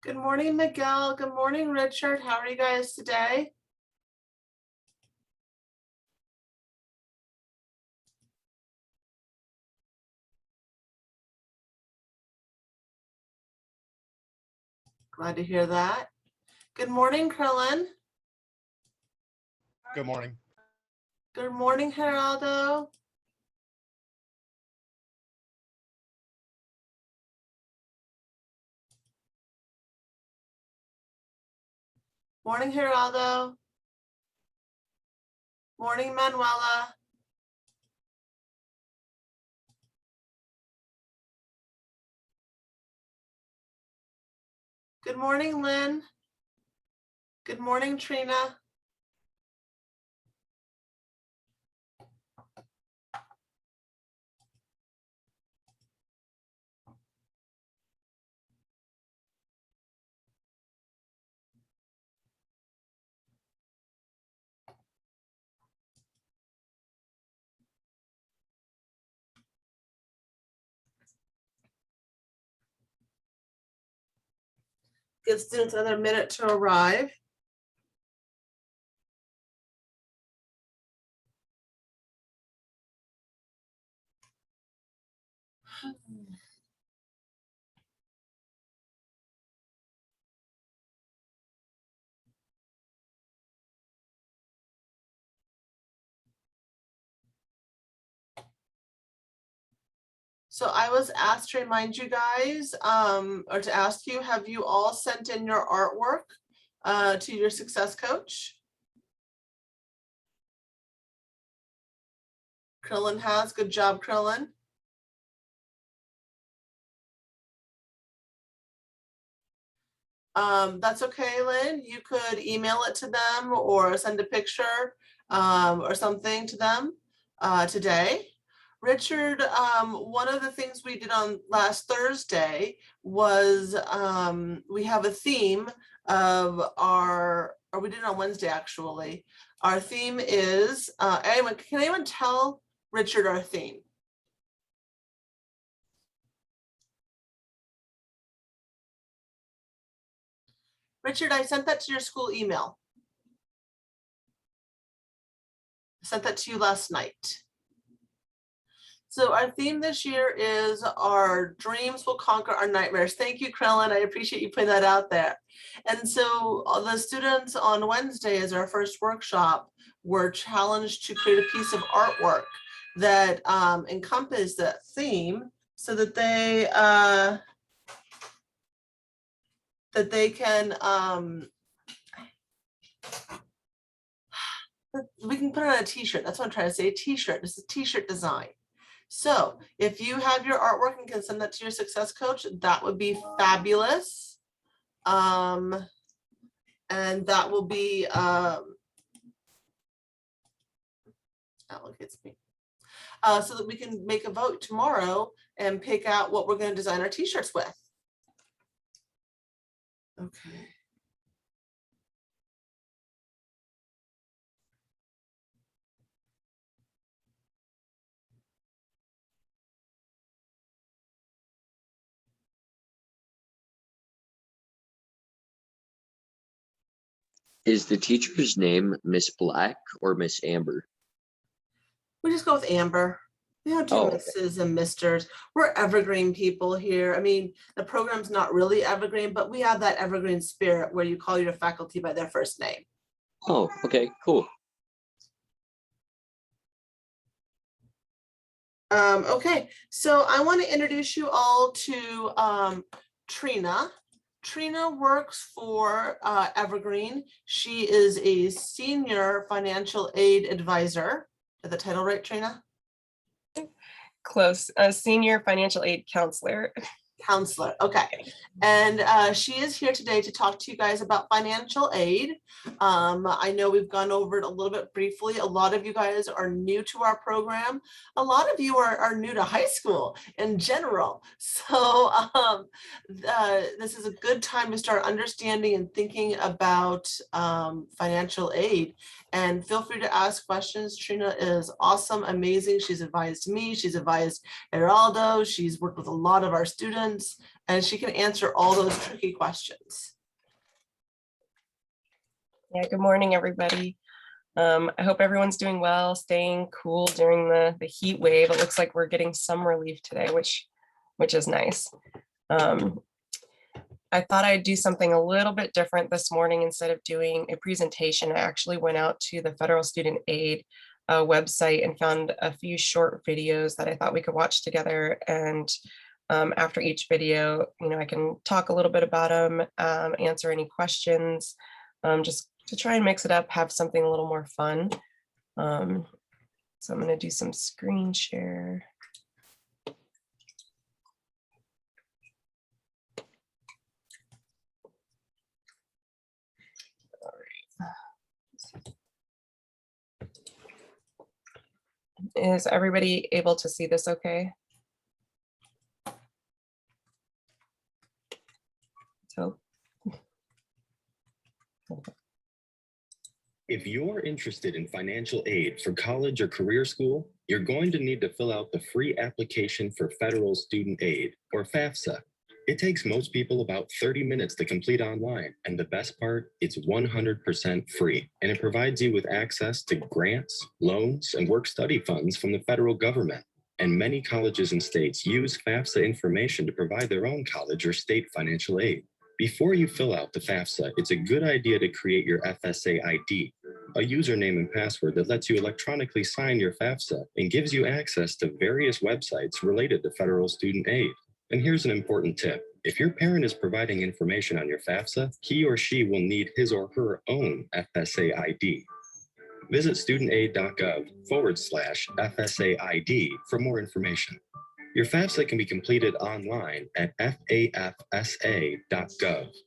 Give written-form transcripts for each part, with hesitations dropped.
Good morning, Miguel. Good morning, Richard. How are you guys today? Glad to hear that. Good morning, Krillin. Good morning. Good morning, Geraldo. Morning, Geraldo. Morning, Manuela. Good morning, Lynn. Good morning, Trina. Give students another minute to arrive. So I was asked to remind you guys, or to ask you, have you all sent in your artwork to your success coach? Krillin has. Good job, Krillin. That's okay, Lynn. You could email it to them or send a picture or something to them today. Richard, one of the things we did on last Thursday was we have a theme of our, or we did it on Wednesday actually. Our theme is, can anyone tell Richard our theme? Richard, I sent that to your school email. I sent that to you last night. So our theme this year is our dreams will conquer our nightmares. Thank you, Krellin. I appreciate you putting that out there. And so the students on Wednesday, as our first workshop, were challenged to create a piece of artwork that encompassed that theme so that they can we can put it on a t-shirt. That's what I'm trying to say, a t-shirt. This is a t-shirt design. So if you have your artwork and can send that to your success coach, that would be fabulous. And that will be allocates me. So that we can make a vote tomorrow and pick out what we're going to design our t-shirts with. Okay. Is the teacher's name Miss Black or Miss Amber? We just go with Amber. We don't do Mrs. and Misters. We're evergreen people here. I mean, the program's not really evergreen, but we have that evergreen spirit where you call your faculty by their first name. Oh, okay, cool. Okay, so I want to introduce you all to Trina. Trina works for Evergreen. She is a senior financial aid advisor. Is the title right, Trina? Close, a senior financial aid counselor. Counselor, okay. And she is here today to talk to you guys about financial aid. I know we've gone over it a little bit briefly. A lot of you guys are new to our program. A lot of you are new to high school in general. So this is a good time to start understanding and thinking about financial aid. And feel free to ask questions. Trina is awesome, amazing. She's advised me, she's advised Geraldo, she's worked with a lot of our students. and she can answer all those tricky questions. Yeah, good morning, everybody. I hope everyone's doing well, staying cool during the heat wave. It looks like we're getting some relief today, which is nice. I thought I'd do something a little bit different this morning. Instead of doing a presentation, I actually went out to the Federal Student Aid website and found a few short videos that I thought we could watch together. And after each video, I can talk a little bit about them, answer any questions, just to try and mix it up, have something a little more fun. So I'm going to do some screen share. Is everybody able to see this okay? So. If you're interested in financial aid for college or career school, you're going to need to fill out the free application for Federal Student Aid, or FAFSA. It takes most people about 30 minutes to complete online, and the best part, it's 100% free, and it provides you with access to grants, loans, and work-study funds from the federal government. And many colleges and states use FAFSA information to provide their own college or state financial aid. Before you fill out the FAFSA, it's a good idea to create your FSA ID, a username and password that lets you electronically sign your FAFSA and gives you access to various websites related to federal student aid. And here's an important tip. If your parent is providing information on your FAFSA, he or she will need his or her own FSA ID. Visit studentaid.gov/FSA ID for more information. Your FAFSA can be completed online at fafsa.gov,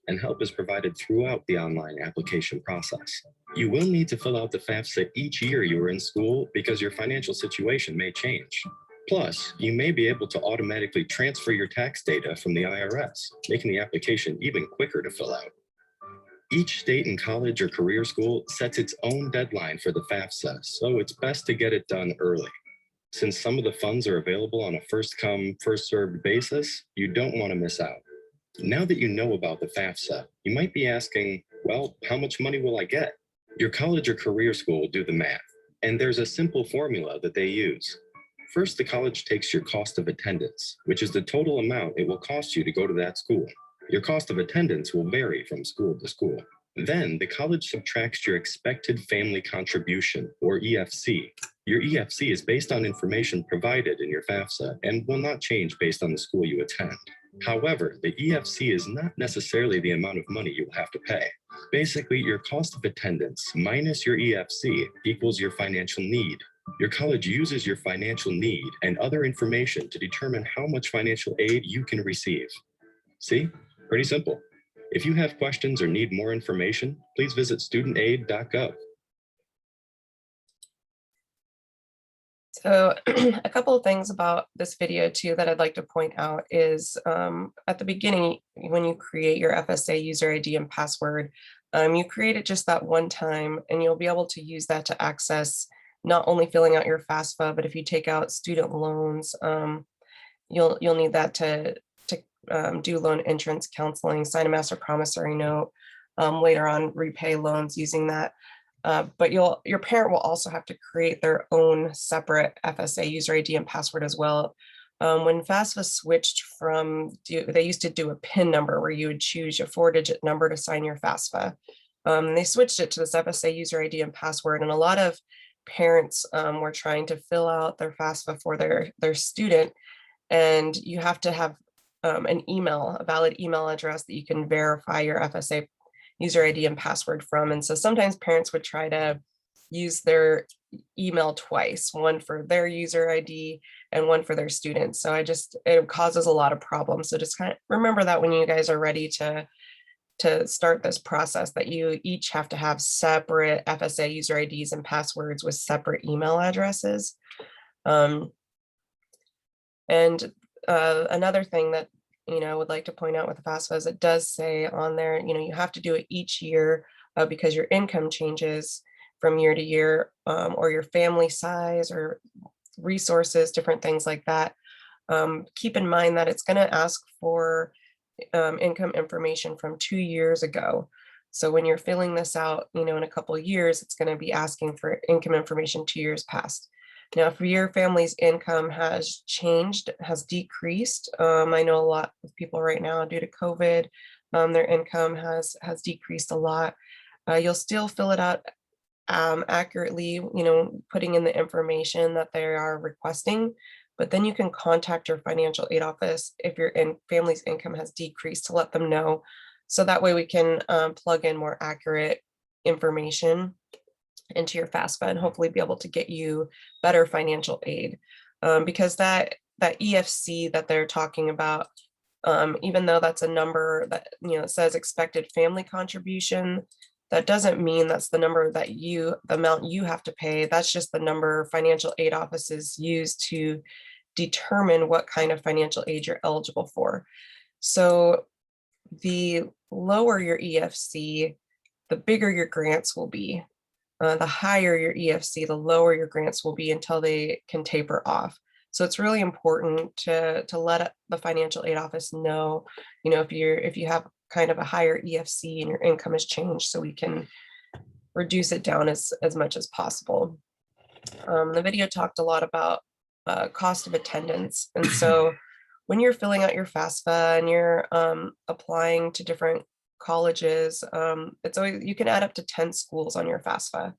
and help is provided throughout the online application process. You will need to fill out the FAFSA each year you are in school because your financial situation may change. Plus, you may be able to automatically transfer your tax data from the IRS, making the application even quicker to fill out. Each state and college or career school sets its own deadline for the FAFSA, so it's best to get it done early. Since some of the funds are available on a first-come, first-served basis, you don't want to miss out. Now that you know about the FAFSA, you might be asking, well, how much money will I get? Your college or career school will do the math, and there's a simple formula that they use. First, the college takes your cost of attendance, which is the total amount it will cost you to go to that school. Your cost of attendance will vary from school to school. Then, the college subtracts your expected family contribution, or EFC. Your EFC is based on information provided in your FAFSA and will not change based on the school you attend. However, the EFC is not necessarily the amount of money you will have to pay. Basically, your cost of attendance minus your EFC equals your financial need. Your college uses your financial need and other information to determine how much financial aid you can receive. See? Pretty simple. If you have questions or need more information, please visit studentaid.gov. So a couple of things about this video too that I'd like to point out is at the beginning, when you create your FSA user ID and password, you create it just that one time, and you'll be able to use that to access not only filling out your FAFSA, but if you take out student loans, you'll need that to do loan entrance counseling, sign a master promissory note, later on repay loans using that. But your parent will also have to create their own separate FSA user ID and password as well. When FAFSA switched from, they used to do a PIN number where you would choose a 4-digit number to sign your FAFSA. They switched it to this FSA user ID and password, and a lot of parents were trying to fill out their FAFSA for their student, and you have to have a valid email address that you can verify your FSA user ID and password from. And so sometimes parents would try to use their email twice, one for their user ID and one for their students. So it causes a lot of problems. So just kind of remember that when you guys are ready to start this process, that you each have to have separate FSA user IDs and passwords with separate email addresses. Another thing that I would like to point out with the FAFSA is it does say on there, you have to do it each year because your income changes from year to year, or your family size or resources, different things like that. Keep in mind that it's going to ask for income information from 2 years ago. So when you're filling this out, in a couple of years, it's going to be asking for income information 2 years past. Now, if your family's income has changed, has decreased, I know a lot of people right now due to COVID, their income has decreased a lot. You'll still fill it out accurately, putting in the information that they are requesting, but then you can contact your financial aid office if your family's income has decreased to let them know. So that way we can plug in more accurate information into your FAFSA and hopefully be able to get you better financial aid. Because that EFC that they're talking about, even though that's a number that, it says expected family contribution, that doesn't mean that's the number that the amount you have to pay. That's just the number financial aid offices use to determine what kind of financial aid you're eligible for. So the lower your EFC, the bigger your grants will be. The higher your EFC, the lower your grants will be until they can taper off. So it's really important to let the financial aid office know, if you have kind of a higher EFC and your income has changed, so we can reduce it down as much as possible. The video talked a lot about cost of attendance. And so when you're filling out your FAFSA and you're applying to different colleges, it's always, you can add up to 10 schools on your FAFSA.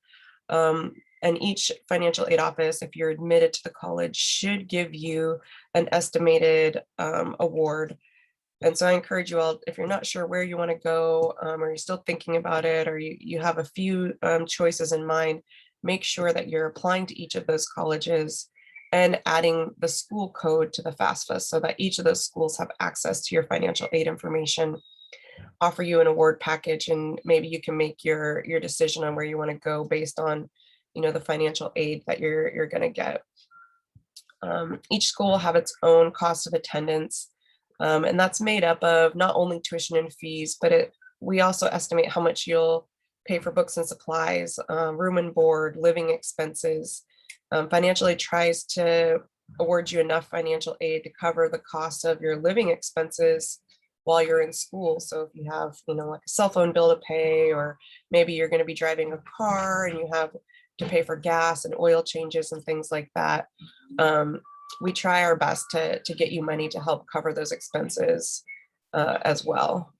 And each financial aid office, if you're admitted to the college, should give you an estimated award. And so I encourage you all, if you're not sure where you want to go, or you're still thinking about it, or you have a few choices in mind, make sure that you're applying to each of those colleges and adding the school code to the FAFSA so that each of those schools have access to your financial aid information, offer you an award package, and maybe you can make your decision on where you want to go based on, the financial aid that you're going to get. Each school will have its own cost of attendance, and that's made up of not only tuition and fees, but we also estimate how much you'll pay for books and supplies, room and board, living expenses. Financial aid tries to award you enough financial aid to cover the cost of your living expenses while you're in school. So if you have, like a cell phone bill to pay, or maybe you're going to be driving a car and you have to pay for gas and oil changes and things like that, we try our best to get you money to help cover those expenses as well.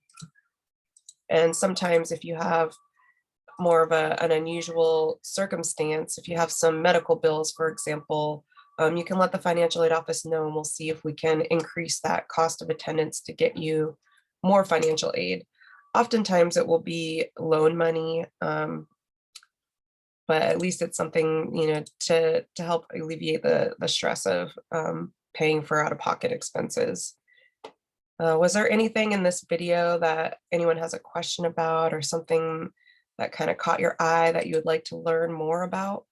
And sometimes if you have more of an unusual circumstance, if you have some medical bills, for example, you can let the financial aid office know, and we'll see if we can increase that cost of attendance to get you more financial aid. Oftentimes it will be loan money, but at least it's something, to help alleviate the stress of paying for out-of-pocket expenses. Was there anything in this video that anyone has a question about, or something that kind of caught your eye that you would like to learn more about?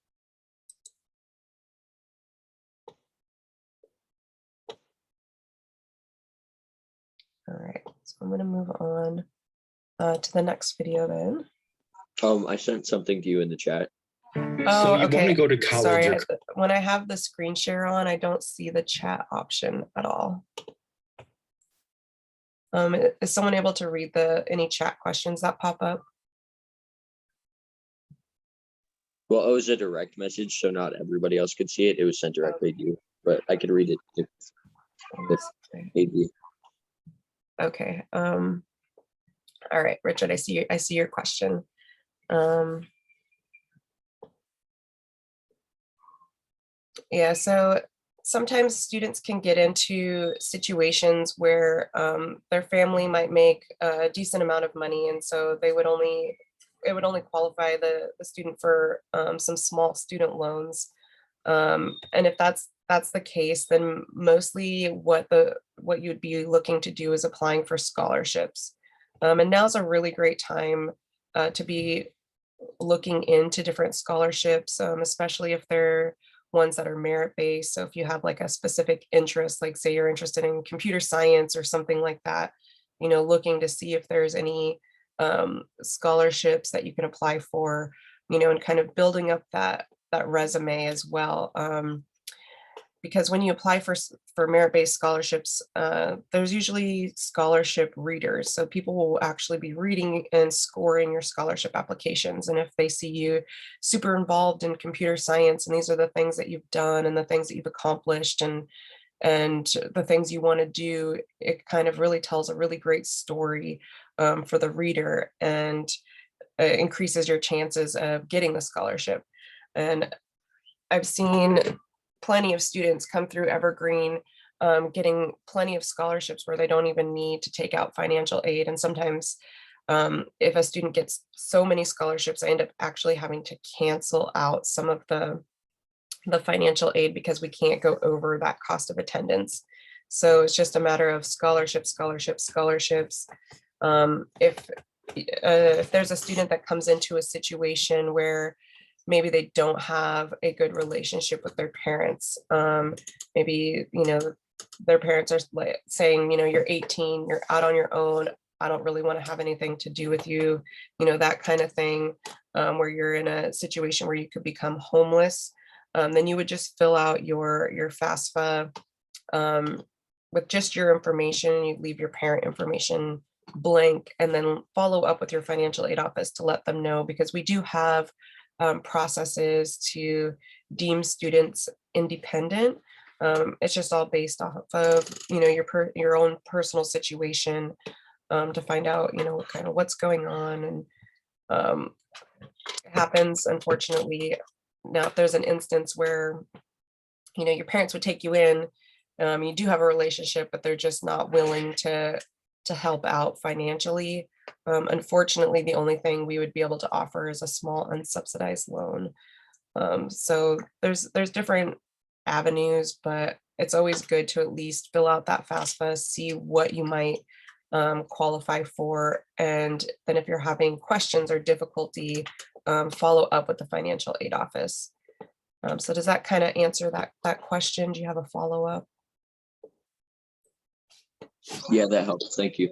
All right, so I'm going to move on to the next video then. I sent something to you in the chat. So Oh, you want okay. to go to college Sorry, or when I have the screen share on, I don't see the chat option at all. Is someone able to read any chat questions that pop up? Well, it was a direct message, so not everybody else could see it. It was sent directly to you, but I could read it if maybe. Okay. All right, Richard, I see your question. Yeah, so sometimes students can get into situations where their family might make a decent amount of money, and so it would only qualify the student for some small student loans. And if that's the case, then mostly what you'd be looking to do is applying for scholarships. And now's a really great time to be looking into different scholarships, especially if they're ones that are merit-based. So if you have like a specific interest, like say you're interested in computer science or something like that, looking to see if there's any scholarships that you can apply for, and kind of building up that resume as well. because when you apply for merit-based scholarships, there's usually scholarship readers. So people will actually be reading and scoring your scholarship applications. And if they see you super involved in computer science, and these are the things that you've done and the things that you've accomplished and the things you want to do, it kind of really tells a really great story for the reader, and increases your chances of getting the scholarship. And I've seen plenty of students come through Evergreen getting plenty of scholarships where they don't even need to take out financial aid. And sometimes if a student gets so many scholarships, I end up actually having to cancel out some of the financial aid because we can't go over that cost of attendance. So it's just a matter of scholarships. If there's a student that comes into a situation where maybe they don't have a good relationship with their parents, maybe, their parents are saying, you're 18, you're out on your own, I don't really want to have anything to do with you, that kind of thing, where you're in a situation where you could become homeless, then you would just fill out your FAFSA with just your information. You leave your parent information blank, and then follow up with your financial aid office to let them know, because we do have processes to deem students independent. It's just all based off of your own personal situation, to find out kind of what's going on. And it happens, unfortunately. Now if there's an instance where your parents would take you in, you do have a relationship, but they're just not willing to help out financially. Unfortunately, the only thing we would be able to offer is a small unsubsidized loan. So there's different avenues, but it's always good to at least fill out that FAFSA, see what you might qualify for. And then if you're having questions or difficulty, follow up with the financial aid office. So does that kind of answer that question? Do you have a follow-up? Yeah, that helps. Thank you.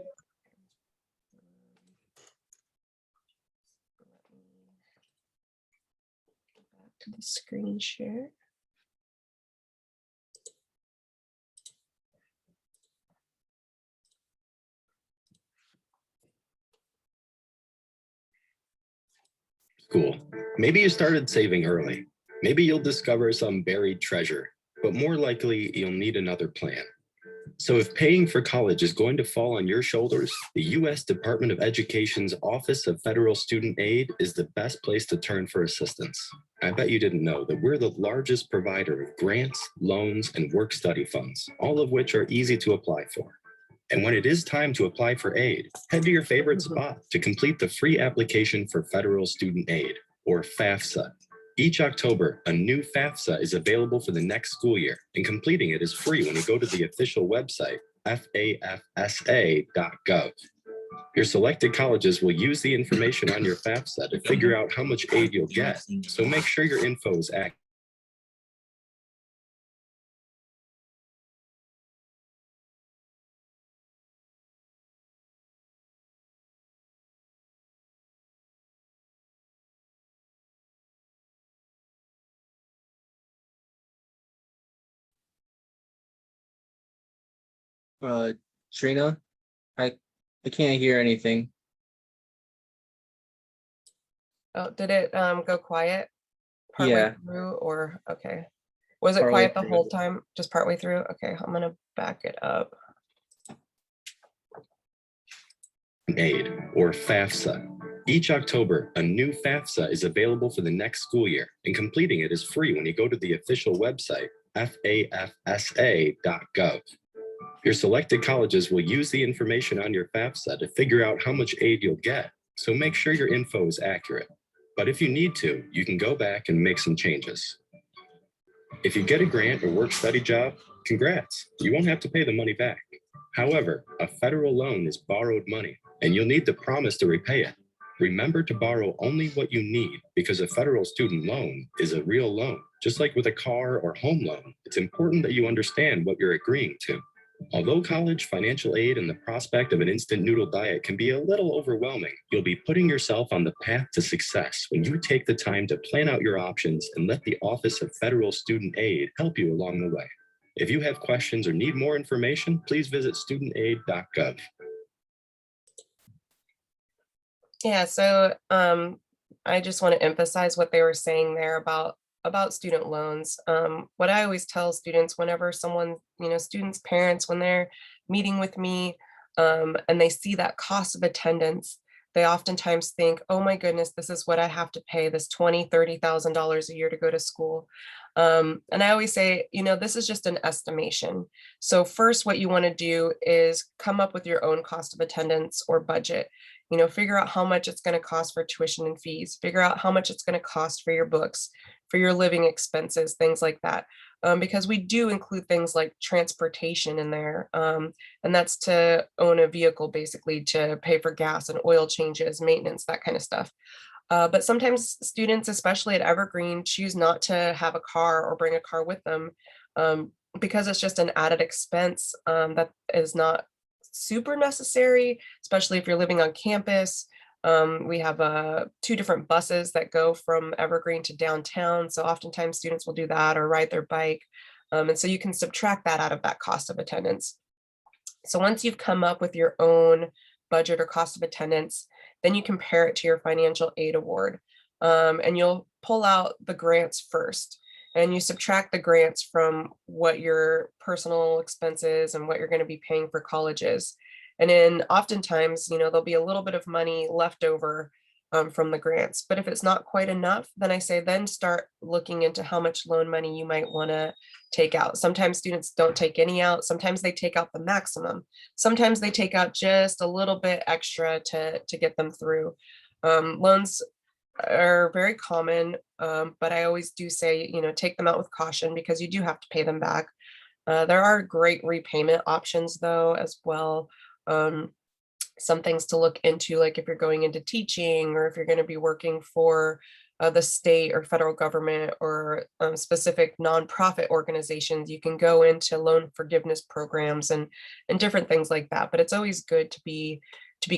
Back to the screen share. School. Maybe you started saving early. Maybe you'll discover some buried treasure, but more likely you'll need another plan. So if paying for college is going to fall on your shoulders, the U.S. Department of Education's Office of Federal Student Aid is the best place to turn for assistance. I bet you didn't know that we're the largest provider of grants, loans, and work-study funds, all of which are easy to apply for. And when it is time to apply for aid, head to your favorite spot to complete the free application for federal student aid, or FAFSA. Each October, a new FAFSA is available for the next school year, and completing it is free when you go to the official website, fafsa.gov. Your selected colleges will use the information on your FAFSA to figure out how much aid you'll get, so make sure your info is accurate. Trina, I can't hear anything. Oh, did it go quiet partway Yeah. through, or okay? Was it Partway quiet the through. whole time? Just partway through? Okay, I'm gonna back it up. Aid, or FAFSA. Each October, a new FAFSA is available for the next school year, and completing it is free when you go to the official website, fafsa.gov. Your selected colleges will use the information on your FAFSA to figure out how much aid you'll get, so make sure your info is accurate. But if you need to, you can go back and make some changes. If you get a grant or work-study job, congrats, you won't have to pay the money back. However, a federal loan is borrowed money, and you'll need to promise to repay it. Remember to borrow only what you need, because a federal student loan is a real loan. Just like with a car or home loan, it's important that you understand what you're agreeing to. Although college, financial aid, and the prospect of an instant noodle diet can be a little overwhelming, you'll be putting yourself on the path to success when you take the time to plan out your options and let the Office of Federal Student Aid help you along the way. If you have questions or need more information, please visit studentaid.gov. Yeah, so I just want to emphasize what they were saying there about student loans. What I always tell students whenever someone, students' parents, when they're meeting with me and they see that cost of attendance, they oftentimes think, oh my goodness, this is what I have to pay, this $20,000, $30,000 a year to go to school. And I always say, this is just an estimation. So first, what you want to do is come up with your own cost of attendance or budget. Figure out how much it's going to cost for tuition and fees, figure out how much it's going to cost for your books, for your living expenses, things like that. Because we do include things like transportation in there. And that's to own a vehicle, basically to pay for gas and oil changes, maintenance, that kind of stuff. But sometimes students, especially at Evergreen, choose not to have a car or bring a car with them because it's just an added expense that is not super necessary, especially if you're living on campus. We have 2 different buses that go from Evergreen to downtown. So oftentimes students will do that or ride their bike. And so you can subtract that out of that cost of attendance. So once you've come up with your own budget or cost of attendance, then you compare it to your financial aid award. And you'll pull out the grants first. And you subtract the grants from what your personal expenses and what you're going to be paying for colleges. And then oftentimes, there'll be a little bit of money left over from the grants. But if it's not quite enough, then I say then start looking into how much loan money you might want to take out. Sometimes students don't take any out. Sometimes they take out the maximum. Sometimes they take out just a little bit extra to get them through. Loans are very common, but I always do say, take them out with caution because you do have to pay them back. There are great repayment options though, as well. Some things to look into, like if you're going into teaching or if you're going to be working for the state or federal government or specific nonprofit organizations, you can go into loan forgiveness programs and different things like that. But it's always good to be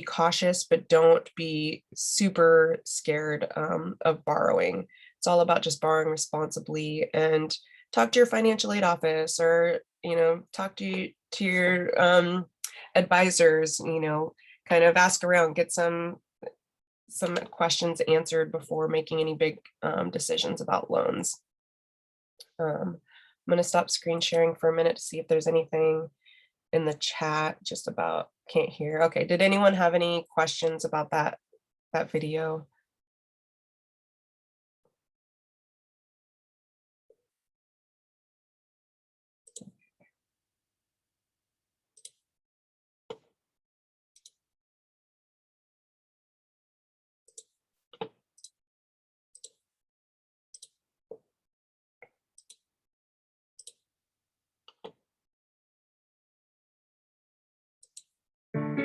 cautious, but don't be super scared of borrowing. It's all about just borrowing responsibly, and talk to your financial aid office or, talk to your advisors, kind of ask around, get some questions answered before making any big decisions about loans. I'm going to stop screen sharing for a minute to see if there's anything in the chat just about, can't hear. Okay, did anyone have any questions about that video?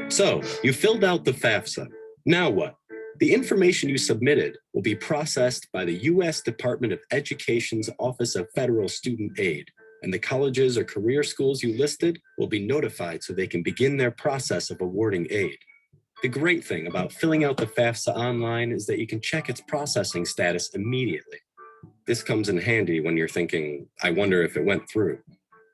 So you filled out the FAFSA. Now what? The information you submitted will be processed by the U.S. Department of Education's Office of Federal Student Aid, and the colleges or career schools you listed will be notified so they can begin their process of awarding aid. The great thing about filling out the FAFSA online is that you can check its processing status immediately. This comes in handy when you're thinking, I wonder if it went through.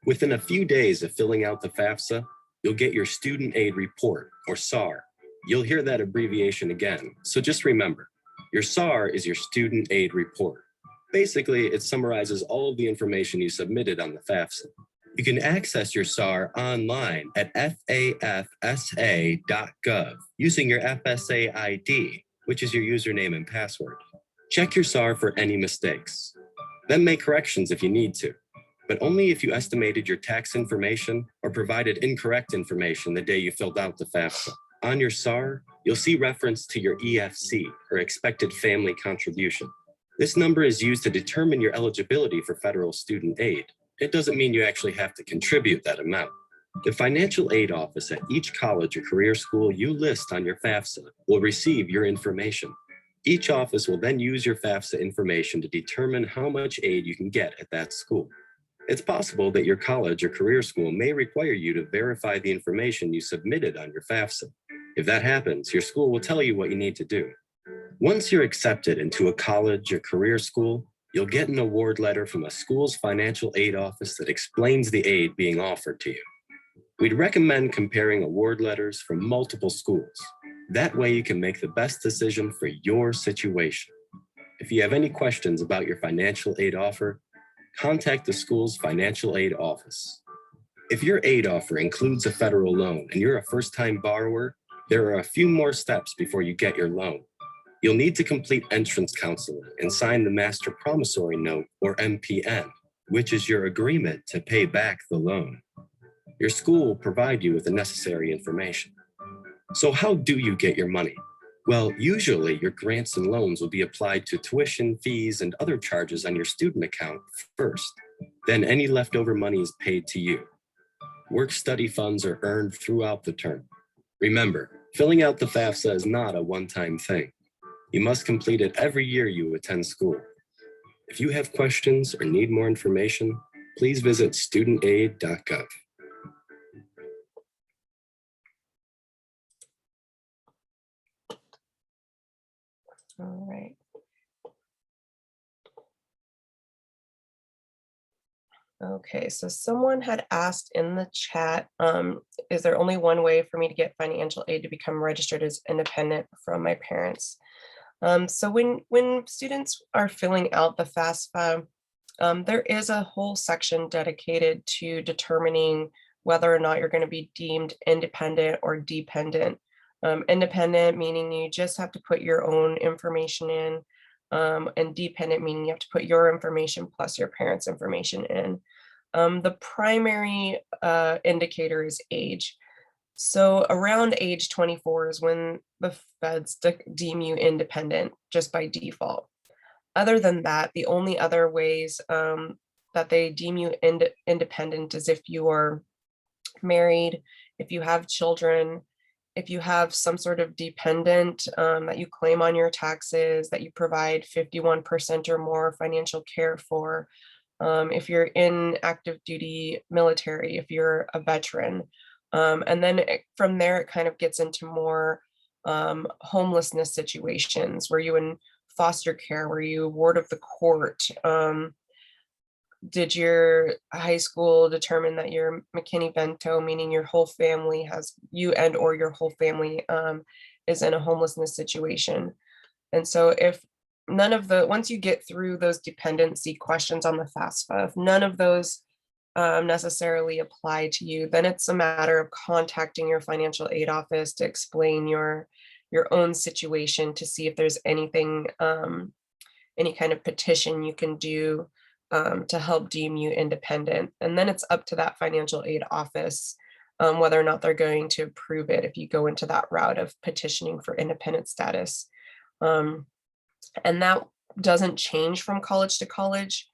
Within a few days of filling out the FAFSA, you'll get your Student Aid Report, or SAR. You'll hear that abbreviation again, so just remember, your SAR is your Student Aid Report. Basically, it summarizes all of the information you submitted on the FAFSA. You can access your SAR online at fafsa.gov using your FSA ID, which is your username and password. Check your SAR for any mistakes. Then make corrections if you need to, but only if you estimated your tax information or provided incorrect information the day you filled out the FAFSA. On your SAR, you'll see reference to your EFC, or expected family contribution. This number is used to determine your eligibility for federal student aid. It doesn't mean you actually have to contribute that amount. The financial aid office at each college or career school you list on your FAFSA will receive your information. Each office will then use your FAFSA information to determine how much aid you can get at that school. It's possible that your college or career school may require you to verify the information you submitted on your FAFSA. If that happens, your school will tell you what you need to do. Once you're accepted into a college or career school, You'll get an award letter from a school's financial aid office that explains the aid being offered to you. We'd recommend comparing award letters from multiple schools. That way you can make the best decision for your situation. If you have any questions about your financial aid offer, contact the school's financial aid office. If your aid offer includes a federal loan and you're a first-time borrower, there are a few more steps before you get your loan. You'll need to complete entrance counseling and sign the Master Promissory Note, or MPN, which is your agreement to pay back the loan. Your school will provide you with the necessary information. So how do you get your money? Well, usually your grants and loans will be applied to tuition, fees, and other charges on your student account first. Then any leftover money is paid to you. Work-study funds are earned throughout the term. Remember, filling out the FAFSA is not a one-time thing. You must complete it every year you attend school. If you have questions or need more information, please visit studentaid.gov. All right. Okay, so someone had asked in the chat, is there only one way for me to get financial aid to become registered as independent from my parents? So when students are filling out the FAFSA, there is a whole section dedicated to determining whether or not you're going to be deemed independent or dependent. Independent meaning you just have to put your own information in, and dependent meaning you have to put your information plus your parents' information in. The primary indicator is age. So around age 24 is when the feds deem you independent just by default. Other than that, the only other ways that they deem you independent is if you are married, if you have children, if you have some sort of dependent that you claim on your taxes, that you provide 51% or more financial care for, if you're in active duty military, if you're a veteran. And then from there, it kind of gets into more homelessness situations where you in foster care, where you ward of the court. Did your high school determine that you're McKinney-Vento, meaning your whole family has, you and or your whole family is in a homelessness situation? And so if none of the, once you get through those dependency questions on the FAFSA, if none of those necessarily apply to you, then it's a matter of contacting your financial aid office to explain your own situation, to see if there's anything, any kind of petition you can do to help deem you independent. And then it's up to that financial aid office whether or not they're going to approve it if you go into that route of petitioning for independent status. And that doesn't change from college to college.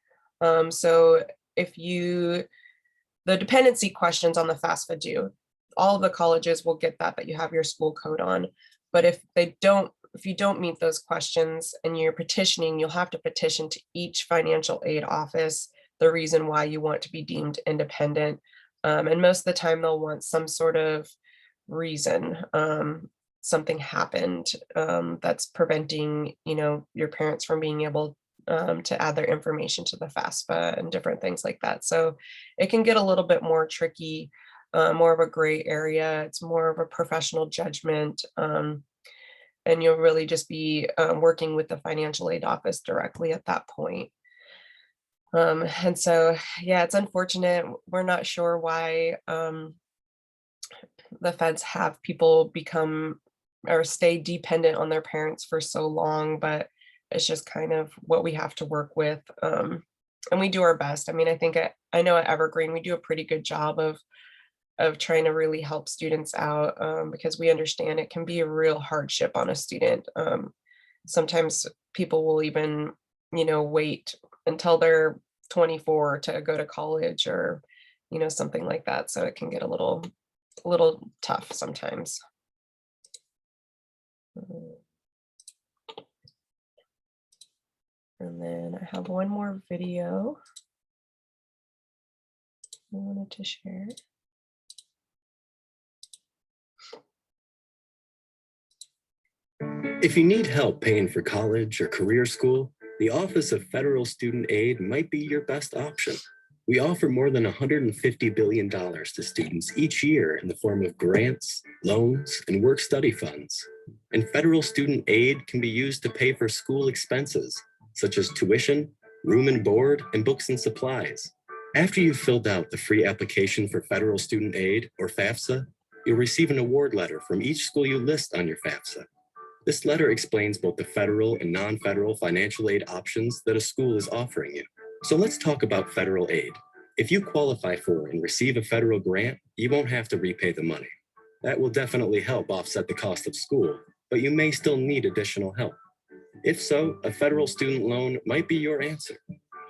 So if you, the dependency questions on the FAFSA do, all of the colleges will get that you have your school code on. But if they don't, if you don't meet those questions and you're petitioning, you'll have to petition to each financial aid office the reason why you want to be deemed independent. And most of the time they'll want some sort of reason. Something happened that's preventing, you know, your parents from being able to add their information to the FAFSA and different things like that. So it can get a little bit more tricky, more of a gray area. It's more of a professional judgment. And you'll really just be working with the financial aid office directly at that point. And so, yeah, it's unfortunate. We're not sure why the feds have people become or stay dependent on their parents for so long, but it's just kind of what we have to work with. And we do our best. I mean, I think I know at Evergreen, we do a pretty good job of trying to really help students out because we understand it can be a real hardship on a student. Sometimes people will even, you know, wait until they're 24 to go to college or, you know, something like that. So it can get a little tough sometimes. And then I have one more video I wanted to share. If you need help paying for college or career school, The Office of Federal Student Aid might be your best option. We offer more than $150 billion to students each year in the form of grants, loans, and work-study funds. And federal student aid can be used to pay for school expenses, such as tuition, room and board, and books and supplies. After you've filled out the free application for federal student aid, or FAFSA, you'll receive an award letter from each school you list on your FAFSA. This letter explains both the federal and non-federal financial aid options that a school is offering you. So let's talk about federal aid. If you qualify for and receive a federal grant, you won't have to repay the money. That will definitely help offset the cost of school, but you may still need additional help. If so, a federal student loan might be your answer.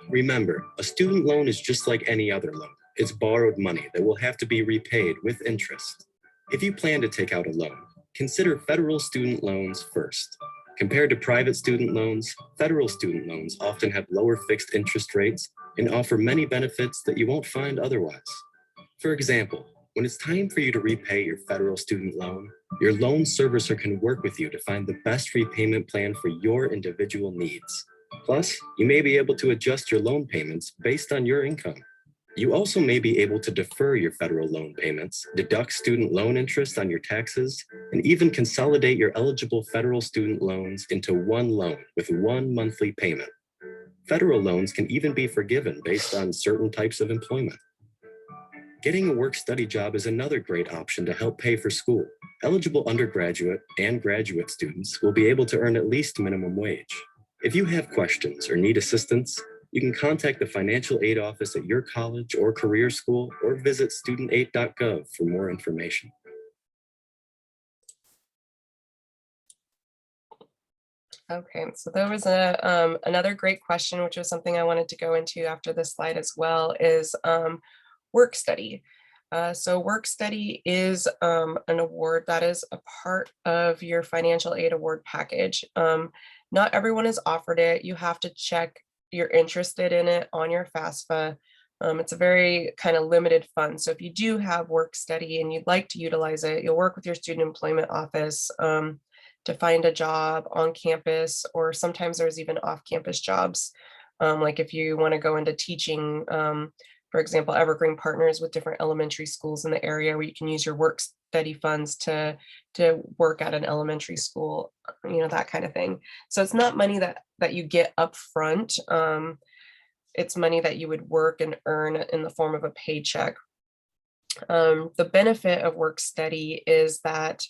Remember, a student loan is just like any other loan. It's borrowed money that will have to be repaid with interest. If you plan to take out a loan, consider federal student loans first. Compared to private student loans, federal student loans often have lower fixed interest rates and offer many benefits that you won't find otherwise. For example, when it's time for you to repay your federal student loan, your loan servicer can work with you to find the best repayment plan for your individual needs. Plus, you may be able to adjust your loan payments based on your income. You also may be able to defer your federal loan payments, deduct student loan interest on your taxes, and even consolidate your eligible federal student loans into one loan with one monthly payment. Federal loans can even be forgiven based on certain types of employment. Getting a work-study job is another great option to help pay for school. Eligible undergraduate and graduate students will be able to earn at least minimum wage. If you have questions or need assistance, you can contact the financial aid office at your college or career school or visit studentaid.gov for more information. Okay, so there was another great question, which was something I wanted to go into after this slide as well, is work study. So work study is an award that is a part of your financial aid award package. Not everyone is offered it. You have to check you're interested in it on your FAFSA. It's a very kind of limited fund. So if you do have work study and you'd like to utilize it, you'll work with your student employment office to find a job on campus, or sometimes there's even off-campus jobs. Like if you want to go into teaching, for example, Evergreen partners with different elementary schools in the area where you can use your work study funds to work at an elementary school, that kind of thing. So it's not money that you get up front. It's money that you would work and earn in the form of a paycheck. The benefit of work study is that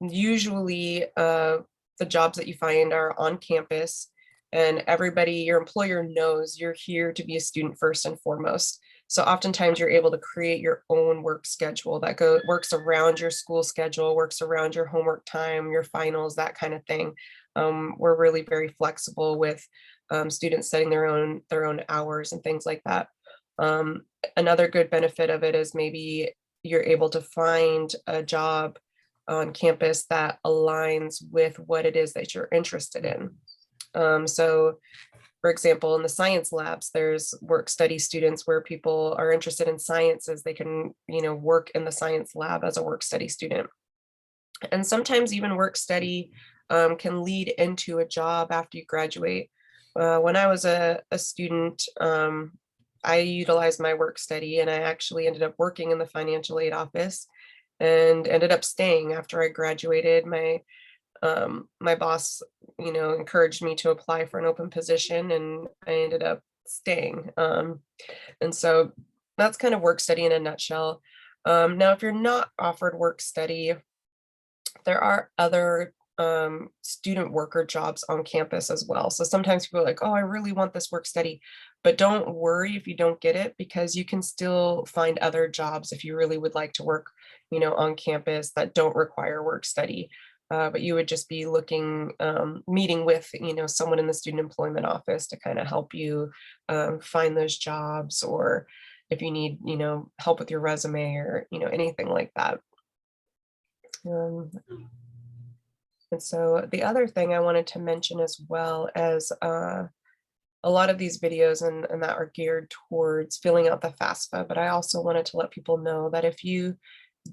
usually the jobs that you find are on campus, and your employer knows you're here to be a student first and foremost. So oftentimes you're able to create your own work schedule that works around your school schedule, works around your homework time, your finals, that kind of thing. We're really very flexible with students setting their own hours and things like that. Another good benefit of it is maybe you're able to find a job on campus that aligns with what it is that you're interested in. So for example, in the science labs, there's work study students where people are interested in sciences. They can, work in the science lab as a work study student. And sometimes even work study can lead into a job after you graduate. When I was a student, I utilized my work study, and I actually ended up working in the financial aid office and ended up staying after I graduated. My boss, encouraged me to apply for an open position, and I ended up staying. And so that's kind of work study in a nutshell. Now, if you're not offered work study, there are other student worker jobs on campus as well. So sometimes people are like, oh, I really want this work study, but don't worry if you don't get it, because you can still find other jobs if you really would like to work, on campus that don't require work study. But you would just be meeting with, someone in the student employment office to kind of help you find those jobs, or if you need, help with your resume or, anything like that. And so the other thing I wanted to mention as well as a lot of these videos and that are geared towards filling out the FAFSA, but I also wanted to let people know that if you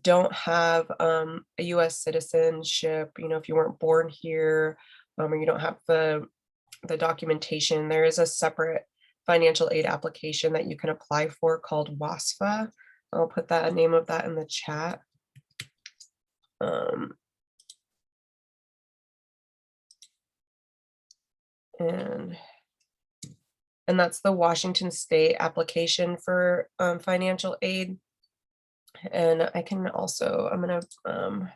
don't have a US citizenship, if you weren't born here, or you don't have the the documentation, there is a separate financial aid application that you can apply for called WASFA. I'll put that name of that in the chat. And that's the Washington State application for financial aid. And I can also, I'm going to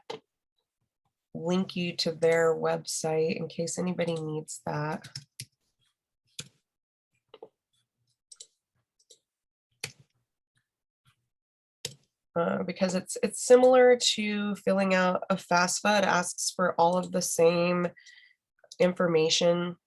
link you to their website in case anybody needs that. Because it's similar to filling out a FAFSA. It asks for all of the same information,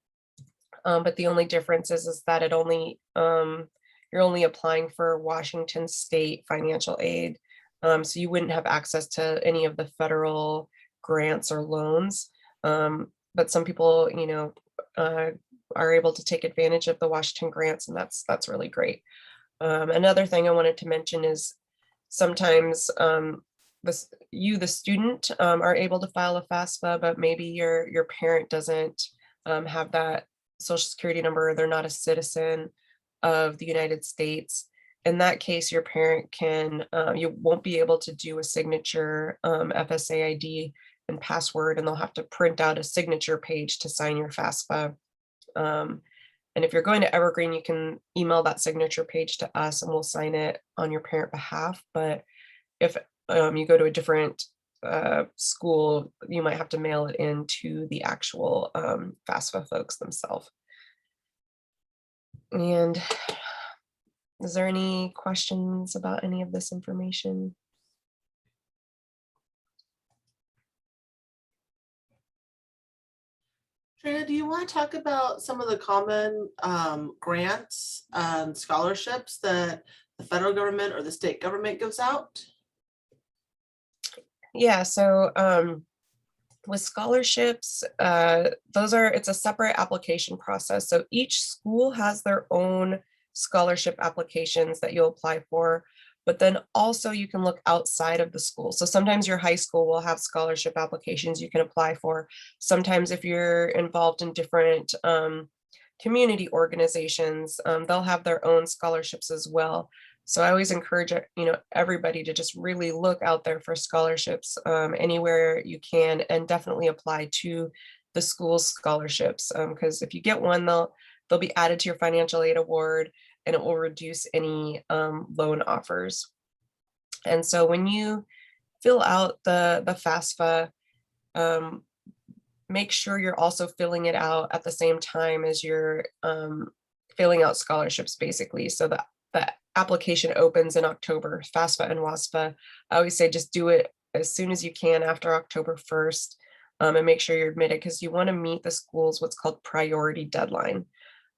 but the only difference is that it only you're only applying for Washington State financial aid, so you wouldn't have access to any of the federal grants or loans. But some people, you know, are able to take advantage of the Washington grants, and that's really great. Another thing I wanted to mention is sometimes the student are able to file a FAFSA, but maybe your parent doesn't have that social security number, or they're not a citizen of the United States. In that case, your parent can, you won't be able to do a signature FSA ID and password, and they'll have to print out a signature page to sign your FAFSA. And if you're going to Evergreen, you can email that signature page to us and we'll sign it on your parent behalf. But if you go to a different school, you might have to mail it in to the actual FAFSA folks themselves. And is there any questions about any of this information? Trina, do you want to talk about some of the common grants and scholarships that the federal government or the state government gives out? Yeah, so with scholarships, it's a separate application process. So each school has their own scholarship applications that you'll apply for, but then also you can look outside of the school. So sometimes your high school will have scholarship applications you can apply for. Sometimes if you're involved in different community organizations, they'll have their own scholarships as well. So I always encourage, you know, everybody to just really look out there for scholarships anywhere you can, and definitely apply to the school's scholarships, because if you get one, they'll be added to your financial aid award, and it will reduce any loan offers. And so when you fill out the FAFSA, make sure you're also filling it out at the same time as you're filling out scholarships, basically. So the application opens in October, FAFSA and WASFA. I always say just do it as soon as you can after October 1st, and make sure you're admitted, because you want to meet the school's what's called priority deadline.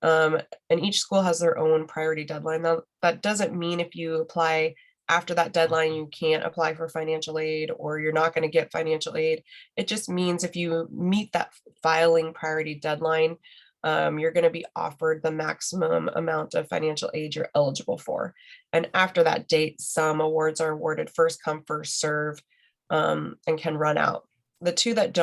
And each school has their own priority deadline. Now, that doesn't mean if you apply after that deadline, you can't apply for financial aid, or you're not going to get financial aid. It just means if you meet that filing priority deadline, you're going to be offered the maximum amount of financial aid you're eligible for. And after that date, some awards are awarded first come, first serve, and can run out. The two that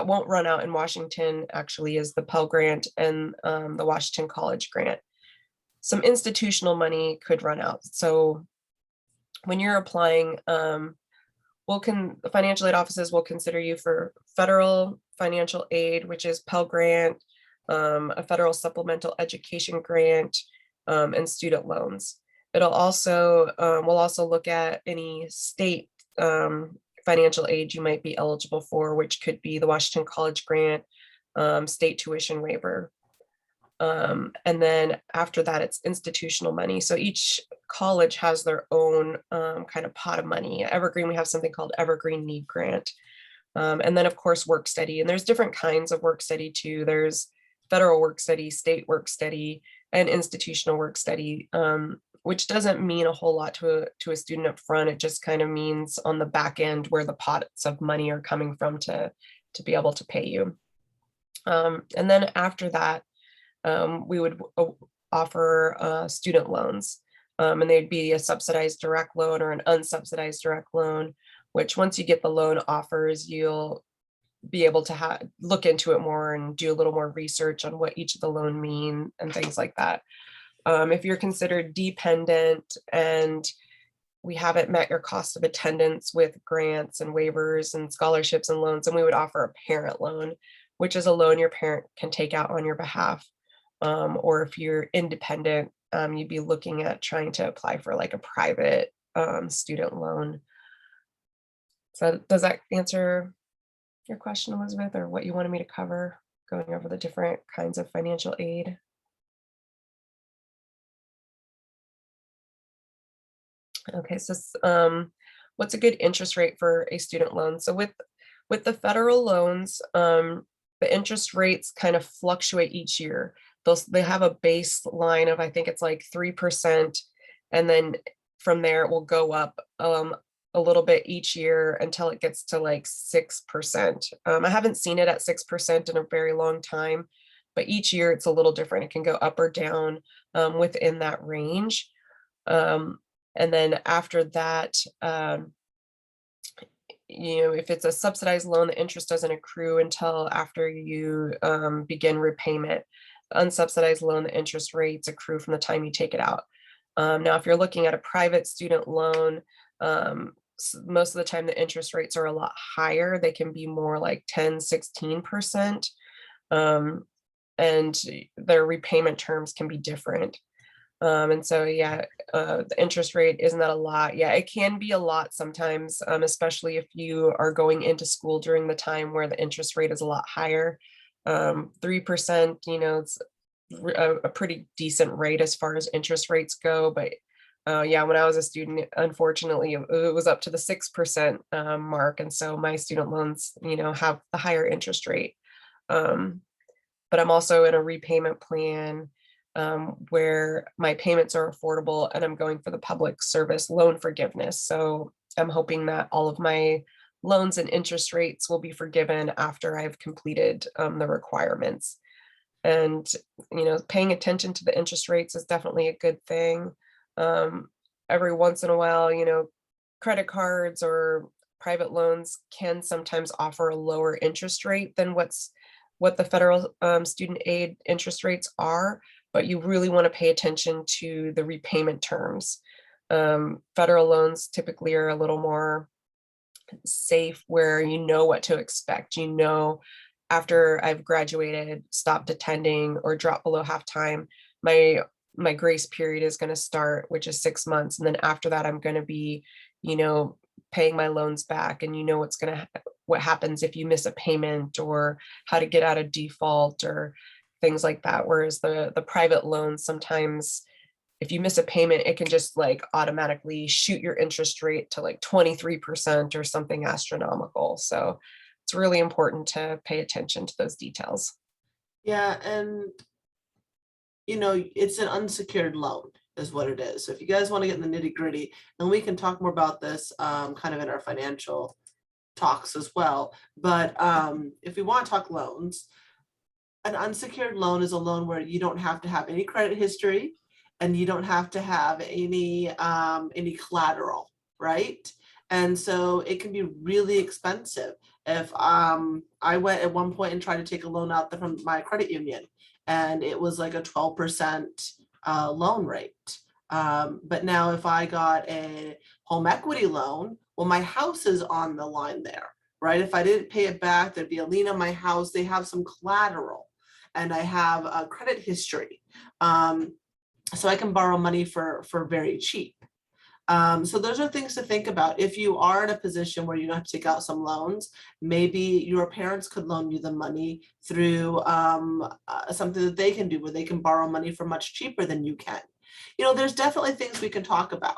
won't run out in Washington actually is the Pell Grant and the Washington College Grant. Some institutional money could run out. So when you're applying, the financial aid offices will consider you for federal financial aid, which is Pell Grant, a federal supplemental education grant, and student loans. We'll also look at any state financial aid you might be eligible for, which could be the Washington College Grant, state tuition waiver. And then after that, it's institutional money. So each college has their own kind of pot of money. At Evergreen, we have something called Evergreen Need Grant. And then of course, work study. And there's different kinds of work study too. There's federal work study, state work study, and institutional work study, which doesn't mean a whole lot to a student up front. It just kind of means on the back end where the pots of money are coming from to be able to pay you. And then after that, we would offer student loans, and they'd be a subsidized direct loan or an unsubsidized direct loan, which once you get the loan offers, you'll be able to look into it more and do a little more research on what each of the loan mean and things like that. If you're considered dependent and we haven't met your cost of attendance with grants and waivers and scholarships and loans, and we would offer a parent loan, which is a loan your parent can take out on your behalf. Or if you're independent, you'd be looking at trying to apply for like a private student loan. So does that answer your question, Elizabeth, or what you wanted me to cover, going over the different kinds of financial aid? Okay, so what's a good interest rate for a student loan? So with the federal loans, the interest rates kind of fluctuate each year. They have a baseline of, I think it's like 3%, and then from there it will go up a little bit each year until it gets to like 6%. I haven't seen it at 6% in a very long time, but each year it's a little different. It can go up or down within that range. And then after that, if it's a subsidized loan, the interest doesn't accrue until after you begin repayment. The unsubsidized loan, the interest rates accrue from the time you take it out. Now, if you're looking at a private student loan, most of the time the interest rates are a lot higher. They can be more like 10, 16%. And their repayment terms can be different. And so, yeah, the interest rate isn't that a lot. Yeah, it can be a lot sometimes, especially if you are going into school during the time where the interest rate is a lot higher. 3%, it's a pretty decent rate as far as interest rates go. But yeah, when I was a student, unfortunately, it was up to the 6% mark. And so my student loans, have the higher interest rate. But I'm also in a repayment plan where my payments are affordable and I'm going for the public service loan forgiveness. So I'm hoping that all of my loans and interest rates will be forgiven after I've completed the requirements. And, paying attention to the interest rates is definitely a good thing. Every once in a while, credit cards or private loans can sometimes offer a lower interest rate than what the federal student aid interest rates are, but you really want to pay attention to the repayment terms. Federal loans typically are a little more safe, where you know what to expect. After I've graduated, stopped attending, or dropped below half-time, my grace period is going to start, which is 6 months. And then after that, I'm going to be, paying my loans back, and what happens if you miss a payment, or how to get out of default, or things like that. Whereas the private loans, sometimes if you miss a payment, it can just like automatically shoot your interest rate to like 23% or something astronomical. So it's really important to pay attention to those details. Yeah, and it's an unsecured loan is what it is. So if you guys want to get in the nitty gritty, and we can talk more about this kind of in our financial talks as well. But if we want to talk loans, an unsecured loan is a loan where you don't have to have any credit history, and you don't have to have any collateral, right? And so it can be really expensive. If I went at one point and tried to take a loan out from my credit union, and it was like a 12% loan rate. But now if I got a home equity loan, well, my house is on the line there, right? If I didn't pay it back, there'd be a lien on my house. They have some collateral, and I have a credit history. So I can borrow money for very cheap. So those are things to think about. If you are in a position where you have to take out some loans, maybe your parents could loan you the money through something that they can do, where they can borrow money for much cheaper than you can. There's definitely things we can talk about.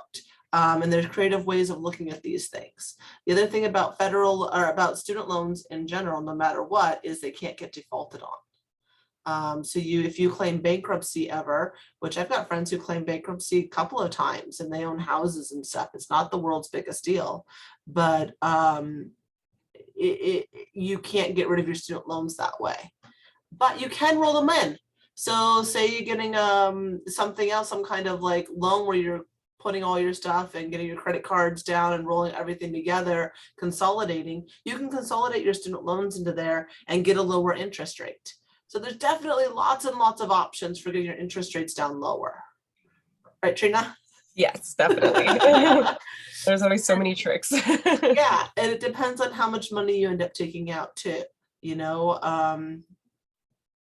And there's creative ways of looking at these things. The other thing about about student loans in general, no matter what, is they can't get defaulted on. So if you claim bankruptcy ever, which I've got friends who claim bankruptcy a couple of times, and they own houses and stuff. It's not the world's biggest deal, but you can't get rid of your student loans that way, but you can roll them in. So say you're getting something else, some kind of like loan where you're putting all your stuff and getting your credit cards down and rolling everything together, consolidating, you can consolidate your student loans into there and get a lower interest rate. So there's definitely lots and lots of options for getting your interest rates down lower. Right, Trina? Yes, definitely. There's always so many tricks. Yeah, and it depends on how much money you end up taking out too. You know,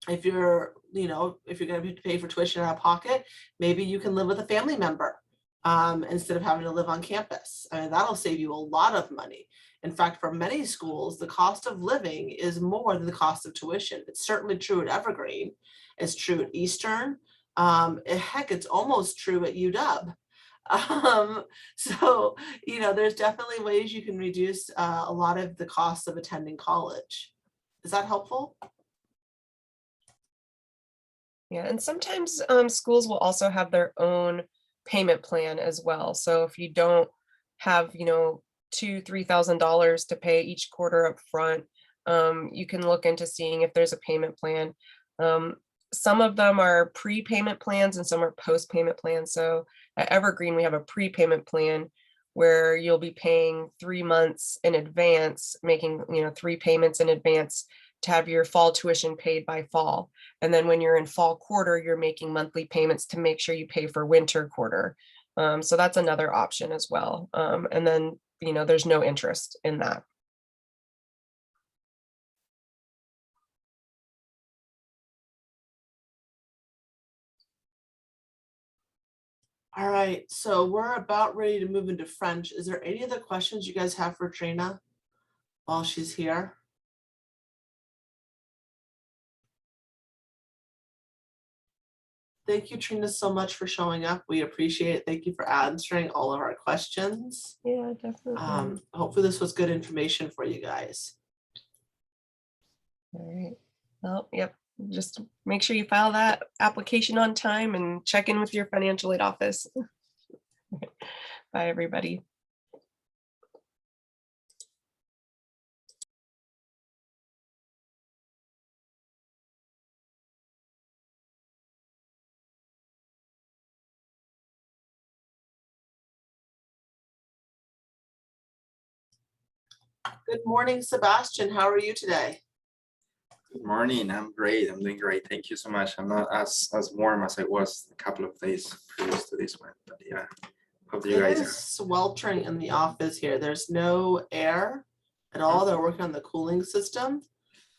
if you're going to pay for tuition out of pocket, maybe you can live with a family member instead of having to live on campus. I mean, that'll save you a lot of money. In fact, for many schools, the cost of living is more than the cost of tuition. It's certainly true at Evergreen. It's true at Eastern. Heck, it's almost true at UW. So, there's definitely ways you can reduce a lot of the costs of attending college. Is that helpful? Yeah, and sometimes schools will also have their own payment plan as well. So if you don't have, $2,000-$3,000 to pay each quarter up front, you can look into seeing if there's a payment plan. Some of them are prepayment plans and some are post-payment plans. So at Evergreen, we have a prepayment plan where you'll be paying 3 months in advance, making 3 payments in advance to have your fall tuition paid by fall. And then when you're in fall quarter, you're making monthly payments to make sure you pay for winter quarter. So that's another option as well. And then, there's no interest in that. All right, so we're about ready to move into French. Is there any other questions you guys have for Trina while she's here? Thank you, Trina, so much for showing up. We appreciate it. Thank you for answering all of our questions. Yeah, definitely. Hopefully this was good information for you guys. All right. Well, yep. Just make sure you file that application on time and check in with your financial aid office. Bye, everybody. Good morning, Sebastian. How are you today? Good morning. I'm great. I'm doing great. Thank you so much. I'm not as warm as I was a couple of days previous to this one, but yeah. Hope you guys It is sweltering in the office here. There's no air at all. They're working on the cooling system.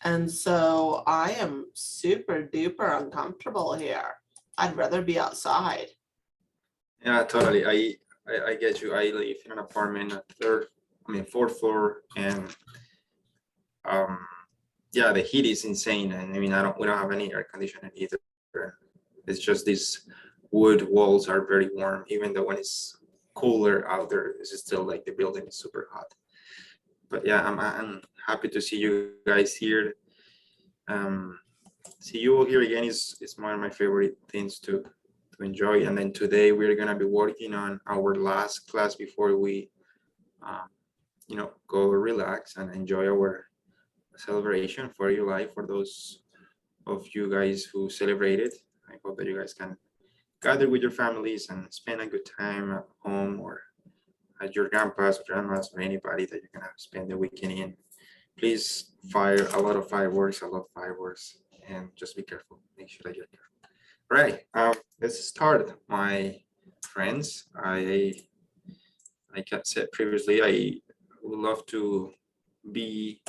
And so I am super duper uncomfortable here. I'd rather be outside. Yeah, totally. I get you. I live in an apartment at fourth floor, and yeah, the heat is insane. And I mean, we don't have any air conditioning either. It's just these wood walls are very warm, even though when it's cooler out there, it's still like the building is super hot. But yeah, I'm happy to see you guys here. See you all here again is one of my favorite things to enjoy. And then today we're gonna be working on our last class before we go relax and enjoy our celebration for July. For those of you guys who celebrated, I hope that you guys can gather with your families and spend a good time at home or at your grandpa's, grandma's, or anybody that you're gonna spend the weekend in. Please fire a lot of fireworks, and just be careful. Make sure that you're careful. All right, let's start, my friends. Like I said previously, I would love to be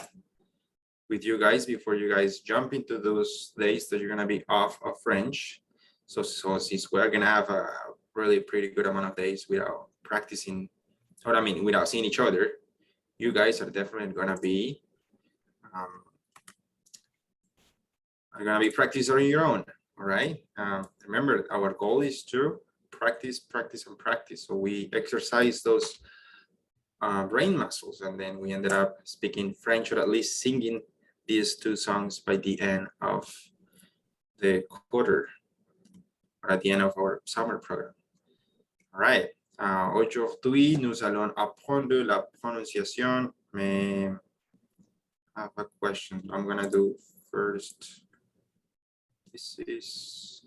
with you guys before you guys jump into those days that you're gonna be off of French. So since we're gonna have a really pretty good amount of days without practicing, or I mean, without seeing each other, you guys are definitely gonna be practicing on your own. All right. Remember, our goal is to practice, practice, and practice. So we exercise those brain muscles, and then we ended up speaking French, or at least singing these 2 songs by the end of the quarter, or at the end of our summer program. All right. Aujourd'hui, nous allons apprendre la prononciation. Mais I have a question. I'm gonna do first. This is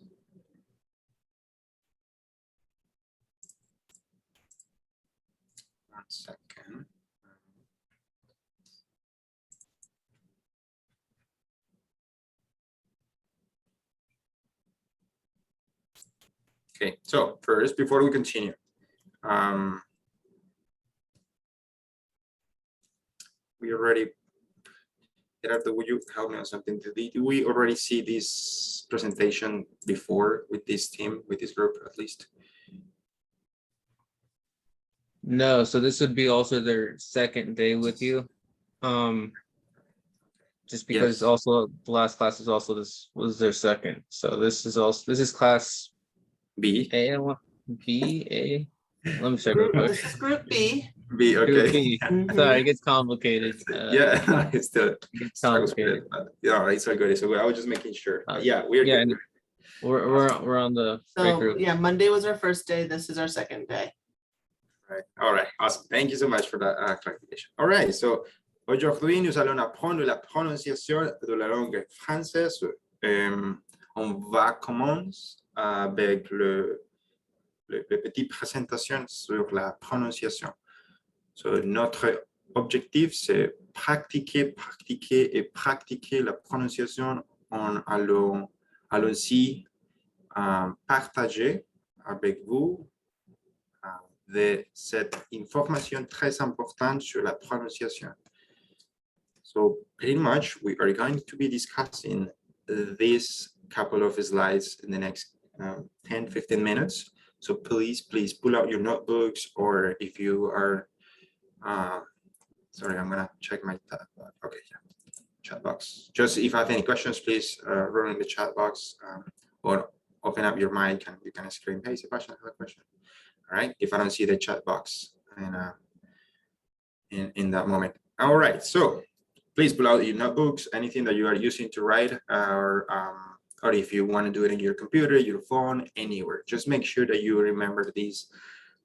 second. Okay, so first, before we continue, we already, Gerardo, would you help me on something? Did we already see this presentation before with this team, with this group at least? No, so this would be also their second day with you. Just because Yes. also the last class is also this was their second. So this is class B. A. B A. Let me check real quick. This is group B. B, Group okay. B. Mhm. Sorry, it gets complicated. Yeah, it's still It gets struggles with complicated. it, but yeah, it's all good. It's all good. I was just making sure. Yeah, we're Yeah, good. and we're on the right So group. yeah, Monday was our first day. This is our second day. Right. All right. Awesome. Thank you so much for that clarification. All right. So aujourd'hui, nous allons apprendre la prononciation de la langue française. On va commencer avec le petit présentation sur la prononciation. So, notre objectif, c'est pratiquer et pratiquer la prononciation en allons-y partager avec vous de cette information très importante sur la prononciation. So pretty much we are going to be discussing this couple of slides in the next 10-15 minutes. So please pull out your notebooks, or if you are, sorry, I'm gonna check my tab. Okay, yeah, chat box. Just if you have any questions, please run in the chat box or open up your mic and you can screen paste a question, have a question. All right, if I don't see the chat box in that moment. All right, so please pull out your notebooks, anything that you are using to write, or if you want to do it in your computer, your phone, anywhere. Just make sure that you remember these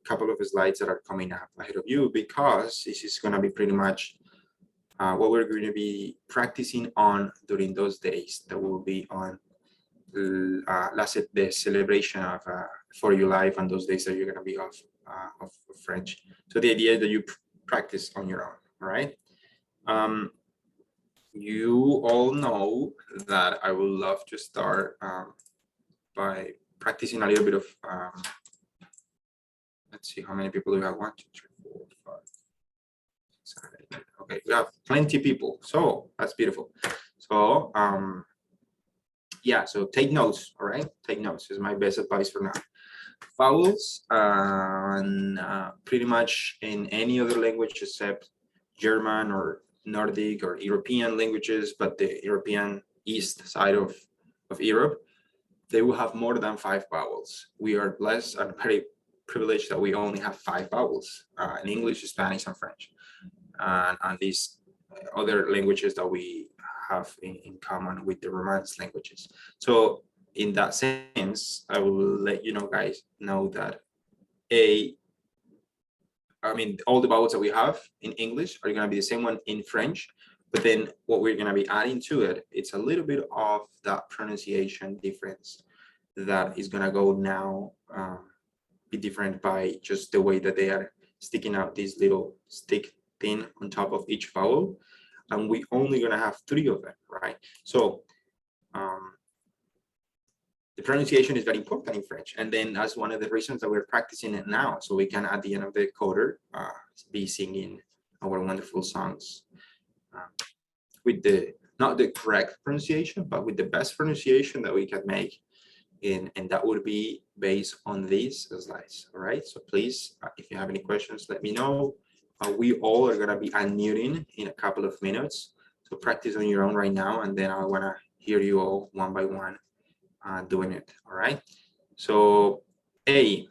couple of slides that are coming up ahead of you, because this is going to be pretty much what we're going to be practicing on during those days that will be on the celebration of For Your Life, and those days that you're going to be off of French. So the idea is that you practice on your own. All right. You all know that I would love to start by practicing a little bit of let's see how many people do we have. 1, 2, 3, 4, 5, 6, 7, 8. Okay, we have plenty of people, so that's beautiful. So yeah, so take notes. All right, take notes is my best advice for now. Vowels and pretty much in any other language except German or Nordic or European languages, but the European east side of Europe, they will have more than 5 vowels. We are blessed and very privileged that we only have 5 vowels in English, Spanish, and French, and these other languages that we have in common with the Romance languages. So in that sense, I will let you know, guys, know that all the vowels that we have in English are going to be the same one in French, but then what we're going to be adding to it, it's a little bit of that pronunciation difference that is going to go now be different by just the way that they are sticking out this little stick thing on top of each vowel, and we only going to have 3 of them, right? So the pronunciation is very important in French, and then that's one of the reasons that we're practicing it now, so we can at the end of the quarter be singing our wonderful songs with not the correct pronunciation, but with the best pronunciation that we can make, and that would be based on these slides. All right, so please, if you have any questions, let me know. We all are going to be unmuting in a couple of minutes, so practice on your own right now, and then I want to hear you all one by one doing it. All right, so A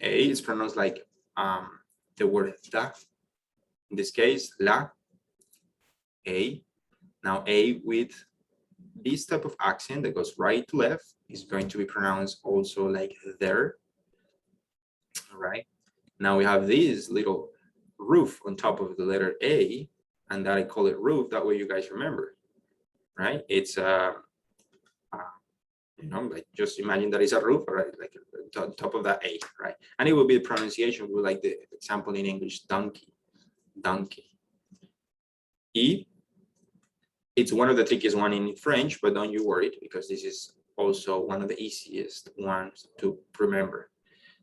is pronounced like the word da, in this case la. A. Now A with this type of accent that goes right to left is going to be pronounced also like there. All right, now we have this little roof on top of the letter A, and that I call it roof, that way you guys remember, right? It's like just imagine that it's a roof, right? Like on top of that A, right? And it will be the pronunciation, like the example in English, donkey, donkey. E, it's one of the trickiest one in French, but don't you worry, because this is also one of the easiest ones to remember.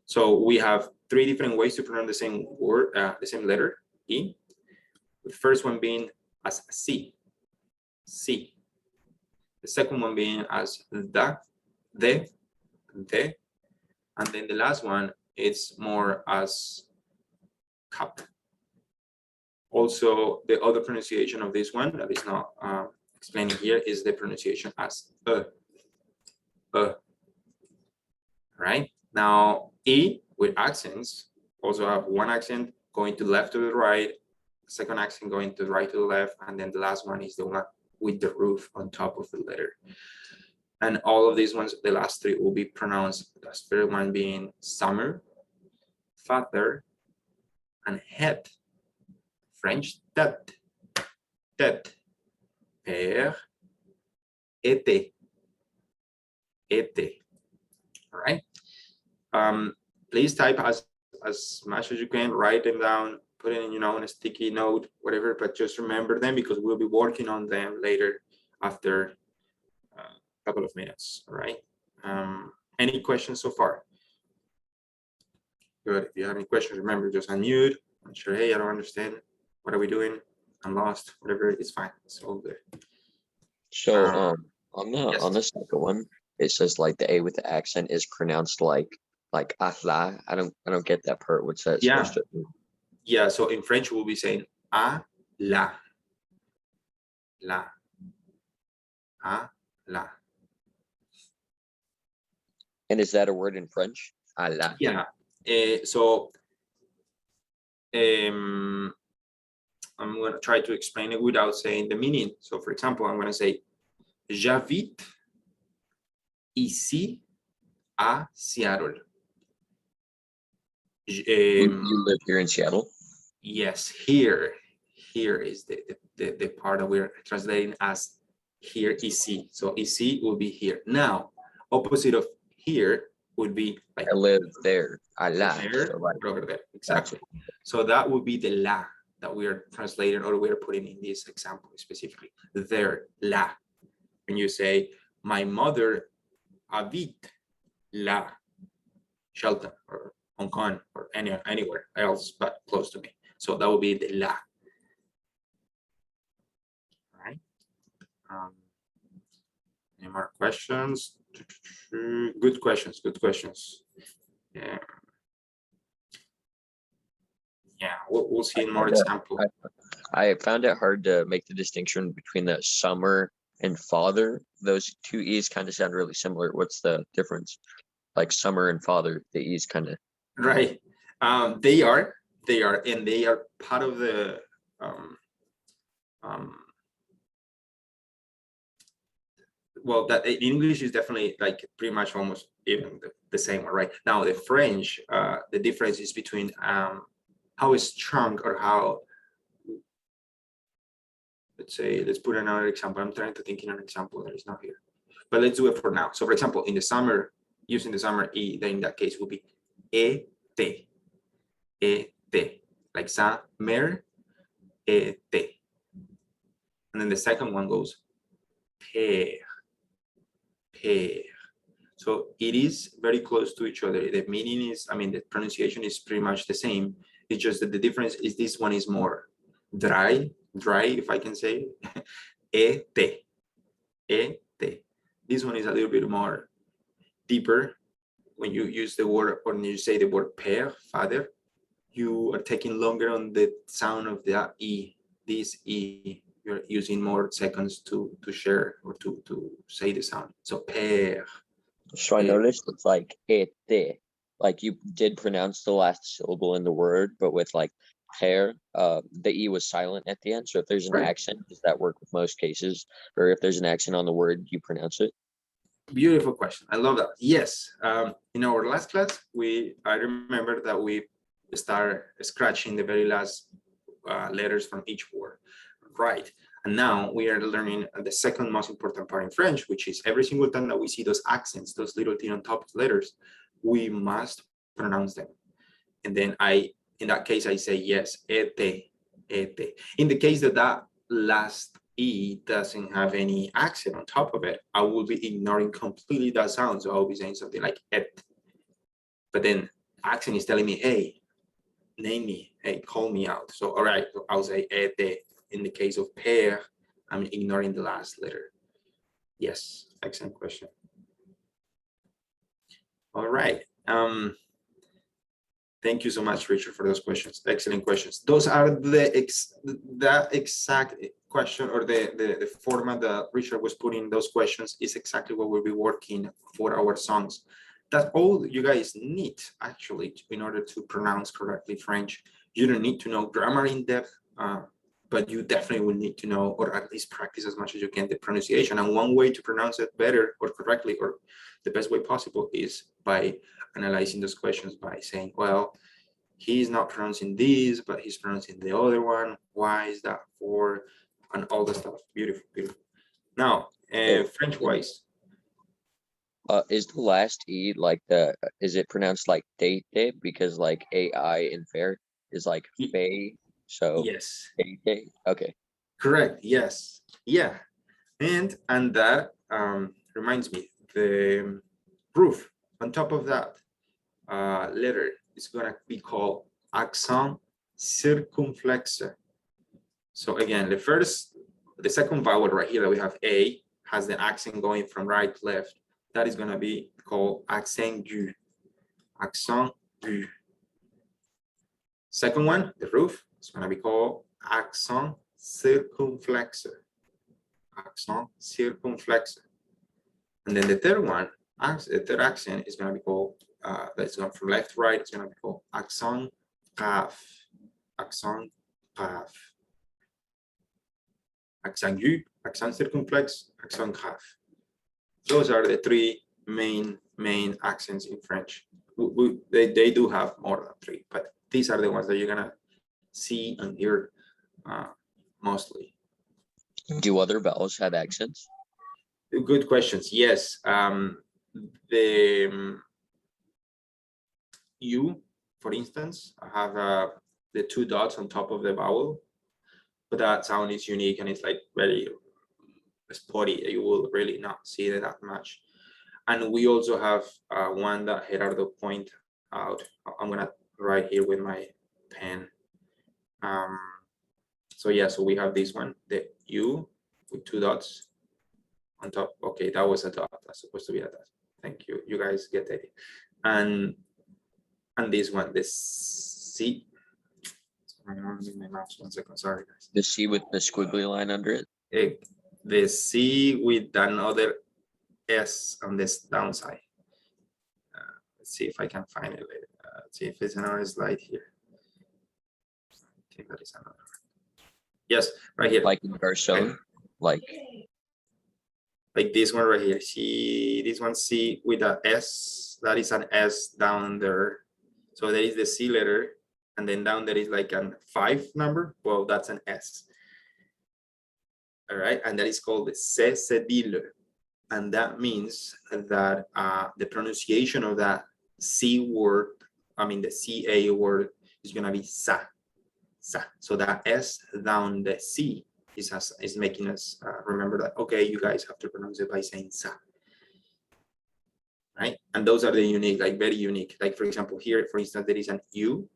So we have 3 different ways to pronounce the same word, the same letter, E. The first one being as C, C. The second one being as the, and then the last one is more as cup. Also, the other pronunciation of this one that is not explaining here is the pronunciation as right? Now, E with accents also have one accent going to left to the right, second accent going to the right to the left, and then the last one is the one with the roof on top of the letter. And all of these ones, the last 3 will be pronounced, the first one being summer, father, and head. French, tête, tête, père, été, été. All right. Please type as much as you can, write them down, put it in, you know, on a sticky note, whatever, but just remember them because we'll be working on them later after a couple of minutes. All right. Any questions so far? Good. If you have any questions, remember, just unmute. I'm sure, hey, I don't understand. What are we doing? I'm lost. Whatever, it's fine. It's all good. So on yes. the second one, it says like the A with the accent is pronounced like ahla. I don't get that part. What's that supposed to mean? Yeah, so in French we'll be saying a la. La. A la. And is that a word in French? Allah. Yeah. I'm going to try to explain it without saying the meaning. So for example, I'm going to say j'habite ici à Seattle. You live here in Seattle? Yes, here is the part that we're translating as here ici. So ici will be here. Now, opposite of here would be like I live there. Allah. There, So like, over there. Exactly. So that would be the la that we are translating or we are putting in this example specifically. There, la. When you say, my mother habite la Shelton or Hong Kong or anywhere else but close to me. So that would be the la. All right. Any more questions? Good questions. Good questions. Yeah. Yeah, we'll see in more example. I found it hard to make the distinction between the summer and father. Those 2 E's kind of sound really similar. What's the difference? Like summer and father, the E's kind of. Right. They are, and they are part of the well, that in English is definitely like pretty much almost even the same one, right? Now the French, the difference is between how strong or how, let's put another example. I'm trying to think in an example that is not here, but let's do it for now. So for example, in the summer, using the summer E, then in that case will be été, like summer, été. And then the second one goes père. So it is very close to each other. The meaning is, I mean, the pronunciation is pretty much the same. It's just that the difference is this one is more dry, if I can say. Été. This one is a little bit more deeper. When you use the word, or when you say the word père, father, you are taking longer on the sound of the E. This E, you're using more seconds to share or to say the sound. So père. So I noticed it's like été, like you did pronounce the last syllable in the word, but with like père, the E was silent at the end. So if there's an accent, does that work with most cases? Or if there's an accent on the word, you pronounce it? Beautiful question. I love that. Yes. In our last class, I remember that we start scratching the very last letters from each word. Right. And now we are learning the second most important part in French, which is every single time that we see those accents, those little things on top of letters, we must pronounce them. And then in that case, I say yes, été, et. In the case that that last E doesn't have any accent on top of it, I will be ignoring completely that sound. So I'll be saying something like et. But then accent is telling me, hey, name me, hey, call me out. So, all right, I'll say et. In the case of père, I'm ignoring the last letter. Yes, excellent question. All right. Thank you so much, Richard, for those questions. Excellent questions. Those are the exact question, or the format that Richard was putting those questions is exactly what we'll be working for our songs. That's all you guys need, actually, in order to pronounce correctly French. You don't need to know grammar in depth, but you definitely will need to know, or at least practice as much as you can, the pronunciation. And one way to pronounce it better or correctly, or the best way possible, is by analyzing those questions by saying, well, he's not pronouncing this, but he's pronouncing the other one. Why is that for? And all the stuff. Beautiful, beautiful. Now, French-wise. Is the last E like is it pronounced like date? Because like AI in fair is like fay. So Yes. date. Okay. Correct. Yes. Yeah. And that reminds me, the roof on top of that letter is going to be called accent circumflexe. So again, the second vowel right here that we have A has the accent going from right to left. That is going to be called accent aigu. Accent aigu. Second one, the roof, is going to be called accent circumflexe. Accent circumflexe. And then the third one, the third accent is going to be called, that's going from left to right, it's going to be called accent grave. Accent grave. Accent aigu, accent circumflexe, accent grave. Those are the three main accents in French. They do have more than three, but these are the ones that you're going to see and hear mostly. Do other vowels have accents? Good questions. Yes. The U, for instance, have the two dots on top of the vowel, but that sound is unique and it's like very spotty. You will really not see it that much. And we also have one that Gerardo pointed out. I'm gonna write here with my pen. So yeah, so we have this one, the U with two dots on top. Okay, that was a dot. That's supposed to be a dot. Thank you. You guys get it. And this one, the C. One second. Sorry, guys. The C with the squiggly line under it. The C with another S on this downside. Let's see if I can find it later. Let's see if it's another slide here. I think that is another. Yes, right here. Like in Garcon, like this one right here. See this one, C with a S. That is an S down there. So there is the C letter, and then down there is like a 5 number. Well, that's an S. All right, and that is called the C cédille. And that means that the pronunciation of that C word, I mean the CA word, is gonna be sa, sa. So that S down the C is making us remember that, okay, you guys have to pronounce it by saying sa. Right? And those are the unique, like very unique. Like for example, here, for instance, there is an U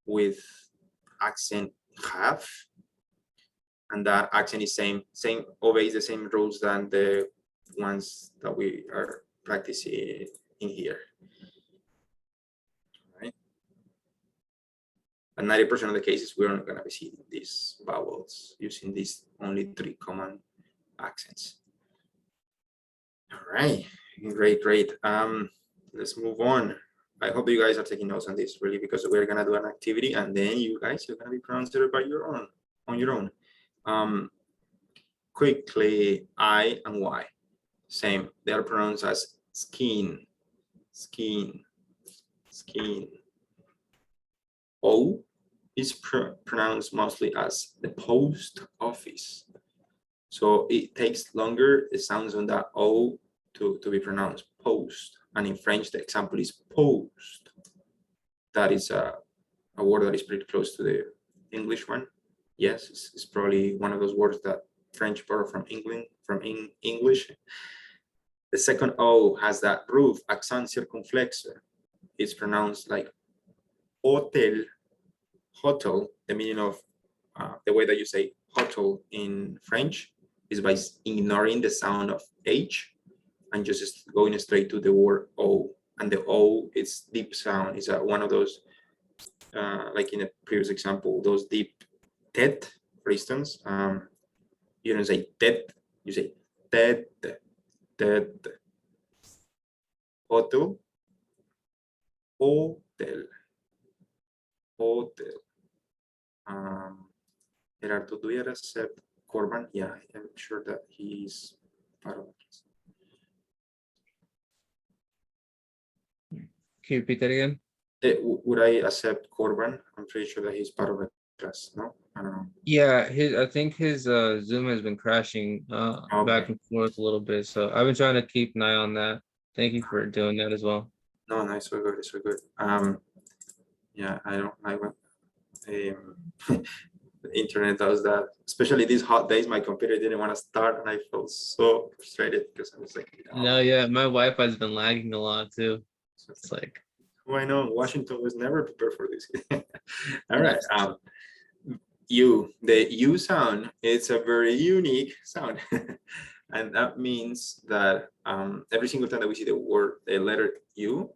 with accent grave, and that accent is same obeys the same rules than the ones that we are practicing in here. Right? And 90% of the cases, we're not going to be seeing these vowels using these only 3 common accents. All right, great. Let's move on. I hope you guys are taking notes on this, really, because we're going to do an activity, and then you guys are going to be pronouncing it by on your own. Quickly, I and Y, same. They are pronounced as skin, skin, skin. O is pronounced mostly as the post office. So it takes longer, the sounds on that O to be pronounced, post. And in French, the example is post. That is a word that is pretty close to English one. Yes, it's probably one of those words that French borrowed from England, English. The second O has that roof, accent circumflex. It's pronounced like hotel, hotel. The meaning of the way that you say hotel in French is by ignoring the sound of H and just going straight to the word O. And the O, it's deep sound. It's one of those, like in a previous example, those deep tet, for instance. You don't say tet, you say tet, tet, hotel, hotel, hotel. Gerardo, do you accept Corban? Yeah, I'm sure that he's part of it. Can you repeat that again? Would I accept Corban? I'm pretty sure that he's part of the class. No, I don't know. Yeah, I think his Zoom has been crashing back and forth a little bit. So I've been trying to keep an eye on that. Thank you for doing that as well. No, no, it's so good. It's so good. Yeah, I don't. The internet does that, especially these hot days. My computer didn't want to start, and I felt so frustrated because I was like, No, yeah, my Wi-Fi's been lagging a lot too. So it's like, oh, I know Washington was never prepared for this. All right. The U sound, it's a very unique sound. And that means that every single time that we see the letter U,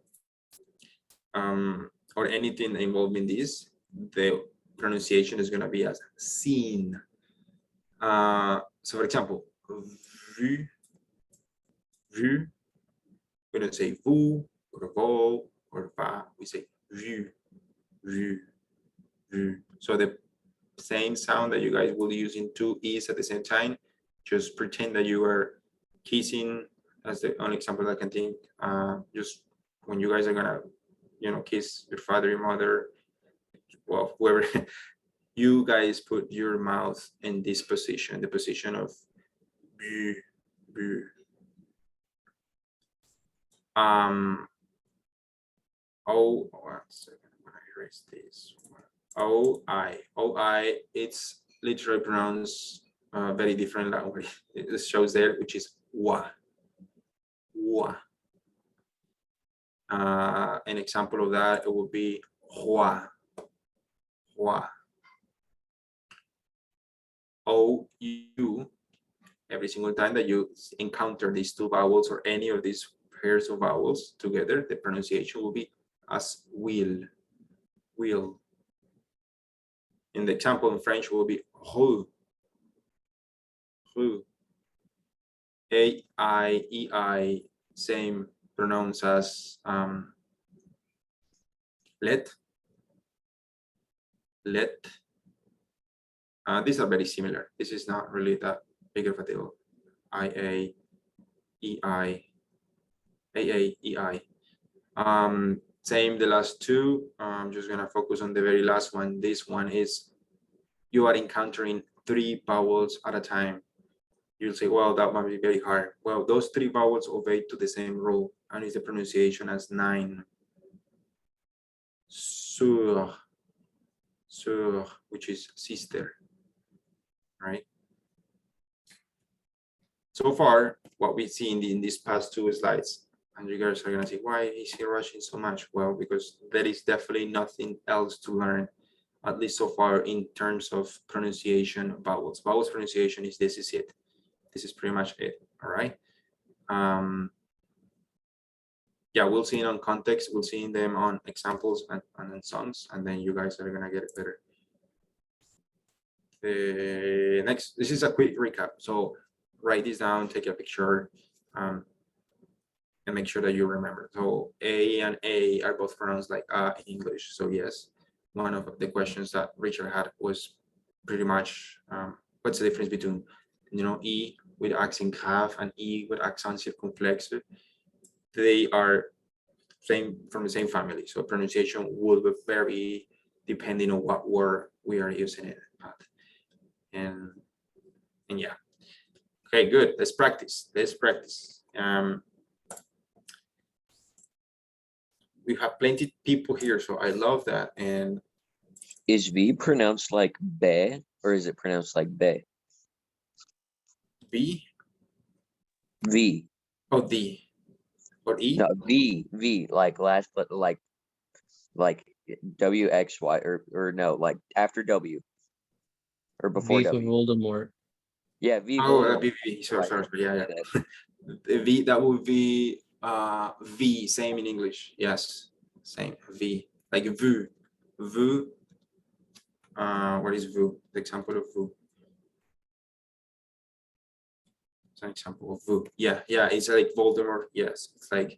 or anything involved in this, the pronunciation is going to be as seen. So for example, vu, vu, we don't say vous or vo or va, we say vu, vu, vu. So the same sound that you guys will use in two E's at the same time, just pretend that you are kissing, as the only example I can think. Just when you guys are gonna, kiss your father, your mother, well, whoever, you guys put your mouth in this position, the position of bu, bu. Oh, one second, I'm gonna erase this one. O-I, it's literally pronounced very different language. It shows there, which is wa, wa. An example of that, it would be hua, hua. O-U, every single time that you encounter these two vowels or any of these pairs of vowels together, the pronunciation will be as will, will. In the example in French will be rue, rue. A-I, E-I, same pronounced as let, let. These are very similar. This is not really that big of a deal. I-A, E-I, A-A, E-I. Same the last two. I'm just gonna focus on the very last one. This one is, you are encountering three vowels at a time. You'll say, well, that might be very hard. Well, those three vowels obey to the same rule, and it's the pronunciation as 9. Sur, sur, which is sister, right? So far, what we've seen in these past two slides, and you guys are gonna say, why is he rushing so much? Well, because there is definitely nothing else to learn, at least so far, in terms of pronunciation of vowels. Vowels pronunciation is, this is it. This is pretty much it, all right? Yeah, we'll see it on context. We'll see them on examples and then songs, and then you guys are gonna get it better. Next, this is a quick recap. So write this down, take a picture, and make sure that you remember. So A and A are both pronounced like in English. So yes, one of the questions that Richard had was pretty much what's the difference between, E with accent grave and E with accent circumflex. They are from the same family, so pronunciation will vary depending on what word we are using it at. And yeah, okay, good. Let's practice. We have plenty of people here, so I love that. And Is V pronounced like be or is it pronounced like be? B V. or D or E? No, V, like last, but like WXY or no, like after W or before V for W. Voldemort. Yeah, V Oh, Voldemort. B. Sorry, Right. sorry. Yeah, yeah. That. The V, that would be V, same in English. Yes, same V, like vu, vu. What is vu? The example of vu. It's an example of vu. Yeah, yeah. It's like Voldemort. Yes, it's like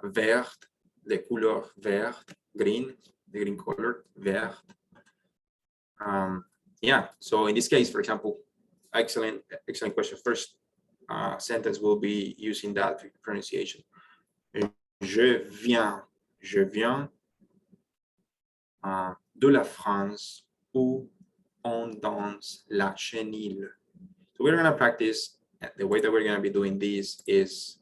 vert, the couleur vert, green, the green color, vert. Yeah. So in this case, for example, excellent question. First sentence will be using that pronunciation. Je viens de la France où on danse la chenille. So we're going to practice. The way that we're going to be doing this is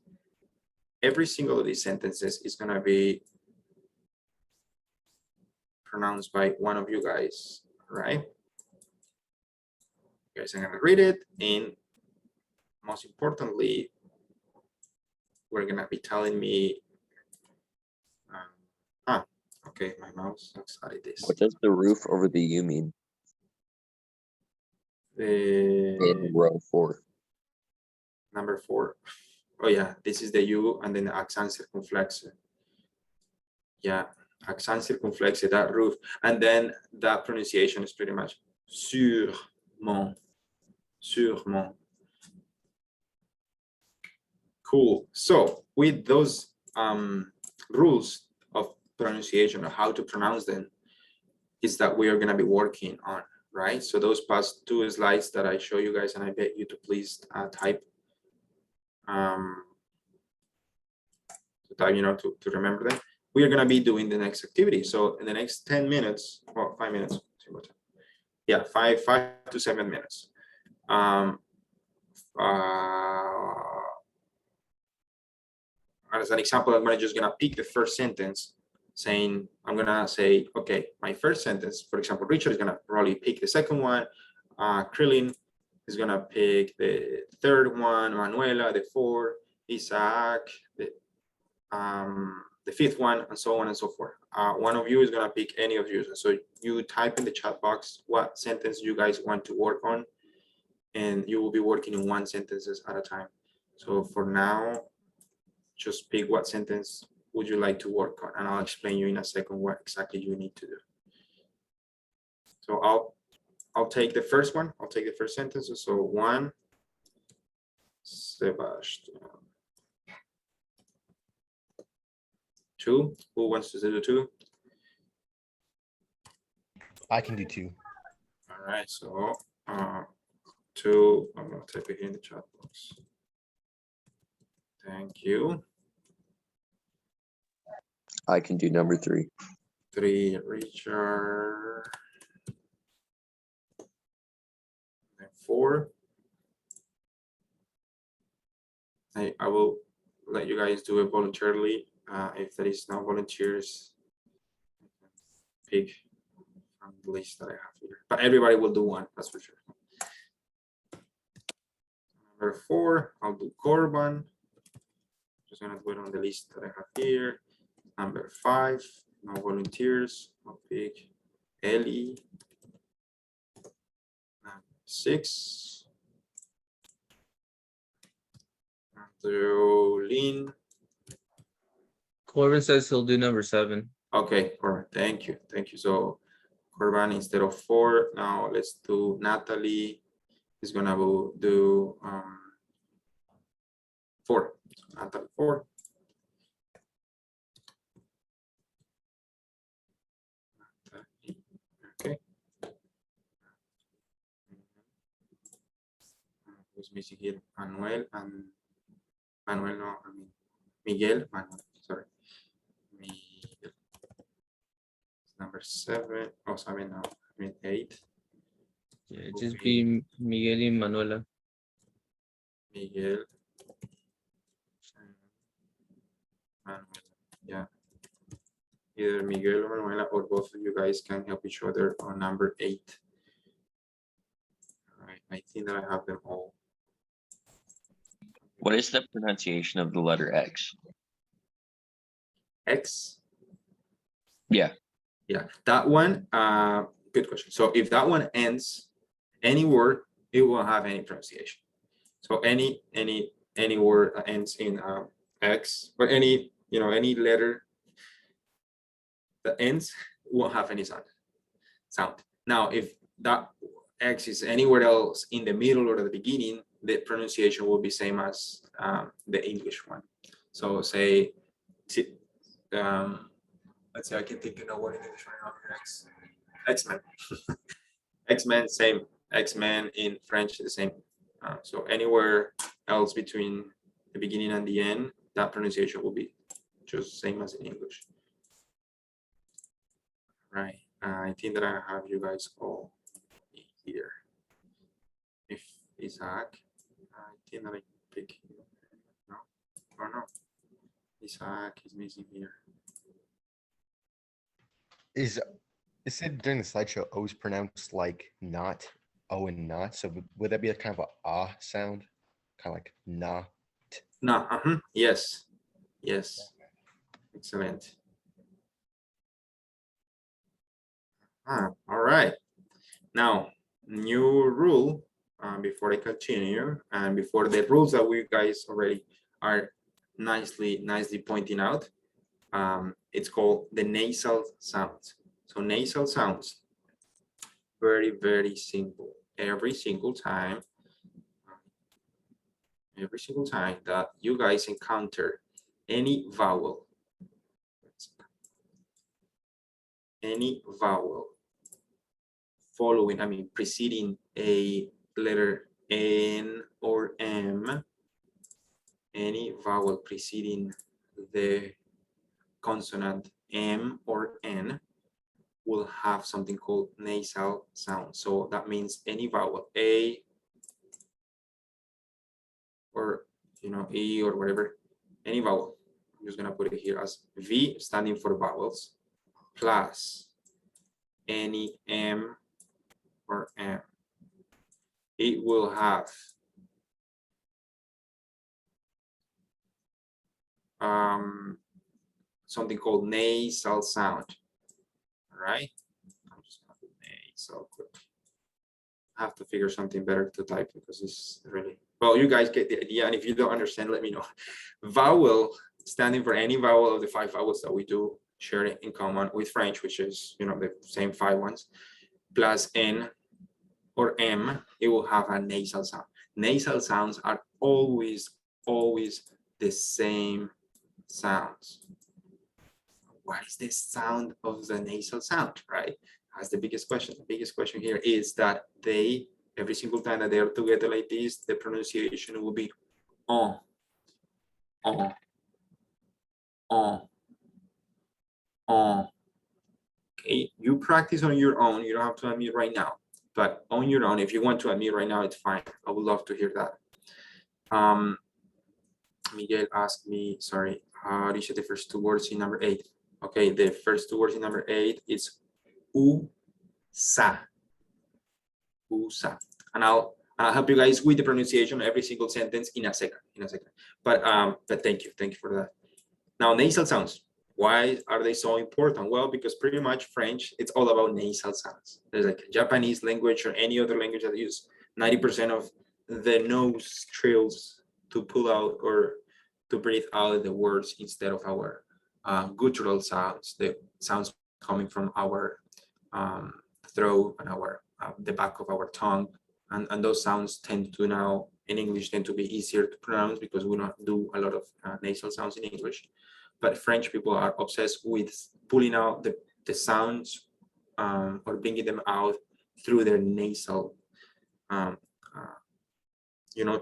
every single of these sentences is going to be pronounced by one of you guys, right? You guys are going to read it, and most importantly, we're going to be telling me okay, my mouse started this. What does the roof over the U mean? In row 4. Number 4. Oh yeah, this is the U and then the accent circumflex. Yeah, accent circumflex, that roof. And then that pronunciation is pretty much sûrement. Sûrement. Cool. So with those rules of pronunciation or how to pronounce them is that we are going to be working on, right? So those past 2 slides that I show you guys, and I beg you to please type to remember them. We are going to be doing the next activity. So in the next 10 minutes, well, 5 minutes, yeah, 5 to 7 minutes. As an example, I'm just going to pick the first sentence saying, I'm going to say, okay, my first sentence, for example, Richard is going to probably pick the second one. Krillin is going to pick the third one, Manuela, the fourth, Isaac, the fifth one, and so on and so forth. One of you is going to pick any of you. So you type in the chat box what sentence you guys want to work on, and you will be working in 1 sentence at a time. So for now, just pick what sentence would you like to work on, and I'll explain you in a second what exactly you need to do. So I'll take the first one. I'll take the first sentence. So 1, Sebastian. 2, who wants to do 2? I can do 2. All right, so 2, I'm gonna type it in the chat box. Thank you. I can do number 3. 3, Richard. And 4. I will let you guys do it voluntarily. If there is no volunteers, pick from the list that I have here. But everybody will do 1, that's for sure. Number 4, I'll do Corban. Just gonna put on the list that I have here. Number 5, no volunteers. I'll pick Ellie. Number 6, Lynn. Corbin says he'll do number 7. Okay, Corban, thank you. Thank you. So Corban instead of 4, now let's do Natalie. Is gonna do 4. So Natalie 4. Okay. Who's missing here? Manuel and Manuel, no, I mean Miguel. Manuel, sorry. Miguel. Number 7. Oh, 7 now. I mean 8. Yeah, just be Miguel y Manuela. Miguel. Manuel. Yeah. Either Miguel or Manuela or both of you guys can help each other on number 8. All right, I think that I have them all. What is the pronunciation of the letter X? X. Yeah. Yeah, that one, good question. So if that one ends any word, it won't have any pronunciation. So any word that ends in X, or any letter that ends won't have any sound. Now, if that X is anywhere else in the middle or the beginning, the pronunciation will be same as the English one. So say, let's say I can think of a word in English right now. X-Men. X-Men, same. X-Men in French, the same. So anywhere else between the beginning and the end, that pronunciation will be just same as in English. Right. I think that I have you guys all here. If Isaac, I think that I pick him. No, or no. Isaac is missing here. Is it said during the slideshow O is pronounced like not, O and not? So would that be a kind of a ah sound? Kind of like nah. No, yes. Yes. Excellent. All right. Now, new rule before I continue, and before the rules that we guys already are nicely pointing out. It's called the nasal sounds. So nasal sounds, very, very simple. Every single time that you guys encounter any vowel following, preceding a letter N or M, any vowel preceding the consonant M or N will have something called nasal sound. So that means any vowel, A or E or whatever, any vowel. I'm just gonna put it here as V, standing for vowels, plus any M or M. It will have something called nasal sound. All right, I'm just gonna put nasal quick. I have to figure something better to type because it's really, well, you guys get the idea, and if you don't understand, let me know. Vowel, standing for any vowel of the 5 vowels that we do share in common with French, which is the same 5 ones, plus N or M, it will have a nasal sound. Nasal sounds are always the same sounds. What is the sound of the nasal sound, right? That's the biggest question. The biggest question here is that they, every single time that they are together like this, the pronunciation will be on. Okay, you practice on your own. You don't have to unmute right now, but on your own, if you want to unmute right now, it's fine. I would love to hear that. Miguel asked me, sorry, how do you say the first 2 words in number 8? Okay, the first 2 words in number 8 is USA. USA. And I'll help you guys with the pronunciation of every single sentence in a second. But thank you for that. Now, nasal sounds. Why are they so important? Well, because pretty much French, it's all about nasal sounds. There's like Japanese language or any other language that use 90% of the nose trills to pull out or to breathe out the words instead of our guttural sounds, the sounds coming from our throat and our the back of our tongue, and those sounds tend to now in English tend to be easier to pronounce because we don't do a lot of nasal sounds in English. But French people are obsessed with pulling out the sounds or bringing them out through their nasal, to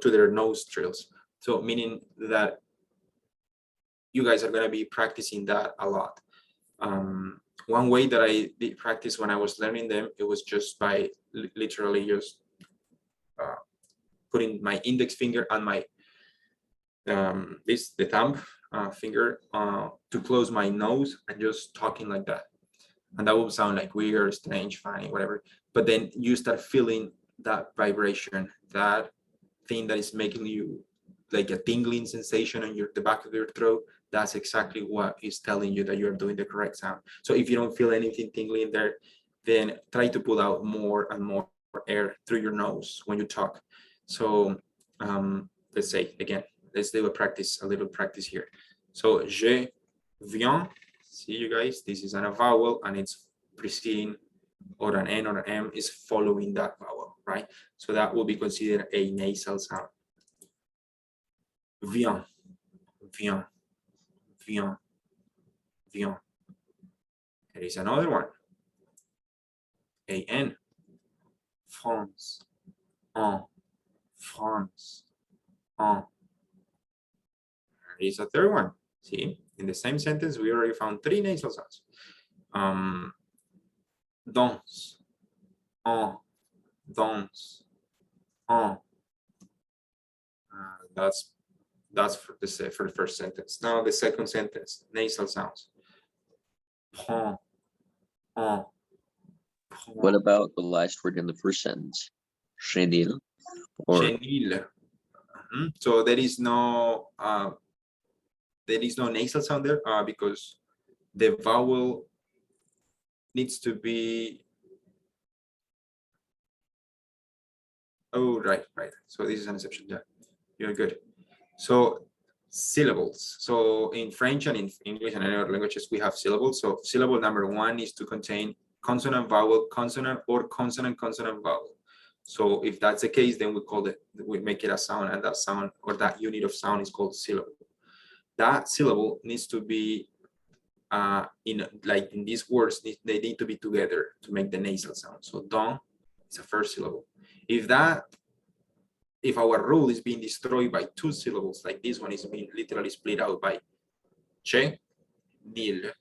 their nostrils. So meaning that you guys are going to be practicing that a lot. One way that I did practice when I was learning them, it was just by literally just putting my index finger on my the thumb finger to close my nose and just talking like that. And that will sound like weird, strange, funny, whatever. But then you start feeling that vibration, that thing that is making you like a tingling sensation on the back of your throat. That's exactly what is telling you that you're doing the correct sound. So if you don't feel anything tingling there, then try to pull out more and more air through your nose when you talk. So let's say again, let's do a little practice here. So je viens. See you guys, this is a vowel and it's preceding, or an N or an M is following that vowel, right? So that will be considered a nasal sound. Viens, viens, viens, viens. There is another one. A-N. France, en, France, en. There is a third one. See, in the same sentence, we already found 3 nasal sounds. Danse, en, danse, en. That's for the first sentence. Now the second sentence, nasal sounds. Prends, en, What about the last word in the first sentence? Chenille or Chenille. So there is no nasal sound there because the vowel needs to be. Oh, right. So this is an exception. Yeah, you're good. So syllables. So in French and in English and other languages, we have syllables. So syllable number 1 is to contain consonant, vowel, consonant, or consonant, consonant, vowel. So if that's the case, then we make it a sound, and that sound or that unit of sound is called syllable. That syllable needs to be in these words, they need to be together to make the nasal sound. So don is a first syllable. If our rule is being destroyed by 2 syllables, like this one is being literally split out by che, nil,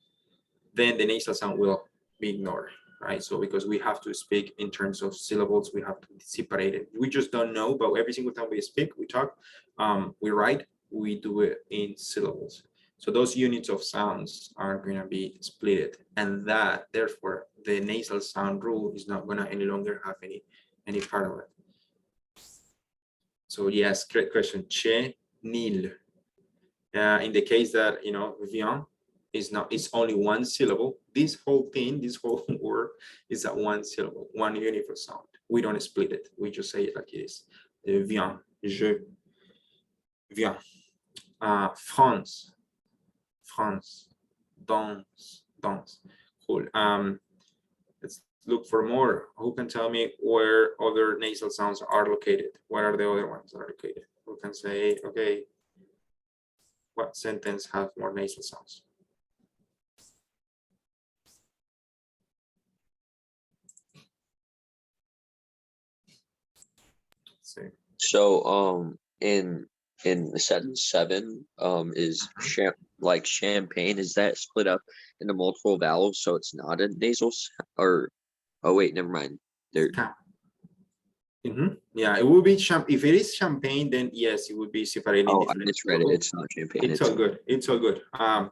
then the nasal sound will be ignored, right? So because we have to speak in terms of syllables, we have to separate it. We just don't know, but every single time we speak, we talk, we write, we do it in syllables. So those units of sounds are going to be splitted, and that therefore the nasal sound rule is not going to any longer have any part of it. So yes, great question. Che, nil. In the case that vient it's only 1 syllable. This whole thing, this whole word is at 1 syllable, 1 unit of sound. We don't split it. We just say it like it is. Viens, je, viens. France, France, danse, danse. Cool. Let's look for more. Who can tell me where other nasal sounds are located? Where are the other ones that are located? Who can say, okay, what sentence have more nasal sounds? Let's see. so in sentence 7 is like champagne, is that split up into multiple vowels so it's not a nasal or oh wait, never mind. There Yeah, it would be if it is champagne, then yes, it would be separated. Oh, I misread it. It's not champagne. It's all good. It's all good.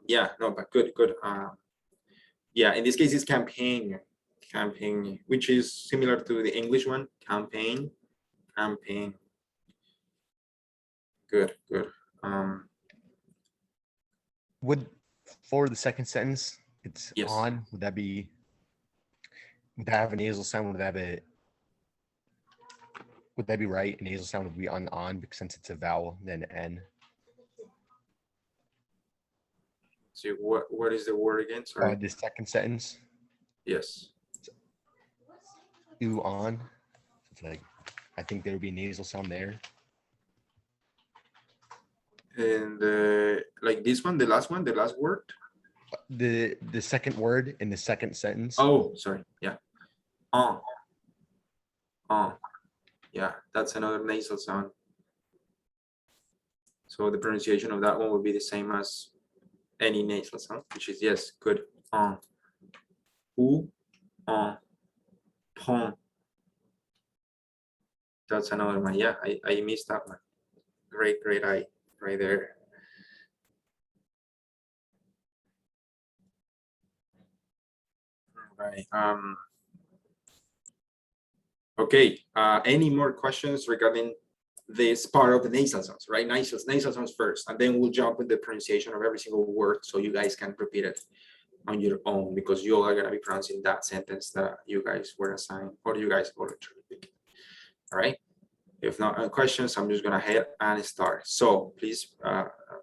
Yeah, no, but good. Yeah, in this case, it's campaign, which is similar to the English one, campaign. Good. Would for the second sentence, it's Yes. on. Would that have a nasal sound? Would that be right? A nasal sound would be on because since it's a vowel, then N. So what is the word again? Sorry. The second sentence, Yes. on. It's like, I think there would be a nasal sound there. And like this one, the last word. The second word in the second sentence. Oh, sorry. Yeah. Yeah, that's another nasal sound. So the pronunciation of that one would be the same as any nasal sound, which is yes, good. Ou, prend. That's another one. Yeah, I missed that one. Great eye right there. right. Okay. Any more questions regarding this part of the nasal sounds, right? Nasal sounds first, and then we'll jump with the pronunciation of every single word so you guys can repeat it on your own, because you are going to be pronouncing that sentence that you guys were assigned or you guys voluntarily picked. All right. If not questions, I'm just going to head and start. So please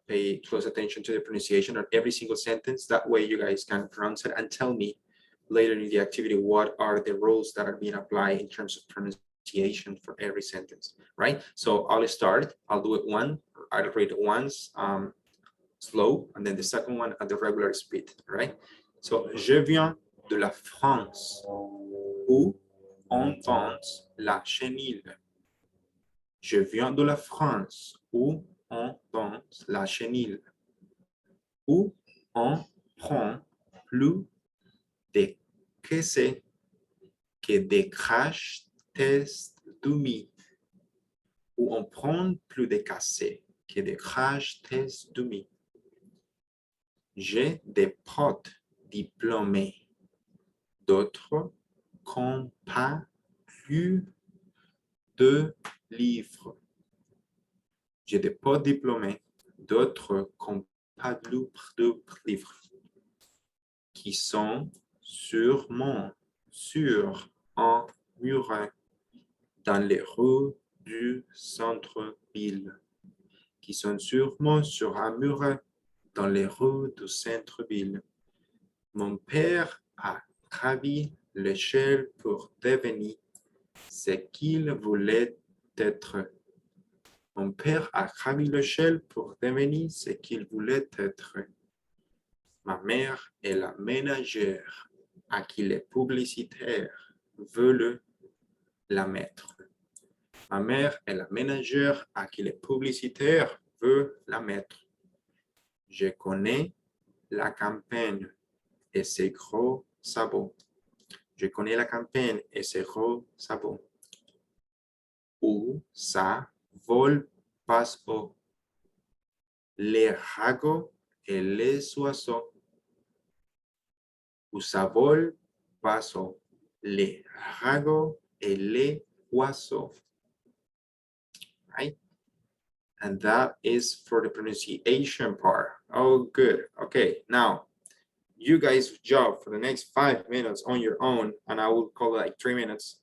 pay close attention to the pronunciation of every single sentence. That way you guys can pronounce it and tell me later in the activity what are the rules that are being applied in terms of pronunciation for every sentence, right? So I'll start. I'll do it I'll read it once slow, and then the second one at the regular speed, right? So, je viens de la France, où on danse la chenille. Je viens de la France, où on danse la chenille. Où on prend plus de caisses que des crash tests dummies. Où on prend plus de cassés que des crash tests dummies. J'ai des potes diplômés, d'autres n'ont pas lu de livres. J'ai des potes diplômés, d'autres n'ont pas lu de livres, qui sont sûrement sur un mur dans les rues du centre-ville. Qui sont sûrement sur un mur dans les rues du centre-ville. Mon père a gravi l'échelle pour devenir ce qu'il voulait être. Mon père a gravi l'échelle pour devenir ce qu'il voulait être. Ma mère est la ménagère à qui les publicitaires veulent la mettre. Ma mère est la ménagère à qui les publicitaires veulent la mettre. Je connais la campagne et ses gros sabots. Je connais la campagne et ses gros sabots. Où ça vole passe haut. Les ragots et les oiseaux. Où ça vole passe haut. Les ragots et les oiseaux. Right? And that is for the pronunciation part. Oh, good. Okay, now you guys' job for the next 5 minutes on your own, and I will call it like 3 minutes,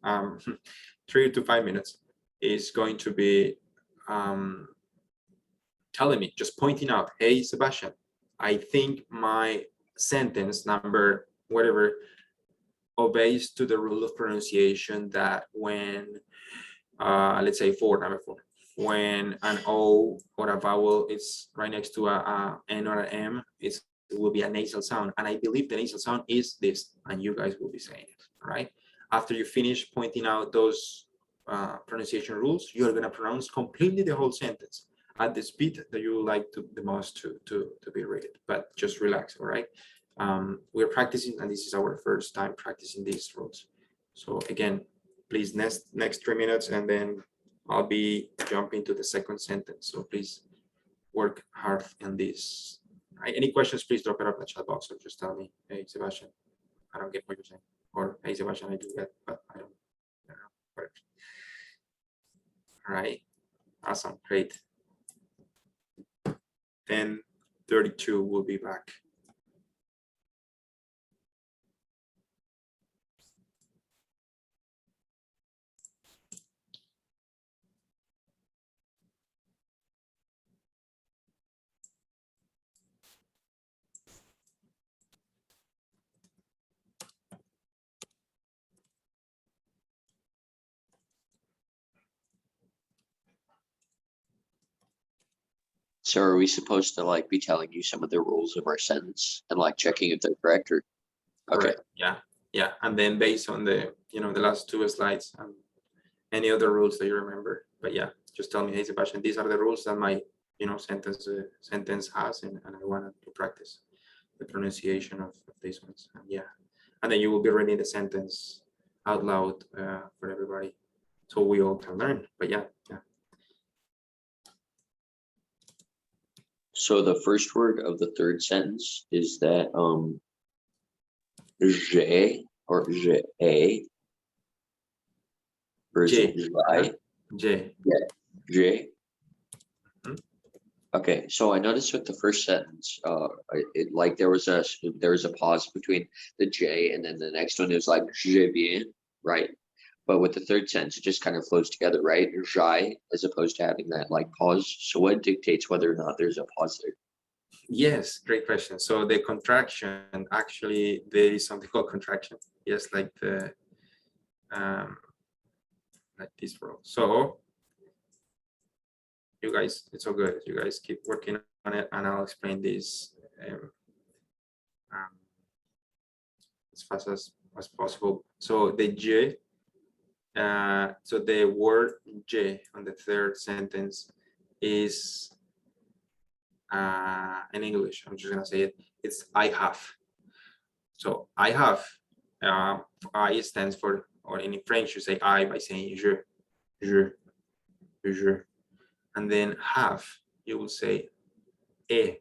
3 to 5 minutes, is going to be telling me, just pointing out, hey, Sebastian, I think my sentence number, whatever, obeys to the rule of pronunciation that when, let's say number 4, when an O or a vowel is right next to a N or an M, it will be a nasal sound. And I believe the nasal sound is this, and you guys will be saying it, right? After you finish pointing out those pronunciation rules, you're going to pronounce completely the whole sentence at the speed that you would like the most to be read. But just relax, all right? We're practicing, and this is our first time practicing these rules. So again, please next 3 minutes, and then I'll be jumping to the second sentence. So please work hard on this. Right? Any questions, please drop it up in the chat box or just tell me, hey, Sebastian, I don't get what you're saying. Or, hey, Sebastian, I do get, but I don't know. Whatever. All right. Awesome. Great. 10:32, we'll be back. So are we supposed to like be telling you some of the rules of our sentence and like checking if they're correct or? Okay. Correct. Yeah. And then based on the last 2 slides, any other rules that you remember. But yeah, just tell me, hey, Sebastian, these are the rules that my sentence has, and I want to practice the pronunciation of these ones. And yeah, and then you will be reading the sentence out loud for everybody, so we all can learn. But yeah. So the first word of the third sentence is that j'ai or J, versus J. J. J. Mhm. Okay, so I noticed with the first sentence, like there was a pause between the J and then the next one is like je bien, right? But with the third sentence, it just kind of flows together, right? Jai, as opposed to having that like pause. So what dictates whether or not there's a pause there? Yes, great question. So the contraction, actually, there is something called contraction. Yes, like the like this role. So you guys, it's all good. You guys keep working on it, and I'll explain this as fast as possible. So the J, so the word J on the third sentence is in English. I'm just gonna say it. It's I have. So I have. I stands for, or in French you say I by saying je, and then have you will say et.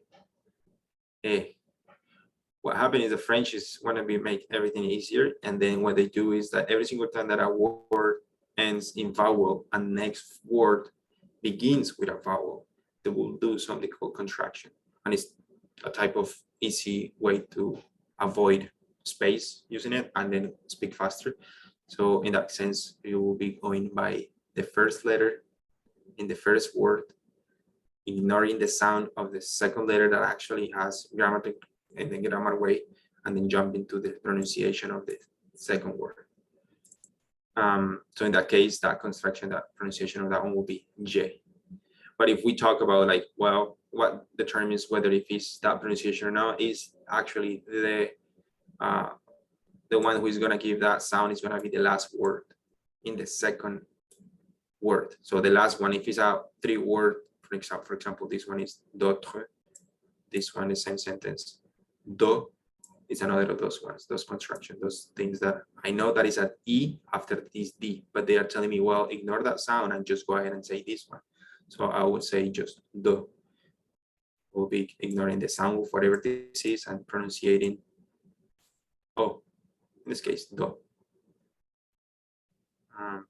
What happened is the French is want to make everything easier, and then what they do is that every single time that a word ends in vowel and next word begins with a vowel, they will do something called contraction, and it's a type of easy way to avoid space using it and then speak faster. So in that sense, you will be going by the first letter in the first word, ignoring the sound of the second letter that actually has grammatic in the grammar way, and then jump into the pronunciation of the second word. So in that case, that construction, that pronunciation of that one will be J. But if we talk about like, well, what determines whether if it's that pronunciation or not is actually the one who is going to give that sound is going to be the last word in the second word. So the last one, if it's a 3-word, for example, this one is d'autre. This one is same sentence. Do is another of those ones, those constructions, those things that I know that is an E after this D, but they are telling me, well, ignore that sound and just go ahead and say this one. So I would say just do. We'll be ignoring the sound of whatever this is and pronunciating, oh, in this case, do.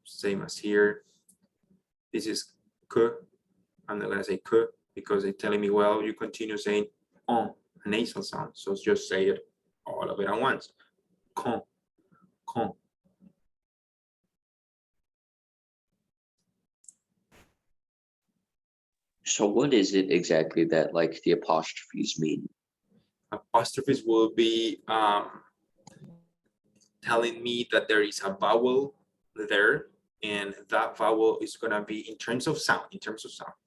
Same as here. This is que. I'm not gonna say que because they're telling me, well, you continue saying on, a nasal sound. So just say it all of it at once. Con, con. So what is it exactly that like the apostrophes mean? Apostrophes will be telling me that there is a vowel there, and that vowel is gonna be in terms of sound,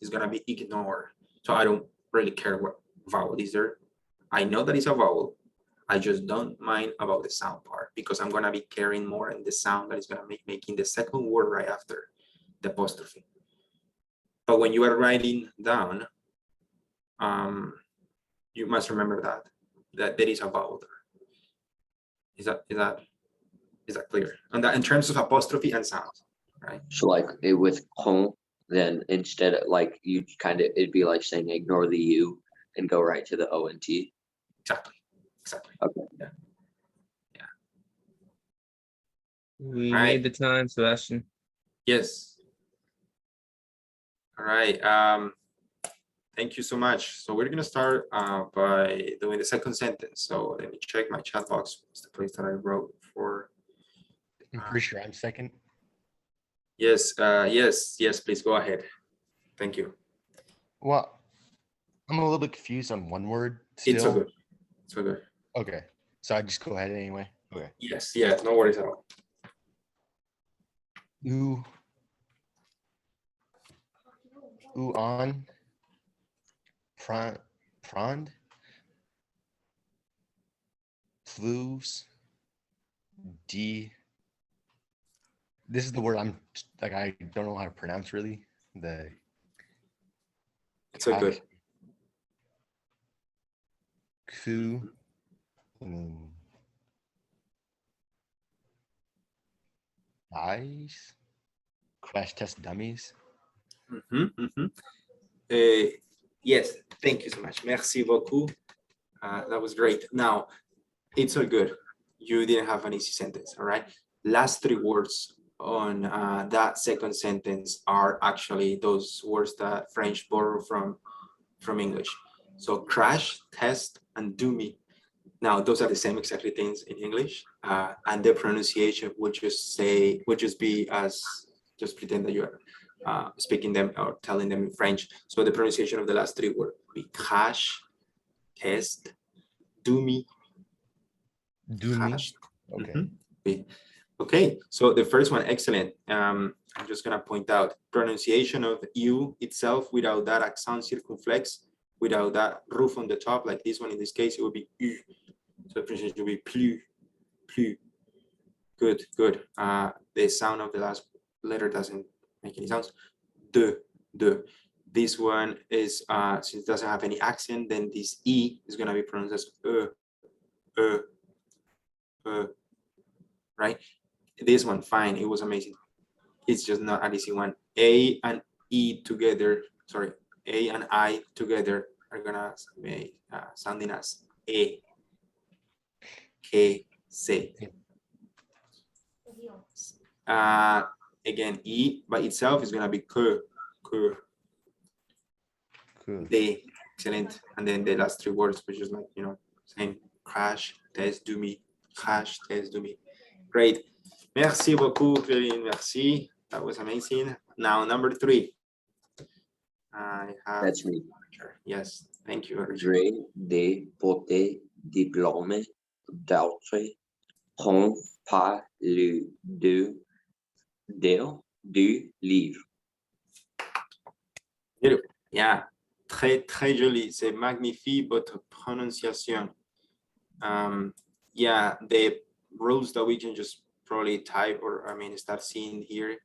is gonna be ignored. So I don't really care what vowel is there. I know that it's a vowel. I just don't mind about the sound part because I'm gonna be caring more in the sound that is gonna making the second word right after the apostrophe. But when you are writing down, you must remember that there is a vowel there. Is that clear? And that in terms of apostrophe and sound, right? So like with con, then instead of like you kind of it'd be like saying ignore the U and go right to the O and T. Exactly. Okay. Yeah. We All right. made the time, Sebastian. Yes. All right. Thank you so much. So we're gonna start by doing the second sentence. So let me check my chat box. It's the place that I wrote for. I'm pretty sure I'm second. Yes. Yes. Please go ahead. Thank you. Well, I'm a little bit confused on one word still. It's so good. It's so good. Okay, so I just go ahead anyway. Okay. Yes. Yeah. No worries at all. Ooh on. Prond. Flus. D. This is the word I'm like I don't know how to pronounce really. It's so good. Ku. Eyes. Crash test dummies. Yes, thank you so much. Merci beaucoup. That was great. Now, it's so good. you didn't have an easy sentence, all right? Last three words on that second sentence are actually those words that French borrow from English. So crash, test, and do me. Now, those are the same exactly things in English, and the pronunciation would just be as, just pretend that you are speaking them or telling them in French. So the pronunciation of the last three words would be crash, test, do me, Do me. crash. Okay. Okay, so the first one, excellent. I'm just gonna point out pronunciation of U itself without that accent circumflex, without that roof on the top, like this one in this case, it would be U. So the pronunciation will be plus, plus. Good, good. The sound of the last letter doesn't make any sounds. De. This one is, since it doesn't have any accent, then this E is gonna be pronounced as right? This one, fine, it was amazing. It's just not an easy one. A and E together, sorry, A and I together are gonna make sounding as E, que, se. Again, E by itself is gonna be que, Cool. de, excellent. And then the last three words, which is like, same, crash, test, do me, crash, test, do me. Great. Merci beaucoup, Cléline, merci. That was amazing. Now, number 3. I have. That's me. Yes, thank you. Dre, de, pote, diplôme, d'autre, prend pas le du livre. Yeah, très, très joli. C'est magnifique, votre prononciation. Yeah, the rules that we can just probably type or, start seeing here.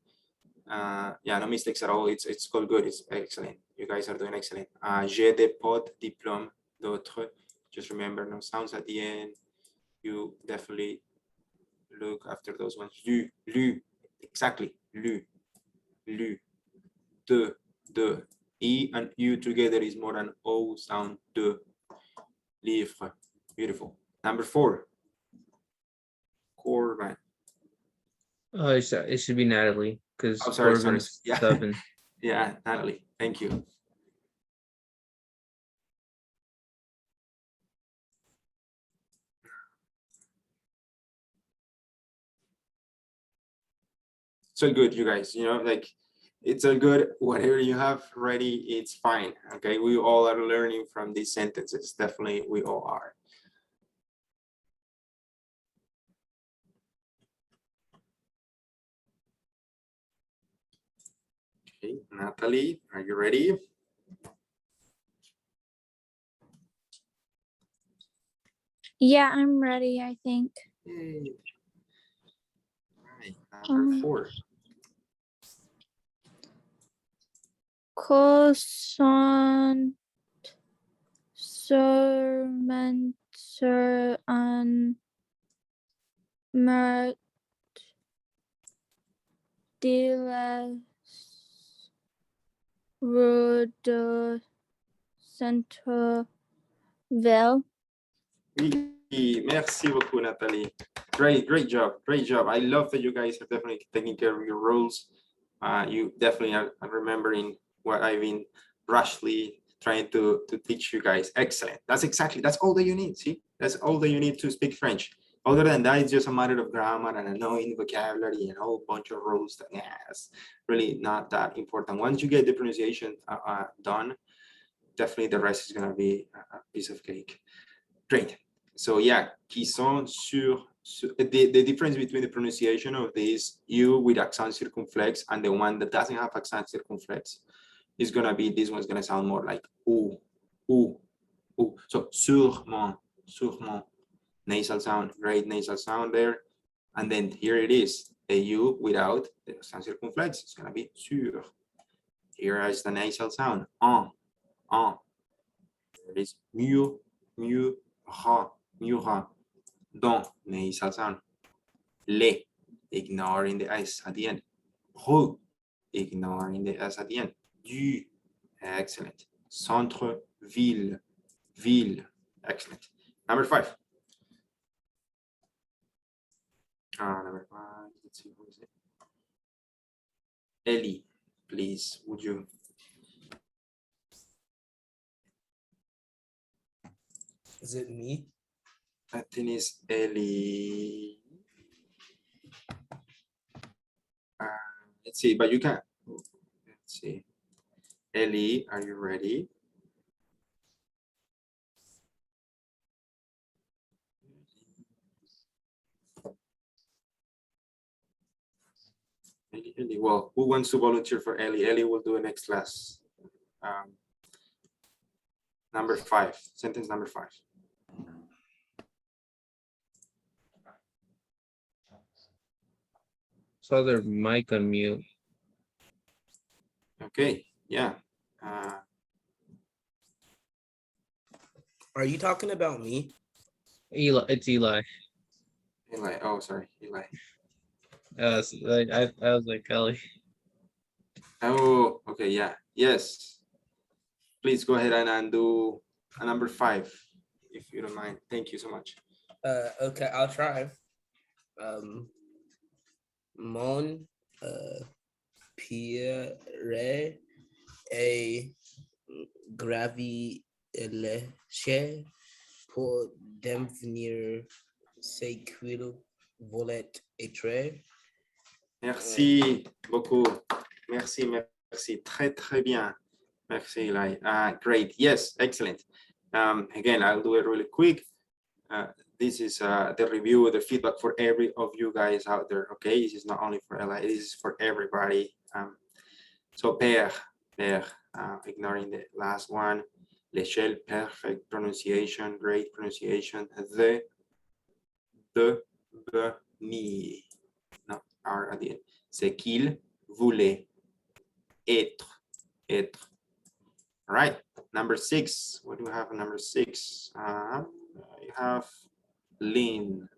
Yeah, no mistakes at all. It's called good. It's excellent. You guys are doing excellent. J'ai des potes, diplôme, d'autres. Just remember, no sounds at the end. You definitely look after those ones. Lu, exactly. Lu, de. E and U together is more than O sound. De, livre. Beautiful. Number 4. Corban. Oh, it should be Natalie because Oh, sorry. Yeah. Seven. Yeah, Natalie. Thank you. So good, you guys. Like, it's all good. Whatever you have ready, it's fine. Okay, we all are learning from these sentences. Definitely, we all are. Okay, Natalie, are you ready? Yeah, I'm ready, I think. Yay. All right, number 4. Croissant, sermenter, and mert, diles, rode, centerville. Merci beaucoup, Natalie. Great job. I love that you guys are definitely taking care of your roles. You definitely are remembering what I've been rushly trying to teach you guys. Excellent. That's all that you need. See, that's all that you need to speak French. Other than that, it's just a matter of grammar and knowing vocabulary and a whole bunch of rules that it's really not that important. Once you get the pronunciation done, definitely the rest is gonna be a piece of cake. Great. So yeah, qui sont sur the difference between the pronunciation of this U with accent circumflex and the one that doesn't have accent circumflex is gonna be, this one's gonna sound more like ou. So sûrement, nasal sound, great nasal sound there. And then here it is, a U without the accent circumflex. It's gonna be sûr. Here is the nasal sound, en. There is mieux, mieux, don, nasal sound. Le, ignoring the S at the end. Re, ignoring the S at the end. Du, excellent. Centre, ville, excellent. Number 5. Number 5. Let's see, who is it? Ellie, please, would you? Is it me? I think it's Ellie. Let's see, but you can. Let's see. Ellie, are you ready? Ellie, well, who wants to volunteer for Ellie? Ellie will do it next class. Number 5, sentence number 5. So their mic on mute. Okay, yeah. Are you talking about me? Eli, it's Eli. Eli, oh, sorry, Eli. I was like Kelly. Oh, okay, yeah, yes. Please go ahead and undo a number 5, if you don't mind. Thank you so much. Okay, I'll try. Mon Pierre et Gravi Leche pour devenir ce qu'il voulait être. Merci beaucoup. Merci, merci. Très, très bien. Merci, Eli. Great. Yes, excellent. Again, I'll do it really quick. This is the review, the feedback for every of you guys out there. Okay, this is not only for Eli, this is for everybody. So père, ignoring the last one. L'échelle, perfect pronunciation, great pronunciation. The ni. No, R at the end. C'est qu'il voulait être. All right, number 6. What do we have on number 6? You have Lynn.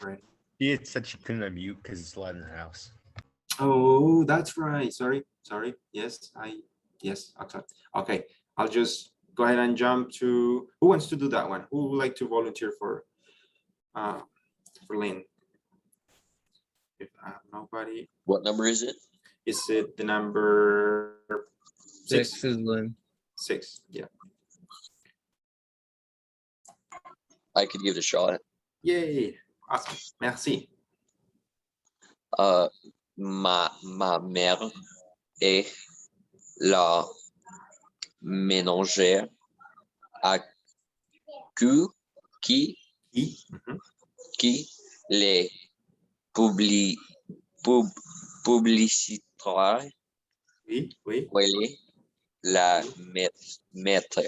Ready? She had said she couldn't unmute because it's loud in her house. Oh, that's right. Sorry. Yes, okay. I'll just go ahead and jump to, who wants to do that one? Who would like to volunteer for Lynn? If nobody. What number is it? Is it the number 6? 6 is Lynn. 6, yeah. I could give it a shot. Yay, awesome, merci. Ma mère est la ménagère à qui les publicitaires Oui. la maître.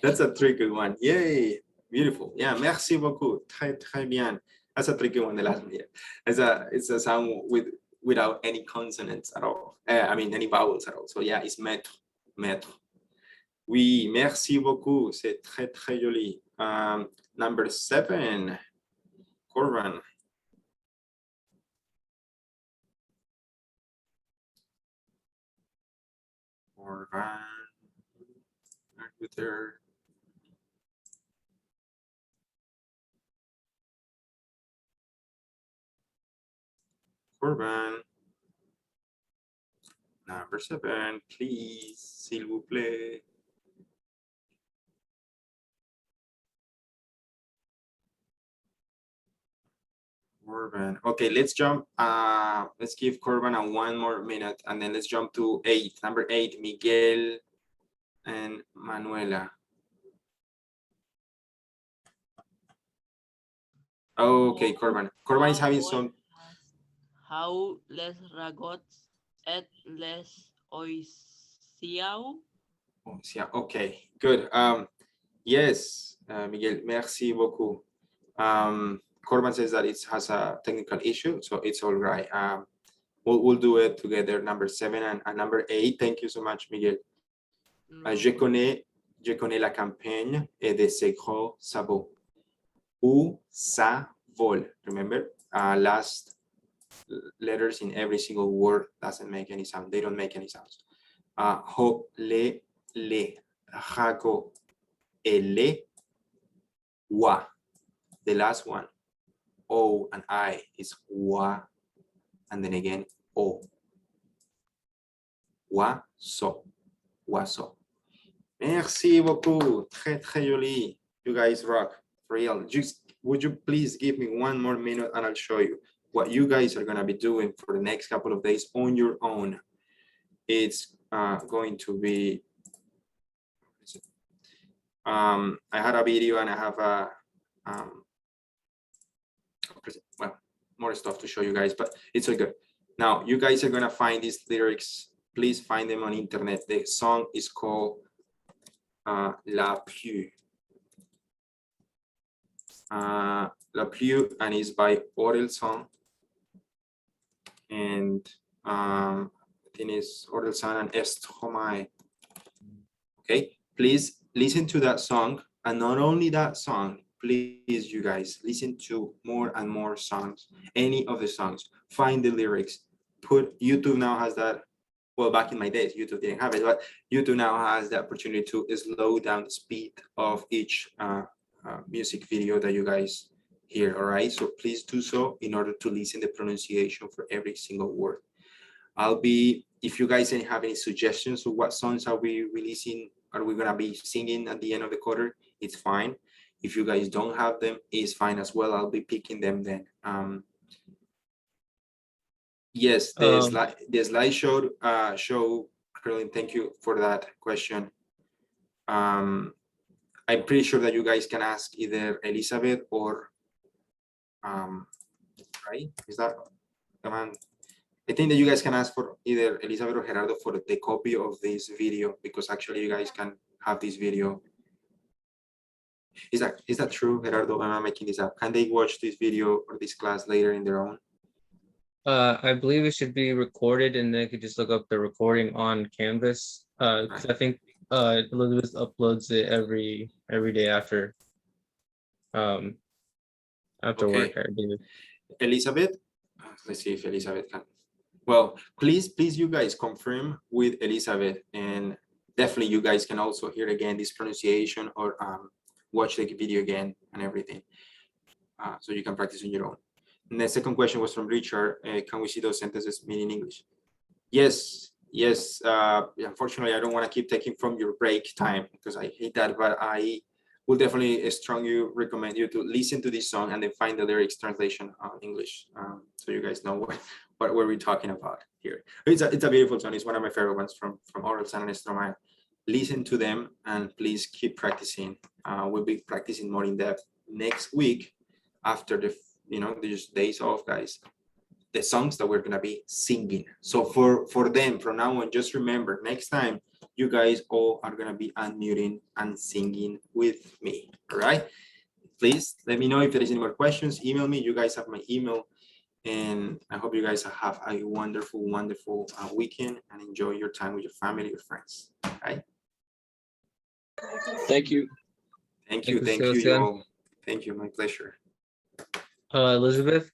That's a tricky one. Yay, beautiful. Yeah, merci beaucoup. Très bien. That's a tricky one, the last one. Yeah. It's a sound without any consonants at all. I mean, any vowels at all. So yeah, it's maître. Oui, merci beaucoup. C'est très joli. Number 7, Corban. Are you there? Corban. Number 7, please, s'il vous plaît. Corban. Okay, let's jump. Let's give Corban a 1 more minute, and then let's jump to 8. Number 8, Miguel and Manuela. Okay, Corban. Corban is having some. How les ragots et les oisiau? Okay, good. Yes, Miguel, merci beaucoup. Corban says that it has a technical issue, so it's all right. We'll do it together, number 7 and number 8. Thank you so much, Miguel. Je connais la campagne et de ses gros sabots. Où ça vole. Remember, last letters in every single word doesn't make any sound. They don't make any sounds. Ho, le, rago, ele, wa. The last one, O and I is wa, and then again, O. Wa, so, wa, so. Merci beaucoup. Très, très joli. You guys rock. For real. Just, would you please give me 1 more minute and I'll show you what you guys are going to be doing for the next couple of days on your own. It's going to be, I had a video and I have a, well, more stuff to show you guys, but it's all good. Now, you guys are going to find these lyrics. Please find them on internet. The song is called La Pluie. La Pluie, and is by Orelsan. And I think it's Orelsan and Estromae. Okay, please listen to that song, and not only that song, please, you guys, listen to more and more songs, any of the songs, find the lyrics, put, YouTube now has that, well, back in my days, YouTube didn't have it, but YouTube now has the opportunity to slow down the speed of each music video that you guys hear, all right? So please do so in order to listen the pronunciation for every single word. I'll be, if you guys have any suggestions of what songs are we releasing, are we gonna be singing at the end of the quarter, it's fine. If you guys don't have them, it's fine as well. I'll be picking them then. Yes, the slideshow show, Caroline, thank you for that question. I'm pretty sure that you guys can ask either Elizabeth or right? Is that the man? I think that you guys can ask for either Elizabeth or Gerardo for the copy of this video, because actually you guys can have this video. Is that true, Gerardo? Am I making this up? Can they watch this video or this class later in their own? I believe it should be recorded, and they could just look up the recording on Canvas. Because I think Elizabeth uploads it every day after work. I believe. Elizabeth, let's see if Elizabeth can. Well, please, you guys confirm with Elizabeth, and definitely you guys can also hear again this pronunciation or watch the video again and everything, so you can practice on your own. And the second question was from Richard. Can we see those sentences meaning English? Yes. Unfortunately, I don't want to keep taking from your break time because I hate that, but I will definitely strongly recommend you to listen to this song and then find the lyrics translation on English, so you guys know what we're talking about here. It's a beautiful song. It's one of my favorite ones from Orelsan and Estromae. Listen to them and please keep practicing. We'll be practicing more in depth next week after the these days off, guys. The songs that we're gonna be singing. So for them from now on, just remember next time you guys all are gonna be unmuting and singing with me. All right. Please let me know if there is any more questions. Email me. You guys have my email. And I hope you guys have a wonderful weekend and enjoy your time with your family, your friends. All right. Thank you. Thank you, you all. Thank you, my pleasure. Elizabeth?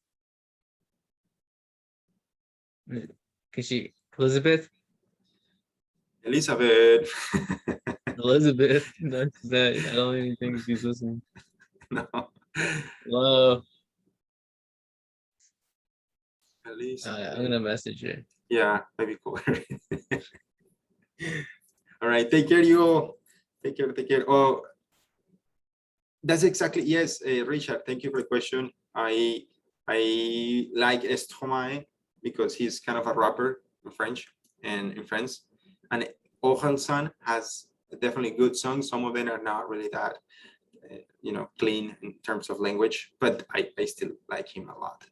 Can she, Elizabeth? Elizabeth. Elizabeth, that's that. I don't even think she's listening. No. Hello. Elizabeth. I'm gonna message her. Yeah, maybe call her. All right, take care, you all. Take care. Oh, that's exactly, yes, Richard, thank you for the question. I like Estromae because he's kind of a rapper in French and in France. And Orelsan has definitely good songs. Some of them are not really that, clean in terms of language, but I still like him a lot.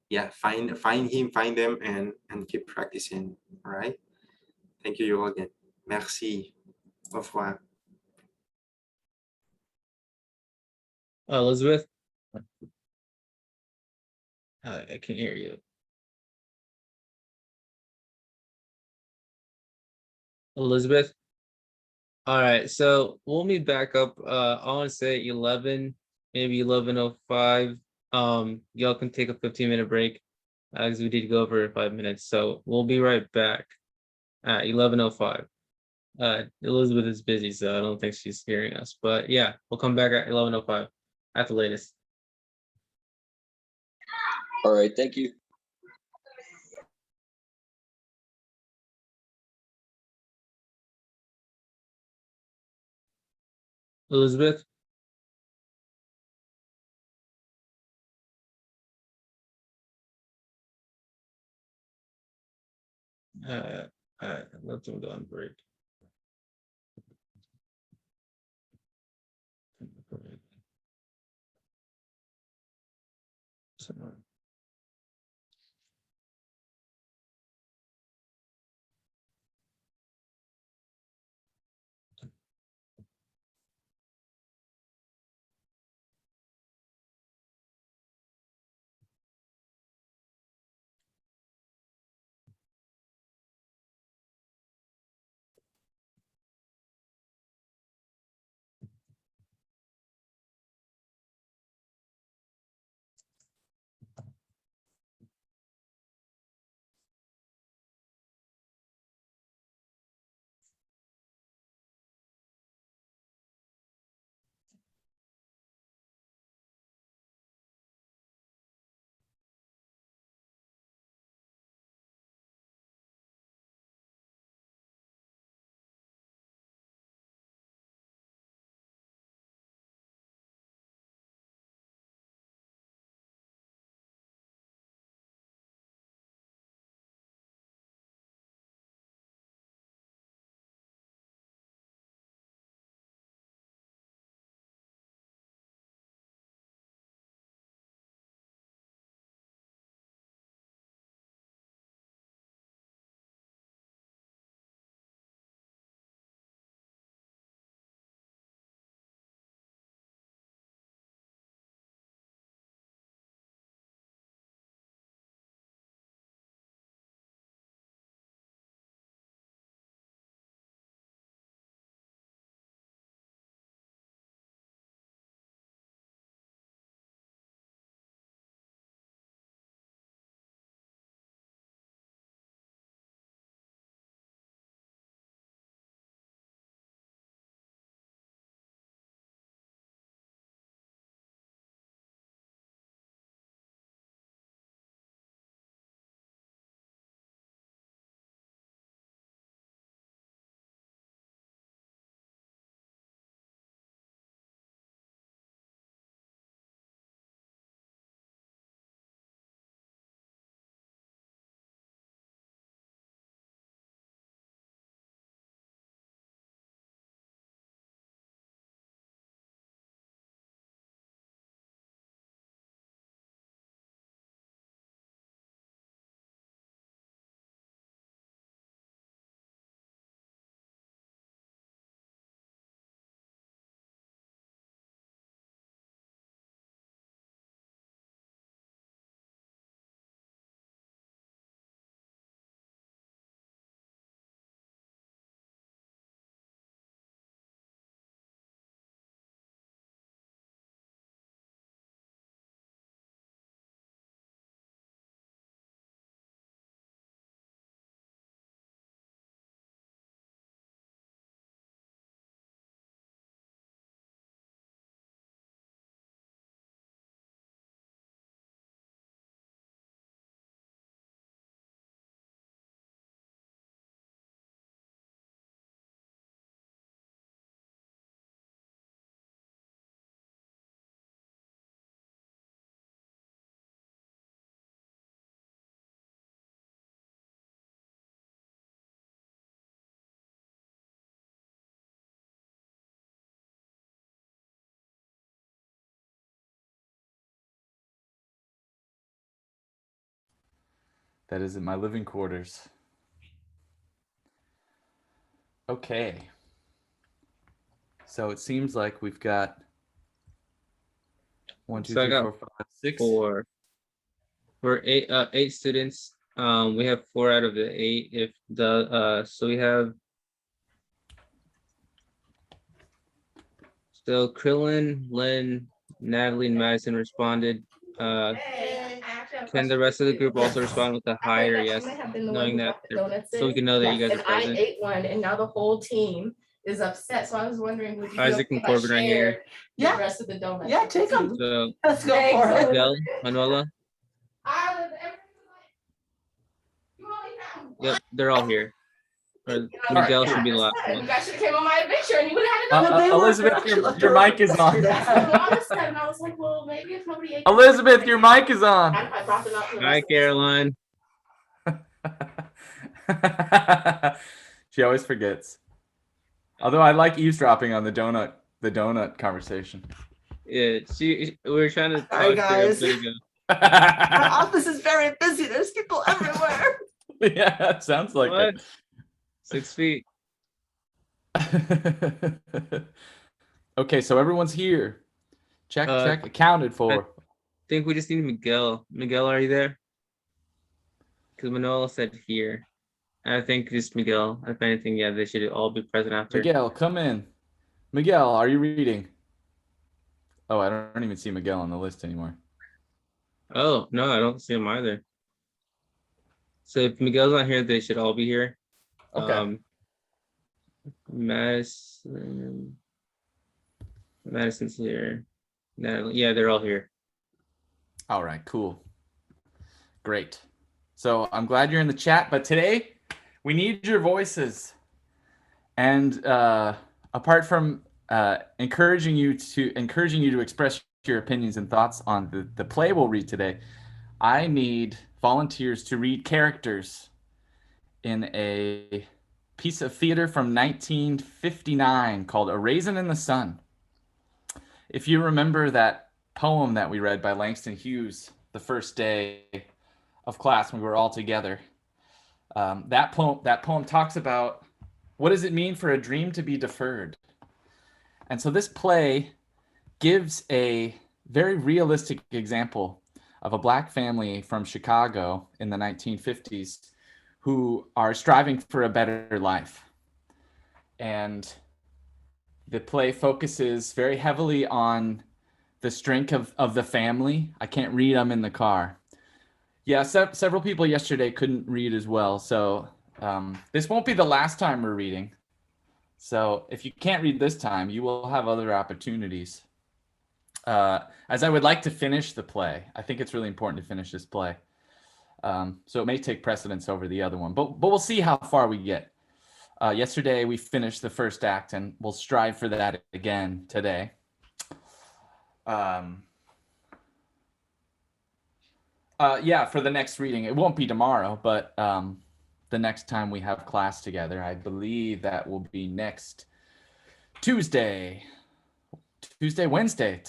Yeah, find them and keep practicing. All right. Thank you all again. Merci. Au revoir. Elizabeth? I can hear you. Elizabeth? All right, so we'll meet back up. I want to say 11, maybe 11:05. Y'all can take a 15-minute break because we did go over 5 minutes. So we'll be right back. at 11:05. Elizabeth is busy, so I don't think she's hearing us. But yeah, we'll come back at 11:05 at the latest. All right, thank you. Elizabeth? Let them go on break. That is in my living quarters. Okay. So it seems like we've got 1, 2, So I 3, got 4, 5, 6. for eight students. We have 4 out of the 8. If the so we have so Krillin, Len, Natalie, and Madison responded. Can the rest of the group also respond with a hi or yes, knowing that so we can know that you guys are I present? ate one, and now the whole team is upset. So I was wondering, would you Isaac and Corbin are here. the Yeah. rest of the donuts? Yeah, take 'em. So Let's go for it. Miguel, Manuela, yep, they're all here. Or Miguel should be the last You one. guys should have came on my adventure, and you would have had But they weren't. Elizabeth, They're your, actually your mic is on. and I was like, well, maybe if nobody ate. Elizabeth, your mic is on. I brought them out to the Hi, rest of the- Caroline. She always forgets. Although I like eavesdropping on the donut conversation. Yeah, we were trying to talk Hi, to her a guys. bit ago. My office is very busy. There's people everywhere. Yeah, it sounds like What? 6 feet. it. Okay, so everyone's here. Check, accounted for. I think we just need Miguel. Miguel, are you there? Because Manuela said here. I think just Miguel. If anything, yeah, they should all be present after. Miguel, come in. Miguel, are you reading? Oh, I don't even see Miguel on the list anymore. Oh, no, I don't see him either. So if Miguel's not here, they should all be here. Okay. Madison's here. Natalie, yeah, they're all here. All right, cool. Great. So I'm glad you're in the chat, but today we need your voices. And apart from encouraging you to express your opinions and thoughts on the play we'll read today, I need volunteers to read characters in a piece of theater from 1959 called A Raisin in the Sun. If you remember that poem that we read by Langston Hughes the first day of class when we were all together, that poem talks about what does it mean for a dream to be deferred. And so this play gives a very realistic example of a Black family from Chicago in the 1950s who are striving for a better life. And the play focuses very heavily on the strength of the family. I can't read, I'm in the car. Yeah, several people yesterday couldn't read as well. So this won't be the last time we're reading. So if you can't read this time, you will have other opportunities. As I would like to finish the play. I think it's really important to finish this play. So it may take precedence over the other one, but we'll see how far we get. Yesterday we finished the first act, and we'll strive for that again today. Yeah, for the next reading, it won't be tomorrow, but the next time we have class together, I believe that will be next Wednesday. Today, Wednesday,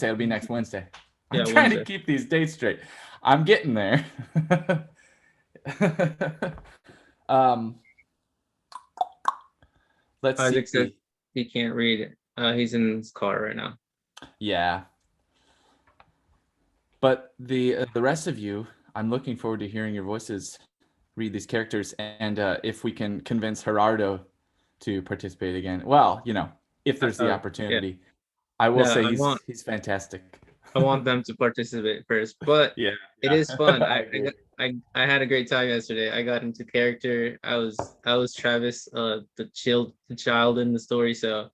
it'll be next Wednesday. I'm trying to keep these dates straight. I'm getting there. Let's Isaac see. says he can't read it. He's in his car right now. Yeah. But the rest of you, I'm looking forward to hearing your voices read these characters, and if we can convince Gerardo to participate again. Well, if there's the opportunity. Yeah. I will say he's fantastic. I want them to participate first, but yeah, it is fun. I had a great time yesterday. I got into character. I was Travis, the child in the story. So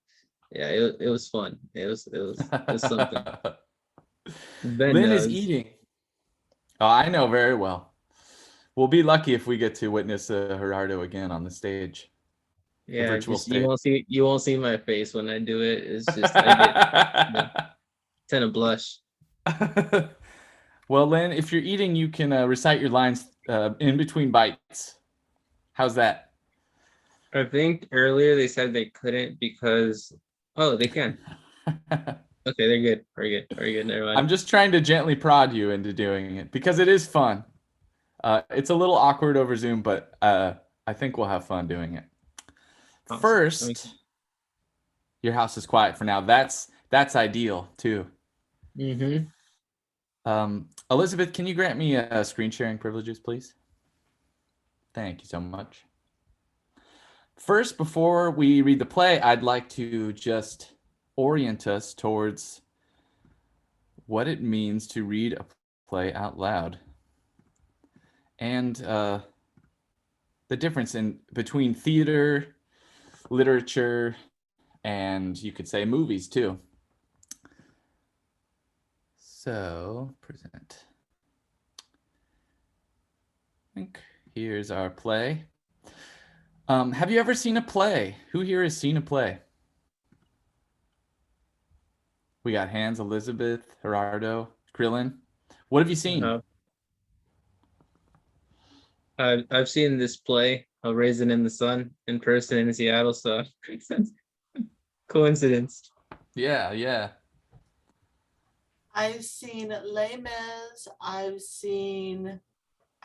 yeah, it was fun. It was something. Ben is eating. Oh, I know very well. We'll be lucky if we get to witness Gerardo again on the stage. Yeah, you won't see my face when I do it. It's just I tend to blush. Well, Lynn, if you're eating, you can recite your lines in between bites. How's that? I think earlier they said they couldn't because they can. Okay, they're good. Very good. Never mind. I'm just trying to gently prod you into doing it because it is fun. It's a little awkward over Zoom, but I think we'll have fun doing it. Awesome. First, your house is quiet for now. That's ideal too. Mm-hmm. Elizabeth, can you grant me screen sharing privileges, please? Thank you so much. First, before we read the play, I'd like to just orient us towards what it means to read a play out loud. And the difference in between theater, literature, and you could say movies too. So present. I think here's our play. Have you ever seen a play? Who here has seen a play? We got Hans, Elizabeth, Gerardo, Krillin. What have you seen? I've seen this play, Raisin in the Sun, in person in Seattle. So coincidence. Yeah. I've seen Les Mis. I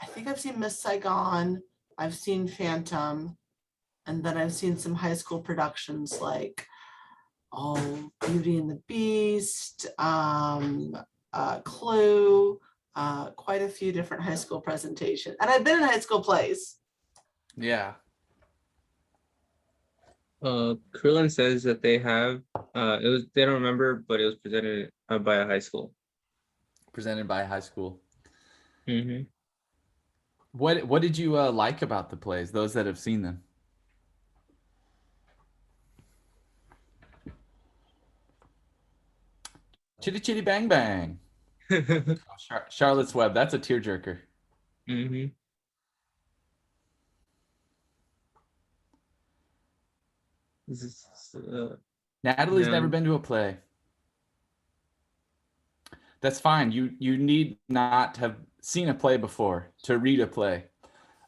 think I've seen Miss Saigon. I've seen Phantom. And then I've seen some high school productions like Beauty and the Beast, Clue, quite a few different high school presentations. And I've been in high school plays. Yeah. Krillin says that they have they don't remember, but it was presented by a high school. Presented by a high school. Mm-hmm. What did you like about the plays, those that have seen them? Chitty Chitty Bang Bang. Charlotte's Web, that's a tearjerker. Mm-hmm. Natalie's never been to a play. That's fine. You need not have seen a play before to read a play.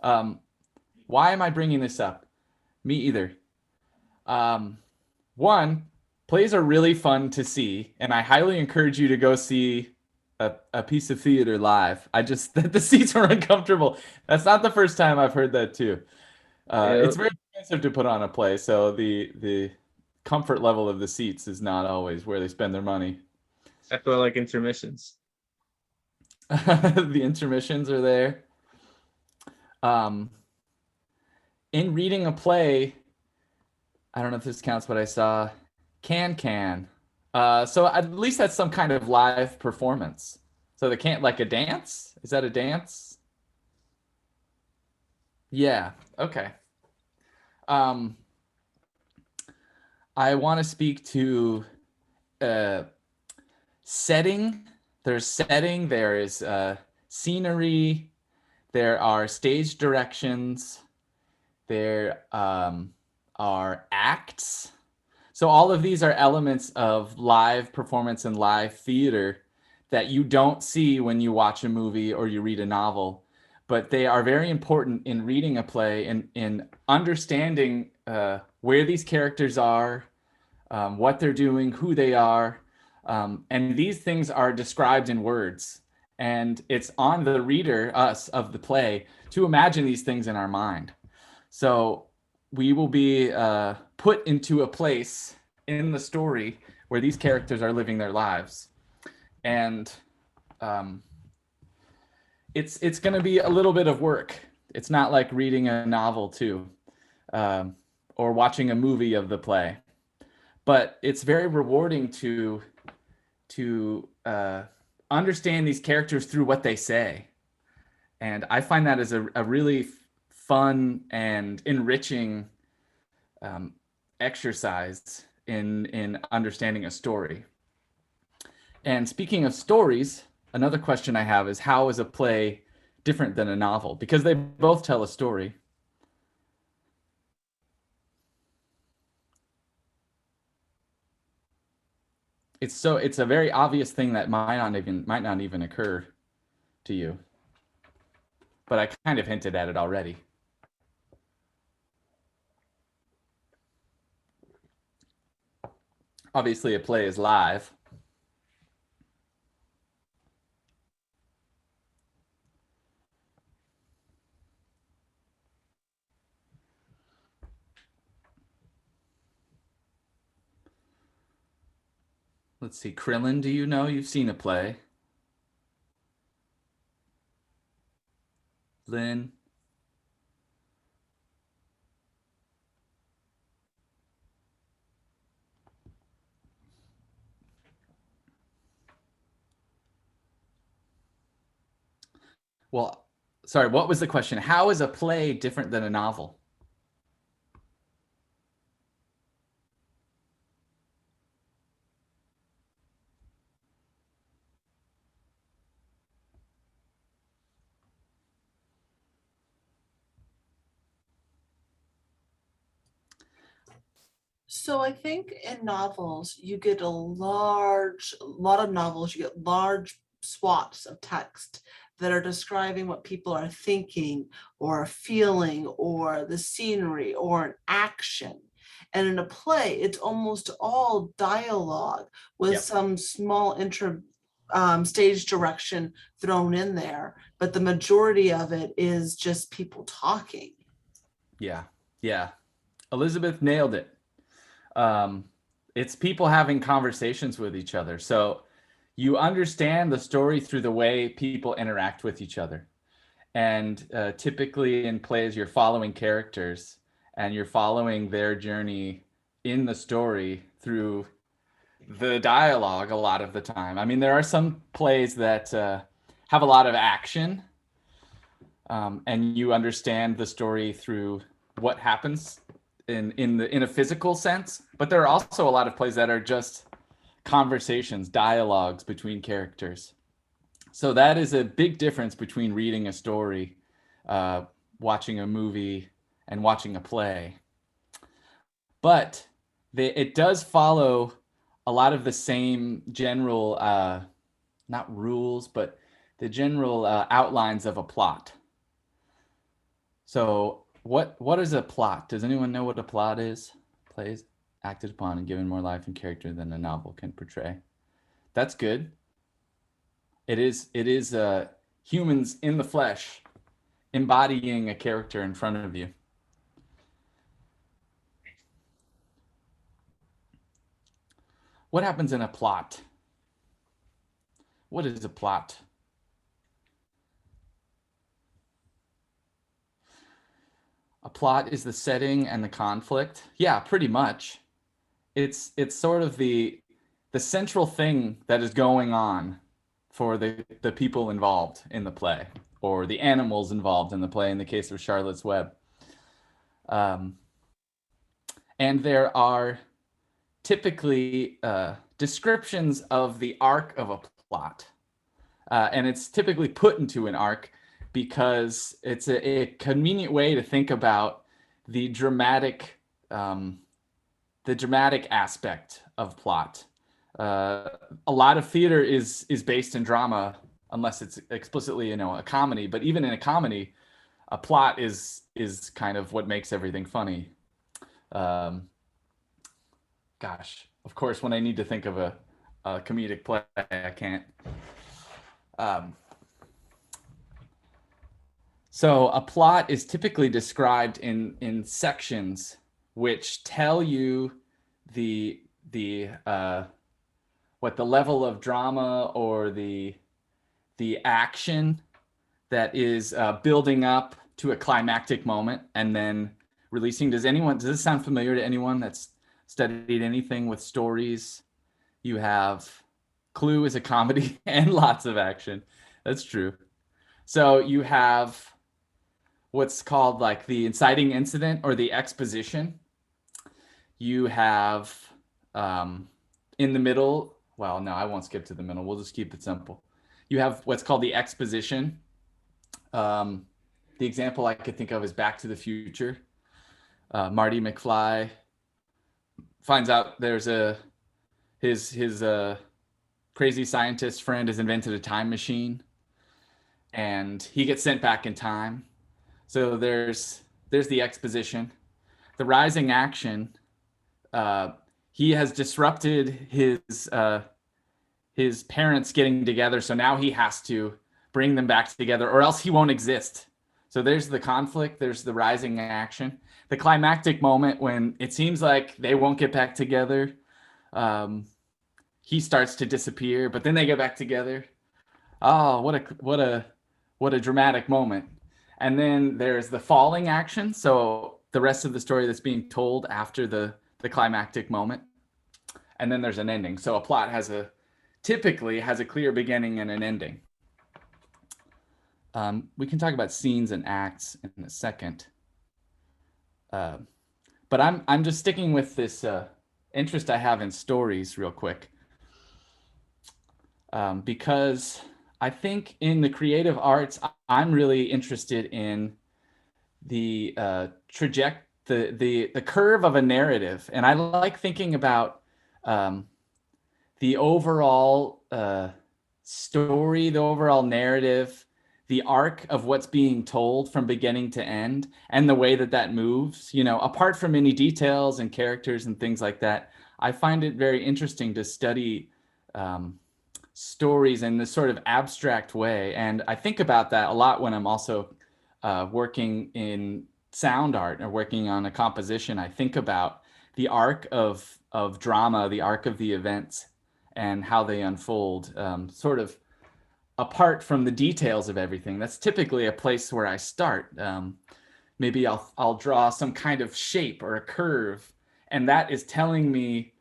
Why am I bringing this up? Me either. One, plays are really fun to see, and I highly encourage you to go see a piece of theater live. The seats are uncomfortable. That's not the first time I've heard that too. It's very expensive to put on a play, so the comfort level of the seats is not always where they spend their money. I feel like intermissions. The intermissions are there. In reading a play, I don't know if this counts, but I saw can. So at least that's some kind of live performance. So they can't, like a dance? Is that a dance? Yeah, okay. I want to speak to setting. There's setting, there is scenery, there are stage directions, there are acts. So all of these are elements of live performance and live theater that you don't see when you watch a movie or you read a novel, but they are very important in reading a play and in understanding where these characters are, what they're doing, who they are. And these things are described in words. And it's on the reader, us, of the play, to imagine these things in our mind. So we will be put into a place in the story where these characters are living their lives. And it's going to be a little bit of work. It's not like reading a novel too, or watching a movie of the play. But it's very rewarding to understand these characters through what they say. And I find that as a really fun and enriching exercise in understanding a story. And speaking of stories, another question I have is, how is a play different than a novel? Because they both tell a story. It's a very obvious thing that might not even occur to you. But I kind of hinted at it already. Obviously, a play is live. Let's see, Krillin, do you know you've seen a play? Lynn? Well, sorry, what was the question? How is a play different than a novel? So I think in novels, you get a lot of novels, you get large swaths of text that are describing what people are thinking or feeling or the scenery or an action. And in a play, it's almost all dialogue with Yep. some small stage direction thrown in there, but the majority of it is just people talking. Yeah, yeah. Elizabeth nailed it. It's people having conversations with each other. So you understand the story through the way people interact with each other. And typically in plays, you're following characters and you're following their journey in the story through the dialogue a lot of the time. I mean, there are some plays that have a lot of action, and you understand the story through what happens in a physical sense. But there are also a lot of plays that are just conversations, dialogues between characters. So that is a big difference between reading a story, watching a movie, and watching a play. But it does follow a lot of the same general, not rules, but the general outlines of a plot. So what is a plot? Does anyone know what a plot is? Plays acted upon and given more life and character than a novel can portray. That's good. It is humans in the flesh embodying a character in front of you. What happens in a plot? What is a plot? A plot is the setting and the conflict. Yeah, pretty much. It's sort of the central thing that is going on for the people involved in the play, or the animals involved in the play in the case of Charlotte's Web. And there are typically descriptions of the arc of a plot. And it's typically put into an arc because it's a convenient way to think about the dramatic aspect of plot. A lot of theater is based in drama, unless it's explicitly, a comedy. But even in a comedy, a plot is kind of what makes everything funny. Gosh, of course, when I need to think of a comedic play, I can't. So a plot is typically described in sections which tell you what the level of drama or the action that is building up to a climactic moment and then releasing. Does this sound familiar to anyone that's studied anything with stories? You have Clue is a comedy and lots of action. That's true. So you have what's called like the inciting incident or the exposition. You have in the middle, well, no, I won't skip to the middle. We'll just keep it simple. You have what's called the exposition. The example I could think of is Back to the Future. Marty McFly finds out there's his crazy scientist friend has invented a time machine, and he gets sent back in time. So there's the exposition. The rising action. He has disrupted his parents getting together, so now he has to bring them back together, or else he won't exist. So there's the conflict. There's the rising action. The climactic moment when it seems like they won't get back together. He starts to disappear, but then they get back together. Oh, what a dramatic moment. And then there's the falling action. So the rest of the story that's being told after the climactic moment. And then there's an ending. So a plot typically has a clear beginning and an ending. We can talk about scenes and acts in a second. But I'm just sticking with this interest I have in stories real quick. Because I think in the creative arts, I'm really interested in the the curve of a narrative, and I like thinking about the overall story, the overall narrative, the arc of what's being told from beginning to end, and the way that that moves. You know, apart from any details and characters and things like that, I find it very interesting to study stories in this sort of abstract way. And I think about that a lot when I'm also working in sound art or working on a composition. I think about the arc of drama, the arc of the events, and how they unfold, sort of apart from the details of everything. That's typically a place where I start. Maybe I'll draw some kind of shape or a curve, and that is telling me,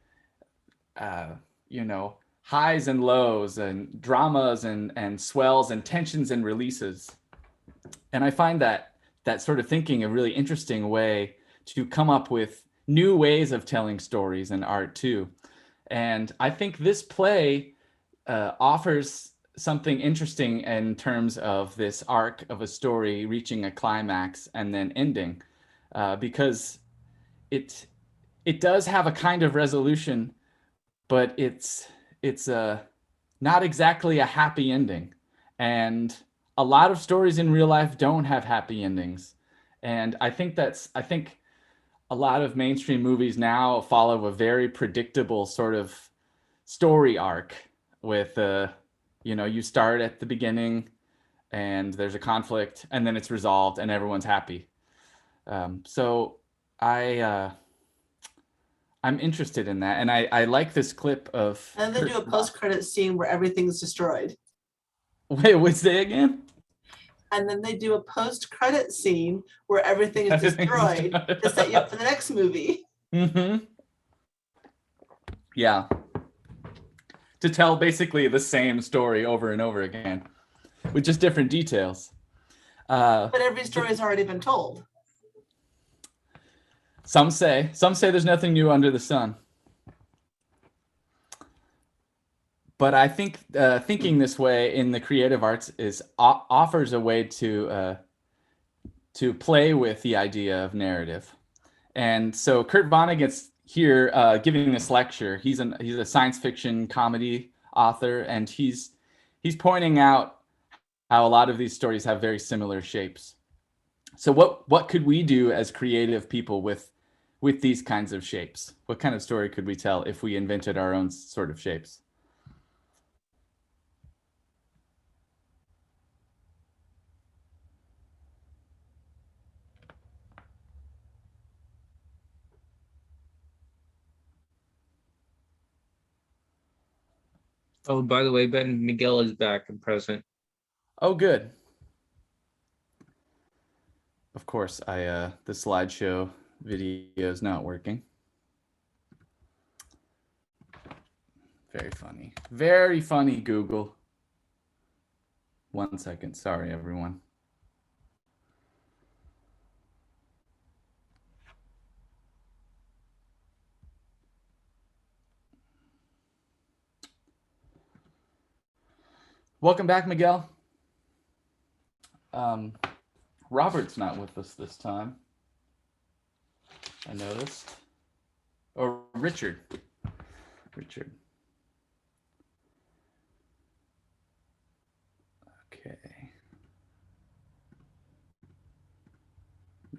you know, highs and lows and dramas and swells and tensions and releases. And I find that sort of thinking a really interesting way to come up with new ways of telling stories and art too. And I think this play offers something interesting in terms of this arc of a story reaching a climax and then ending, because it does have a kind of resolution, but it's not exactly a happy ending. And a lot of stories in real life don't have happy endings. And I think a lot of mainstream movies now follow a very predictable sort of story arc with, you know, you start at the beginning and there's a conflict and then it's resolved and everyone's happy. So I'm interested in that. And I like this clip of. And then they do a post-credit scene where everything's destroyed. Wait, what's that again? And then they do a post-credit scene where everything is destroyed to set you up for the next movie. Mm-hmm. Yeah. To tell basically the same story over and over again with just different details. But every story has already been told. Some say there's nothing new under the sun. But I think thinking this way in the creative arts offers a way to play with the idea of narrative. And so Kurt Vonnegut's here giving this lecture. He's a science fiction comedy author, and he's pointing out how a lot of these stories have very similar shapes. So what could we do as creative people with these kinds of shapes? What kind of story could we tell if we invented our own sort of shapes? Oh, by the way, Ben, Miguel is back and present. Oh, good. Of course, the slideshow video is not working. Very funny. Very funny, Google. 1 second. Sorry, everyone. Welcome back, Miguel. Robert's not with us this time, I noticed. Or Richard. Richard. Okay.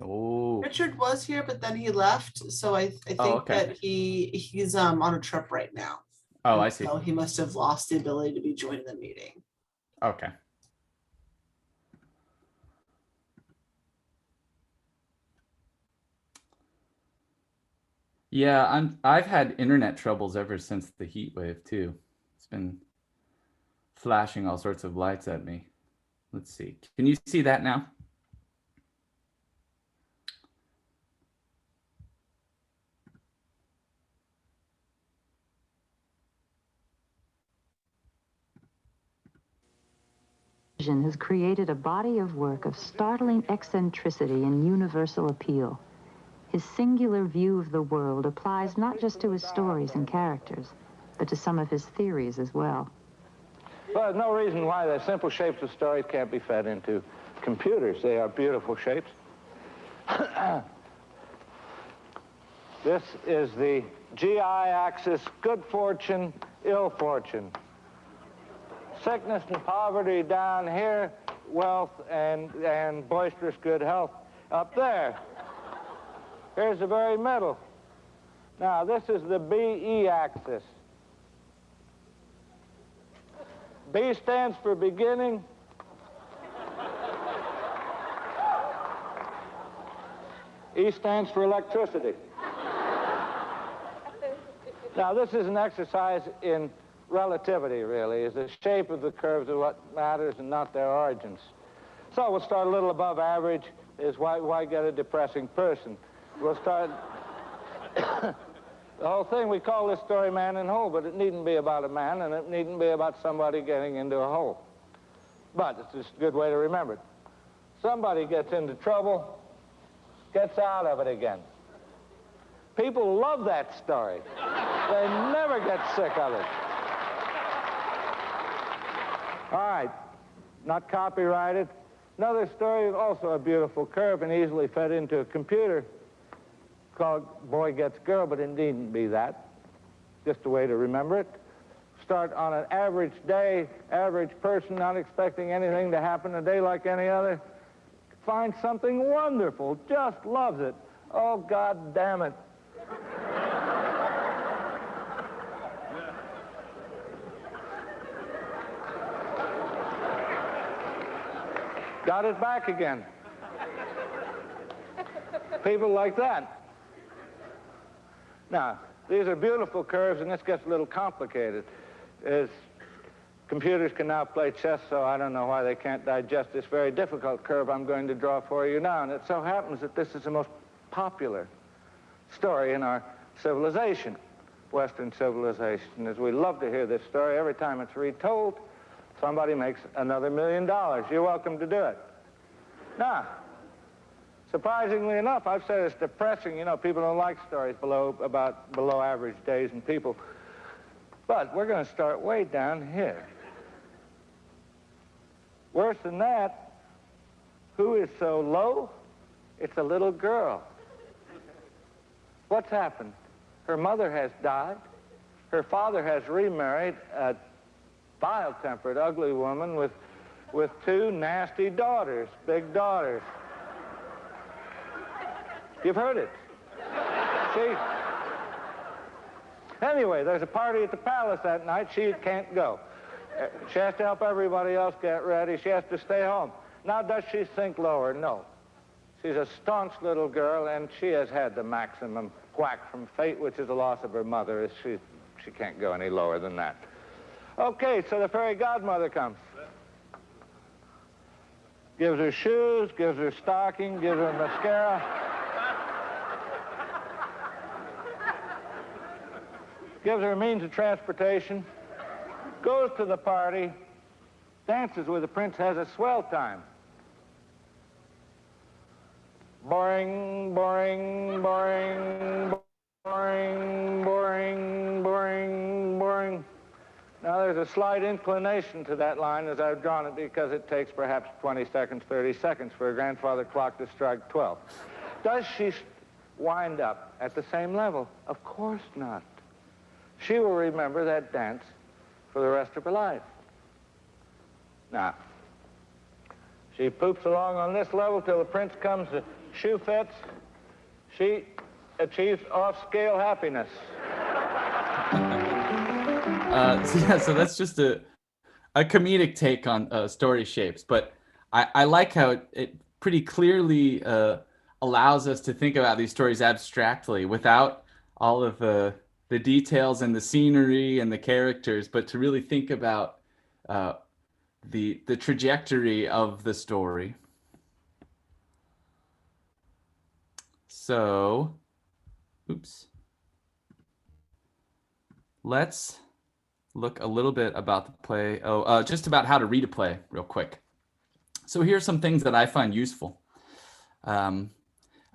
Oh. Richard was here, but then he left. So I think that he's on a trip right now. Oh, I see. So he must have lost the ability to be joining the meeting. Okay. Yeah, I've had internet troubles ever since the heat wave too. It's been flashing all sorts of lights at me. Let's see. Can you see that now? has created a body of work of startling eccentricity and universal appeal. His singular view of the world applies not just to his stories and characters, but to some of his theories as well. Well, there's no reason why the simple shapes of stories can't be fed into computers. They are beautiful shapes. This is the GI axis, good fortune, ill fortune. Sickness and poverty down here, wealth and boisterous good health up there. Here's the very middle. Now, this is the BE axis. B stands for beginning. E stands for electricity. Now, this is an exercise in relativity, really. Is the shape of the curves of what matters and not their origins. So we'll start a little above average. Is why get a depressing person? We'll start the whole thing. We call this story Man in Hole, but it needn't be about a man, and it needn't be about somebody getting into a hole. But it's just a good way to remember it. Somebody gets into trouble, gets out of it again. People love that story. They never get sick of it. All right, not copyrighted. Another story, also a beautiful curve and easily fed into a computer, called Boy Gets Girl, but it needn't be that. Just a way to remember it. Start on an average day, average person, not expecting anything to happen, a day like any other. Find something wonderful, just loves it. Oh, God damn it. Got it back again. People like that. Now, these are beautiful curves, and this gets a little complicated. Computers can now play chess, so I don't know why they can't digest this very difficult curve I'm going to draw for you now. And it so happens that this is the most popular story in our civilization, Western civilization. As we love to hear this story, every time it's retold, somebody makes another $1 million. You're welcome to do it. Now, surprisingly enough, I've said it's depressing. You know, people don't like stories about below average days and people. But we're going to start way down here. Worse than that, who is so low? It's a little girl. What's happened? Her mother has died. Her father has remarried a vile-tempered, ugly woman with two nasty daughters, big daughters. You've heard it. See? Anyway, there's a party at the palace that night. She can't go. She has to help everybody else get ready. She has to stay home. Now, does she sink lower? No. She's a staunch little girl, and she has had the maximum whack from fate, which is the loss of her mother. She can't go any lower than that. Okay, so the fairy godmother comes. Gives her shoes, gives her stocking, gives her mascara. Gives her means of transportation. Goes to the party. Dances with the prince, has a swell time. Boring, boring, boring, boring, boring, boring, boring. Now, there's a slight inclination to that line as I've drawn it because it takes perhaps 20 seconds, 30 seconds for a grandfather clock to strike 12. Does she wind up at the same level? Of course not. She will remember that dance for the rest of her life. Now, she poops along on this level till the prince comes, the shoe fits. She achieves off-scale happiness. So that's just a comedic take on story shapes, but I like how it pretty clearly allows us to think about these stories abstractly without all of the details and the scenery and the characters, but to really think about the trajectory of the story. So, oops. Let's look a little bit about the play. Just about how to read a play real quick. So here's some things that I find useful.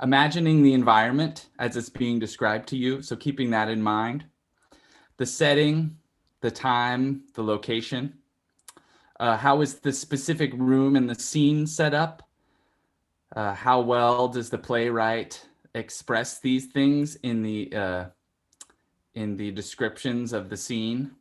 Imagining the environment as it's being described to you. So keeping that in mind. The setting, the time, the location. How is the specific room and the scene set up? How well does the playwright express these things in the descriptions of the scene?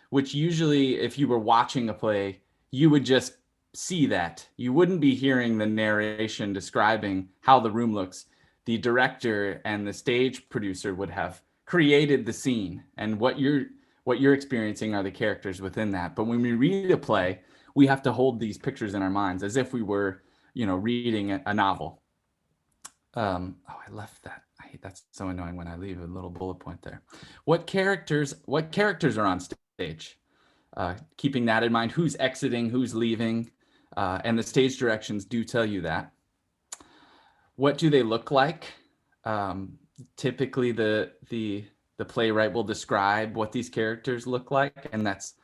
Which usually, if you were watching a play, you would just see that. You wouldn't be hearing the narration describing how the room looks. The director and the stage producer would have created the scene, and what you're experiencing are the characters within that. But when we read a play, we have to hold these pictures in our minds as if we were, reading a novel. Oh, I left that. I hate that's so annoying when I leave a little bullet point there. What characters are on stage? Keeping that in mind, who's exiting, who's leaving, and the stage directions do tell you that. What do they look like? Typically, the playwright will describe what these characters look like, and that's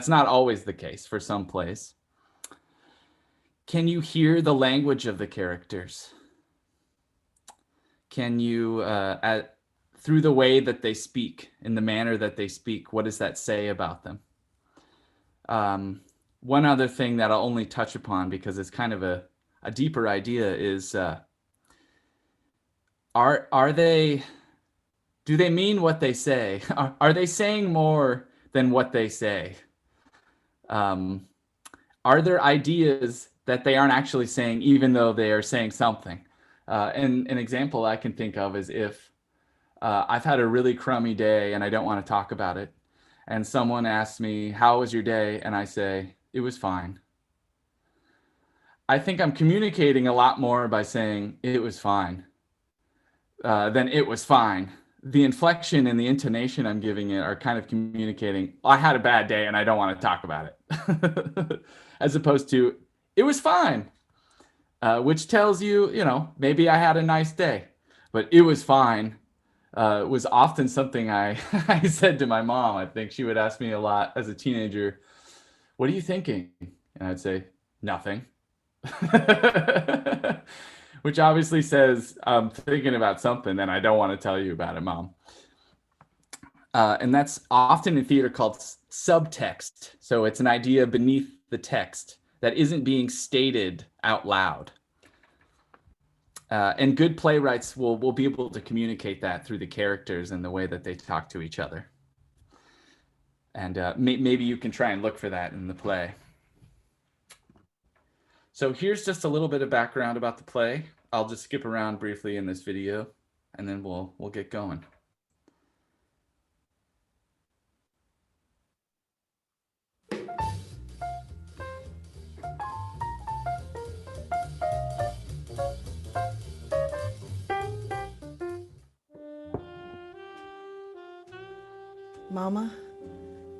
not always the case for some plays. Can you hear the language of the characters? Can you, through the way that they speak, in the manner that they speak, what does that say about them? One other thing that I'll only touch upon because it's kind of a deeper idea is, do they mean what they say? Are they saying more than what they say? Are there ideas that they aren't actually saying, even though they are saying something? And an example I can think of is if I've had a really crummy day and I don't want to talk about it, and someone asks me, "How was your day?" and I say, "It was fine." I think I'm communicating a lot more by saying, "It was fine," than "it was fine." The inflection and the intonation I'm giving it are kind of communicating, "I had a bad day and I don't want to talk about it," as opposed to, "It was fine," which tells you, maybe I had a nice day, but "it was fine" was often something I said to my mom. I think she would ask me a lot as a teenager, "What are you thinking?" And I'd say, "Nothing." Which obviously says I'm thinking about something and I don't want to tell you about it, Mom. And that's often in theater called subtext. So it's an idea beneath the text that isn't being stated out loud. And good playwrights will be able to communicate that through the characters and the way that they talk to each other. And maybe you can try and look for that in the play. So here's just a little bit of background about the play. I'll just skip around briefly in this video, and then we'll get going. Mama,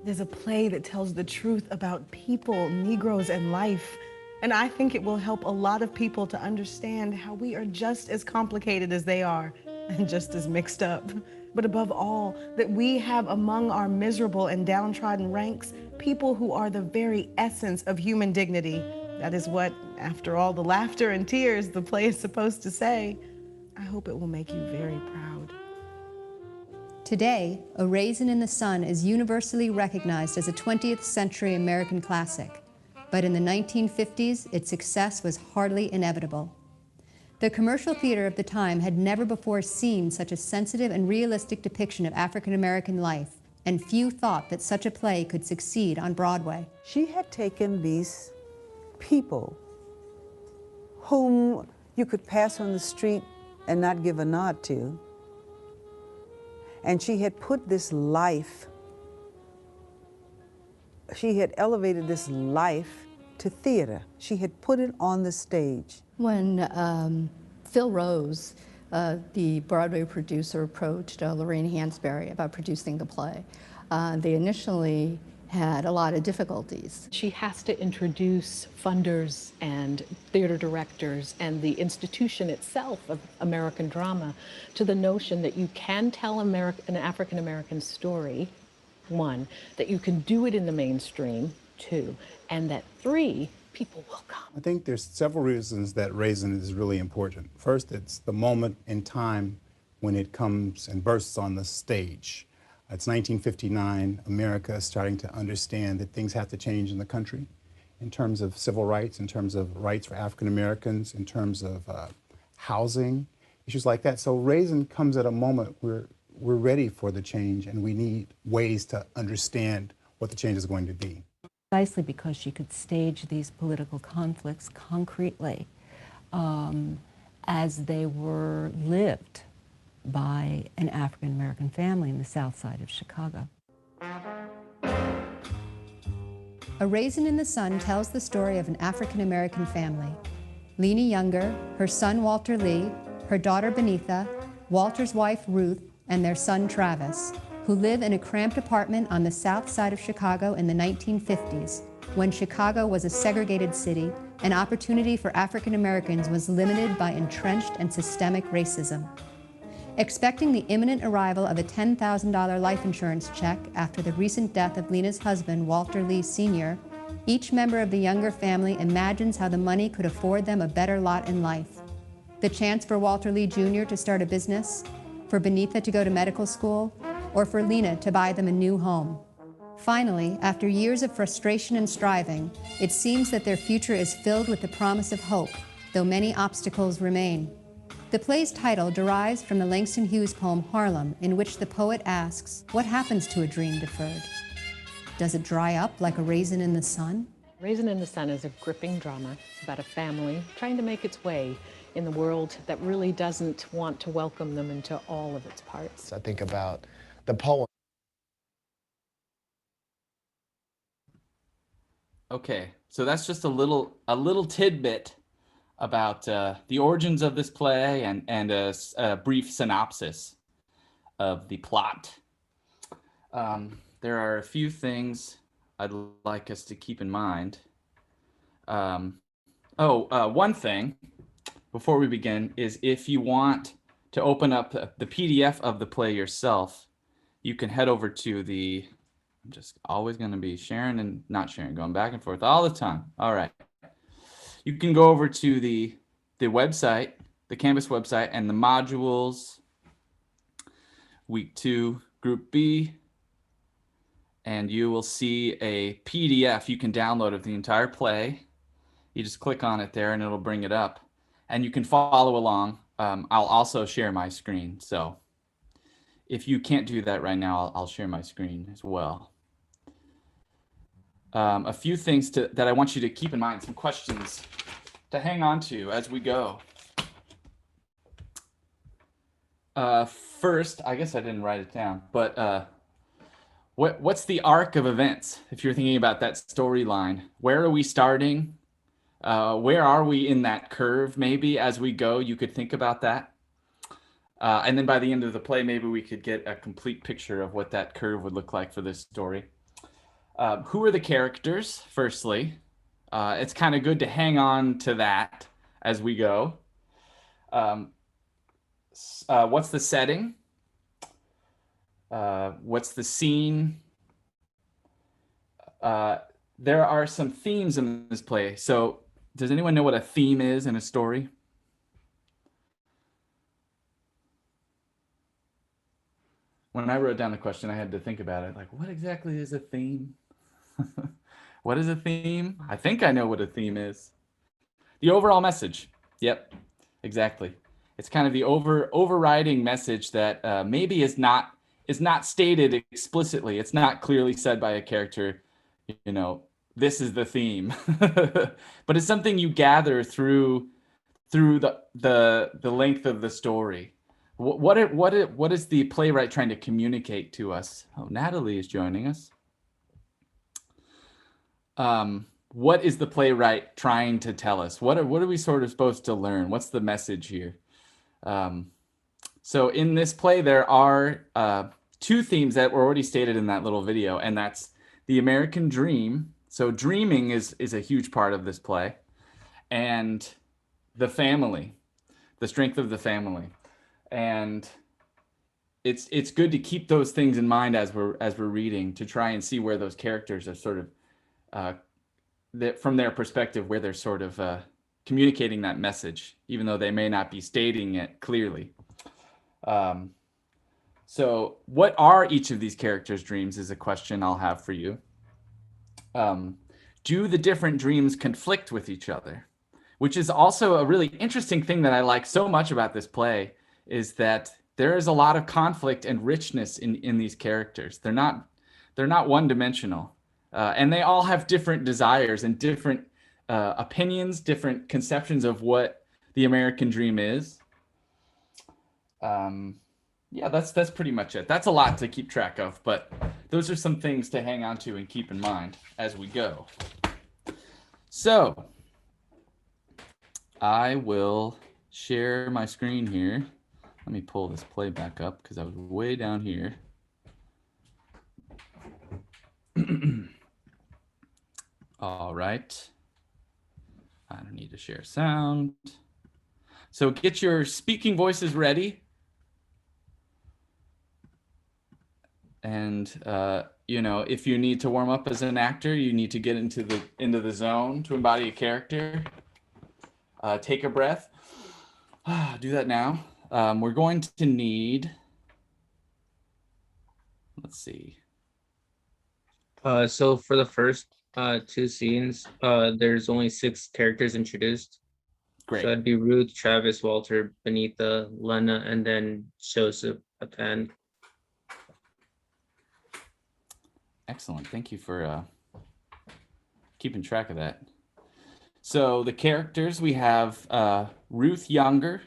there's a play that tells the truth about people, Negroes, and life. And I think it will help a lot of people to understand how we are just as complicated as they are and just as mixed up. But above all, that we have among our miserable and downtrodden ranks people who are the very essence of human dignity. That is what, after all the laughter and tears, the play is supposed to say. I hope it will make you very proud. Today, A Raisin in the Sun is universally recognized as a 20th century American classic. But in the 1950s, its success was hardly inevitable. The commercial theater of the time had never before seen such a sensitive and realistic depiction of African American life, and few thought that such a play could succeed on Broadway. She had taken these people whom you could pass on the street and not give a nod to, and she had put this life, she had elevated this life to theater. She had put it on the stage. When Phil Rose, the Broadway producer, approached Lorraine Hansberry about producing the play, they initially had a lot of difficulties. She has to introduce funders and theater directors and the institution itself of American drama to the notion that you can tell an African American story, 1, that you can do it in the mainstream, 2, and that 3, people will come. I think there's several reasons that Raisin is really important. First, it's the moment in time when it comes and bursts on the stage. It's 1959. America is starting to understand that things have to change in the country in terms of civil rights, in terms of rights for African Americans, in terms of housing, issues like that. So Raisin comes at a moment where we're ready for the change and we need ways to understand what the change is going to be. Precisely because she could stage these political conflicts concretely as they were lived by an African American family in the south side of Chicago. A Raisin in the Sun tells the story of an African American family. Lena Younger, her son Walter Lee, her daughter Benitha, Walter's wife Ruth, and their son Travis, who live in a cramped apartment on the south side of Chicago in the 1950s, when Chicago was a segregated city and opportunity for African Americans was limited by entrenched and systemic racism. Expecting the imminent arrival of a $10,000 life insurance check after the recent death of Lena's husband, Walter Lee Sr., each member of the Younger family imagines how the money could afford them a better lot in life. The chance for Walter Lee Jr. to start a business, for Benitha to go to medical school, or for Lena to buy them a new home. Finally, after years of frustration and striving, it seems that their future is filled with the promise of hope, though many obstacles remain. The play's title derives from the Langston Hughes poem Harlem, in which the poet asks, what happens to a dream deferred? Does it dry up like a raisin in the sun? Raisin in the Sun is a gripping drama about a family trying to make its way in the world that really doesn't want to welcome them into all of its parts. I think about the poem. Okay, so that's just a little tidbit about the origins of this play and a brief synopsis of the plot. There are a few things I'd like us to keep in mind. One thing before we begin is if you want to open up the PDF of the play yourself, you can head over to the, I'm just always going to be sharing and not sharing, going back and forth all the time. All right. You can go over to the website, the Canvas website, and the modules, week 2, group B, and you will see a PDF you can download of the entire play. You just click on it there and it'll bring it up, and you can follow along. I'll also share my screen. So if you can't do that right now, I'll share my screen as well. A few things that I want you to keep in mind, some questions to hang on to as we go. First, I guess I didn't write it down, but what's the arc of events? If you're thinking about that storyline, where are we starting? Where are we in that curve? Maybe as we go, you could think about that. And then by the end of the play, maybe we could get a complete picture of what that curve would look like for this story. Who are the characters, firstly? It's kind of good to hang on to that as we go. What's the setting? What's the scene? There are some themes in this play. So does anyone know what a theme is in a story? When I wrote down the question, I had to think about it. Like, what exactly is a theme? What is a theme? I think I know what a theme is. The overall message. Yep, exactly. It's kind of the overriding message that maybe is not stated explicitly. It's not clearly said by a character, you know, this is the theme. But it's something you gather through the length of the story. What is the playwright trying to communicate to us? Oh, Natalie is joining us. What is the playwright trying to tell us? What are we sort of supposed to learn? What's the message here? So in this play, there are two themes that were already stated in that little video, and that's the American dream. So dreaming is a huge part of this play, and the family, the strength of the family. And it's good to keep those things in mind as we're reading, to try and see where those characters are sort of that from their perspective where they're sort of communicating that message, even though they may not be stating it clearly. So what are each of these characters' dreams is a question I'll have for you. Do the different dreams conflict with each other? Which is also a really interesting thing that I like so much about this play, is that there is a lot of conflict and richness in these characters. They're not one-dimensional. And they all have different desires and different opinions, different conceptions of what the American dream is. Yeah, that's pretty much it. That's a lot to keep track of, but those are some things to hang on to and keep in mind as we go. So I will share my screen here. Let me pull this play back up because I was way down here. All right. I don't need to share sound. So get your speaking voices ready. And you know, if you need to warm up as an actor, you need to get into the zone to embody a character. Take a breath. Do that now. We're going to need, let's see. So for the first two scenes, there's only 6 characters introduced. Great. So that'd be Ruth, Travis, Walter, Benita, Lena, and then Joseph at the end. Excellent. Thank you for keeping track of that. So the characters, we have Ruth Younger,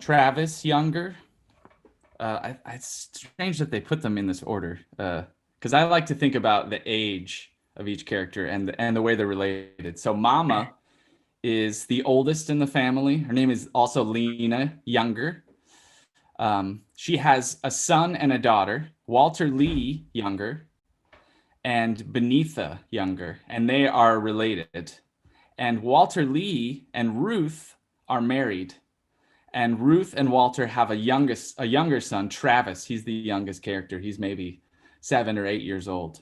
Travis Younger. It's strange that they put them in this order, because I like to think about the age of each character and the way they're related. So Mama is the oldest in the family. Her name is also Lena Younger. She has a son and a daughter, Walter Lee Younger and Benitha Younger, and they are related. And Walter Lee and Ruth are married. And Ruth and Walter have a younger son, Travis. He's the youngest character. He's maybe 7 or 8 years old.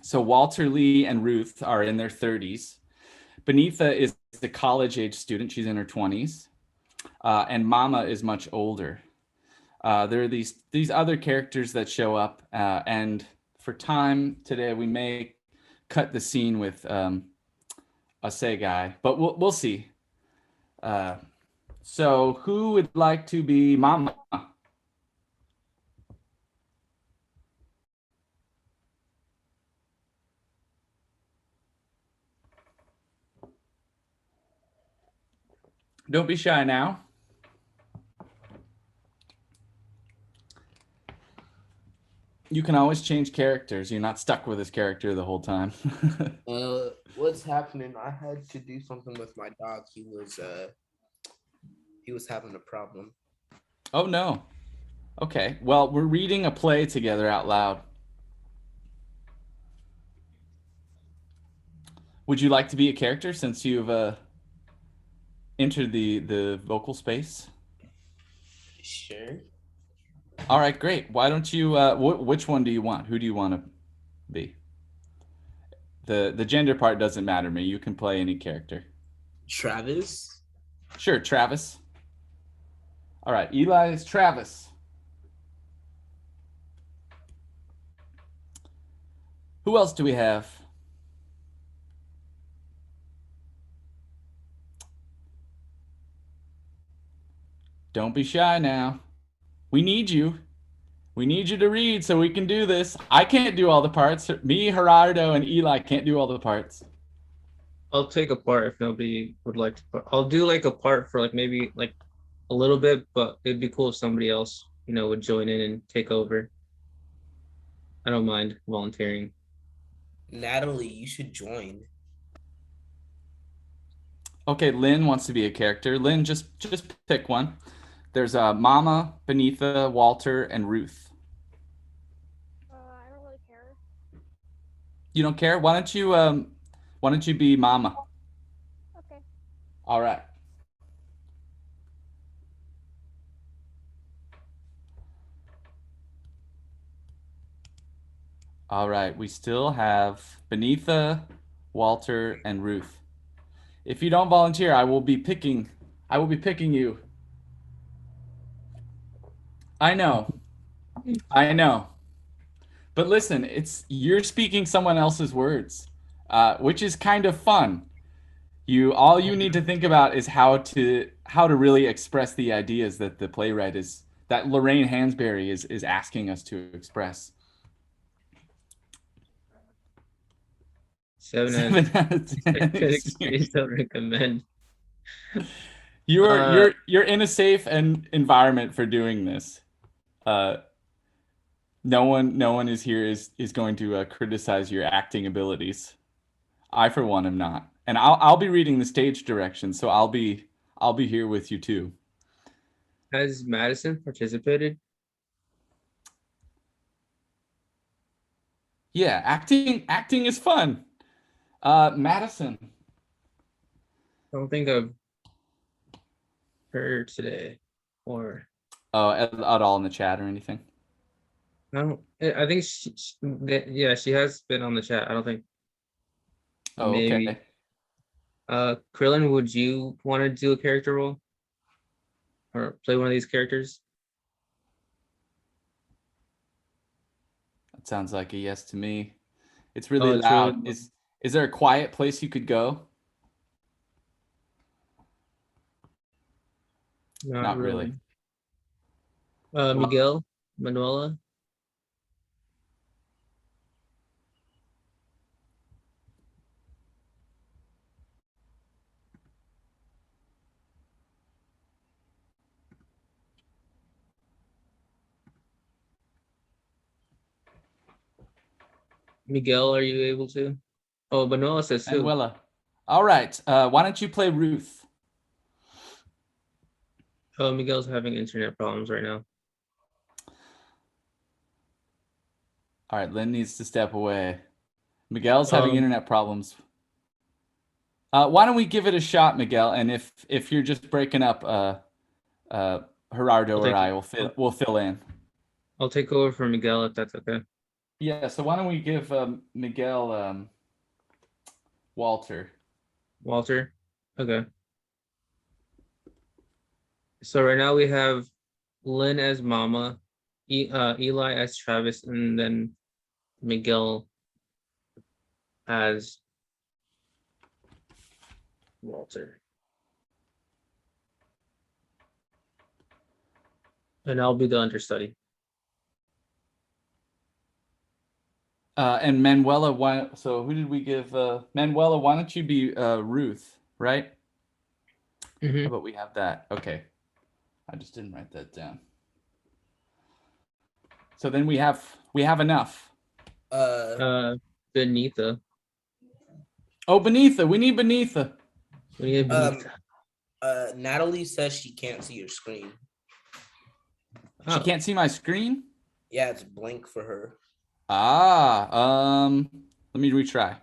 So Walter Lee and Ruth are in their 30s. Benitha is a college-age student. She's in her 20s. And Mama is much older. There are these other characters that show up. And for time today, we may cut the scene with a say guy, but we'll see. So who would like to be Mama? Don't be shy now. You can always change characters. You're not stuck with this character the whole time. What's happening? I had to do something with my dog. He was having a problem. Oh no. Okay. Well, we're reading a play together out loud. Would you like to be a character since you've entered the vocal space? Sure. All right, great. Why don't you? Which one do you want? Who do you want to be? The gender part doesn't matter to me. You can play any character. Travis. Sure, Travis. All right, Eli is Travis. Who else do we have? Don't be shy now. We need you. We need you to read so we can do this. I can't do all the parts. Me, Gerardo, and Eli can't do all the parts. I'll take a part if nobody would like to. I'll do like a part for like maybe like a little bit, but it'd be cool if somebody else, would join in and take over. I don't mind volunteering. Natalie, you should join. Okay, Lynn wants to be a character. Lynn, just pick one. There's Mama, Benitha, Walter, and Ruth. I don't really care. You don't care? Why don't you be Mama? Okay. All right. All right, we still have Benitha, Walter, and Ruth. If you don't volunteer, I will be picking you. I know. But listen, you're speaking someone else's words, which is kind of fun. All you need to think about is how to really express the ideas that the playwright that Lorraine Hansberry is asking us to express. 7 out of 10 experience. Don't recommend. You're in a safe environment for doing this. No one is here is going to criticize your acting abilities. I for one am not, and I'll be reading the stage directions, so I'll be here with you too. Has Madison participated? Yeah, acting is fun. Madison. I don't think I've heard today, or at all in the chat or anything. No, I think she has been on the chat. I don't think. Oh, Maybe. okay. Krillin, would you want to do a character role or play one of these characters? That sounds like a yes to me. It's really loud. Really... Is there a quiet place you could go? Not really. Miguel, Manuela. Miguel, are you able to? Oh, Manuela says too. Manuela. All right. Why don't you play Ruth? Oh, Miguel's having internet problems right now. All right, Lynn needs to step away. Miguel's having internet problems. Why don't we give it a shot, Miguel? And if you're just breaking up, Gerardo or I will fill in. I'll take over for Miguel if that's okay. Yeah. So why don't we give Miguel Walter? Walter. Okay. So right now we have Lynn as Mama, Eli as Travis, and then Miguel as Walter. And I'll be the understudy. And Manuela, so who did we give? Manuela, why don't you be Ruth, right? Mm-hmm. How about we have that? Okay. I just didn't write that down. So then we have enough. Benita. Oh, Benita. We need Benita. We need Benita. Natalie says she can't see your screen. She can't see my screen? Yeah, it's blank for her. Let me retry.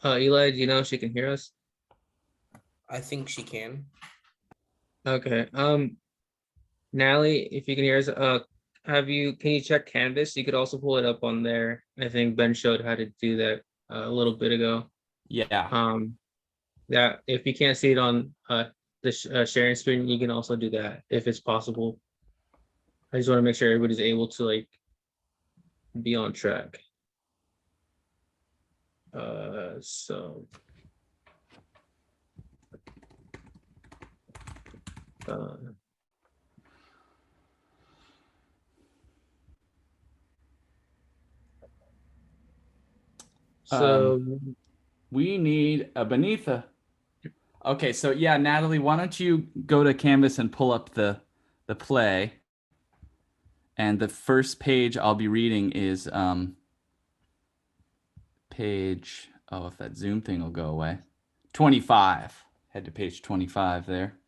Eli, do you know if she can hear us? I think she can. Okay. Natalie, if you can hear us, can you check Canvas? You could also pull it up on there. I think Ben showed how to do that a little bit ago. Yeah. That if you can't see it on the sharing screen, you can also do that if it's possible. I just want to make sure everybody's able to be on track. So. We need a Benita. Okay, so yeah, Natalie, why don't you go to Canvas and pull up the play? And the first page I'll be reading is page, if that Zoom thing will go away, 25. Head to page 25 there.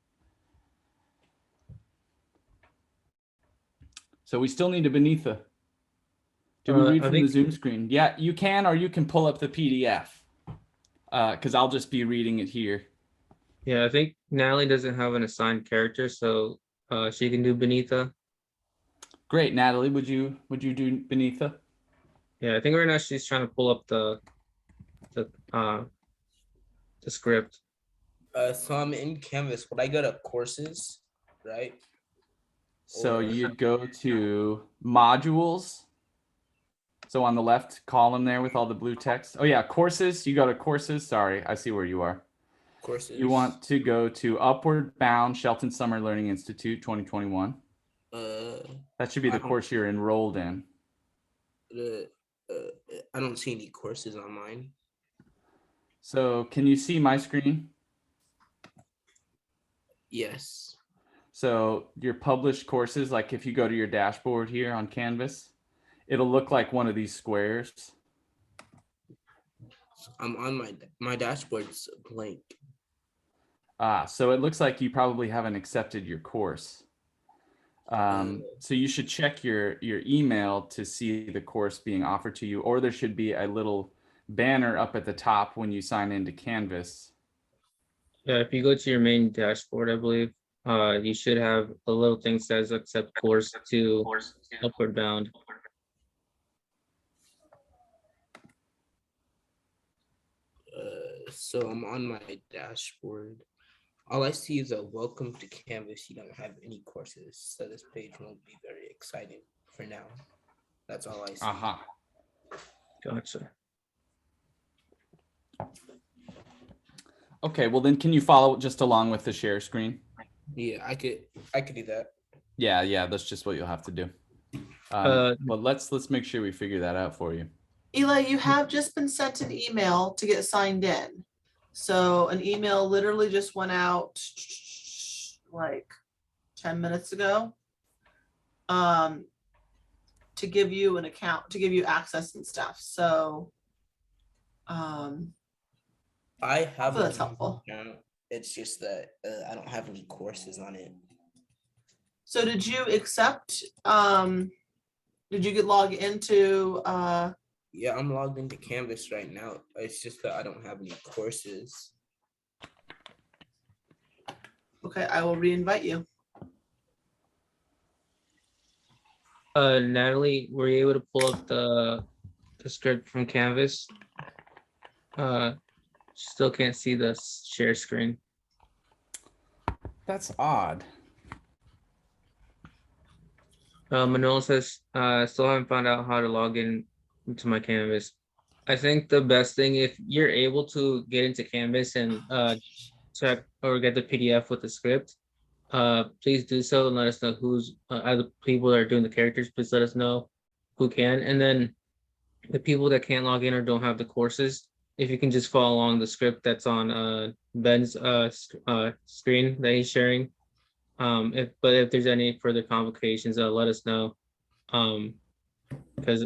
So we still need a Benita. Do we read from the Zoom screen? Yeah, you can, or you can pull up the PDF. Because I'll just be reading it here. Yeah, I think Natalie doesn't have an assigned character, so she can do Benita. Great, Natalie. Would you do Benita? Yeah, I think right now she's trying to pull up the script. So I'm in Canvas. Would I go to courses, right? So Or- you'd go to modules. So on the left column there with all the blue text. Oh yeah, courses. You go to courses. Sorry, I see where you are. Courses. You want to go to Upward Bound Shelton Summer Learning Institute 2021. That should be the course you're enrolled in. I don't see any courses on mine. So can you see my screen? Yes. So your published courses, like if you go to your dashboard here on Canvas, it'll look like one of these squares. I'm on my dashboard's blank. So it looks like you probably haven't accepted your course. So you should check your email to see the course being offered to you, or there should be a little banner up at the top when you sign into Canvas. Yeah, if you go to your main dashboard, I believe, you should have a little thing that says accept course to Upward Bound. So I'm on my dashboard. All I see is a welcome to Canvas. You don't have any courses, so this page won't be very exciting for now. That's all I see. Aha. Gotcha. Okay, well then can you follow just along with the share screen? Yeah, I could do that. Yeah, that's just what you'll have to do. But let's make sure we figure that out for you. Eli, you have just been sent an email to get signed in. So an email literally just went out like 10 minutes ago to give you an account, to give you access and stuff. So I have hopefully that's helpful. account. It's just that I don't have any courses on it. So did you accept, did you get logged into Yeah, I'm logged into Canvas right now. It's just that I don't have any courses. okay, I will re-invite you. Natalie, were you able to pull up the script from Canvas? Still can't see the share screen. That's odd. Manuel says, still haven't found out how to log in into my Canvas. I think the best thing, if you're able to get into Canvas and check or get the PDF with the script, please do so and let us know who's other people that are doing the characters. Please let us know who can. And then the people that can't log in or don't have the courses, if you can just follow along the script that's on Ben's screen that he's sharing. If there's any further complications, let us know. Because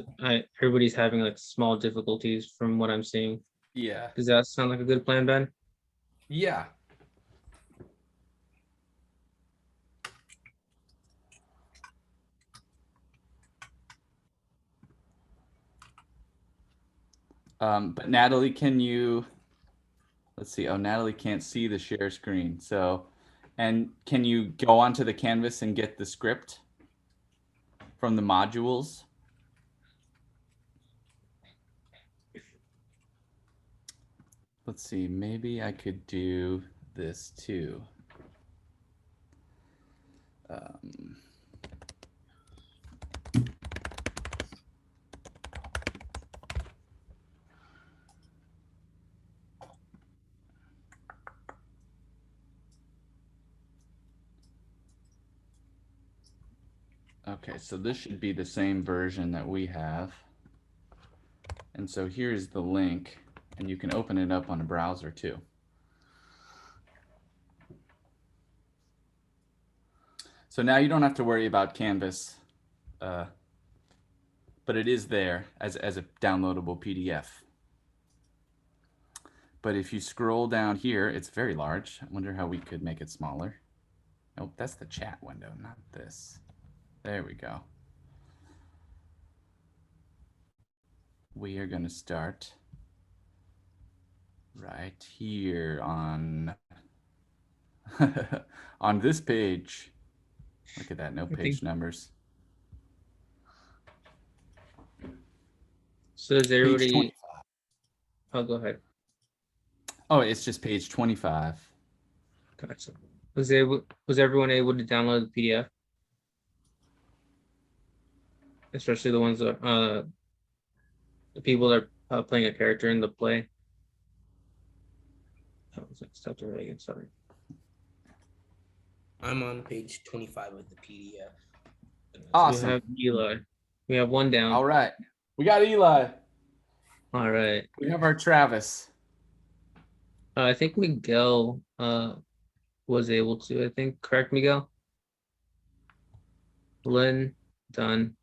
everybody's having like small difficulties from what I'm seeing. Yeah. Does that sound like a good plan, Ben? Yeah. But Natalie, can you, let's see. Oh, Natalie can't see the share screen. So, and can you go onto the Canvas and get the script from the modules? Let's see, maybe I could do this too. Okay, so this should be the same version that we have. And so here's the link, and you can open it up on a browser too. So now you don't have to worry about Canvas, but it is there as a downloadable PDF. But if you scroll down here, it's very large. I wonder how we could make it smaller. Nope, that's the chat window, not this. There we go. We are going to start right here on on this page. Look at that, no page numbers. So is Page everybody? 25. Oh, go ahead. Oh, it's just page 25. Gotcha. Was everyone able to download the PDF? Especially the ones that the people that are playing a character in the play. Oh, stop the again. Sorry. I'm on page 25 of the PDF. Awesome. We have Eli. We have one down. All right. We got Eli. All right. We have our Travis. I think Miguel was able to. I think, correct, Miguel? Lynn, done.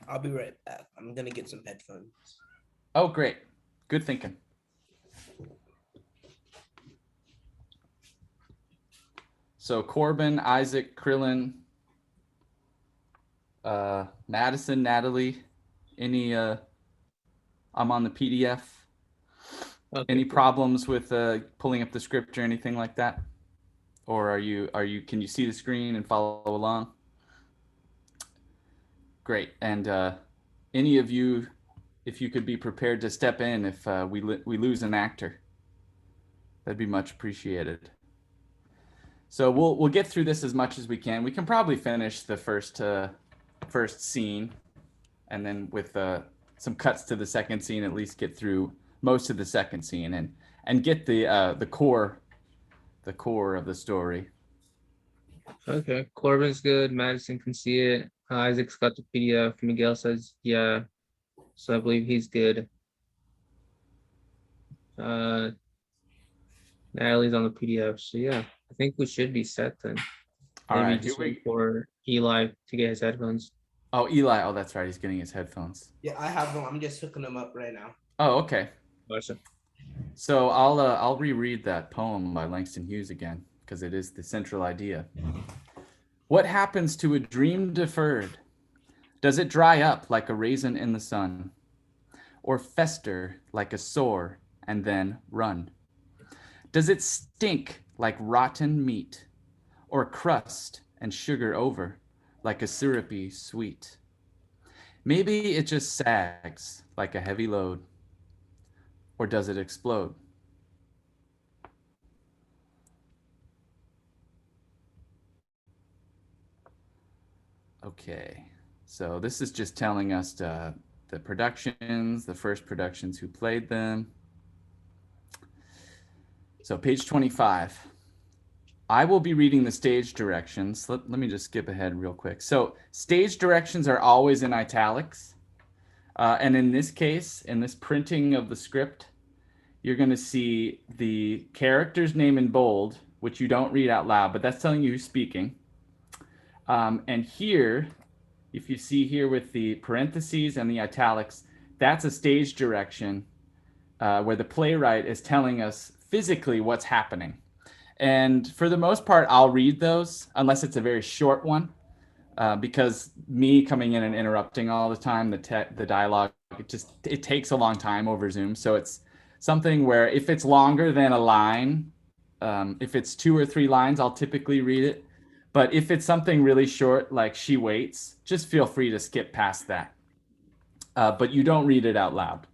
I'll be right back. I'm gonna get some headphones. Oh, great. Good thinking. So Corbin, Isaac, Krillin, Madison, Natalie, any I'm on the PDF. Okay, Any cool. problems with pulling up the script or anything like that? Or can you see the screen and follow along? Great. And any of you, if you could be prepared to step in if we lose an actor, that'd be much appreciated. So we'll get through this as much as we can. We can probably finish the first scene, and then with some cuts to the second scene, at least get through most of the second scene and get the core of the story. Okay, Corbin's good. Madison can see it. Isaac's got the PDF. Miguel says yeah, so I believe he's good. Natalie's on the PDF, so yeah, I think we should be set then. All Maybe right, just wait for Eli to get his headphones. Oh, Eli. Oh, that's right. He's getting his headphones. Yeah, I have them. I'm just hooking them up right now. Oh, okay. Gotcha. So I'll reread that poem by Langston Hughes again because it is the central idea. What happens to a dream deferred? Does it dry up like a raisin in the sun, or fester like a sore and then run? Does it stink like rotten meat, or crust and sugar over like a syrupy sweet? Maybe it just sags like a heavy load, or does it explode? Okay, so this is just telling us the productions, the first productions, who played them. So page 25. I will be reading the stage directions. Let me just skip ahead real quick. So stage directions are always in italics. And in this case, in this printing of the script, you're going to see the character's name in bold, which you don't read out loud, but that's telling you who's speaking. And here, if you see here with the parentheses and the italics, that's a stage direction where the playwright is telling us physically what's happening. And for the most part, I'll read those unless it's a very short one, because me coming in and interrupting all the time, the dialogue, it takes a long time over Zoom. So it's something where if it's longer than a line, if it's 2 or 3 lines, I'll typically read it. But if it's something really short, like She Waits, just feel free to skip past that. But you don't read it out loud.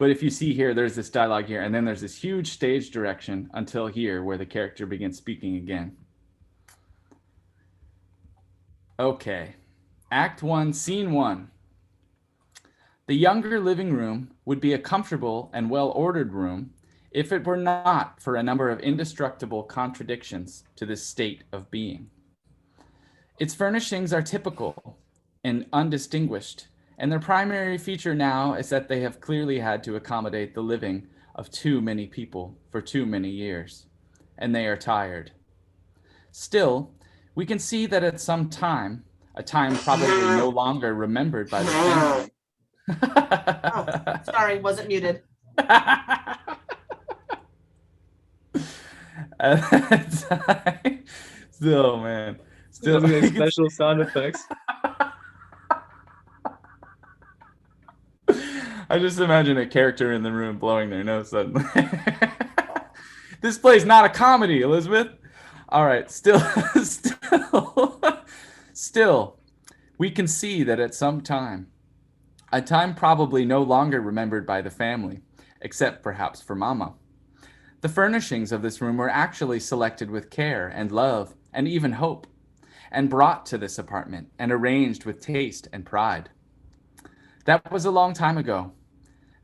But if you see here, there's this dialogue here, and then there's this huge stage direction until here where the character begins speaking again. Okay, Act 1, Scene 1. The younger living room would be a comfortable and well-ordered room if it were not for a number of indestructible contradictions to this state of being. Its furnishings are typical and undistinguished, and their primary feature now is that they have clearly had to accommodate the living of too many people for too many years, and they are tired. Still, we can see that at some time, a time probably no longer remembered by the family. Oh, sorry, wasn't muted. Still, man. Still like special sound effects. I just imagine a character in the room blowing their nose suddenly. This play's not a comedy, Elizabeth. All right, still, We can see that at some time, a time probably no longer remembered by the family, except perhaps for Mama, the furnishings of this room were actually selected with care and love and even hope, and brought to this apartment and arranged with taste and pride. That was a long time ago.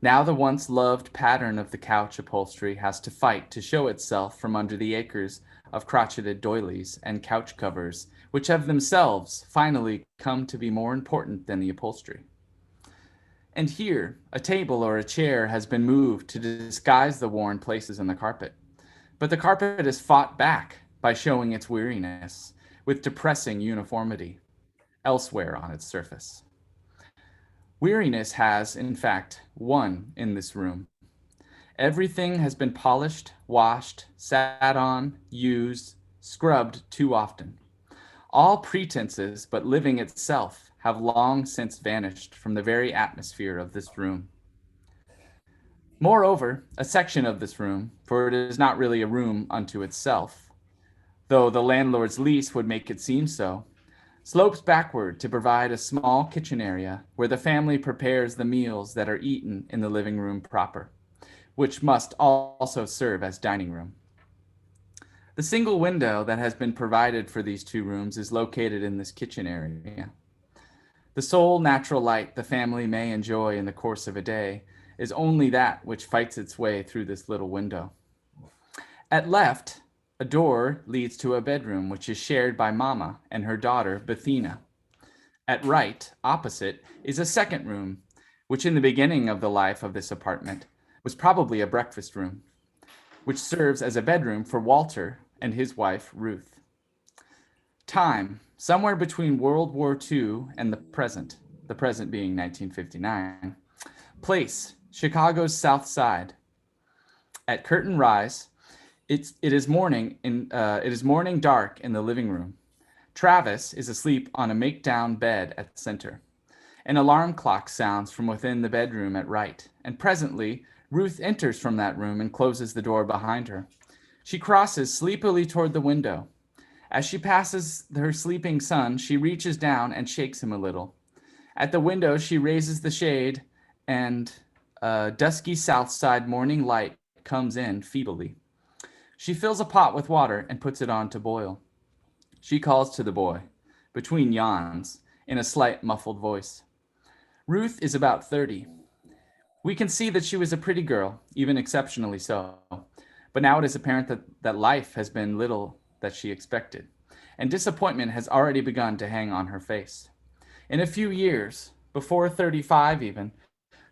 Now the once loved pattern of the couch upholstery has to fight to show itself from under the acres of crotcheted doilies and couch covers, which have themselves finally come to be more important than the upholstery. And here, a table or a chair has been moved to disguise the worn places in the carpet. But the carpet is fought back by showing its weariness with depressing uniformity elsewhere on its surface. Weariness has, in fact, won in this room. Everything has been polished, washed, sat on, used, scrubbed too often. All pretenses but living itself have long since vanished from the very atmosphere of this room. Moreover, a section of this room, for it is not really a room unto itself, though the landlord's lease would make it seem so, slopes backward to provide a small kitchen area where the family prepares the meals that are eaten in the living room proper, which must also serve as dining room. The single window that has been provided for these two rooms is located in this kitchen area. The sole natural light the family may enjoy in the course of a day is only that which fights its way through this little window. At left, a door leads to a bedroom which is shared by Mama and her daughter, Bethina. At right, opposite, is a second room, which in the beginning of the life of this apartment was probably a breakfast room, which serves as a bedroom for Walter and his wife, Ruth. Time, somewhere between World War II and the present being 1959. Place, Chicago's South Side. At curtain rise, it is morning dark in the living room. Travis is asleep on a make-down bed at the center. An alarm clock sounds from within the bedroom at right, and presently Ruth enters from that room and closes the door behind her. She crosses sleepily toward the window. As she passes her sleeping son, she reaches down and shakes him a little. At the window, she raises the shade, and dusky south side morning light comes in feebly. She fills a pot with water and puts it on to boil. She calls to the boy, between yawns, in a slight muffled voice. Ruth is about 30. We can see that she was a pretty girl, even exceptionally so. But now it is apparent that life has been little that she expected, and disappointment has already begun to hang on her face. In a few years, before 35 even,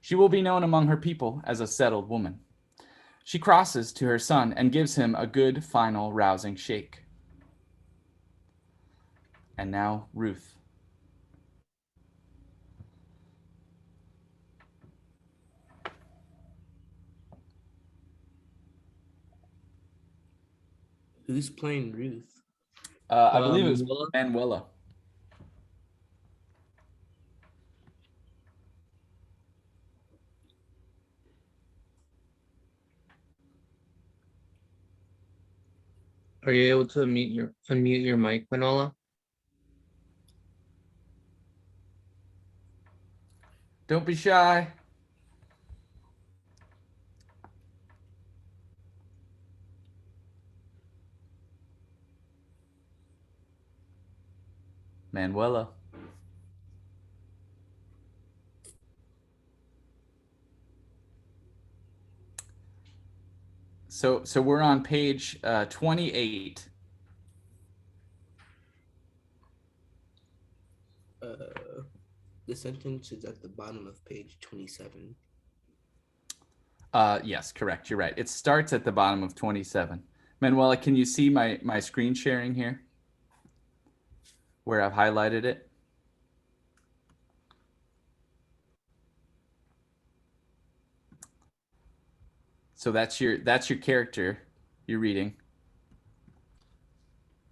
she will be known among her people as a settled woman. She crosses to her son and gives him a good, final, rousing shake. And now, Ruth. Who's playing Ruth? I believe it was Manuela. Are you able to unmute your mic, Manola? Don't be shy. Manuela. So we're on page 28. The sentence is at the bottom of page 27. Yes, correct. You're right. It starts at the bottom of 27. Manuela, can you see my screen sharing here? Where I've highlighted it? So that's your character you're reading.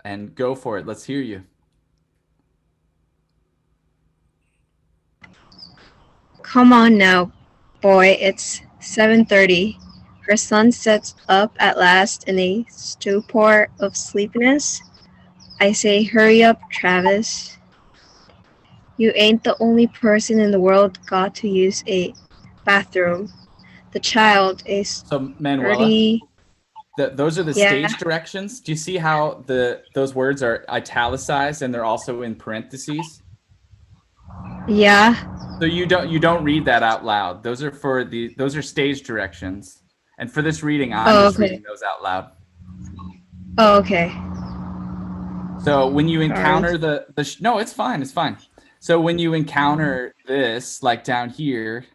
And go for it. Let's hear you. Come on now, boy, it's 7:30. Her son sits up at last in a stupor of sleepiness. I say, hurry up, Travis. You ain't the only person in the world got to use a bathroom. The child is So Manuela, 30. those are the Yeah. stage directions. Do you see how those words are italicized and they're also in parentheses? Yeah. So you don't read that out loud. Those are stage directions. And for this reading, I'm Oh, just okay. reading those out loud. Oh, okay. So when you Sorry. encounter no, it's fine. It's fine. So when you encounter this, like down here,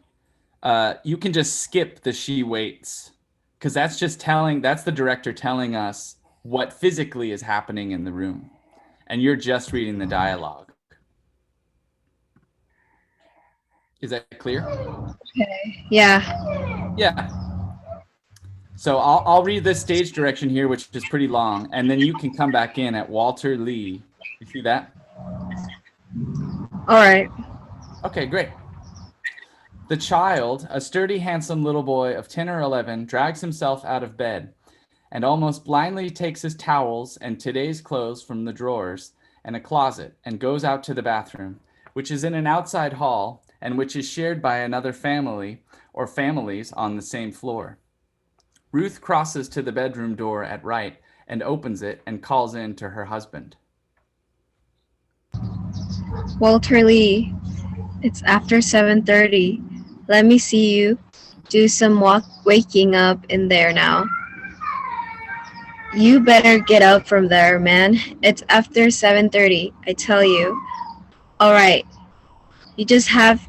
you can just skip the she waits, because that's the director telling us what physically is happening in the room, and you're just reading the dialogue. Is that clear? Okay. Yeah. Yeah. So I'll read this stage direction here, which is pretty long, and then you can come back in at Walter Lee. You see that? All right. Okay, great. The child, a sturdy, handsome little boy of 10 or 11, drags himself out of bed and almost blindly takes his towels and today's clothes from the drawers and a closet and goes out to the bathroom, which is in an outside hall and which is shared by another family or families on the same floor. Ruth crosses to the bedroom door at right and opens it and calls in to her husband. Walter Lee, it's after 7:30. Let me see you do some waking up in there now. You better get up from there, man. It's after 7:30, I tell you. All right. You just have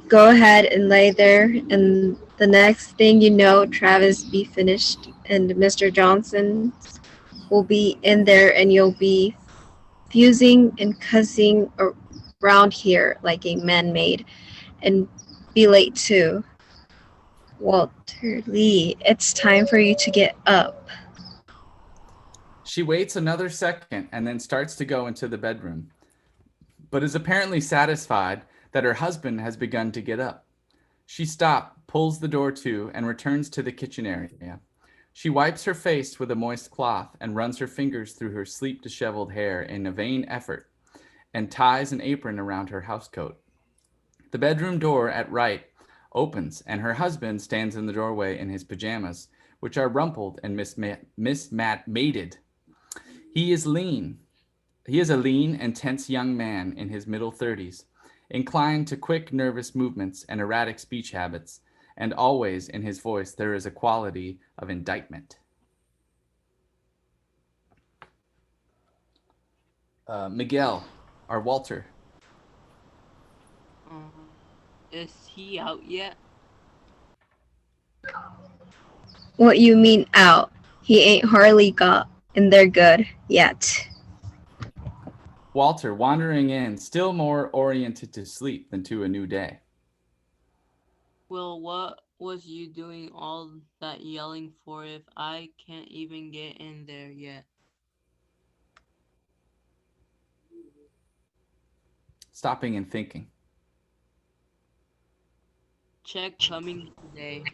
go ahead and lay there, and the next thing you know, Travis be finished and Mr. Johnson will be in there, and you'll be fusing and cussing around here like a man-made and be late too. Walter Lee, it's time for you to get up. She waits another second and then starts to go into the bedroom, but is apparently satisfied that her husband has begun to get up. She stops, pulls the door to, and returns to the kitchen area. She wipes her face with a moist cloth and runs her fingers through her sleep-disheveled hair in a vain effort, and ties an apron around her housecoat. The bedroom door at right opens, and her husband stands in the doorway in his pajamas, which are rumpled and mated. He is lean. He is a lean and tense young man in his middle 30s, inclined to quick, nervous movements and erratic speech habits, and always in his voice there is a quality of indictment. Miguel, or Walter. Is he out yet? What you mean out? He ain't hardly got in there good yet. Walter, wandering in, still more oriented to sleep than to a new day. Well, what was you doing all that yelling for if I can't even get in there yet? Stopping and thinking. Check coming today.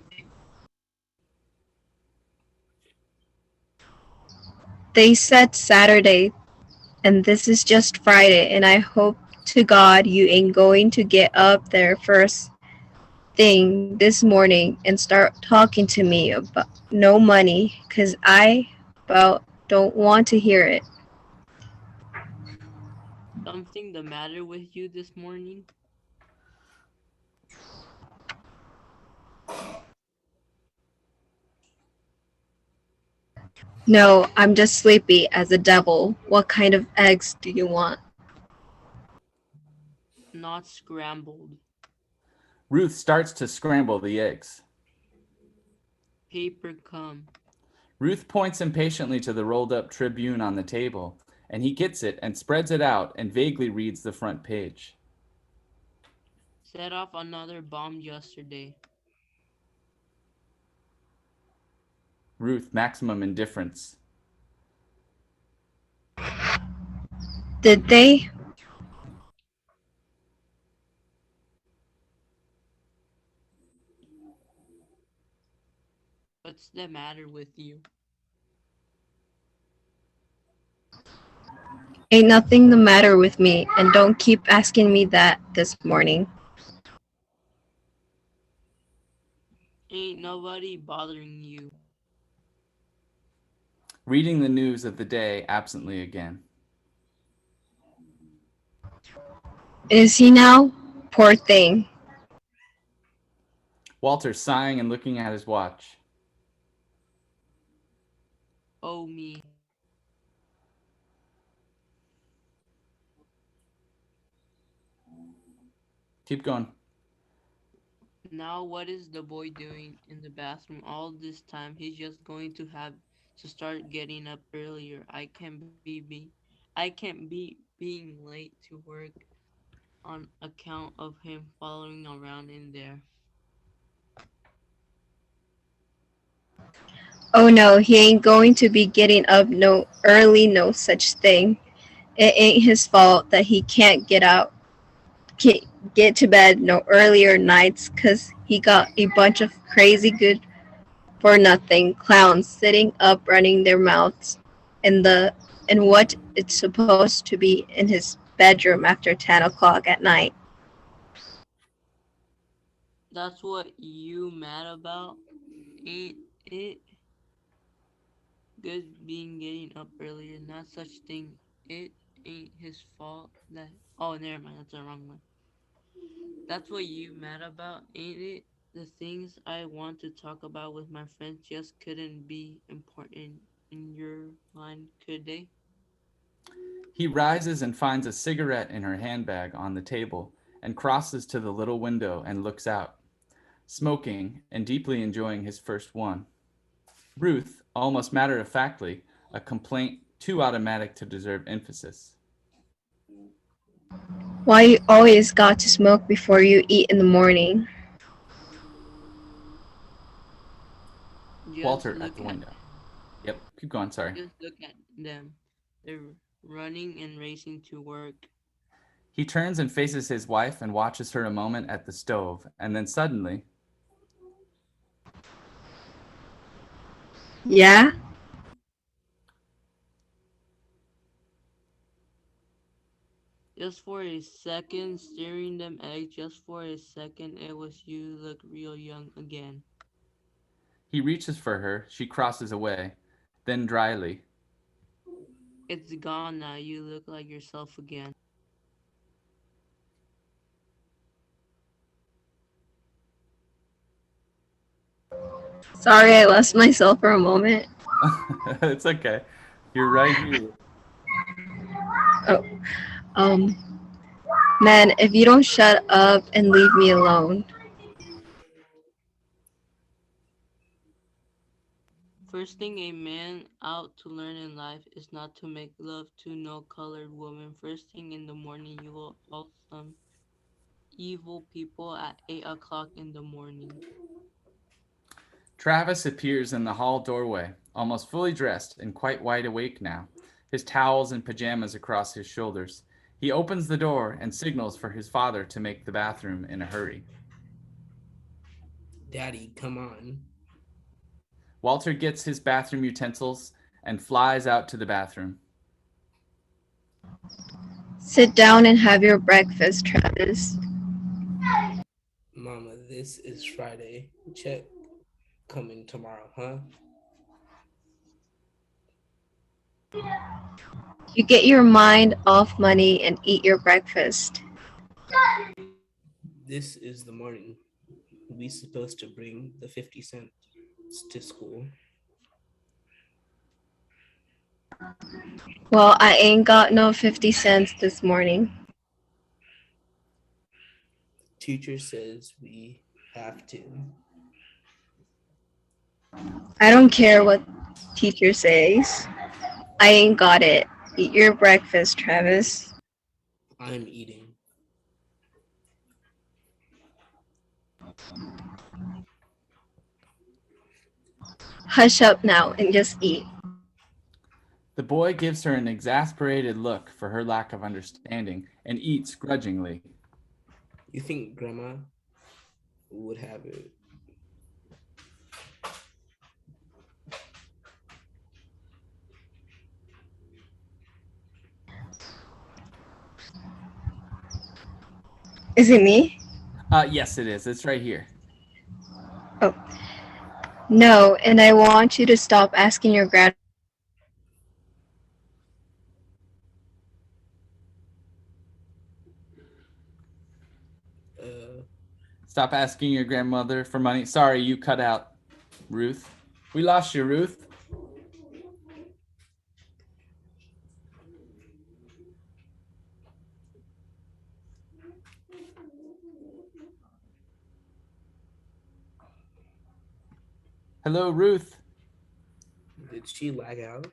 They said Saturday, and this is just Friday, and I hope to God you ain't going to get up there first thing this morning and start talking to me about no money, 'cause I about don't want to hear it. Something the matter with you this morning? No, I'm just sleepy as a devil. What kind of eggs do you want? Not scrambled. Ruth starts to scramble the eggs. Paper come. Ruth points impatiently to the rolled up Tribune on the table, and he gets it and spreads it out and vaguely reads the front page. Set off another bomb yesterday. Ruth, maximum indifference. Did they? What's the matter with you? Ain't nothing the matter with me, and don't keep asking me that this morning. Ain't nobody bothering you. Reading the news of the day absently again. Is he now? Poor thing. Walter sighing and looking at his watch. Oh, me. Keep going. Now what is the boy doing in the bathroom all this time? He's just going to have to start getting up earlier. I can't be being late to work on account of him following around in there. Oh no, he ain't going to be getting up no early, no such thing. It ain't his fault that he can't get to bed no earlier nights 'cause he got a bunch of crazy good for nothing clowns sitting up running their mouths in what it's supposed to be in his bedroom after 10 o'clock at night. That's what you mad about? Ain't it good being getting up earlier? Not such thing. It ain't his fault that. Oh, never mind. That's the wrong one. That's what you mad about, ain't it? The things I want to talk about with my friends just couldn't be important in your line, could they? He rises and finds a cigarette in her handbag on the table and crosses to the little window and looks out, smoking and deeply enjoying his first one. Ruth, almost matter-of-factly, a complaint too automatic to deserve emphasis. Why you always got to smoke before you eat in the morning? Just Walter at look the at window. Yep, keep going, sorry. just look at them. They're running and racing to work. He turns and faces his wife and watches her a moment at the stove, and then suddenly, Yeah? Just for a second, staring them eggs, just for a second, it was you look real young again. he reaches for her, she crosses away, then dryly, It's gone now, you look like yourself again. Sorry, I lost myself for a moment. it's okay. You're right here. Oh, um, man, if you don't shut up and leave me alone. First thing a man out to learn in life is not to make love to no colored woman. First thing in the morning, you will call some evil people at 8 o'clock in the morning. Travis appears in the hall doorway, almost fully dressed and quite wide awake now, his towels and pajamas across his shoulders. He opens the door and signals for his father to make the bathroom in a hurry. Daddy, come on. Walter gets his bathroom utensils and flies out to the bathroom. Sit down and have your breakfast, Travis. Mama, this is Friday. Check coming tomorrow, huh? You get your mind off money and eat your breakfast. This is the morning. We supposed to bring the 50 cents to school. Well, I ain't got no 50 cents this morning. Teacher says we have to. I don't care what teacher says. I ain't got it. Eat your breakfast, Travis. I'm eating. Hush up now and just eat. The boy gives her an exasperated look for her lack of understanding and eats grudgingly. You think Grandma would have it? Is it me? Yes, it is. It's right here. Oh. No, and I want you to stop asking your grandmother. Stop asking your grandmother for money. Sorry, you cut out, Ruth. We lost you, Ruth. Hello, Ruth. Did she lag out?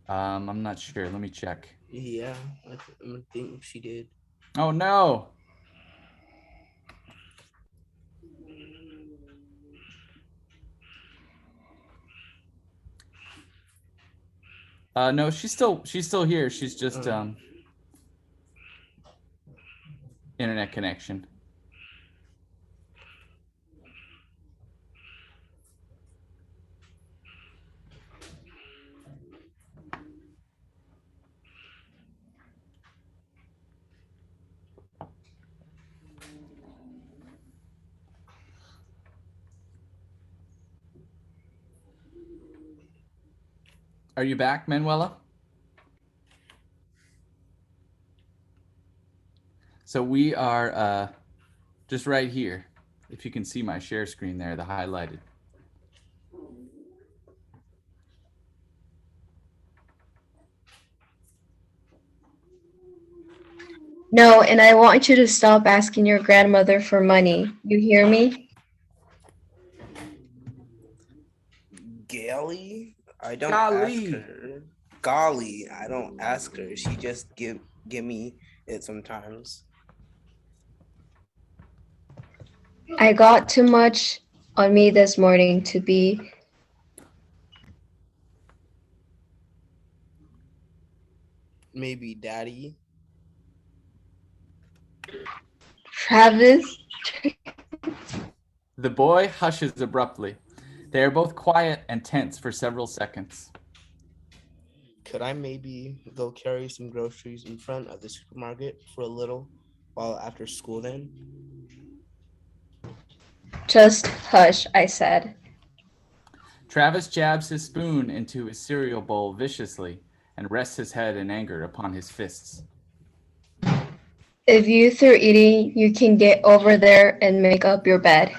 I'm not sure. Let me check. Yeah, I think she did. Oh no. No, she's still here. She's just internet connection. Are you back, Manuela? So we are just right here. If you can see my share screen there, the highlighted. No, and I want you to stop asking your grandmother for money. You hear me? Gally? I don't Golly. ask her. Golly, I don't ask her. She just give me it sometimes. I got too much on me this morning to be Maybe daddy. Travis. The boy hushes abruptly. They are both quiet and tense for several seconds. Could I maybe go carry some groceries in front of the supermarket for a little while after school then? Just hush, I said. Travis jabs his spoon into his cereal bowl viciously and rests his head in anger upon his fists. If you through eating, you can get over there and make up your bed.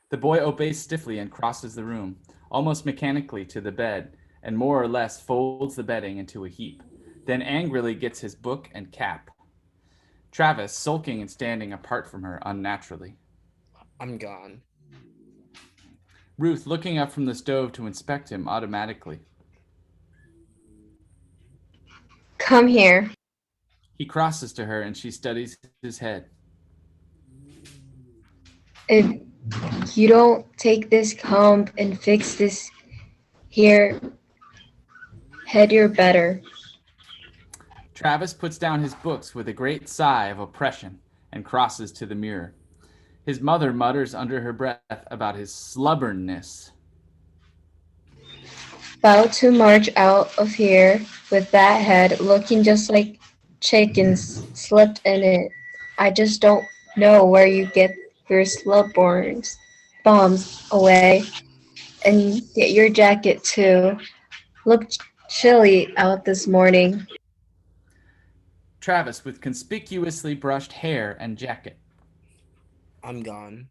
The boy obeys stiffly and crosses the room, almost mechanically to the bed, and more or less folds the bedding into a heap, then angrily gets his book and cap. Travis, sulking and standing apart from her unnaturally. I'm gone. Ruth, looking up from the stove to inspect him automatically. Come here. He crosses to her and she studies his head. If you don't take this comb and fix this here, head your better. Travis puts down his books with a great sigh of oppression and crosses to the mirror. His mother mutters under her breath about his slubberness. About to march out of here with that head looking just like chickens slept in it. I just don't know where you get your slubborns bombs away. And get your jacket too. Looked chilly out this morning. Travis with conspicuously brushed hair and jacket. I'm gone.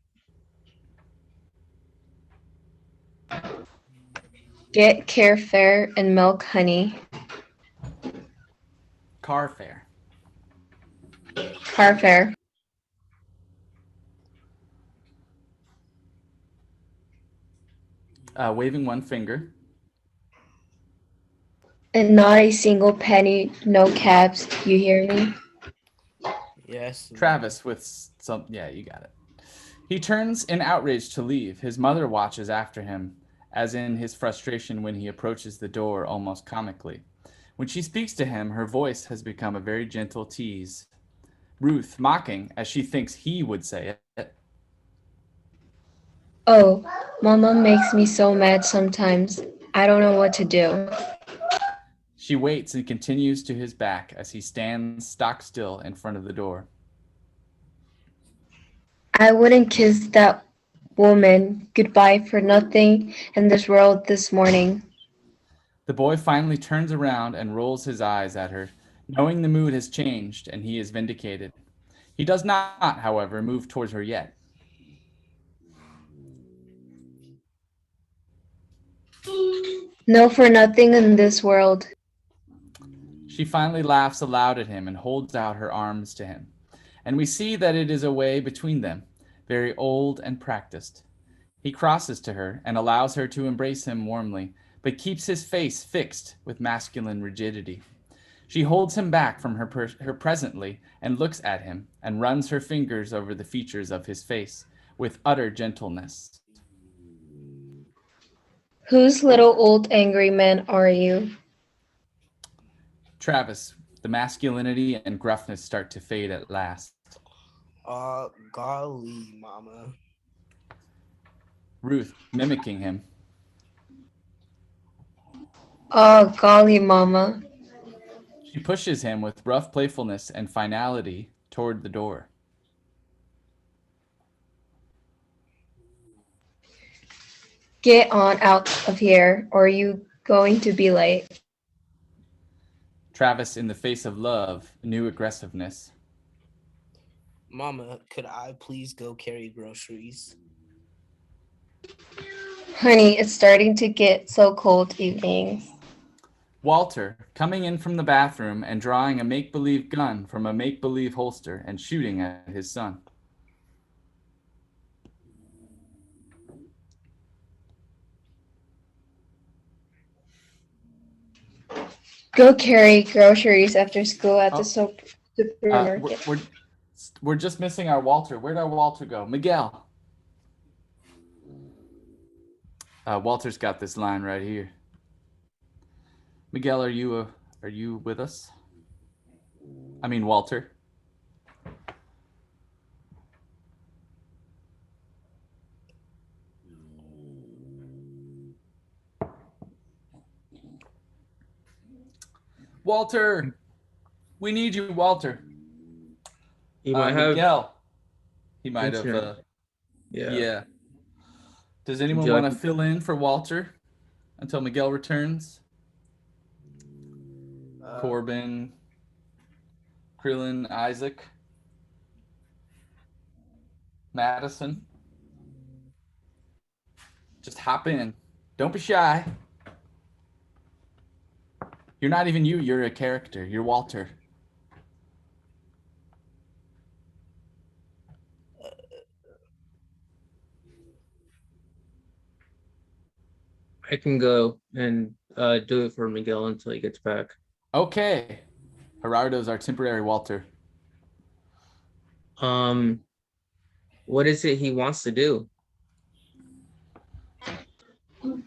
Get carfare and milk, honey. Carfare. Carfare. Waving one finger. And not a single penny, no cabs. You hear me? Yes. Travis with some, yeah, you got it. He turns in outrage to leave. His mother watches after him, as in his frustration when he approaches the door almost comically. When she speaks to him, her voice has become a very gentle tease. Ruth, mocking, as she thinks he would say it. Oh, Mama makes me so mad sometimes. I don't know what to do. She waits and continues to his back as he stands stock still in front of the door. I wouldn't kiss that woman goodbye for nothing in this world this morning. The boy finally turns around and rolls his eyes at her, knowing the mood has changed and he is vindicated. He does not, however, move towards her yet. No for nothing in this world. She finally laughs aloud at him and holds out her arms to him. And we see that it is a way between them, very old and practiced. He crosses to her and allows her to embrace him warmly, but keeps his face fixed with masculine rigidity. She holds him back from her presently and looks at him and runs her fingers over the features of his face with utter gentleness. Whose little old angry man are you? Travis, the masculinity and gruffness start to fade at last. Golly, mama. Ruth, mimicking him. Oh, golly, mama. She pushes him with rough playfulness and finality toward the door. Get on out of here, or are you going to be late? Travis, in the face of love, new aggressiveness. Mama, could I please go carry groceries? Honey, it's starting to get so cold evenings. Walter, coming in from the bathroom and drawing a make-believe gun from a make-believe holster and shooting at his son. Go carry groceries after school at the supermarket. We're just missing our Walter. Where'd our Walter go? Miguel. Walter's got this line right here. Miguel, are you with us? I mean, Walter. Walter, we need you, Walter. He might have. Miguel. He might have. Internet. Yeah. Does anyone you want like- to fill in for Walter until Miguel returns? Corbin, Krillin, Isaac, Madison. Just hop in. Don't be shy. You're not even you. You're a character. You're Walter. I can go and do it for Miguel until he gets back. Okay. Gerardo's our temporary Walter. What is it he wants to do?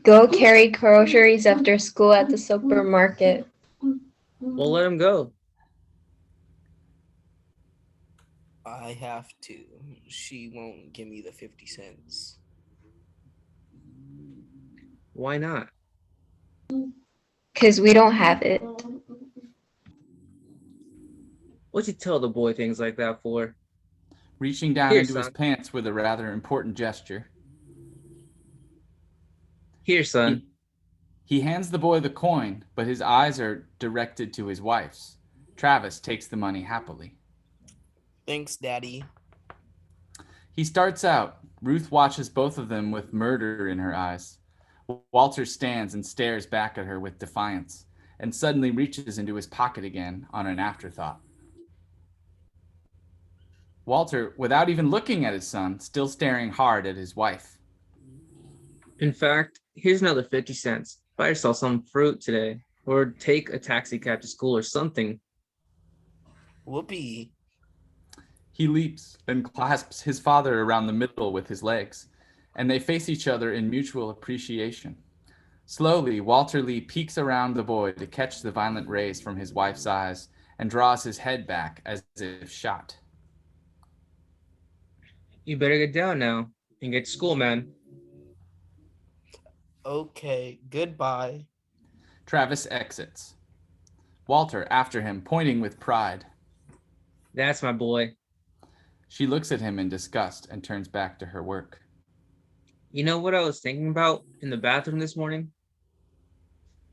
Go carry groceries after school at the supermarket. Well, let him go. I have to. She won't give me the 50 cents. Why not? 'Cause we don't have it. What'd you tell the boy things like that for? Reaching down Here, into his son. pants with a rather important gesture. Here, son. He hands the boy the coin, but his eyes are directed to his wife's. Travis takes the money happily. Thanks, Daddy. He starts out. Ruth watches both of them with murder in her eyes. Walter stands and stares back at her with defiance, and suddenly reaches into his pocket again on an afterthought. Walter, without even looking at his son, still staring hard at his wife. In fact, here's another 50 cents. Buy yourself some fruit today, or take a taxi cab to school or something. Whoopee. He leaps and clasps his father around the middle with his legs, and they face each other in mutual appreciation. Slowly, Walter Lee peeks around the boy to catch the violent rays from his wife's eyes and draws his head back as if shot. You better get down now and get to school, man. Okay, goodbye. Travis exits. Walter after him, pointing with pride. That's my boy. She looks at him in disgust and turns back to her work. You know what I was thinking about in the bathroom this morning?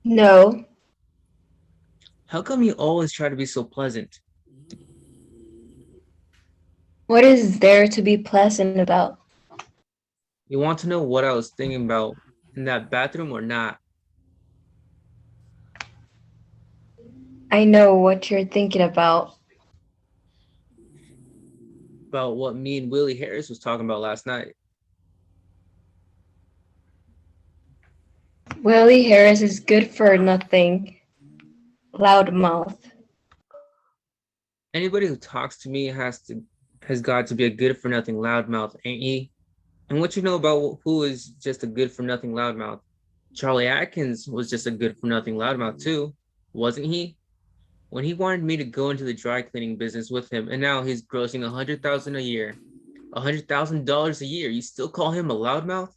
No. How come you always try to be so pleasant? What is there to be pleasant about? You want to know what I was thinking about in that bathroom or not? I know what you're thinking about. About what me and Willie Harris was talking about last night. Willie Harris is good for nothing. Loudmouth. Anybody who talks to me has got to be a good for nothing loudmouth, ain't he? And what you know about who is just a good for nothing loudmouth? Charlie Atkins was just a good for nothing loudmouth too, wasn't he? When he wanted me to go into the dry cleaning business with him, and now he's grossing $100,000 a year, $100,000 a year. You still call him a loudmouth?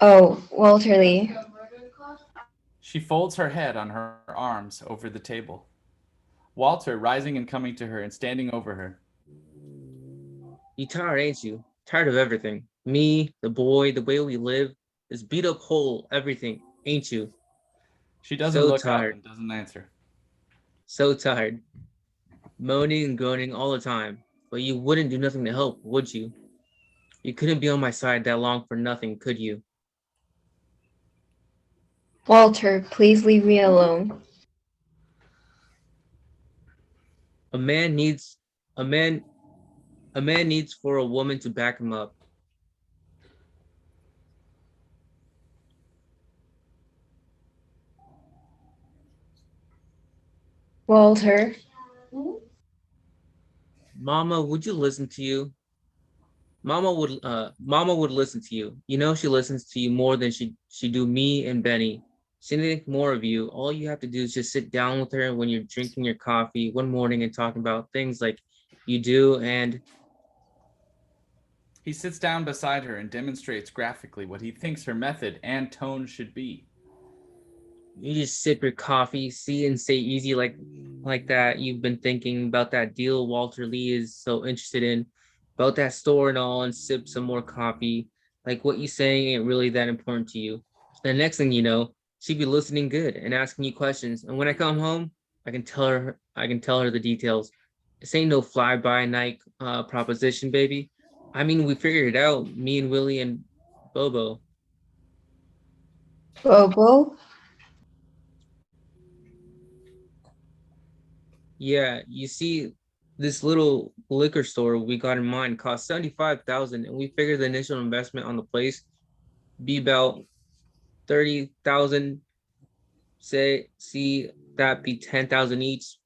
Oh, Walter Lee. She folds her head on her arms over the table. Walter rising and coming to her and standing over her. You tired, ain't you? Tired of everything. Me, the boy, the way we live, this beat up whole everything, ain't you? She doesn't So look tired. up and doesn't answer. So tired. Moaning and groaning all the time. But you wouldn't do nothing to help, would you? You couldn't be on my side that long for nothing, could you? Walter, please leave me alone. A man needs for a woman to back him up. Walter. Mama, would you listen to you? Mama would listen to you. You know she listens to you more than she do me and Benny. She thinks more of you. All you have to do is just sit down with her when you're drinking your coffee one morning and talking about things like you do, and he sits down beside her and demonstrates graphically what he thinks her method and tone should be. You just sip your coffee, see and say easy like that. You've been thinking about that deal Walter Lee is so interested in, about that store and all, and sip some more coffee. Like what you saying ain't really that important to you. And the next thing you know, she'd be listening good and asking you questions. And when I come home, I can tell her the details. This ain't no fly-by-night proposition, baby. I mean, we figured it out, me and Willie and Bobo. Bobo? Yeah, you see, this little liquor store we got in mind cost 75,000, and we figured the initial investment on the place be about 30,000. Say, see that be 10,000 each.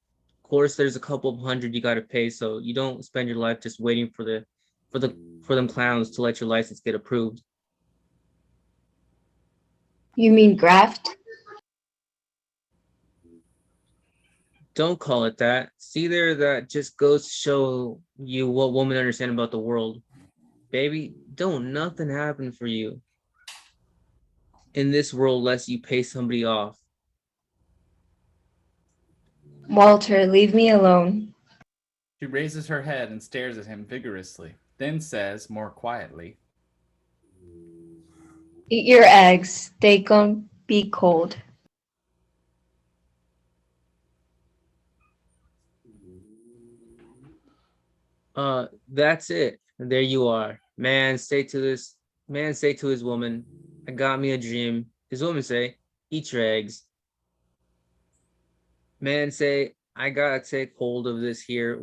Of course, there's a couple of hundred you got to pay, so you don't spend your life just waiting for them clowns to let your license get approved. You mean graft? Don't call it that. See there, that just goes to show you what women understand about the world. Baby, don't nothing happen for you in this world unless you pay somebody off. Walter, leave me alone. She raises her head and stares at him vigorously, then says more quietly, Eat your eggs. They gon' be cold. That's it. There you are. Man say to his woman, I got me a dream. His woman say, eat your eggs. Man say, I gotta take hold of this here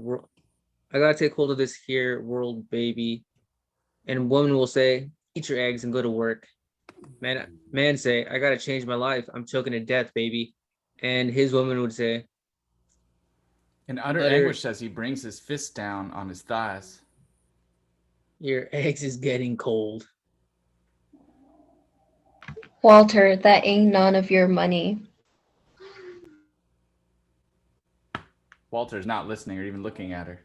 world, baby. And woman will say, eat your eggs and go to work. Man say, I gotta change my life. I'm choking to death, baby. And his woman would say, in utter anguish as he brings his fist down on his thighs, your eggs is getting cold. Walter, that ain't none of your money. Walter's not listening or even looking at her.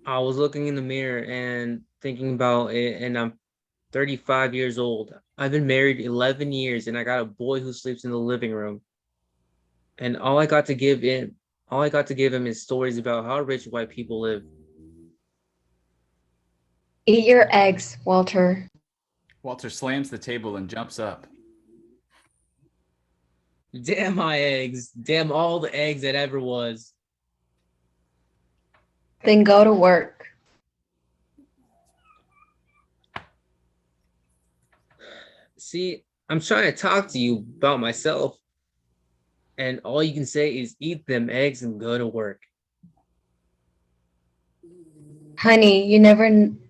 I was looking in the mirror and thinking about it, and I'm 35 years old. I've been married 11 years and I got a boy who sleeps in the living room. And all I got to give him is stories about how rich white people live. Eat your eggs, Walter. Walter slams the table and jumps up. Damn my eggs. Damn all the eggs that ever was. Then go to work. See, I'm trying to talk to you about myself. And all you can say is eat them eggs and go to work. Honey, you never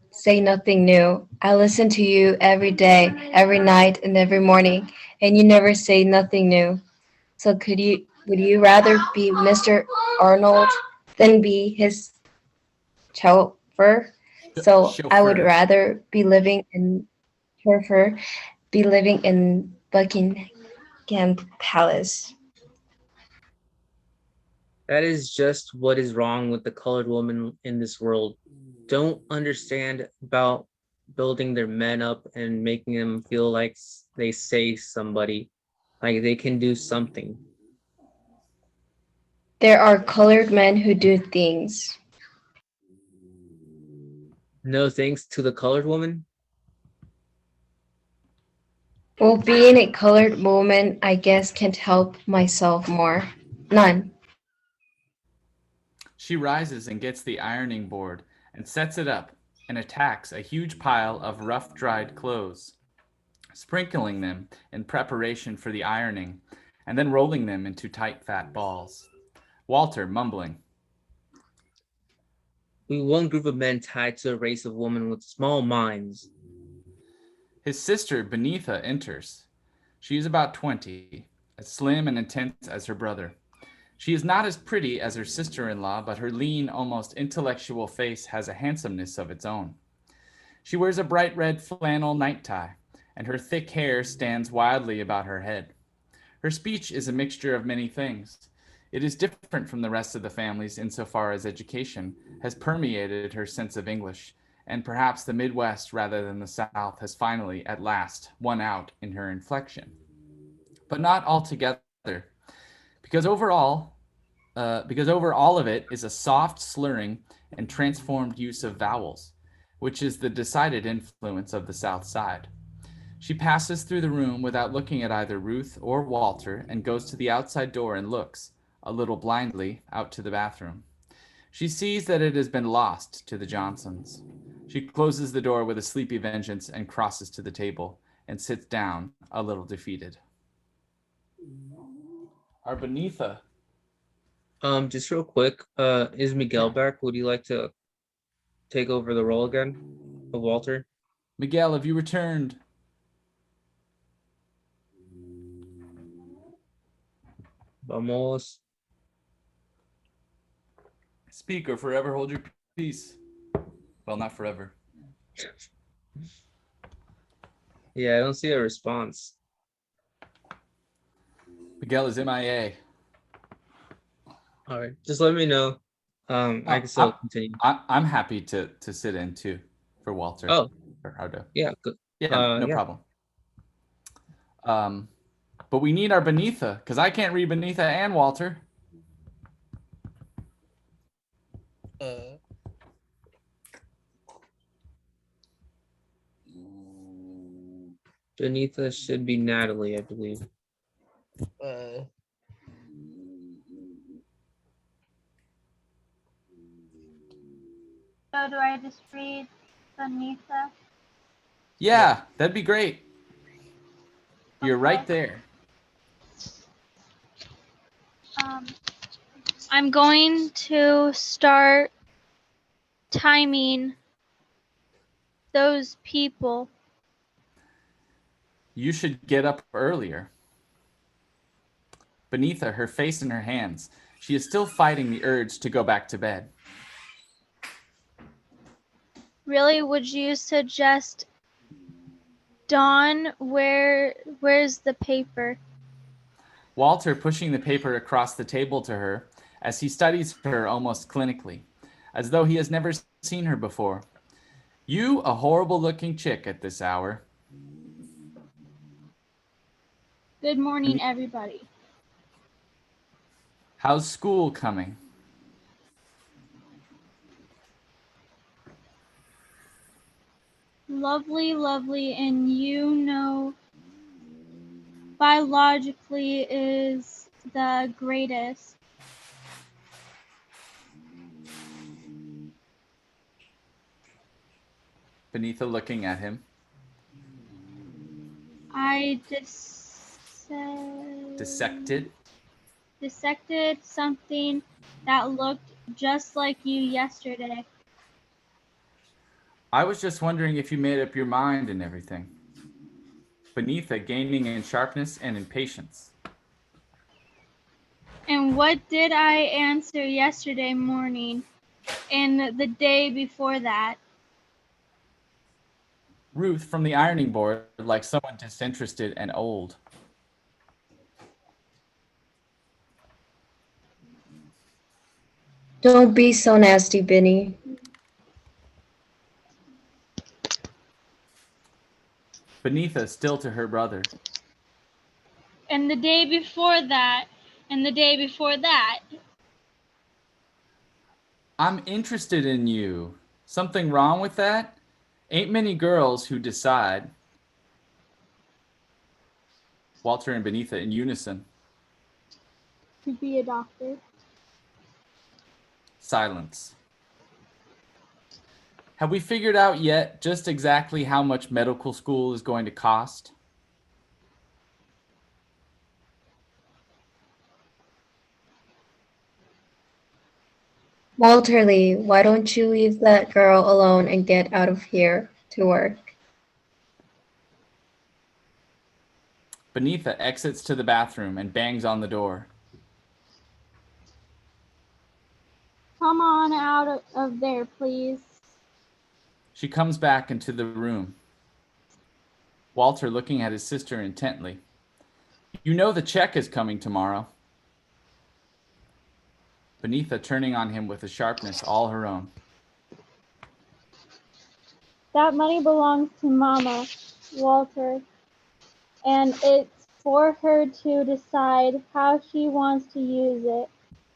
say nothing new. I listen to you every day, every night, and every morning, and you never say nothing new. So would you rather be Mr. Arnold than be his chauffeur? So I would Chauffeur. rather be living in chauffeur, be living in Buckingham Palace. That is just what is wrong with the colored woman in this world. Don't understand about building their men up and making them feel like they say somebody, like they can do something. There are colored men who do things. No thanks to the colored woman. Well, being a colored woman, I guess can't help myself more. None. She rises and gets the ironing board and sets it up and attacks a huge pile of rough dried clothes, sprinkling them in preparation for the ironing and then rolling them into tight fat balls. Walter mumbling. We one group of men tied to a race of women with small minds. His sister Beneatha enters. She is about 20, as slim and intense as her brother. She is not as pretty as her sister-in-law, but her lean, almost intellectual face has a handsomeness of its own. She wears a bright red flannel night tie, and her thick hair stands wildly about her head. Her speech is a mixture of many things. It is different from the rest of the families insofar as education has permeated her sense of English, and perhaps the Midwest rather than the South has finally, at last, won out in her inflection. But not altogether. Because over all of it is a soft slurring and transformed use of vowels, which is the decided influence of the South Side. She passes through the room without looking at either Ruth or Walter and goes to the outside door and looks, a little blindly, out to the bathroom. She sees that it has been lost to the Johnsons. She closes the door with a sleepy vengeance and crosses to the table and sits down, a little defeated. Our Beneatha. Just real quick, is Miguel back? Would you like to take over the role again of Walter? Miguel, have you returned? Vamos. Speak or forever hold your peace. Well, not forever. Yeah, I don't see a response. Miguel is MIA. All right, just let me know. I can still continue. I'm happy to sit in too for Walter. Oh, or Ardo. Yeah, good. Yeah, no problem. But we need our Beneatha because I can't read Beneatha and Walter. Beneatha should be Natalie, I believe. So do I just read Anita? Yeah, that'd be great. You're right there. I'm going to start timing those people. You should get up earlier. Beneatha, her face in her hands, she is still fighting the urge to go back to bed. Really, would you suggest Dawn? Where's the paper? Walter pushing the paper across the table to her as he studies her almost clinically, as though he has never seen her before. You a horrible looking chick at this hour. Good morning, everybody. How's school coming? Lovely, lovely, and you know, biologically is the greatest. Benita looking at him. I Dissected. dissected something that looked just like you yesterday. I was just wondering if you made up your mind and everything. Benita gaining in sharpness and in patience. And what did I answer yesterday morning and the day before that? Ruth from the ironing board, like someone disinterested and old. Don't be so nasty, Benny. Benita still to her brother. And the day before that, and the day before that. I'm interested in you. Something wrong with that? Ain't many girls who decide. Walter and Benita in unison. To be a doctor. Silence. Have we figured out yet just exactly how much medical school is going to cost? Walter Lee, why don't you leave that girl alone and get out of here to work? Benita exits to the bathroom and bangs on the door. Come on out of there, please. She comes back into the room. Walter looking at his sister intently. You know the check is coming tomorrow. Benita turning on him with a sharpness all her own. That money belongs to Mama, Walter, and it's for her to decide how she wants to use it.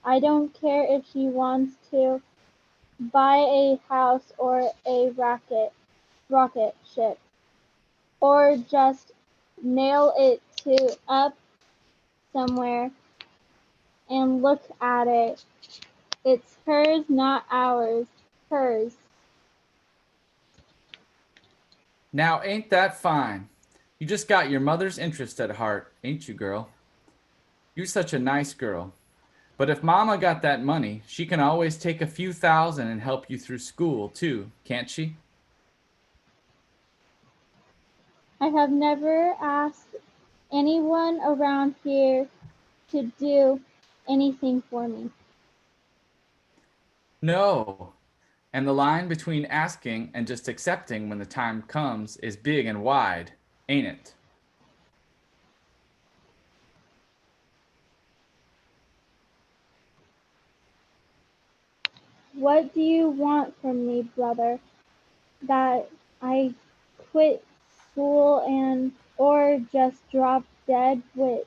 I don't care if she wants to buy a house or a rocket ship, or just nail it up somewhere and look at it. It's hers, not ours. Hers. Now ain't that fine? You just got your mother's interest at heart, ain't you, girl? You're such a nice girl. But if Mama got that money, she can always take a few thousand and help you through school, too, can't she? I have never asked anyone around here to do anything for me. No. And the line between asking and just accepting when the time comes is big and wide, ain't it? What do you want from me, brother? That I quit school or just drop dead with?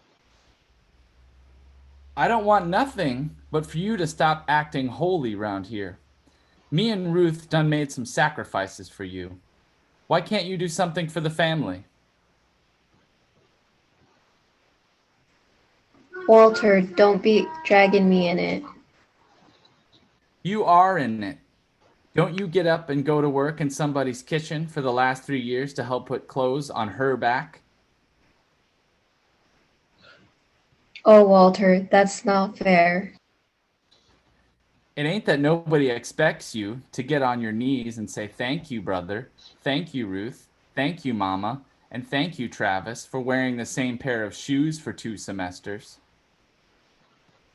I don't want nothing but for you to stop acting holy round here. Me and Ruth done made some sacrifices for you. Why can't you do something for the family? Walter, don't be dragging me in it. You are in it. Don't you get up and go to work in somebody's kitchen for the last 3 years to help put clothes on her back? Oh, Walter, that's not fair. It ain't that nobody expects you to get on your knees and say, thank you, brother. Thank you, Ruth. Thank you, Mama. And thank you, Travis, for wearing the same pair of shoes for 2 semesters.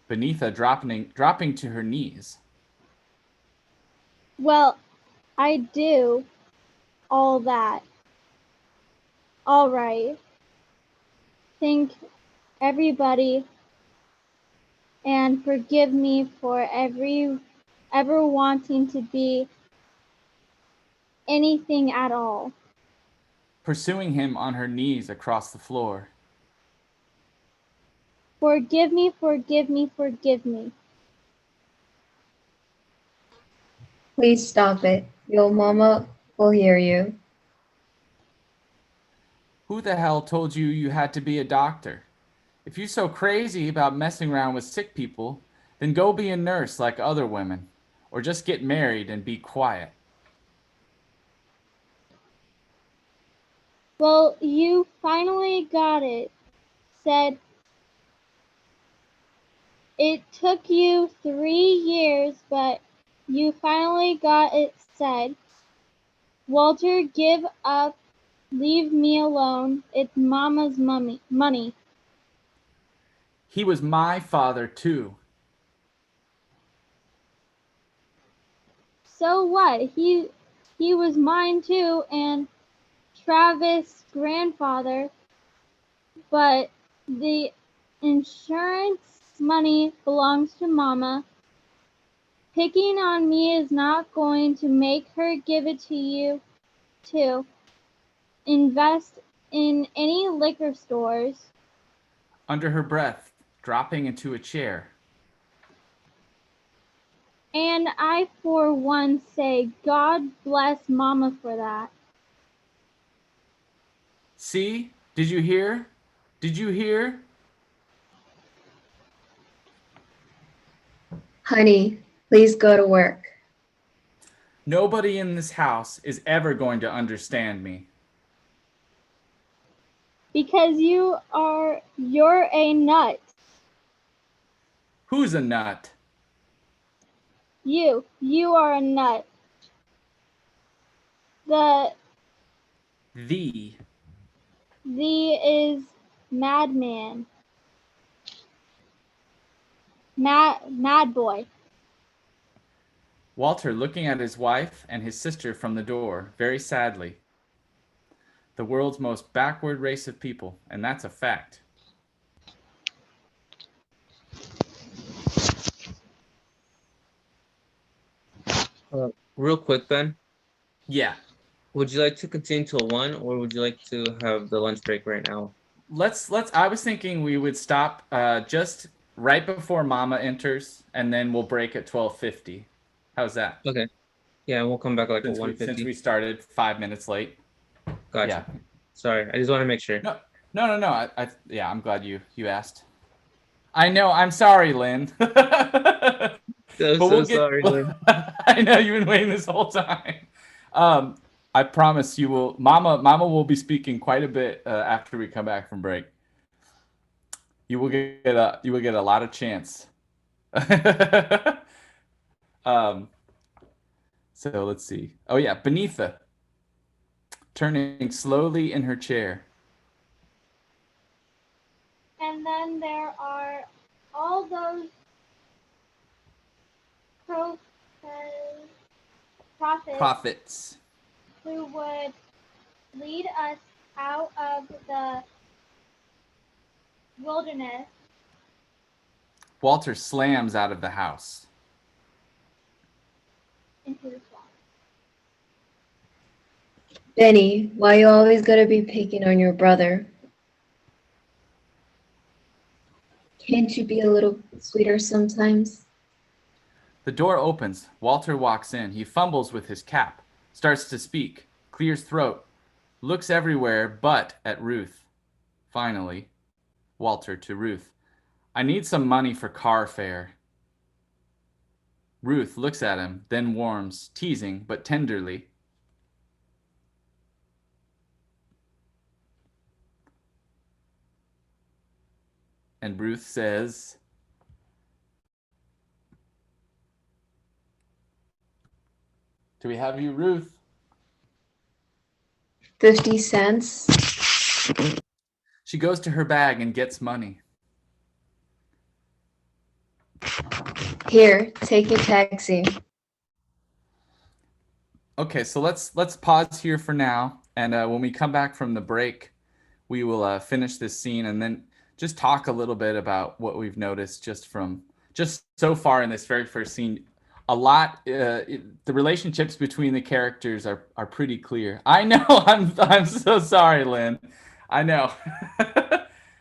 Benita dropping to her knees. Well, I do all that. All right. Thank everybody and forgive me for ever wanting to be anything at all. Pursuing him on her knees across the floor. Forgive me, forgive me, forgive me. Please stop it. Your mama will hear you. Who the hell told you you had to be a doctor? If you're so crazy about messing around with sick people, then go be a nurse like other women, or just get married and be quiet. Well, you finally got it, said. It took you 3 years, but you finally got it, said. Walter, give up. Leave me alone. It's Mama's money. He was my father too. So what? He was mine too, and Travis' grandfather. But the insurance money belongs to Mama. Picking on me is not going to make her give it to you to invest in any liquor stores. Under her breath, dropping into a chair. And I, for one, say God bless Mama for that. See? Did you hear? Did you hear? Honey, please go to work. Nobody in this house is ever going to understand me. Because you're a nut. Who's a nut? You are a nut. The is madman. Mad boy. Walter looking at his wife and his sister from the door, very sadly. The world's most backward race of people, and that's a fact. Real quick, Ben. Yeah. Would you like to continue till 1, or would you like to have the lunch break right now? I was thinking we would stop just right before Mama enters, and then we'll break at 12:50. How's that? Okay. Yeah, we'll come back like at 1:50. Since we started 5 minutes late. Gotcha. Yeah. Sorry, I just want to make sure. No. Yeah, I'm glad you asked. I know. I'm sorry, Lynn. Sorry, Lynn. I know you've been waiting this whole time. I promise you will. Mama will be speaking quite a bit after we come back from break. You will get a lot of chance. So let's see. Oh yeah, Beneatha turning slowly in her chair. And then there are all those prophets who would lead us out of the wilderness. Walter slams out of the house. Into the swamp. Benny, why you always gotta be picking on your brother? Can't you be a little sweeter sometimes? The door opens. Walter walks in. He fumbles with his cap, starts to speak, clears throat, looks everywhere but at Ruth. Finally, Walter to Ruth. I need some money for car fare. Ruth looks at him, then warms, teasing but tenderly. And Ruth says, do we have you, Ruth? 50 cents. She goes to her bag and gets money. Here, take a taxi. Okay, so let's pause here for now, and when we come back from the break, we will finish this scene and then just talk a little bit about what we've noticed just so far in this very first scene. a lot. The relationships between the characters are pretty clear. I know. I'm so sorry, Lynn. I know.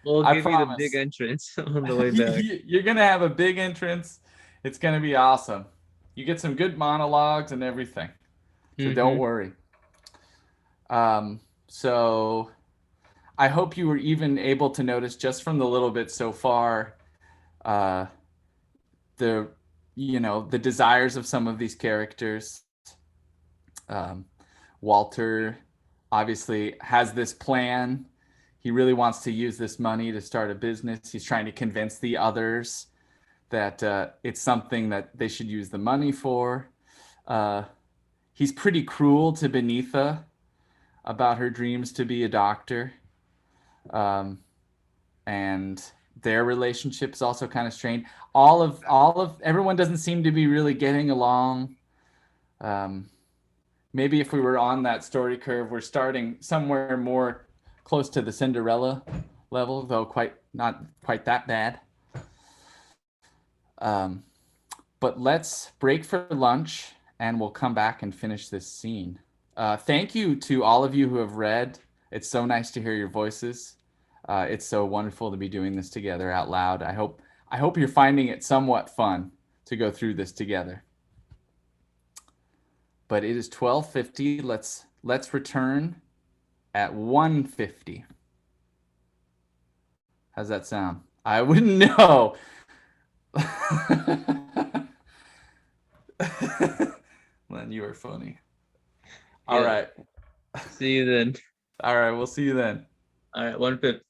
We'll I give you the big promise. entrance on the way back. You're gonna have a big entrance. It's gonna be awesome. You get some good monologues and everything. So don't worry. So I hope you were even able to notice just from the little bit so far, the the desires of some of these characters. Walter obviously has this plan. He really wants to use this money to start a business. He's trying to convince the others that it's something that they should use the money for. He's pretty cruel to Benitha about her dreams to be a doctor. And their relationship's also kind of strained. Everyone doesn't seem to be really getting along. Maybe if we were on that story curve, we're starting somewhere more close to the Cinderella level, though not quite that bad. But let's break for lunch and we'll come back and finish this scene. Thank you to all of you who have read. It's so nice to hear your voices. It's so wonderful to be doing this together out loud. I hope you're finding it somewhat fun to go through this together. But it is 12:50. Let's return at 1:50. How's that sound? I wouldn't know. Len, you are funny. All right. See you then. All right, we'll see you then. All right, 1:50.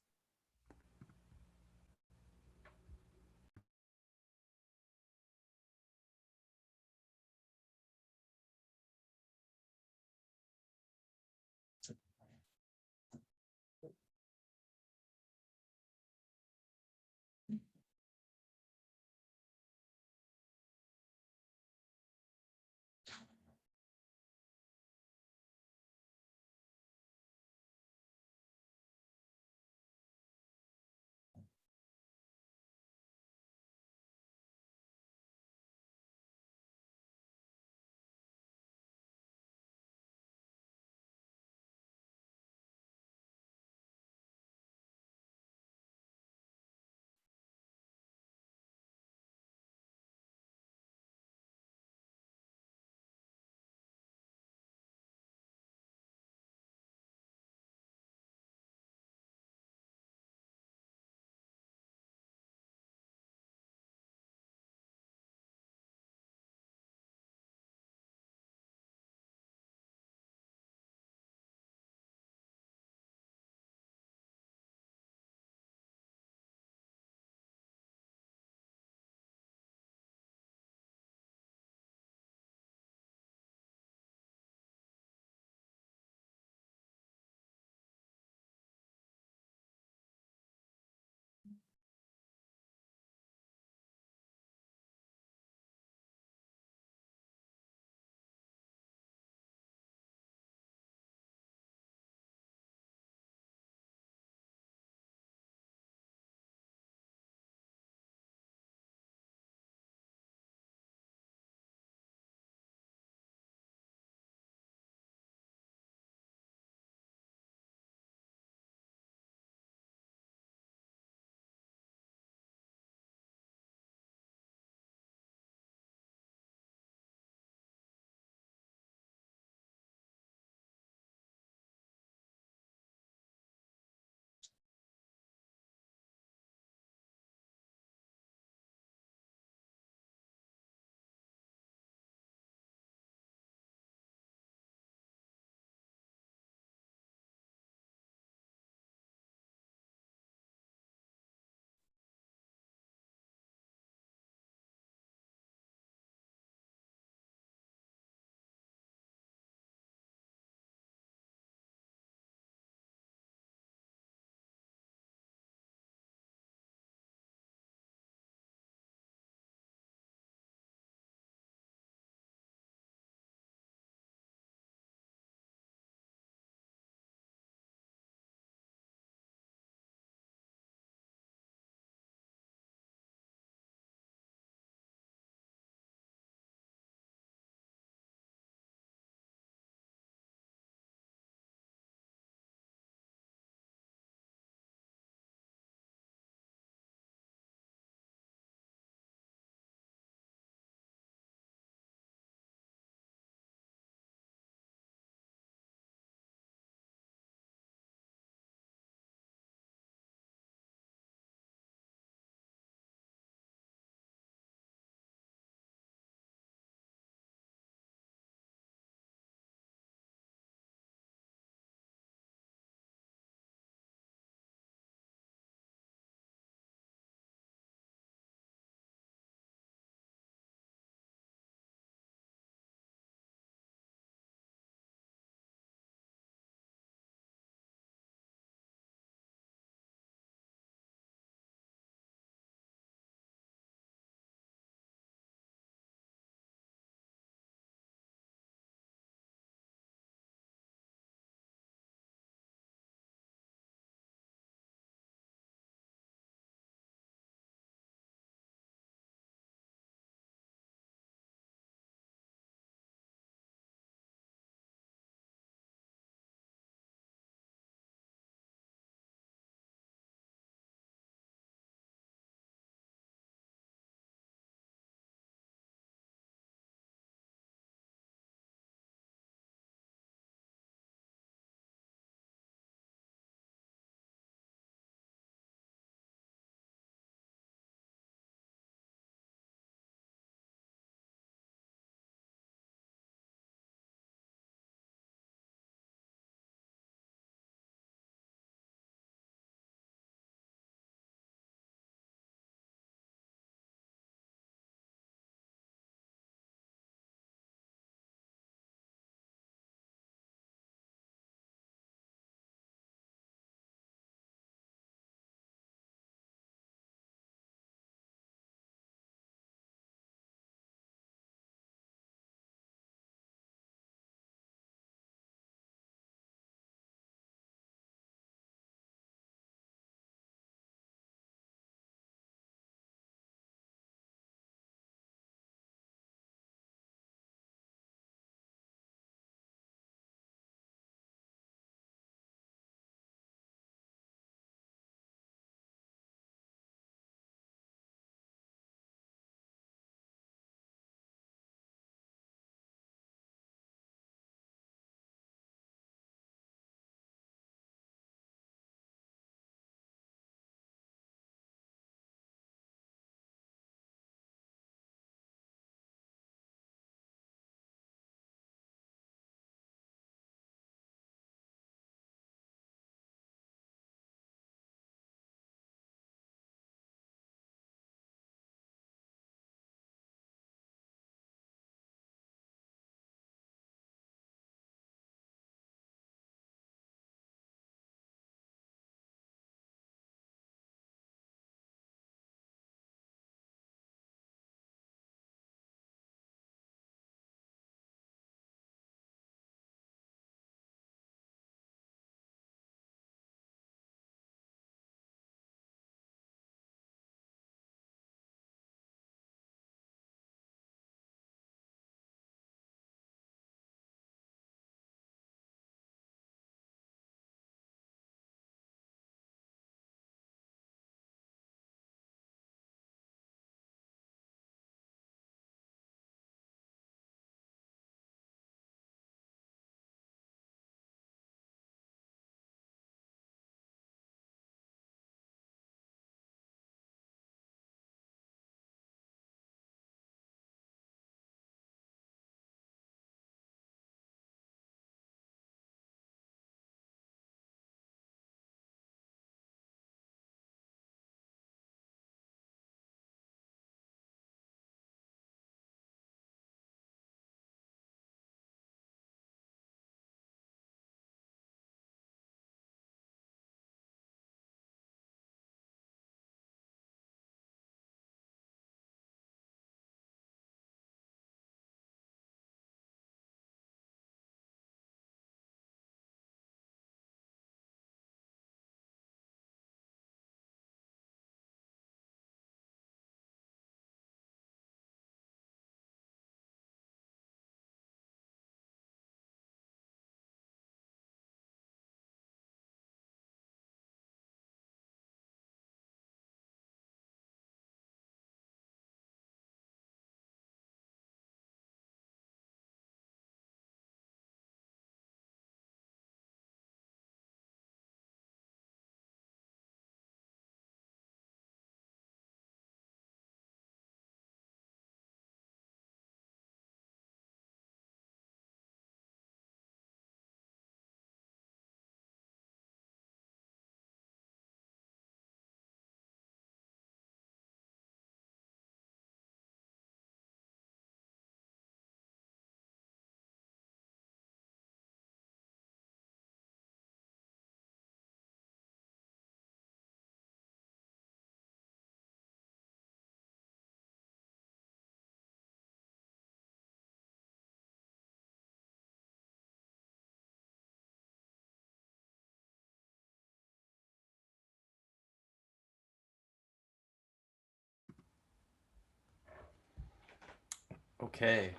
Okay,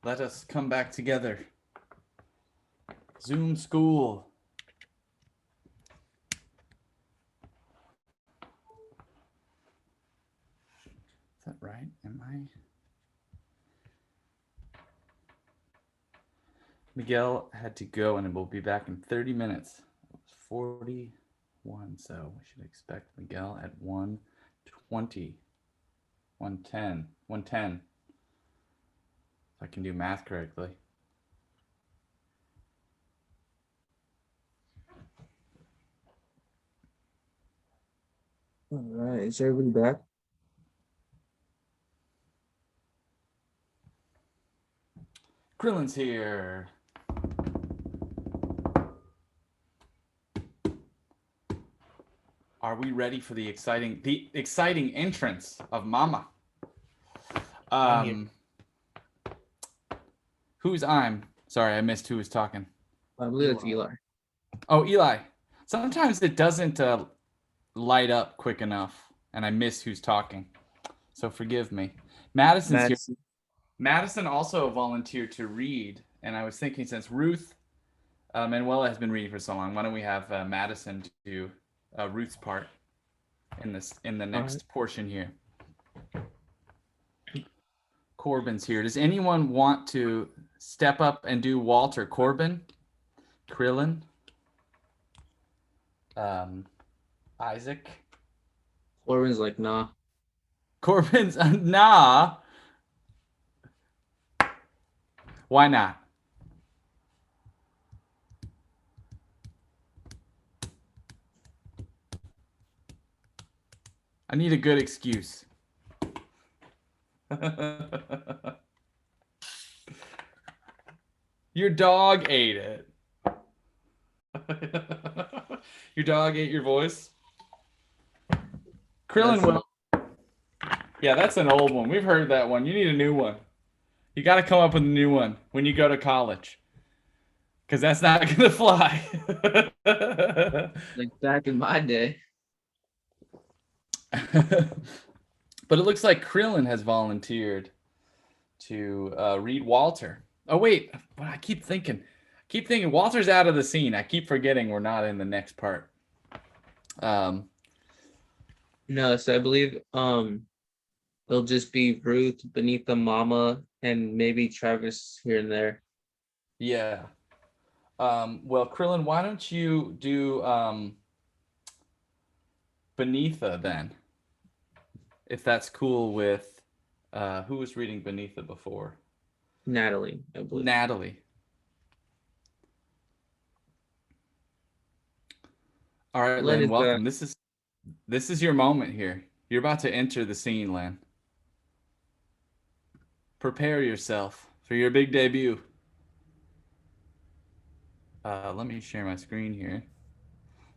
let us come back together. Zoom school. Is that right? Am I? Miguel had to go and we'll be back in 30 minutes. It was 41, so we should expect Miguel at 1:20, 1:10, 1:10. If I can do math correctly. All right, is everybody back? Krillin's here. Are we ready for the exciting entrance of Mama? Who's I'm? Sorry, I missed who was talking. I believe it's Eli. Oh, Eli. Sometimes it doesn't light up quick enough, and I miss who's talking. So forgive me. Madison's here. Madison also volunteered to read, and I was thinking since Ruth Manuela has been reading for so long, why don't we have Madison do Ruth's part in the next portion here. Corbin's here. Does anyone want to step up and do Walter? Corbin, Krillin, Isaac. Corbin's like, nah. Corbin's nah. Why not? I need a good excuse. Your dog ate it. Your dog ate your voice? Krillin will. Yeah, that's an old one. We've heard that one. You need a new one. You got to come up with a new one when you go to college. Because that's not going to fly. Like back in my day. But it looks like Krillin has volunteered to read Walter. Oh, wait. But I keep thinking Walter's out of the scene. I keep forgetting we're not in the next part. No, so I believe it'll just be Ruth, Beneath the Mama, and maybe Travis here and there. Yeah. Well, Krillin, why don't you do Beneatha then? If that's cool with who was reading Beneatha before? Natalie, I believe. Natalie. All right, Len, welcome. This is your moment here. You're about to enter the scene, Len. Prepare yourself for your big debut. Let me share my screen here.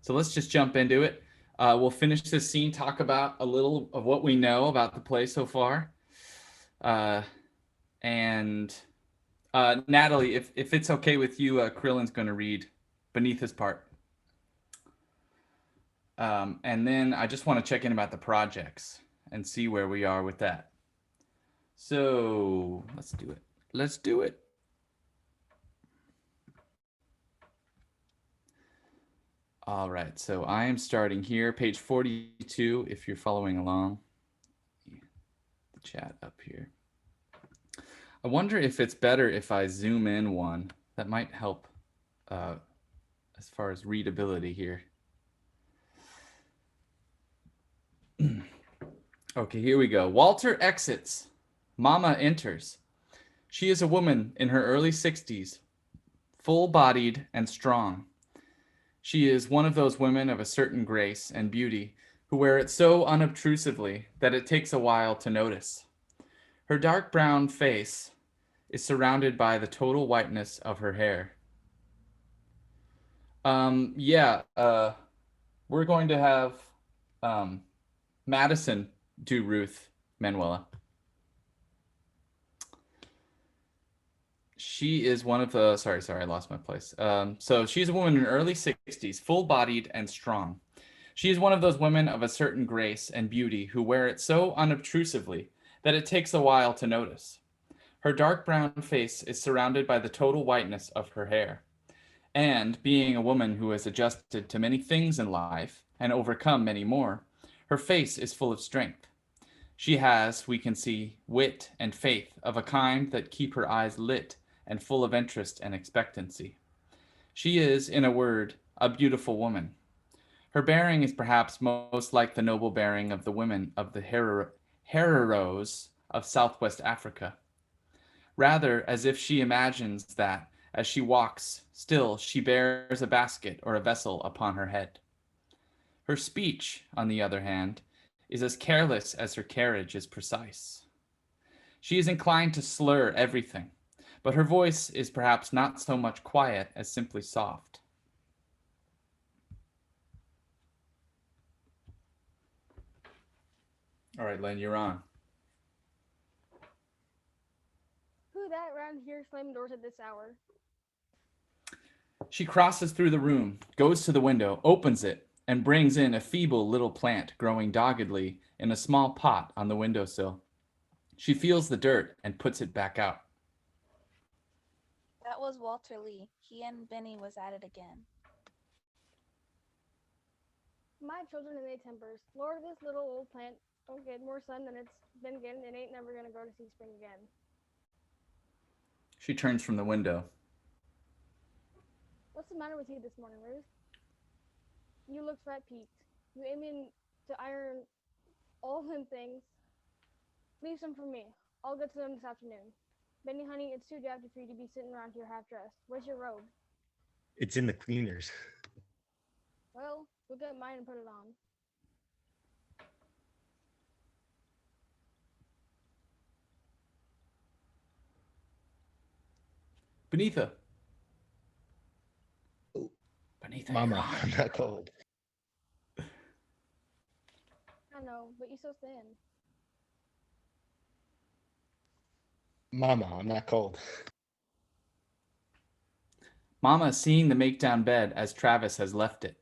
So let's just jump into it. We'll finish this scene, talk about a little of what we know about the play so far. And Natalie, if it's okay with you, Krillin's going to read Beneath part. And then I just want to check in about the projects and see where we are with that. So let's do it. Let's do it. All right, so I am starting here, page 42, if you're following along. The chat up here. I wonder if it's better if I zoom in one. That might help as far as readability here. Okay, here we go. Walter exits. Mama enters. She is a woman in her early 60s, full-bodied and strong. She is one of those women of a certain grace and beauty who wear it so unobtrusively that it takes a while to notice. Her dark brown face is surrounded by the total whiteness of her hair. We're going to have Madison do Ruth Manuela. She is one of the, sorry, I lost my place. So she's a woman in her early 60s, full-bodied and strong. She is one of those women of a certain grace and beauty who wear it so unobtrusively that it takes a while to notice. Her dark brown face is surrounded by the total whiteness of her hair. And being a woman who has adjusted to many things in life and overcome many more, her face is full of strength. She has, we can see, wit and faith of a kind that keep her eyes lit and full of interest and expectancy. She is, in a word, a beautiful woman. Her bearing is perhaps most like the noble bearing of the women of the Hereros of Southwest Africa. Rather, as if she imagines that, as she walks, still she bears a basket or a vessel upon her head. Her speech, on the other hand, is as careless as her carriage is precise. She is inclined to slur everything, but her voice is perhaps not so much quiet as simply soft. All right, Len, you're on. Who that around here slamming doors at this hour? She crosses through the room, goes to the window, opens it, and brings in a feeble little plant growing doggedly in a small pot on the windowsill. She feels the dirt and puts it back out. That was Walter Lee. He and Benny was at it again. My children and they tempers. Lord, this little old plant don't get more sun than it's been getting and ain't never gonna go to see spring again. She turns from the window. What's the matter with you this morning, Ruth? You look fat peaked. You aiming to iron all them things. Leave some for me. I'll get to them this afternoon. Benny, honey, it's too drafty for you to be sitting around here half dressed. Where's your robe? It's in the cleaners. Well, go get mine and put it on. Benita. Benita, Mama, I'm not cold. I know, but you're so thin. Mama, I'm not cold. Mama is seeing the make-down bed as Travis has left it.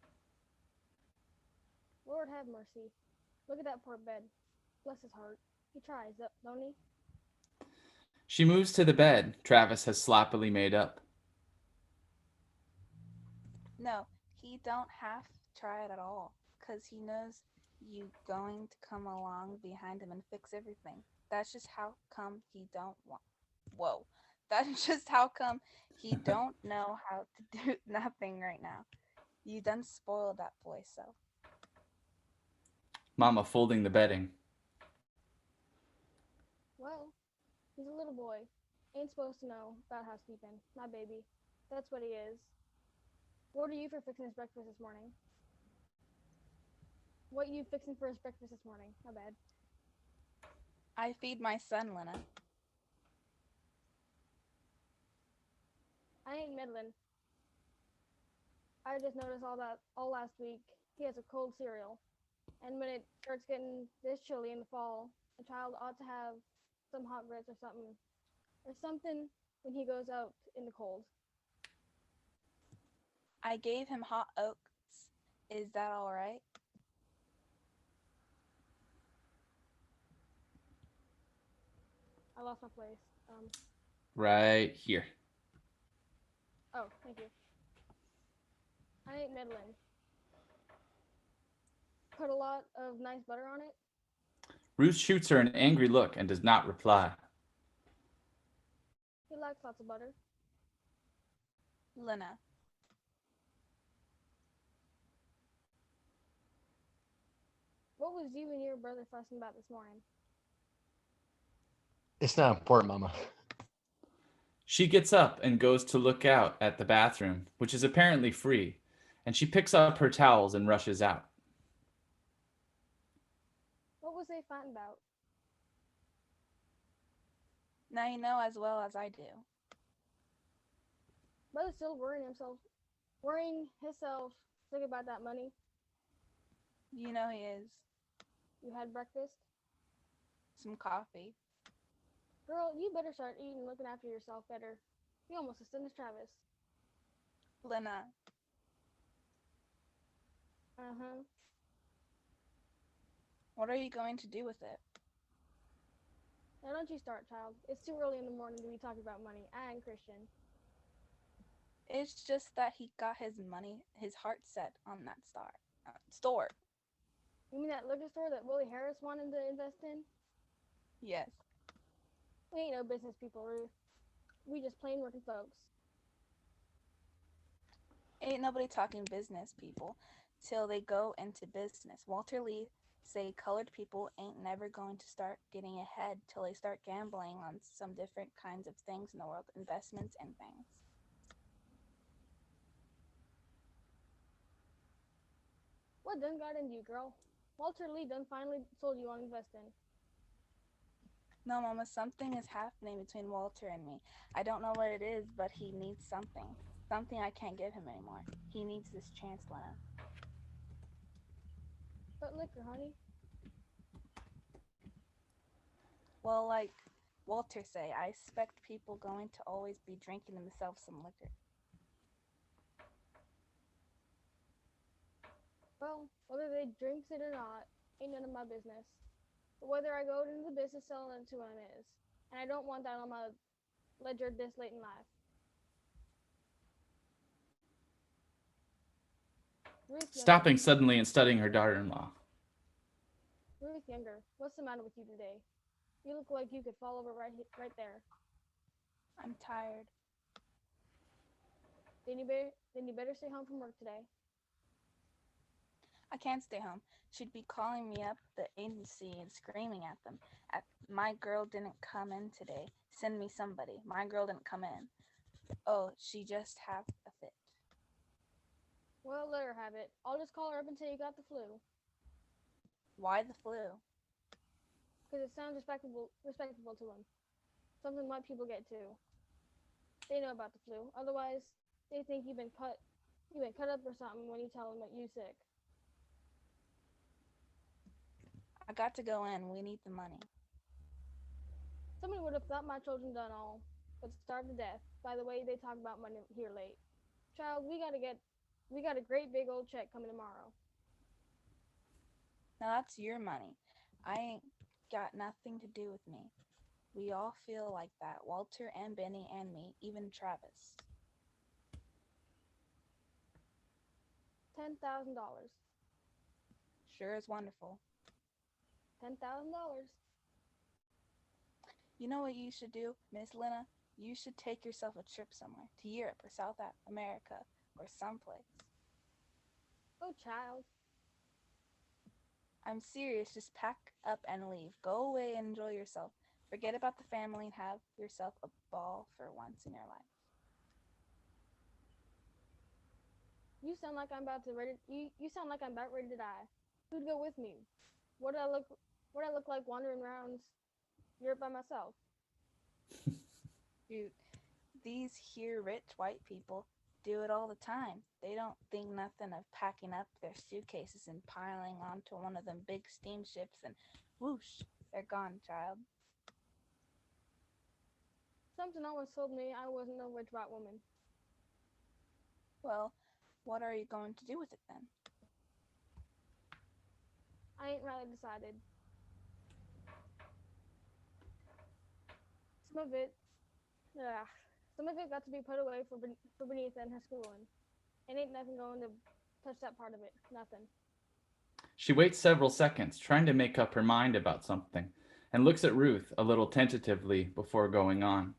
Lord have mercy. Look at that poor bed. Bless his heart. He tries, don't he? She moves to the bed Travis has sloppily made up. No, he don't have to try it at all, 'cause he knows you going to come along behind him and fix everything. That's just how come he don't want. Whoa. That's just how come he don't know how to do nothing right now. You done spoiled that boy so. Mama folding the bedding. Well, he's a little boy. Ain't supposed to know about housekeeping. My baby. That's what he is. What are you for fixing his breakfast this morning? What you fixing for his breakfast this morning? My bad. I feed my son, Lena. I ain't meddling. I just noticed all last week. He has a cold cereal. And when it starts getting this chilly in the fall, a child ought to have some hot grits or something when he goes out in the cold. I gave him hot oats. Is that all right? I lost my place. Right here. Oh, thank you. I ain't meddling. Put a lot of nice butter on it. Ruth shoots her an angry look and does not reply. He likes lots of butter. Lena. What was you and your brother fussing about this morning? It's not important, Mama. She gets up and goes to look out at the bathroom, which is apparently free, and she picks up her towels and rushes out. What was they fighting about? Now you know as well as I do. Brother's still worrying himself sick about that money. You know he is. You had breakfast? Some coffee. Girl, you better start eating and looking after yourself better. You're almost as thin as Travis. Lena. Uh-huh. What are you going to do with it? Now don't you start, child. It's too early in the morning to be talking about money. I ain't Christian. It's just that he got his heart set on that store. You mean that liquor store that Willie Harris wanted to invest in? Yes. We ain't no business people, Ruth. We just plain working folks. Ain't nobody talking business, people, till they go into business. Walter Lee say colored people ain't never going to start getting ahead till they start gambling on some different kinds of things in the world, investments and things. What done got into you, girl? Walter Lee done finally sold you on investing. No, Mama, something is happening between Walter and me. I don't know what it is, but he needs something. Something I can't give him anymore. He needs this chance, Lena. But liquor, honey. Well, like Walter say, I expect people going to always be drinking themselves some liquor. Well, whether they drinks it or not, ain't none of my business. But whether I go into the business selling it to him is. And I don't want that on my ledger this late in life. Stopping suddenly and studying her daughter-in-law. Ruth Younger, what's the matter with you today? You look like you could fall over right there. I'm tired. Then you better stay home from work today. I can't stay home. She'd be calling me up the agency and screaming at them. My girl didn't come in today. Send me somebody. My girl didn't come in. Oh, she just have a fit. Well, let her have it. I'll just call her up and say you got the flu. Why the flu? Because it sounds respectable to them. Something white people get too. They know about the flu. Otherwise, they think you've been cut up or something when you tell them that you're sick. I got to go in. We need the money. Somebody would have thought my children done all, but starved to death by the way they talk about money here late. Child, we got a great big old check coming tomorrow. Now that's your money. I ain't got nothing to do with me. We all feel like that. Walter and Benny and me, even Travis. $10,000. Sure is wonderful. $10,000. You know what you should do, Miss Lena? You should take yourself a trip somewhere, to Europe or South America or someplace. Oh, child. I'm serious. Just pack up and leave. Go away and enjoy yourself. Forget about the family and have yourself a ball for once in your life. You sound like I'm about ready to die. Who'd go with me? What do I look like wandering around Europe by myself? Dude, these here rich white people do it all the time. They don't think nothing of packing up their suitcases and piling onto one of them big steamships and whoosh, they're gone, child. Something always told me I wasn't no rich white woman. Well, what are you going to do with it then? I ain't really decided. Some of it got to be put away for beneath in her schooling. And ain't nothing going to touch that part of it. Nothing. She waits several seconds, trying to make up her mind about something, and looks at Ruth a little tentatively before going on.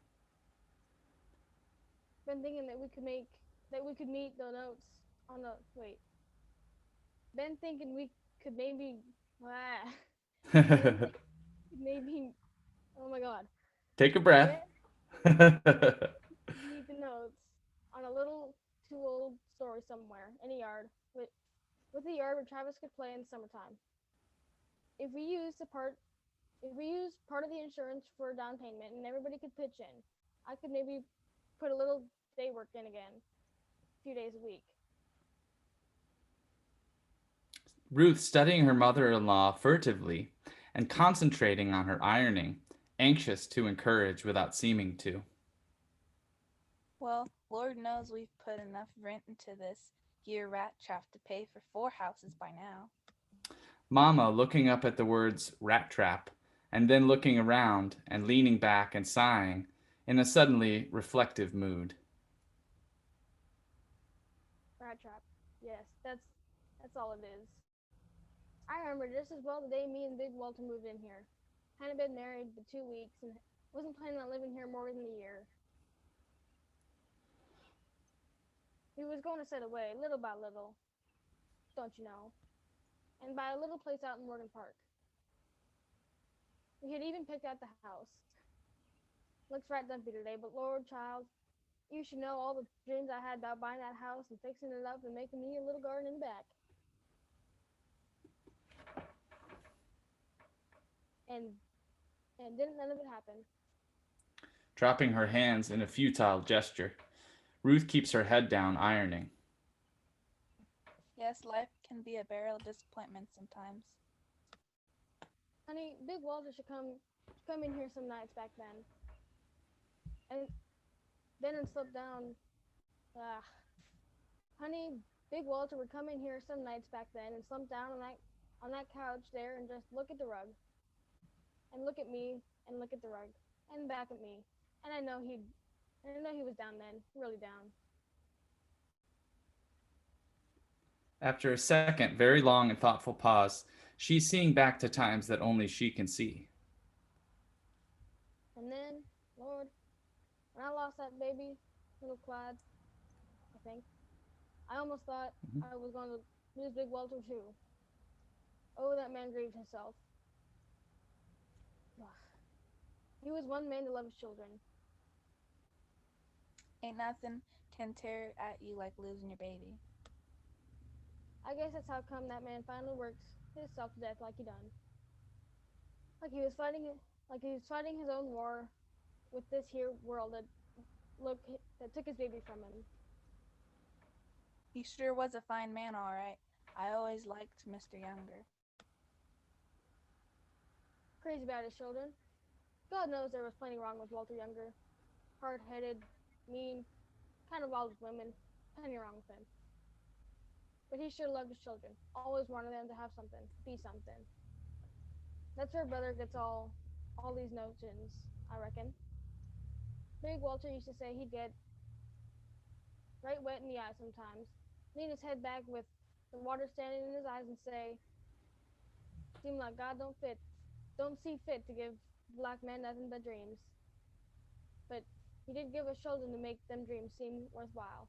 Been thinking that we could meet the notes on the wait. Been thinking we could maybe maybe oh my god. Take a breath. Meet the notes on a little too old story somewhere in a yard with a yard where Travis could play in the summertime. If we use part of the insurance for a down payment and everybody could pitch in, I could maybe put a little day work in again, a few days a week. Ruth studying her mother-in-law furtively and concentrating on her ironing, anxious to encourage without seeming to. Well, Lord knows we've put enough rent into this here rat trap to pay for 4 houses by now. Mama, looking up at the words rat trap and then looking around and leaning back and sighing in a suddenly reflective mood. Rat trap. Yes, that's all it is. I remember just as well the day me and Big Walter moved in here. Hadn't been married but 2 weeks and wasn't planning on living here more than a year. We was going to set away little by little, don't you know, and buy a little place out in Morgan Park. We had even picked out the house. Looks right dumpy today, but Lord, child, you should know all the dreams I had about buying that house and fixing it up and making me a little garden in the back. And didn't none of it happen. Dropping her hands in a futile gesture, Ruth keeps her head down, ironing. Yes, life can be a barrel of disappointments sometimes. Honey, Big Walter should come in here some nights back then. And slip down. Honey, Big Walter would come in here some nights back then and slump down on that couch there and just look at the rug. And look at me and look at the rug. And back at me. And I know he was down then, really down. After a second, very long and thoughtful pause, she's seeing back to times that only she can see. And then, Lord, when I lost that baby, little Clyde, I think, I almost thought I was going to lose Big Walter too. Oh, that man grieved himself. He was one man to love his children. Ain't nothing can tear at you like losing your baby. I guess that's how come that man finally worked himself to death like he done. Like he was fighting his own war with this here world that took his baby from him. He sure was a fine man, all right. I always liked Mr. Younger. Crazy about his children. God knows there was plenty wrong with Walter Younger. Hard-headed, mean, kind of wild with women. Plenty wrong with him. But he sure loved his children. Always wanted them to have something, be something. That's where brother gets all these notions, I reckon. Big Walter used to say he'd get right wet in the eye sometimes, lean his head back with the water standing in his eyes and say, seemed like God don't see fit to give black men nothing but dreams. But he did give us children to make them dreams seem worthwhile.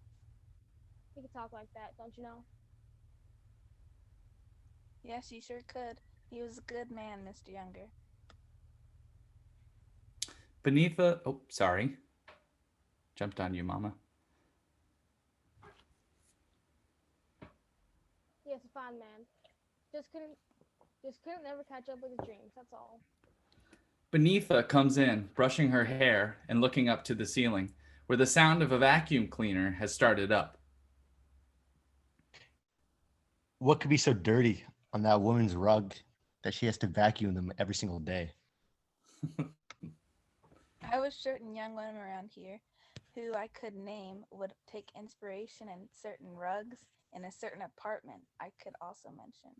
He could talk like that, don't you know? Yes, he sure could. He was a good man, Mr. Younger. Beneath the... Oh, sorry. Jumped on you, Mama. Yes, a fine man. Just couldn't never catch up with his dreams, that's all. Beneatha comes in, brushing her hair and looking up to the ceiling, where the sound of a vacuum cleaner has started up. What could be so dirty on that woman's rug that she has to vacuum them every single day? I was certain young women around here who I could name would take inspiration in certain rugs in a certain apartment I could also mention.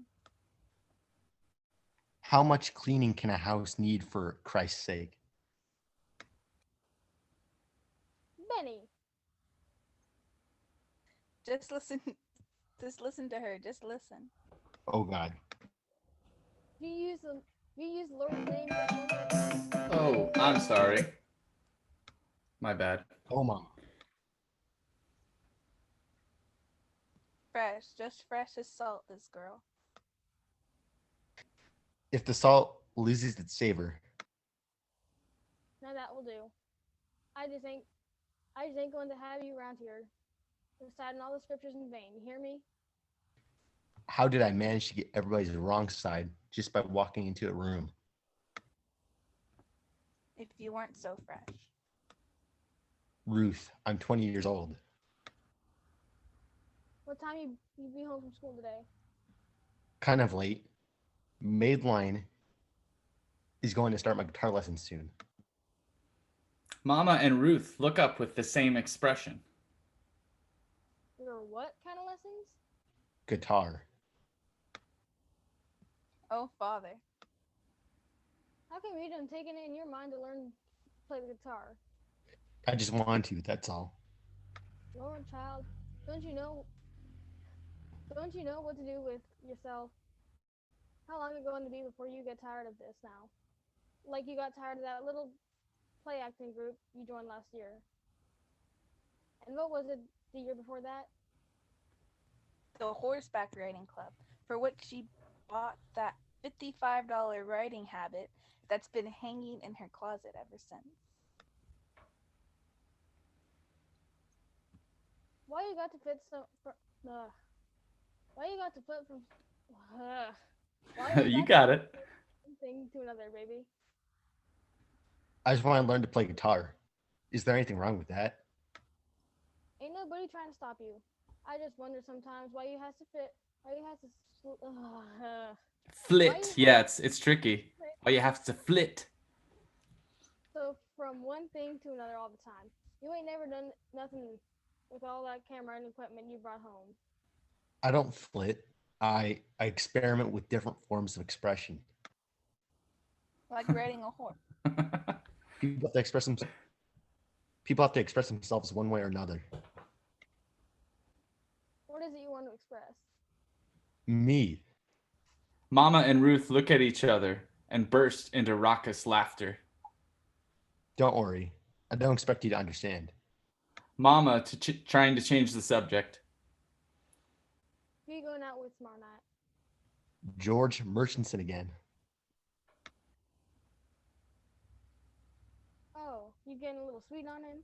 How much cleaning can a house need for Christ's sake? Benny. Just listen to her. Just listen. Oh God. You use the Lord's name. Oh, I'm sorry. My bad. Oh, Mom. Fresh, just fresh as salt, this girl. If the salt loses its savor. Now that will do. I just ain't going to have you around here reciting all the scriptures in vain. You hear me? How did I manage to get everybody's wrong side just by walking into a room? If you weren't so fresh. Ruth, I'm 20 years old. What time you be home from school today? Kind of late. Madeline is going to start my guitar lessons soon. Mama and Ruth look up with the same expression. Your what kind of lessons? Guitar. Oh, Father. How come you didn't take it in your mind to learn to play the guitar? I just wanted to, that's all. Lord, child, don't you know? Don't you know what to do with yourself? How long ago going to be before you get tired of this now? Like you got tired of that little play acting group you joined last year. And what was it the year before that? The horseback riding club, for which she bought that $55 riding habit that's been hanging in her closet ever since. Why you got to fit so? Why you got to flip from? Why You got got to it. flip from one thing to another, baby? I just want to learn to play guitar. Is there anything wrong with that? Ain't nobody trying to stop you. I just wonder sometimes why you has to fit. Why you has to. Flit. Yeah, it's tricky. Oh, you have to flit. So from one thing to another all the time. You ain't never done nothing with all that camera and equipment you brought home. I don't flit. I experiment with different forms of expression. Like riding a horse. People have to express People have to express themselves one way or another. What is it you want to express? Me. Mama and Ruth look at each other and burst into raucous laughter. Don't worry. I don't expect you to understand. Mama trying to change the subject. Who you going out with tomorrow night? George Murchison again. Oh, you getting a little sweet on him?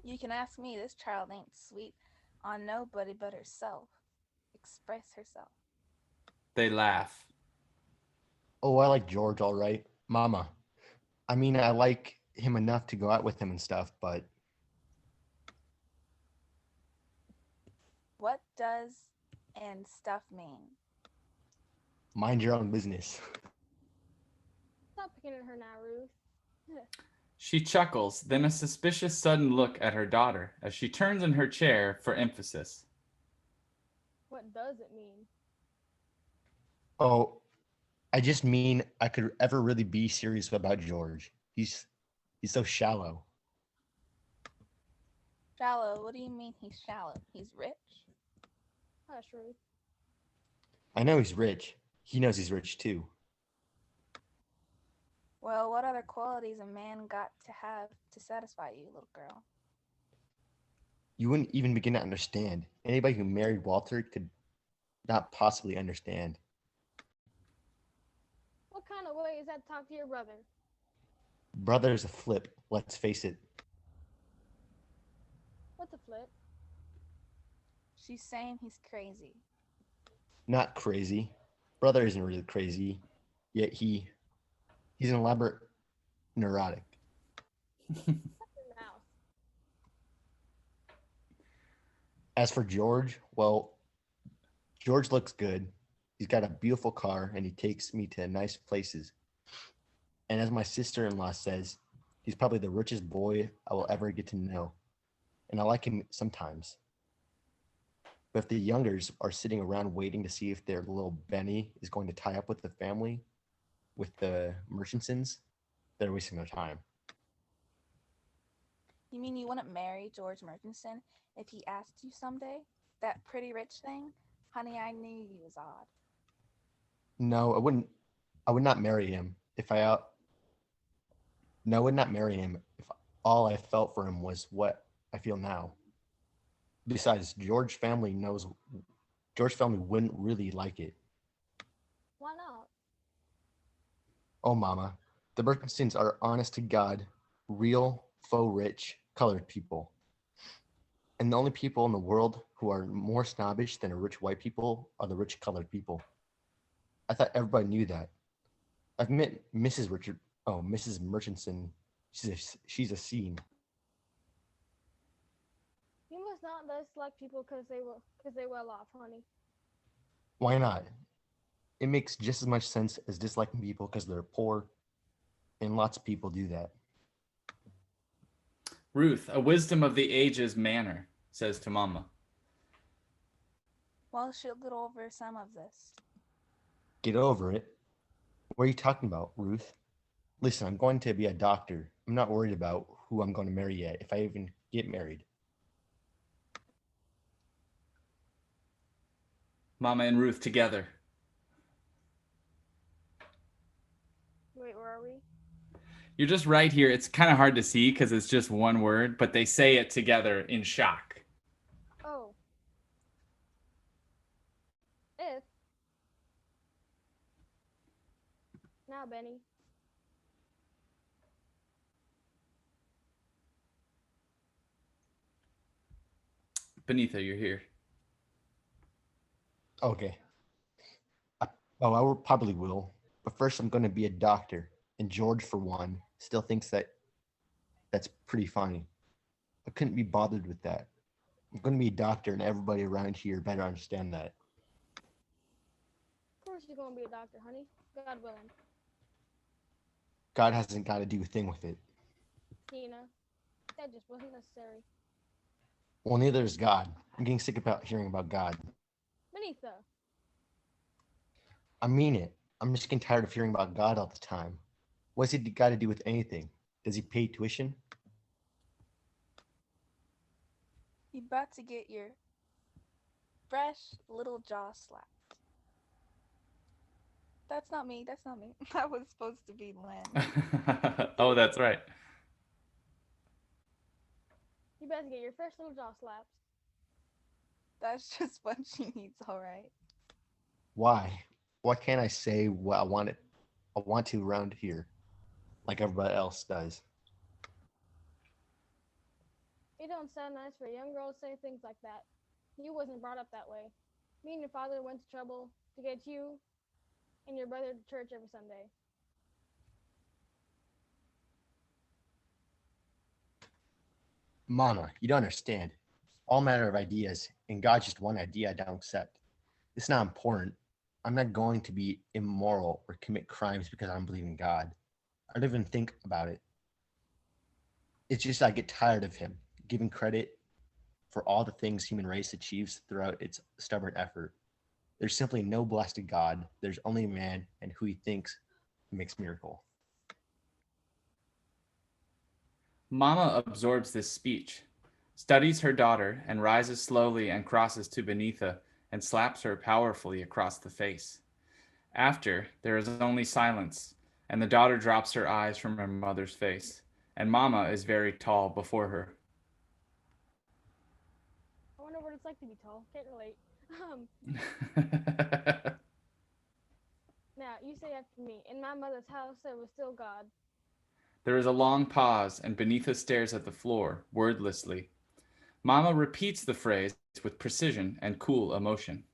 You can ask me, this child ain't sweet on nobody but herself. Express herself. They laugh. Oh, I like George, all right. Mama. I mean, I like him enough to go out with him and stuff, but What does and stuff mean? mind your own business. Stop picking at her now, Ruth. She chuckles, then a suspicious sudden look at her daughter as she turns in her chair for emphasis. What does it mean? Oh, I just mean I could ever really be serious about George. He's so shallow. Shallow? What do you mean he's shallow? He's rich? Hush, Ruth. I know he's rich. He knows he's rich too. Well, what other qualities a man got to have to satisfy you, little girl? You wouldn't even begin to understand. Anybody who married Walter could not possibly understand. What kind of way is that to talk to your brother? Brother's a flip, let's face it. What's a flip? She's saying he's crazy. Not crazy. Brother isn't really crazy, yet he's an elaborate neurotic. As for George, well, George looks good. He's got a beautiful car and he takes me to nice places. And as my sister-in-law says, he's probably the richest boy I will ever get to know. And I like him sometimes. But if the youngers are sitting around waiting to see if their little Benny is going to tie up with the family, with the Murchisons, they're wasting their time. You mean you wouldn't marry George Murchison if he asked you someday? That pretty rich thing? Honey, I knew you was odd. No, I would not marry him if I would not marry him if all I felt for him was what I feel now. Besides, George family wouldn't really like it. Why not? Oh, Mama, the Murchisons are honest to God, real, faux rich, colored people. And the only people in the world who are more snobbish than rich white people are the rich colored people. I thought everybody knew that. I've met Mrs. Murchison. She's a scene. You must not dislike people because they well off, honey. Why not? It makes just as much sense as disliking people because they're poor, and lots of people do that. Ruth, a wisdom of the ages manner, says to Mama. Well, she'll get over some of this. Get over it. What are you talking about, Ruth? Listen, I'm going to be a doctor. I'm not worried about who I'm going to marry yet, if I even get married. Mama and Ruth together. Wait, where are we? You're just right here. It's kind of hard to see because it's just one word, but they say it together in shock. Oh. If. Now, Benny. Benita, you're here. Okay. Oh, I will, probably will. But first, I'm going to be a doctor. And George, for one, still thinks that's pretty funny. I couldn't be bothered with that. I'm going to be a doctor, and everybody around here better understand that. Of course you're gonna be a doctor, honey. God willing. God hasn't got to do a thing with it. Tina, that just wasn't necessary. Well, neither is God. I'm getting sick about hearing about God. Benita. I mean it. I'm just getting tired of hearing about God all the time. What's he got to do with anything? Does he pay tuition? You about to get your fresh little jaw slapped. That's not me. That's not me. That was supposed to be Lynn. Oh, that's right. You better get your first little jaw slapped. That's just what she needs, all right. Why? Why can't I say what I want to around here, like everybody else does? It don't sound nice for a young girl to say things like that. You wasn't brought up that way. Me and your father went to trouble to get you and your brother to church every Sunday. Mama, you don't understand. All matter of ideas, and God's just one idea I don't accept. It's not important. I'm not going to be immoral or commit crimes because I don't believe in God. I don't even think about it. It's just I get tired of him giving credit for all the things human race achieves throughout its stubborn effort. There's simply no blessed God. There's only man and who he thinks makes miracle. Mama absorbs this speech, studies her daughter, and rises slowly and crosses to Benita and slaps her powerfully across the face. After, there is only silence, and the daughter drops her eyes from her mother's face, and Mama is very tall before her. I wonder what it's like to be tall. Can't relate. Now, you say after me. In my mother's house, there was still God. There is a long pause, and Benita stares at the floor, wordlessly. Mama repeats the phrase with precision and cool emotion.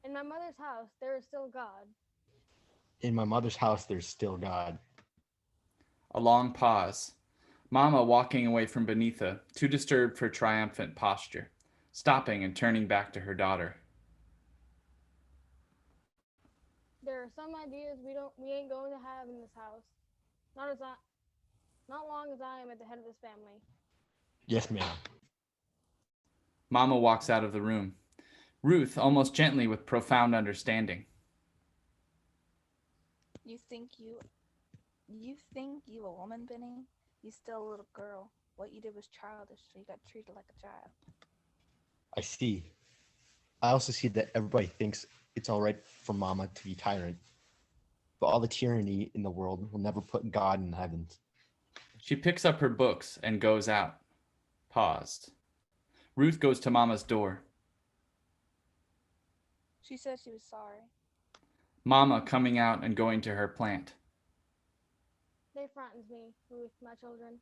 In my mother's house, there is still God. In my mother's house, there's still God. A long pause. Mama walking away from Benita, too disturbed for triumphant posture, stopping and turning back to her daughter. There are some ideas we ain't going to have in this house. Not long as I am at the head of this family. Yes, ma'am. Mama walks out of the room. Ruth, almost gently with profound understanding. You think you a woman, Benny? You still a little girl. What you did was childish, so you got treated like a child. I see. I also see that everybody thinks it's all right for Mama to be tyrant. But all the tyranny in the world will never put God in the heavens. She picks up her books and goes out. Paused. Ruth goes to Mama's door. She said she was sorry. Mama coming out and going to her plant. They frightens me, Ruth, my children.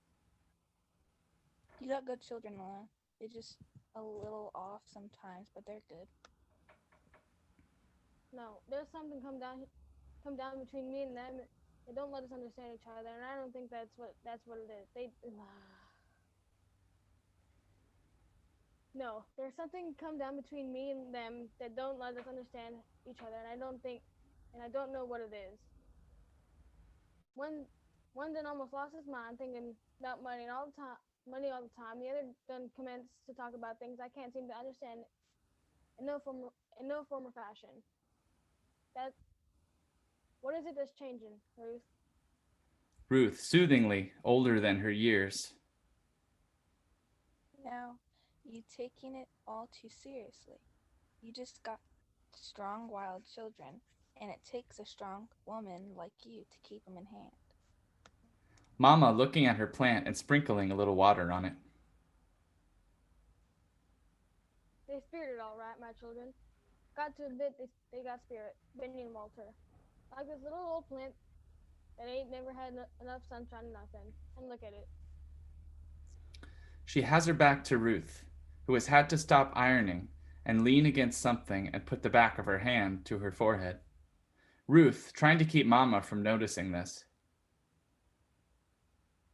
You got good children, Lana. They're just a little off sometimes, but they're good. No, there's something come down between me and them. They don't let us understand each other, and I don't think that's what it is. No, there's something come down between me and them that don't let us understand each other, and I don't know what it is. One done almost lost his mind thinking about money all the time. The other done commenced to talk about things I can't seem to understand in no form or fashion. What is it that's changing, Ruth? Ruth, soothingly, older than her years. No, you taking it all too seriously. You just got strong, wild children, and it takes a strong woman like you to keep them in hand. Mama looking at her plant and sprinkling a little water on it. They spirited all right, my children. Got to admit they got spirit, Benny and Walter. Like this little old plant that ain't never had enough sunshine or nothing. And look at it. She has her back to Ruth, who has had to stop ironing and lean against something and put the back of her hand to her forehead. Ruth, trying to keep Mama from noticing this.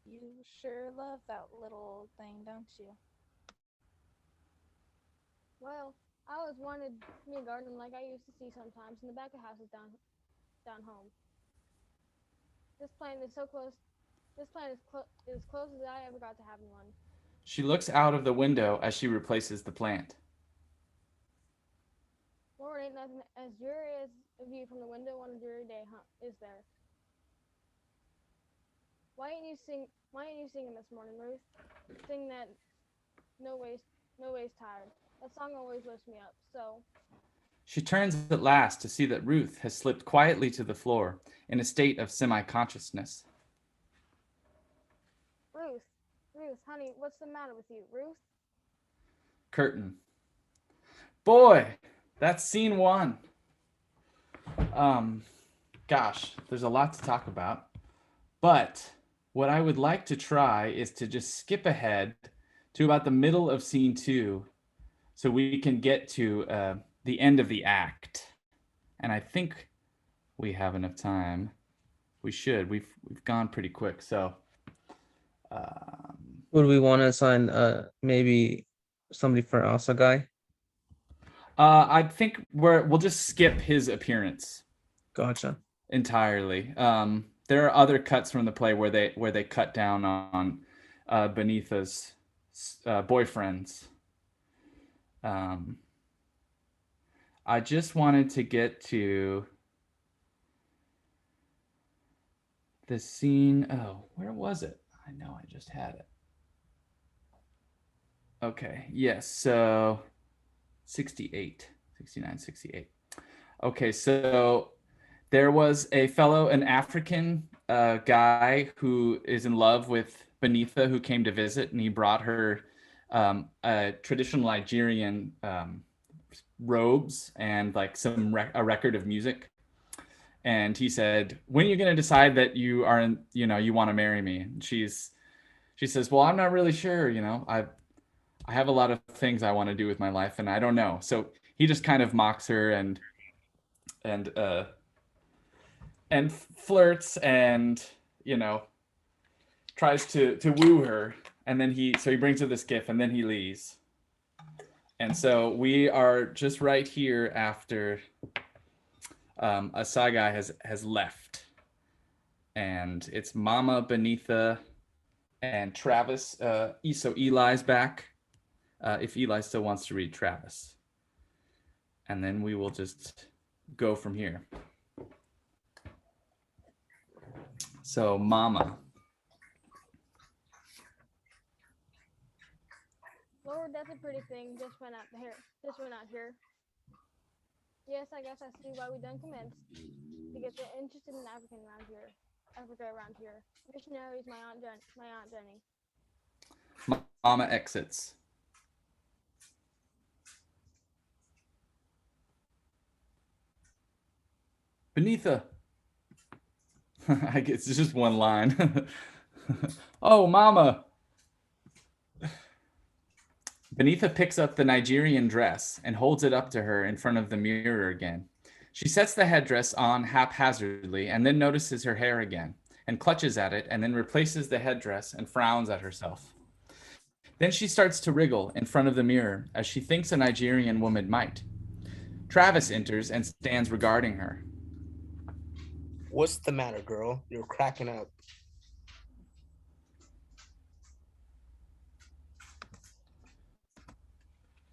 You sure love that little old thing, don't you? Well, I always wanted me a garden like I used to see sometimes in the back of houses down home. This plant is so close. This plant is as close as I ever got to having one. She looks out of the window as she replaces the plant. Lord, ain't nothing as dreary as a view from the window on a dreary day, huh? Is there? Why ain't you singing this morning, Ruth? Sing that no ways tired. That song always lifts me up. So She turns at last to see that Ruth has slipped quietly to the floor in a state of semi-consciousness. Ruth, honey, what's the matter with you, Ruth? Curtain. Boy, that's scene 1. Gosh, there's a lot to talk about. But what I would like to try is to just skip ahead to about the middle of scene 2 so we can get to the end of the act. And I think we have enough time. We should. We've gone pretty quick. So would we want to assign maybe somebody for Asa guy? I think we'll just skip his appearance. Gotcha. Entirely. There are other cuts from the play where they cut down on Benitha's boyfriends. I just wanted to get to the scene. Oh, where was it? I know I just had it. Okay, yes, so 68, 69, 68. Okay, so there was an African guy who is in love with Benitha who came to visit, and he brought her a traditional Nigerian robes and like a record of music. And he said, "When are you going to decide that you want to marry me?" And she says, "Well, I'm not really sure. I have a lot of things I want to do with my life, and I don't know." So he just kind of mocks her and flirts and tries to woo her, and then he brings her this gift, and then he leaves. And so we are just right here after Asagai has left, and it's Mama, Benitha, and Travis. So Eli's back. If Eli still wants to read Travis, and then we will just go from here. So Mama. Lord, that's a pretty thing. Just went out here. Yes, I guess I see why we done commenced. To get the interested in Africa around here. Missionaries, my aunt Jenny. Mama exits. Benitha. I guess it's just one line. Oh, Mama. Benitha picks up the Nigerian dress and holds it up to her in front of the mirror again. She sets the headdress on haphazardly and then notices her hair again and clutches at it and then replaces the headdress and frowns at herself. Then she starts to wriggle in front of the mirror as she thinks a Nigerian woman might. Travis enters and stands regarding her. What's the matter, girl? You're cracking up.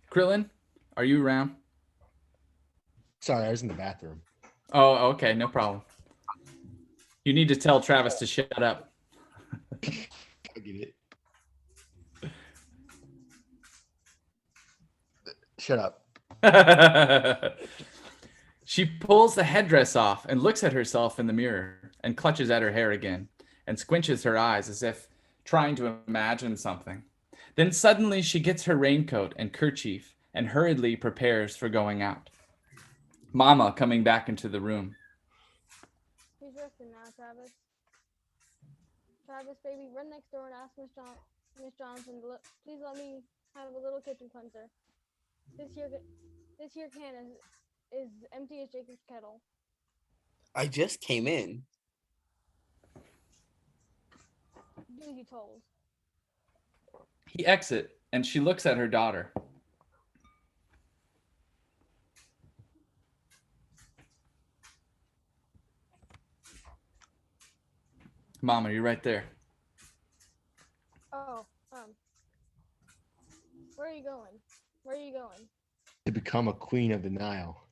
Krillin, are you around? Sorry, I was in the bathroom. Oh, okay, no problem. You need to tell Travis to shut up. I get it. Shut up. She pulls the headdress off and looks at herself in the mirror and clutches at her hair again and squinches her eyes as if trying to imagine something. Then suddenly she gets her raincoat and kerchief and hurriedly prepares for going out. Mama coming back into the room. He's resting now, Travis. Travis, baby, run next door and ask Miss Johnson to please let me have a little kitchen cleanser. This here can is empty as Jacob's kettle. I just came in. Do as you told. He exits and she looks at her daughter. Mama, you're right there. Oh, where are you going? Where are you going? To become a queen of the Nile.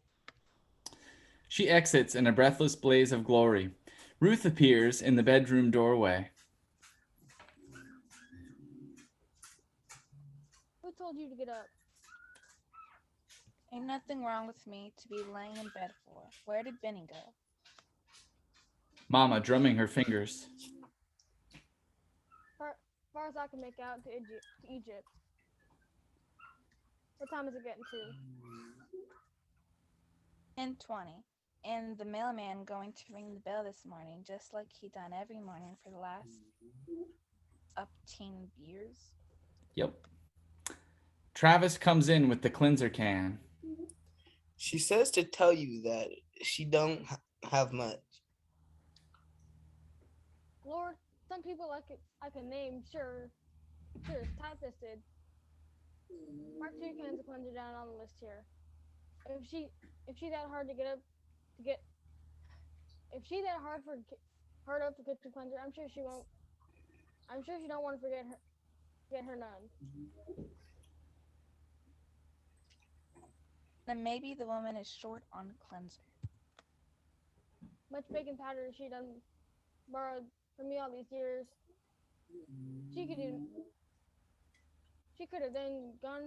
She exits in a breathless blaze of glory. Ruth appears in the bedroom doorway. Who told you to get up? Ain't nothing wrong with me to be laying in bed for. Where did Benny go? Mama drumming her fingers. Far as I can make out, to Egypt. What time is it getting to? 10:20. And the mailman going to ring the bell this morning, just like he done every morning for the last 18 years. Yep. Travis comes in with the cleanser can. She says to tell you that she don't have much. Lord, some people I can name, sure is tight-fisted. Mark 2 cans of cleanser down on the list here. If she that hard to get up to get, if she that hard up to get to cleanser, I'm sure she won't. I'm sure she don't want to forget her none. Then maybe the woman is short on cleanser. Much baking powder she done borrowed from me all these years. She could have then gone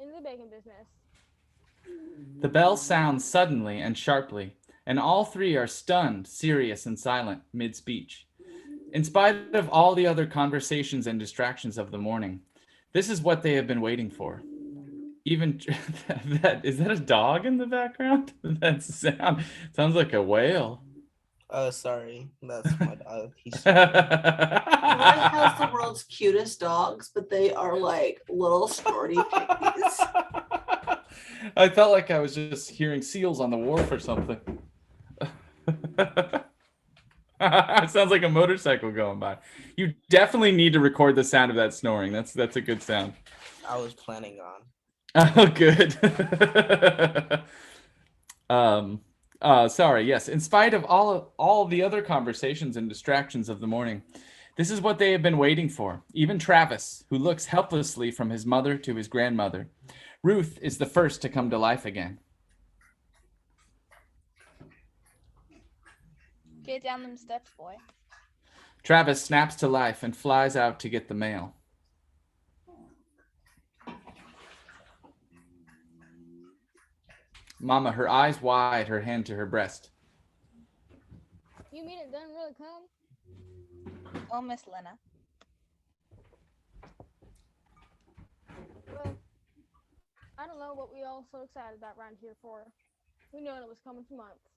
into the baking business. The bell sounds suddenly and sharply, and all three are stunned, serious, and silent mid-speech. In spite of all the other conversations and distractions of the morning, this is what they have been waiting for. Even is that a dog in the background? That sounds like a whale. Oh, sorry. That's my dog. Lauren has the world's cutest dogs, but they are like little snorty piggies. I felt like I was just hearing seals on the wharf or something. It sounds like a motorcycle going by. You definitely need to record the sound of that snoring. That's a good sound. I was planning on. Oh, good. Sorry. Yes. In spite of all the other conversations and distractions of the morning, this is what they have been waiting for. Even Travis, who looks helplessly from his mother to his grandmother. Ruth is the first to come to life again. Get down them steps, boy. Travis snaps to life and flies out to get the mail. Mama, her eyes wide, her hand to her breast. You mean it doesn't really come? Oh, Miss Lena. Well, I don't know what we all so excited about around here for. We know it was coming for months.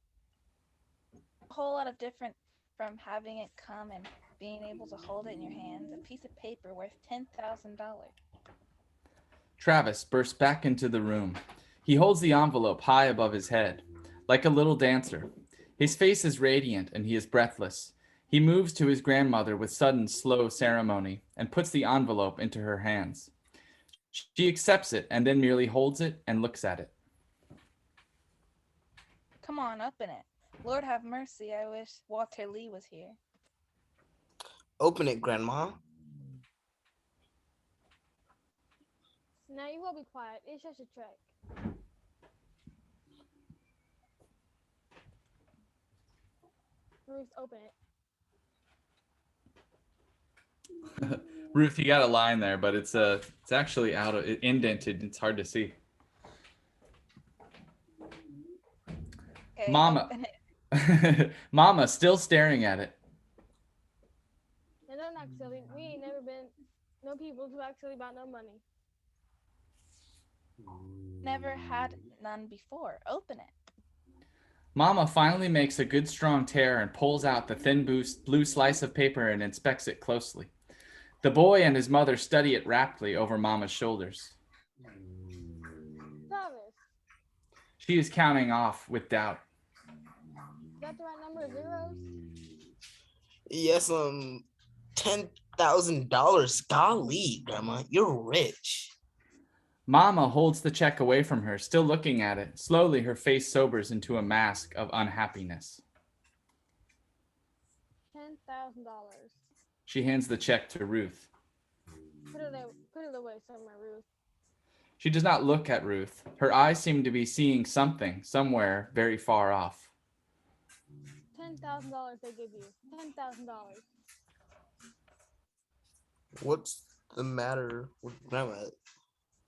A whole lot of different from having it come and being able to hold it in your hands. A piece of paper worth $10,000. Travis bursts back into the room. He holds the envelope high above his head, like a little dancer. His face is radiant and he is breathless. He moves to his grandmother with sudden, slow ceremony and puts the envelope into her hands. She accepts it and then merely holds it and looks at it. Come on, open it. Lord have mercy, I wish Walter Lee was here. Open it, Grandma. Now you will be quiet. It's just a trick. Ruth, open it. Ruth, you got a line there, but it's actually indented. It's hard to see. Okay, Mama. open it. Mama still staring at it. And don't act silly. We ain't never been no people to act silly about no money. Never had none before. Open it. Mama finally makes a good strong tear and pulls out the thin blue slice of paper and inspects it closely. The boy and his mother study it raptly over Mama's shoulders. Travis, She is counting off with doubt. is that the right number of zeros? Yes, $10,000. Golly, Grandma, you're rich. Mama holds the check away from her, still looking at it. Slowly, her face sobers into a mask of unhappiness. $10,000. She hands the check to Ruth. Put it away somewhere, Ruth. She does not look at Ruth. Her eyes seem to be seeing something, somewhere very far off. $10,000 they give you. $10,000. What's the matter with Grandma?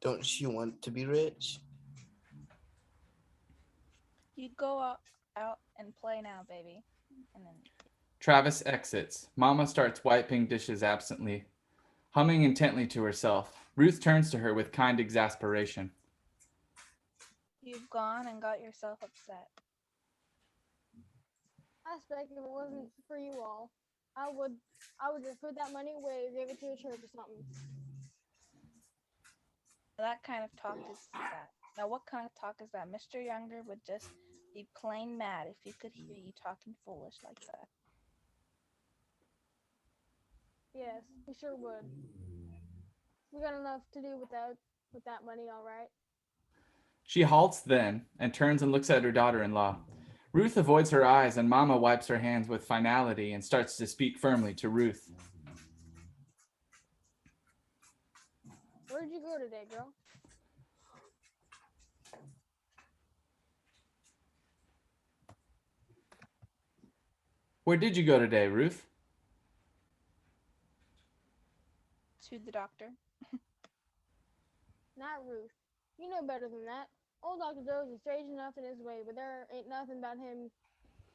Don't you want to be rich? You go out and play now, baby. And then Travis exits. Mama starts wiping dishes absently, humming intently to herself. Ruth turns to her with kind exasperation. you've gone and got yourself upset. I expect if it wasn't for you all, I would just put that money away or give it to a church or something. That kind of talk is that. Now, what kind of talk is that? Mr. Younger would just be plain mad if he could hear you talking foolish like that. Yes, we sure would. We got enough to do with that money, all right? She halts then and turns and looks at her daughter-in-law. Ruth avoids her eyes and Mama wipes her hands with finality and starts to speak firmly to Ruth. Where did you go today, girl? Where did you go today, Ruth? To the doctor. Not Ruth. You know better than that. Old Dr. Joe's is strange enough in his way, but there ain't nothing about him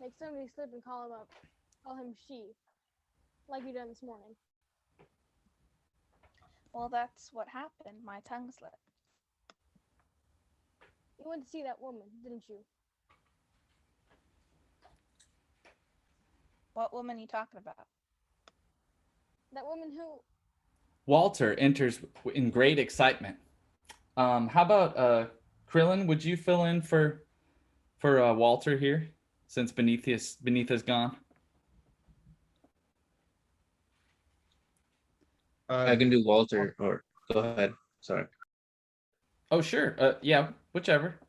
make somebody slip and call him she, like you done this morning. Well, that's what happened. My tongue slipped. You went to see that woman, didn't you? What woman are you talking about? That woman who... Walter enters in great excitement. How about Krillin? Would you fill in for Walter here, since Beneatha's gone? I can do Walter, or go ahead. Sorry. Oh, sure. Yeah, whichever.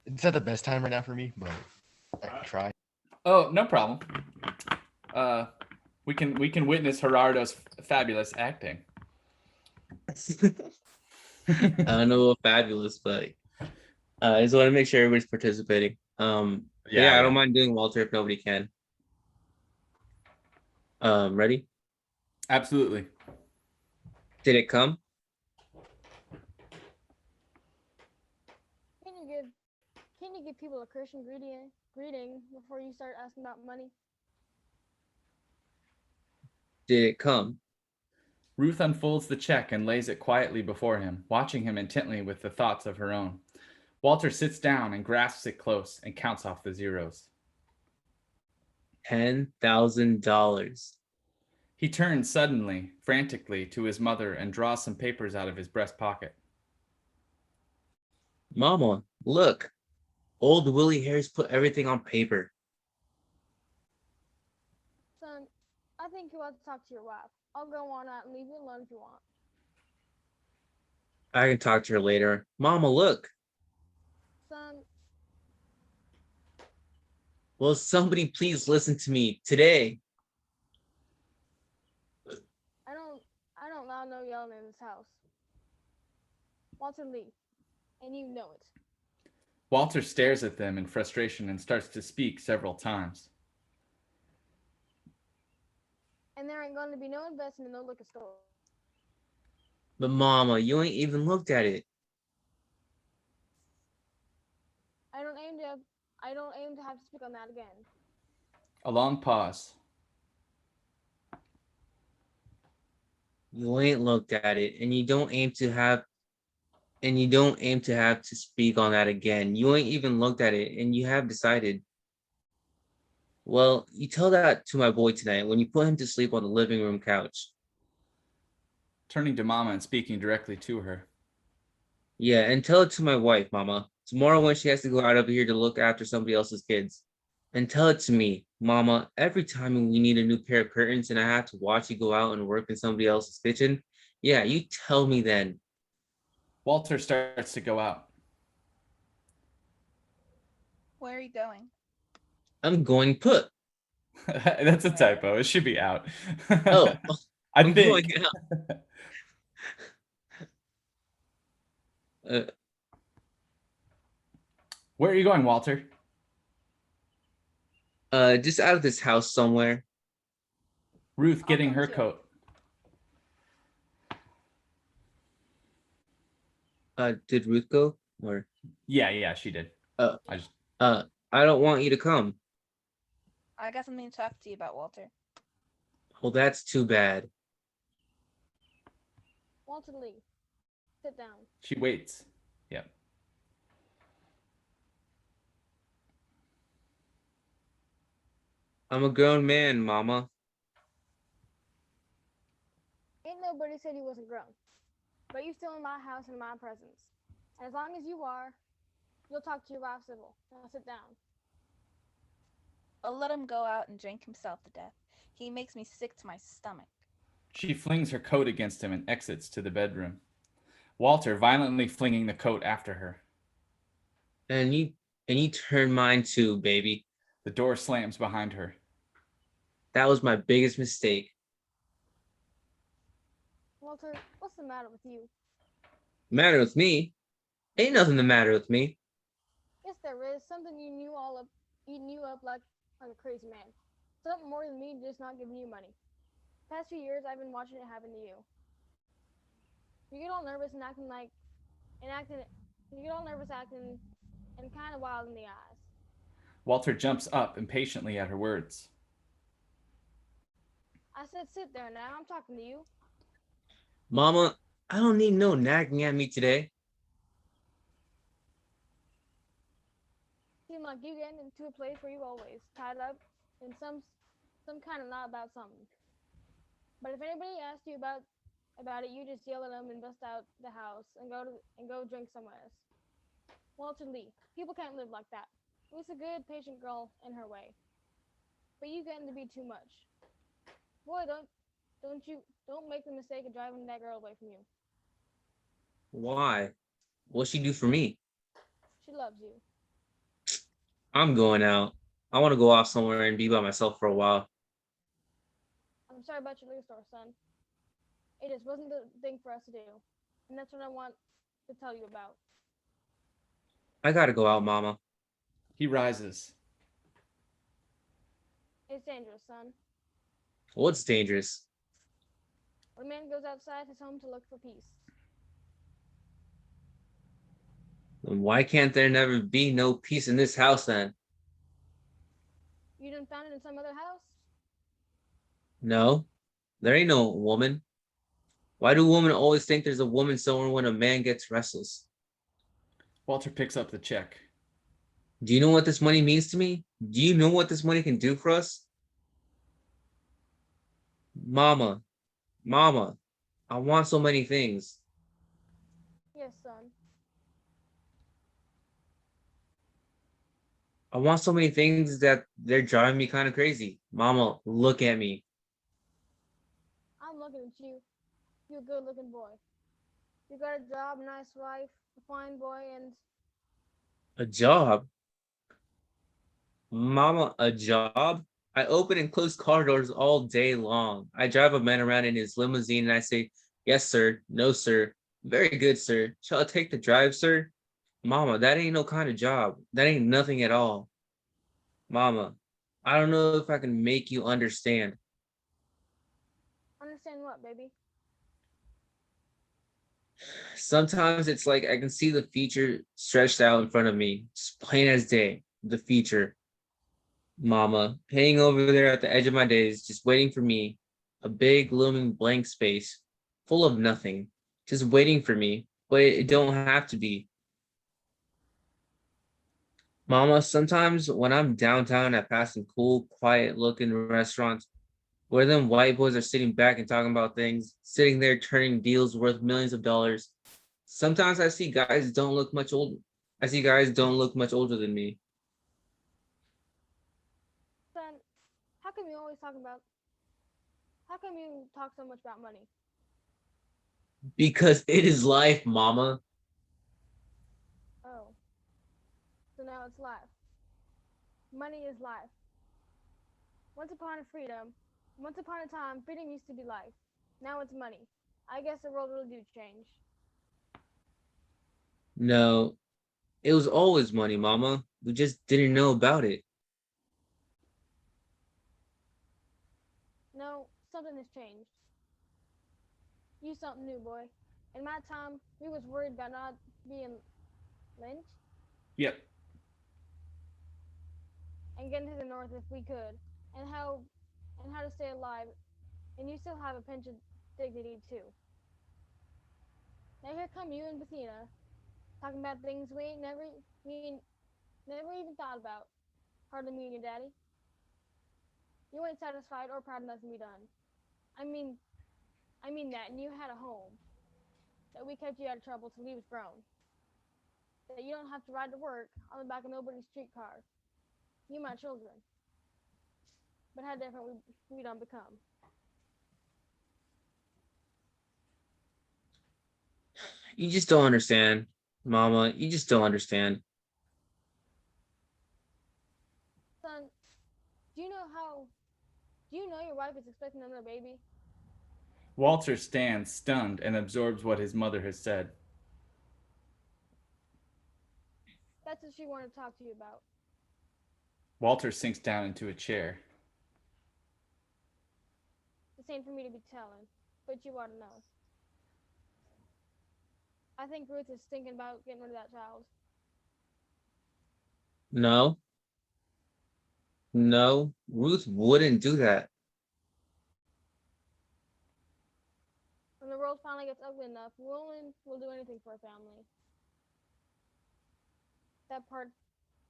It's not the best time right now for me, but I can try. Oh, no problem. We can witness Gerardo's fabulous acting. I don't know about fabulous, but I just want to make sure everybody's participating. Yeah, I don't mind doing Walter if nobody can. Ready? Absolutely. Did it come? Can you give people a Christian greeting before you start asking about money? Did it come? Ruth unfolds the check and lays it quietly before him, watching him intently with the thoughts of her own. Walter sits down and grasps it close and counts off the zeros. $10,000. He turns suddenly, frantically, to his mother and draws some papers out of his breast pocket. Mama, look. Old Willie Harris put everything on paper. Son, I think you ought to talk to your wife. I'll go on out and leave you alone if you want. I can talk to her later. Mama, look. Son. Will somebody please listen to me today? I don't allow no yelling in this house. Walter Lee, and you know it. Walter stares at them in frustration and starts to speak several times. And there ain't gonna be no investment in no liquor store. But Mama, you ain't even looked at it. I don't aim to have to speak on that again. A long pause. You ain't looked at it, and you don't aim to have to speak on that again. You ain't even looked at it, and you have decided. Well, you tell that to my boy tonight when you put him to sleep on the living room couch. Turning to Mama and speaking directly to her. Yeah, and tell it to my wife, Mama. Tomorrow when she has to go out of here to look after somebody else's kids. And tell it to me, Mama, every time we need a new pair of curtains and I have to watch you go out and work in somebody else's kitchen, yeah, you tell me then. Walter starts to go out. Where are you going? I'm going put. That's a typo. It should be out. Oh, I I'm think. going out. Where are you going, Walter? Just out of this house somewhere. Ruth getting her coat. Did Ruth go? Or Yeah, she did. I don't want you to come. I got something to talk to you about, Walter. Well, that's too bad. Walter Lee, sit down. She waits. Yep. I'm a grown man, Mama. Ain't nobody said you wasn't grown. But you still in my house in my presence. And as long as you are, you'll talk to your wife civil. Now sit down. I'll let him go out and drink himself to death. He makes me sick to my stomach. She flings her coat against him and exits to the bedroom. Walter violently flinging the coat after her. And you turn mine too, baby. The door slams behind her. That was my biggest mistake. Walter, what's the matter with you? Matter with me? Ain't nothing the matter with me. Yes, there is. Something eating you up like a crazy man. Something more than me just not giving you money. Past few years, I've been watching it happen to you. You get all nervous and acting and kind of wild in the eyes. Walter jumps up impatiently at her words. I said sit there now, I'm talking to you. Mama, I don't need no nagging at me today. Seem like you get into a place where you always tied up in some kind of knot about something. But if anybody asks you about it, you just yell at them and bust out the house and go drink somewhere else. Walter Lee, people can't live like that. Ruth's a good, patient girl in her way. But you getting to be too much. Boy, don't make the mistake of driving that girl away from you. Why? What'd she do for me? She loves you. I'm going out. I want to go off somewhere and be by myself for a while. I'm sorry about your liquor store, son. It just wasn't the thing for us to do. And that's what I want to tell you about. I gotta go out, Mama. He rises. It's dangerous, son. What's dangerous? When a man goes outside his home to look for peace. Then why can't there never be no peace in this house then? You done found it in some other house? No, there ain't no woman. Why do women always think there's a woman somewhere when a man gets restless? Walter picks up the check. Do you know what this money means to me? Do you know what this money can do for us? Mama, I want so many things. Yes, son. I want so many things that they're driving me kind of crazy. Mama, look at me. I'm looking at you. You're a good looking boy. You got a job, a nice wife, a fine boy, and A job? Mama, a job? I open and close car doors all day long. I drive a man around in his limousine and I say, yes, sir. No, sir. Very good, sir. Shall I take the drive, sir? Mama, that ain't no kind of job. That ain't nothing at all. Mama, I don't know if I can make you understand. understand what, baby? Sometimes it's like I can see the future stretched out in front of me, just plain as day. The future, Mama, hanging over there at the edge of my days, just waiting for me. A big looming blank space, full of nothing, just waiting for me. But it don't have to be. Mama, sometimes when I'm downtown, I pass some cool, quiet-looking restaurants where them white boys are sitting back and talking about things, sitting there turning deals worth millions of dollars. Sometimes I see guys don't look much old. I see guys don't look much older than me. Son, how come you always talk about? How come you talk so much about money? Because it is life, Mama. Oh, so now it's life. Money is life. Once upon a time, freedom used to be life. Now it's money. I guess the world really do change. No, it was always money, Mama. We just didn't know about it. No, something has changed. You something new, boy. In my time, we was worried about not being lynched Yep. and getting to the north if we could, and how to stay alive, and you still have a pinch of dignity too. Now here come you and Bethina, talking about things we never even thought about. Hardly me and your daddy. You ain't satisfied or proud of nothing we done. I mean that, and you had a home. That we kept you out of trouble till he was grown. That you don't have to ride to work on the back of nobody's streetcar. You my children. But how different we done become. You just don't understand, Mama. You just don't understand. Son, do you know your wife is expecting another baby? Walter stands stunned and absorbs what his mother has said. That's what she wanted to talk to you about. Walter sinks down into a chair. This ain't for me to be telling, but you ought to know. I think Ruth is thinking about getting rid of that child. No. No, Ruth wouldn't do that. When the world finally gets ugly enough, we'll do anything for a family. The part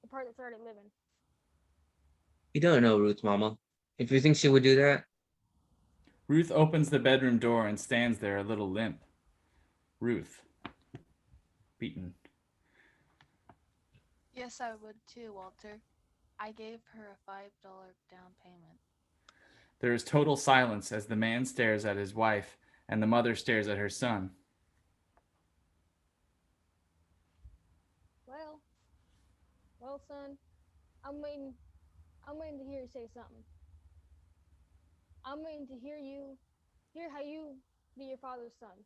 that's already living. You don't know Ruth, Mama. If you think she would do that. Ruth opens the bedroom door and stands there a little limp. Ruth. Beaten. Yes, I would too, Walter. I gave her a $5 down payment. There is total silence as the man stares at his wife and the mother stares at her son. Well, son, I'm waiting to hear you say something. I'm waiting to hear how you be your father's son.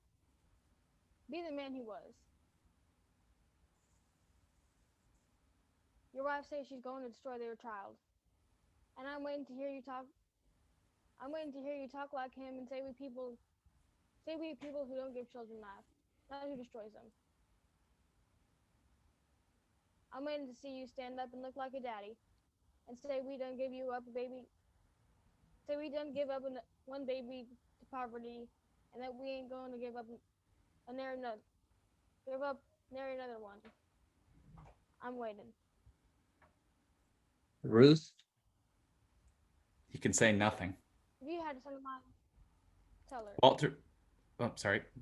Be the man he was. Your wife says she's going to destroy their child. And I'm waiting to hear you talk like him and say we people who don't give children life, not who destroys them. I'm waiting to see you stand up and look like a daddy and say we done give you up a baby. Say we done give up one baby to poverty and that we ain't going to give up nary another one. I'm waiting. Ruth? He can say nothing. If you had a son of mine, tell her.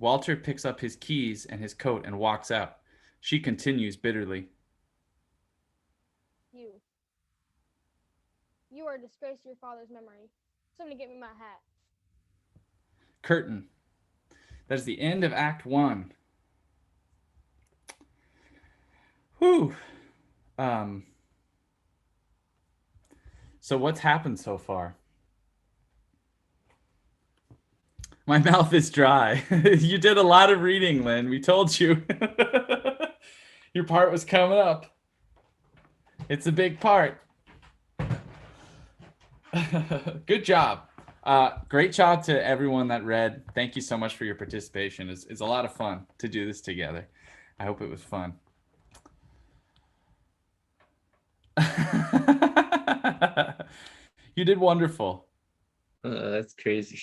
Walter picks up his keys and his coat and walks out. She continues bitterly. You are a disgrace to your father's memory. Somebody get me my hat. Curtain. That is the end of Act 1. Whew. So what's happened so far? My mouth is dry. You did a lot of reading, Lynn. We told you. Your part was coming up. It's a big part. Good job. Great job to everyone that read. Thank you so much for your participation. It's a lot of fun to do this together. I hope it was fun. You did wonderful. That's crazy.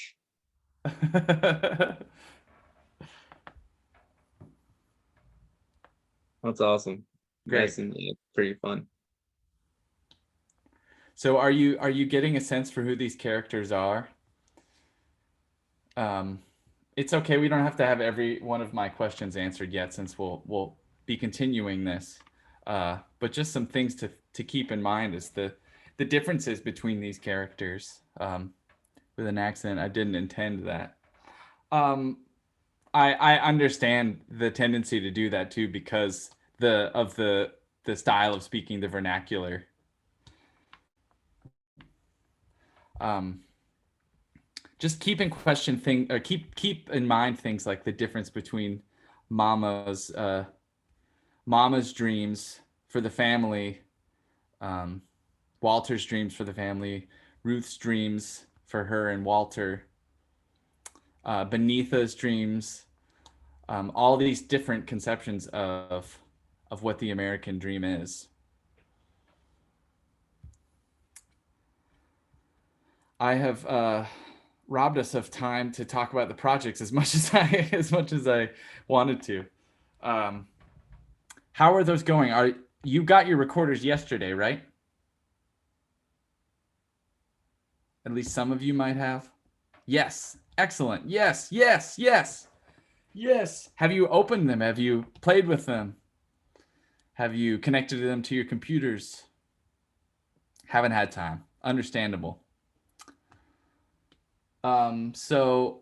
That's awesome. Great. Nice and pretty fun. So are you getting a sense for who these characters are? It's okay. We don't have to have every one of my questions answered yet, since we'll be continuing this. But just some things to keep in mind is the differences between these characters. With an accent, I didn't intend that. I understand the tendency to do that too, because the style of speaking, the vernacular. Just keep in mind things like the difference between Mama's dreams for the family, Walter's dreams for the family, Ruth's dreams for her and Walter, Benitha's dreams, all these different conceptions of what the American dream is. I have robbed us of time to talk about the projects as much as I wanted to. How are those going? You got your recorders yesterday, right? At least some of you might have. Yes. Excellent. Yes. Yes. Yes. Yes. Have you opened them? Have you played with them? Have you connected them to your computers? Haven't had time. Understandable. So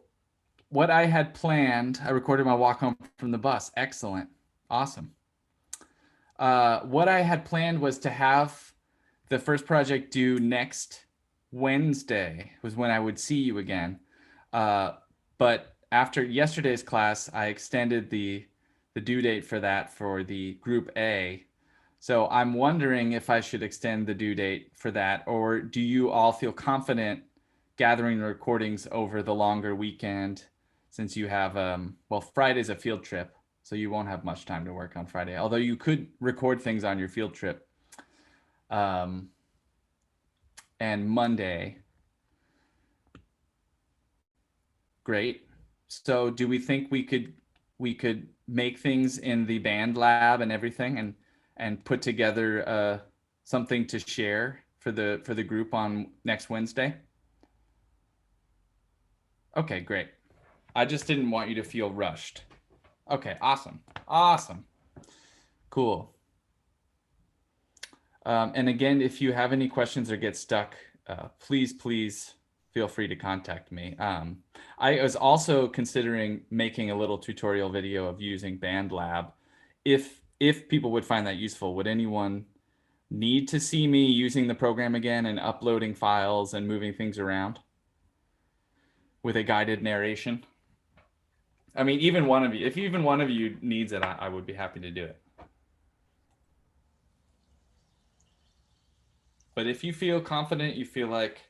what I had planned, I recorded my walk home from the bus. Excellent. Awesome. What I had planned was to have the first project due next Wednesday, was when I would see you again. But after yesterday's class, I extended the due date for that for the group A. So I'm wondering if I should extend the due date for that, or do you all feel confident gathering recordings over the longer weekend, since you have, well, Friday's a field trip, so you won't have much time to work on Friday, although you could record things on your field trip. And Monday. Great. So do we think we could make things in the band lab and everything, and put together something to share for the group on next Wednesday? Okay, great. I just didn't want you to feel rushed. Okay, awesome. Awesome. Cool. And again, if you have any questions or get stuck, please feel free to contact me. I was also considering making a little tutorial video of using BandLab. If people would find that useful, would anyone need to see me using the program again and uploading files and moving things around with a guided narration? I mean, even one of you, if even one of you needs it, I would be happy to do it. But if you feel confident, you feel like,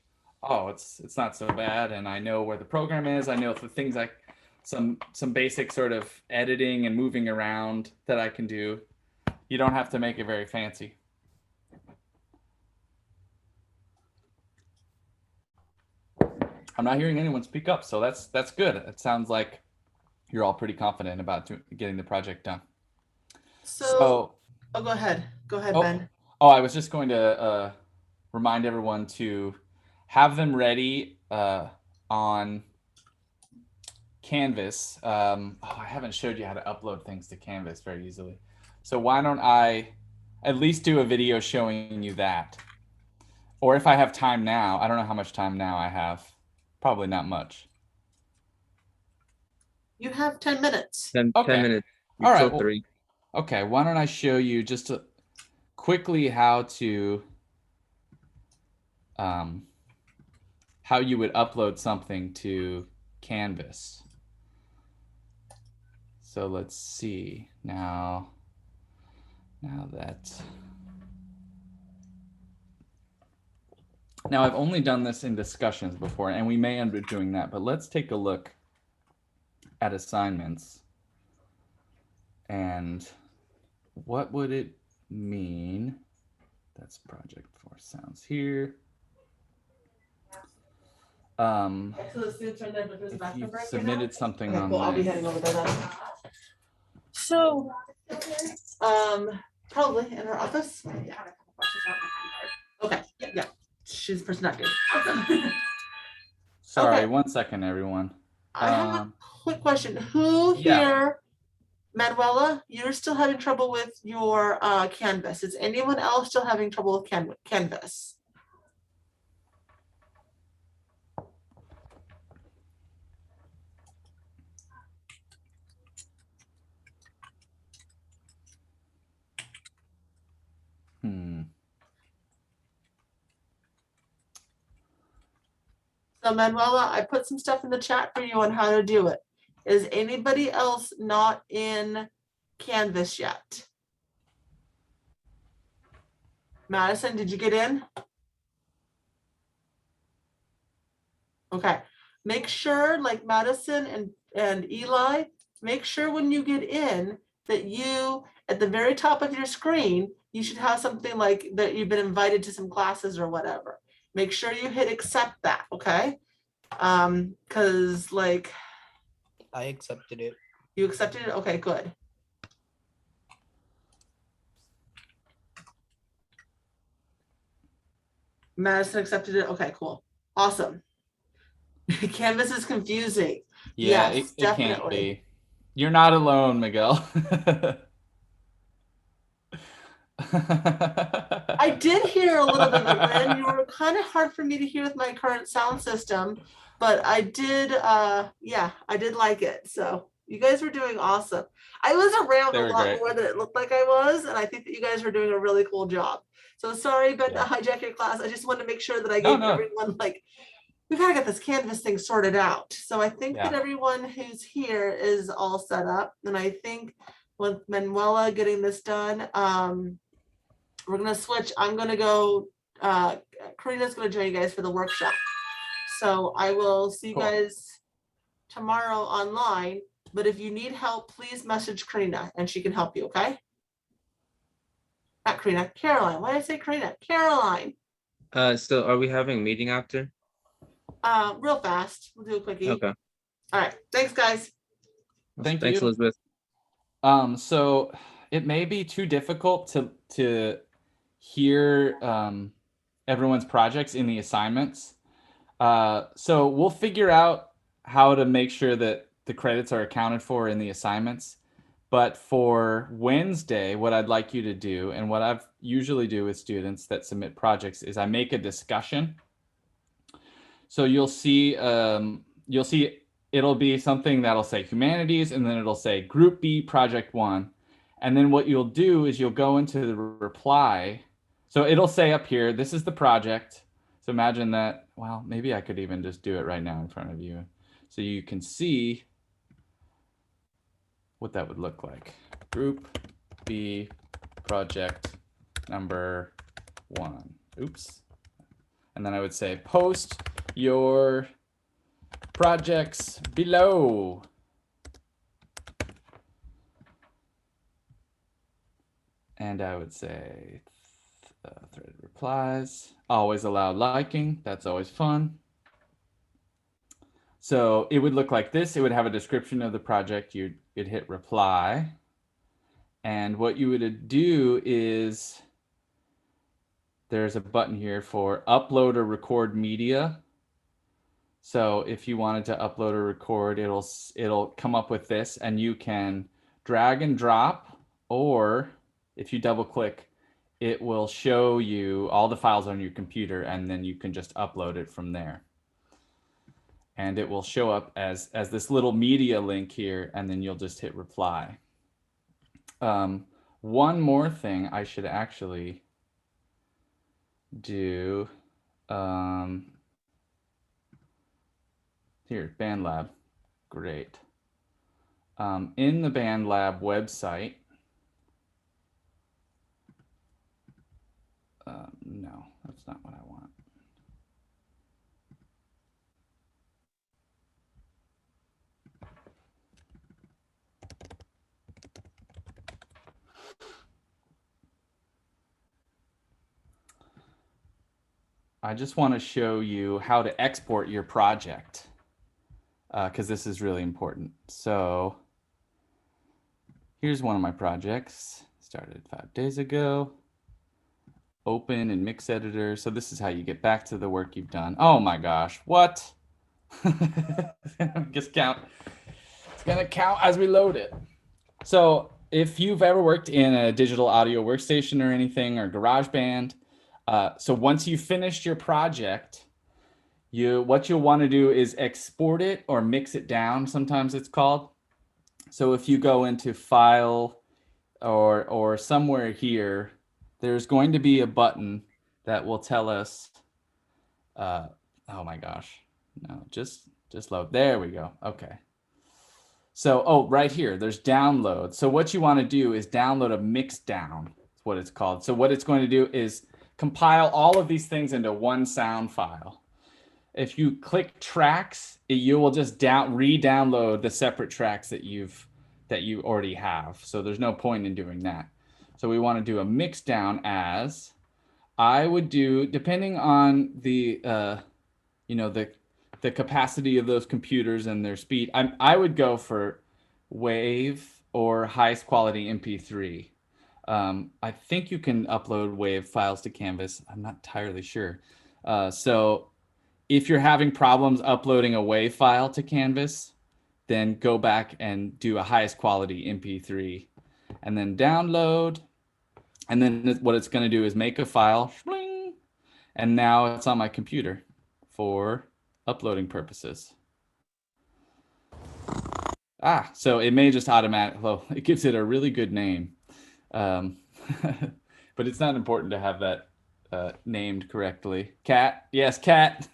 oh, it's not so bad, and I know where the program is, I know the things like some basic sort of editing and moving around that I can do, you don't have to make it very fancy. I'm not hearing anyone speak up, so that's good. It sounds like you're all pretty confident about getting the project done. So oh, go ahead, Ben. Oh, I was just going to remind everyone to have them ready on Canvas. I haven't showed you how to upload things to Canvas very easily. So why don't I at least do a video showing you that? Or if I have time now, I don't know how much time now I have. Probably not much. You have 10 minutes. 10 minutes. All right. Well, 3. Okay, why don't I show you just quickly how to how you would upload something to Canvas. So let's see now that Now, I've only done this in discussions before, and we may end up doing that, but let's take a look at assignments. And what would it mean? That's project 4 sounds here. If you submitted something Okay, on cool. I'll be this. heading over there then. So, probably in her office. Okay, yeah, she's the person not good. Sorry, Okay. 1 second, everyone. I have a quick question. Who Yeah. here, Manuela, you're still having trouble with your Canvas? Is anyone else still having trouble with Canvas? So Manuela, I put some stuff in the chat for you on how to do it. Is anybody else not in Canvas yet? Madison, did you get in? Okay, make sure, like Madison and Eli, make sure when you get in that you, at the very top of your screen, you should have something like that you've been invited to some classes or whatever. Make sure you hit accept that, okay? Because like. I accepted it. You accepted it? Okay, good. Madison accepted it? Okay, cool. Awesome. Canvas is confusing. Yeah, Yes, it can't definitely. be. You're not alone, Miguel. I did hear a little bit of it, Lynn. You were kind of hard for me to hear with my current sound system, but I did, yeah, I did like it. So you guys were doing awesome. I was around They a were lot great. more than it looked like I was, and I think that you guys were doing a really cool job. So sorry, Ben, to hijack your class. I just wanted to make sure that I gave everyone, like, we gotta get this Canvas thing sorted out. So I think that everyone who's here is all set up, and I think with Manuela getting this done, we're gonna switch. I'm gonna go, Karina's gonna join you guys for the workshop. So I will see you guys tomorrow online, but if you need help, please message Karina and she can help you, okay? Not Karina, Caroline. Why did I say Karina? Caroline. So are we having a meeting after? Real fast. We'll do a quickie. Okay. All right. Thanks, guys. Thank Thanks, you. Elizabeth. So it may be too difficult to hear everyone's projects in the assignments. So we'll figure out how to make sure that the credits are accounted for in the assignments. But for Wednesday, what I'd like you to do, and what I've usually do with students that submit projects, is I make a discussion. So you'll see it'll be something that'll say humanities, and then it'll say group B project 1. And then what you'll do is you'll go into the reply. So it'll say up here, this is the project. So imagine that, well, maybe I could even just do it right now in front of you. So you can see what that would look like. Group B project number 1. Oops. And then I would say post your projects below. And I would say threaded replies, always allow liking. That's always fun. So it would look like this. It would have a description of the project. You'd hit reply. And what you would do is there's a button here for upload or record media. So if you wanted to upload or record, it'll come up with this, and you can drag and drop, or if you double click, it will show you all the files on your computer, and then you can just upload it from there. And it will show up as this little media link here, and then you'll just hit reply. One more thing I should actually do. Here, BandLab. Great. In the BandLab website, no, that's not what I want. I just want to show you how to export your project because this is really important. So here's one of my projects. Started 5 days ago. Open in Mix Editor. So this is how you get back to the work you've done. Oh my gosh, what? Just count. It's gonna count as we load it. So if you've ever worked in a digital audio workstation or anything, or GarageBand, so once you've finished your project, what you'll want to do is export it or mix it down, sometimes it's called. So if you go into File or somewhere here, there's going to be a button that will tell us, oh my gosh, no, just load. There we go. Okay. So, oh, right here, there's download. So what you want to do is download a mix down. That's what it's called. So what it's going to do is compile all of these things into one sound file. If you click tracks, you will just re-download the separate tracks that you already have. So there's no point in doing that. So we want to do a mix down as, I would do, depending on the the capacity of those computers and their speed, I would go for WAV or highest quality MP3. I think you can upload WAV files to Canvas. I'm not entirely sure. So if you're having problems uploading a WAV file to Canvas, then go back and do a highest quality MP3 and then download. And then what it's going to do is make a file, and now it's on my computer for uploading purposes. So it may just well, it gives it a really good name. But it's not important to have that named correctly. Cat, yes, cat.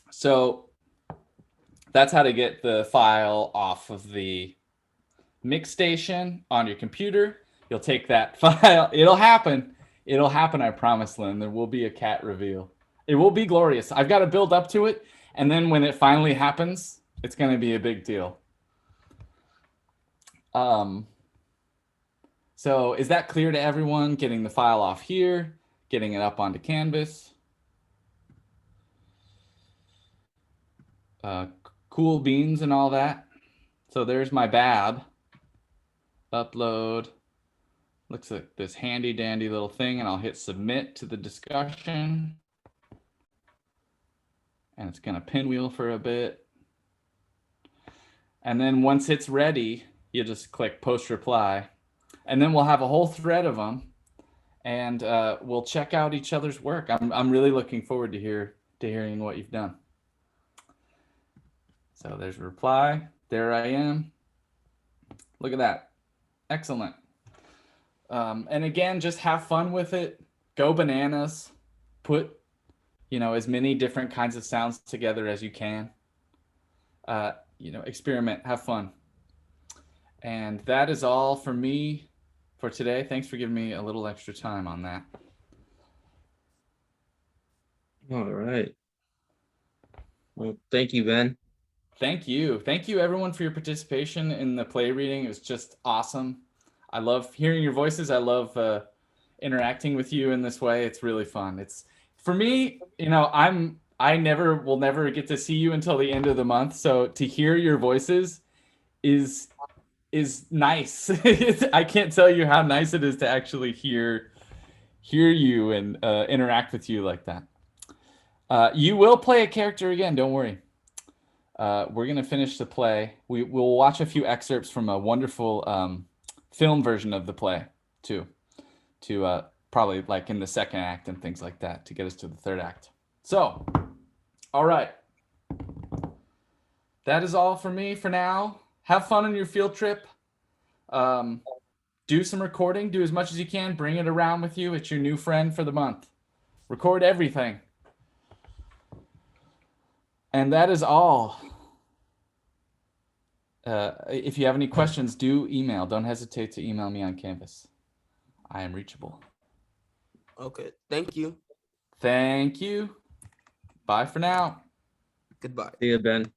So that's how to get the file off of the mix station on your computer. You'll take that file. It'll happen. It'll happen, I promise, Lynn. There will be a cat reveal. It will be glorious. I've got to build up to it. And then when it finally happens, it's going to be a big deal. So is that clear to everyone? Getting the file off here, getting it up onto Canvas. Cool beans and all that. So there's my BAB. Upload. Looks like this handy dandy little thing, and I'll hit submit to the discussion. And it's going to pinwheel for a bit. And then once it's ready, you just click post reply. And then we'll have a whole thread of them, and we'll check out each other's work. I'm really looking forward to hearing what you've done. So there's a reply. There I am. Look at that. Excellent. And again, just have fun with it. Go bananas. Put, as many different kinds of sounds together as you can. Experiment, have fun. And that is all for me for today. Thanks for giving me a little extra time on that. All right. Well, thank you, Ben. Thank you. Thank you, everyone, for your participation in the play reading. It was just awesome. I love hearing your voices. I love interacting with you in this way. It's really fun. It's, for me, I will never get to see you until the end of the month. So to hear your voices is nice. I can't tell you how nice it is to actually hear you and interact with you like that. You will play a character again. Don't worry. We're going to finish the play. We'll watch a few excerpts from a wonderful film version of the play too, to probably like in the second act and things like that to get us to the third act. So, all right. That is all for me for now. Have fun on your field trip. Do some recording. Do as much as you can. Bring it around with you. It's your new friend for the month. Record everything. And that is all. If you have any questions, do email. Don't hesitate to email me on Canvas. I am reachable. Okay. Thank you. Thank you. Bye for now. Goodbye. See you, Ben.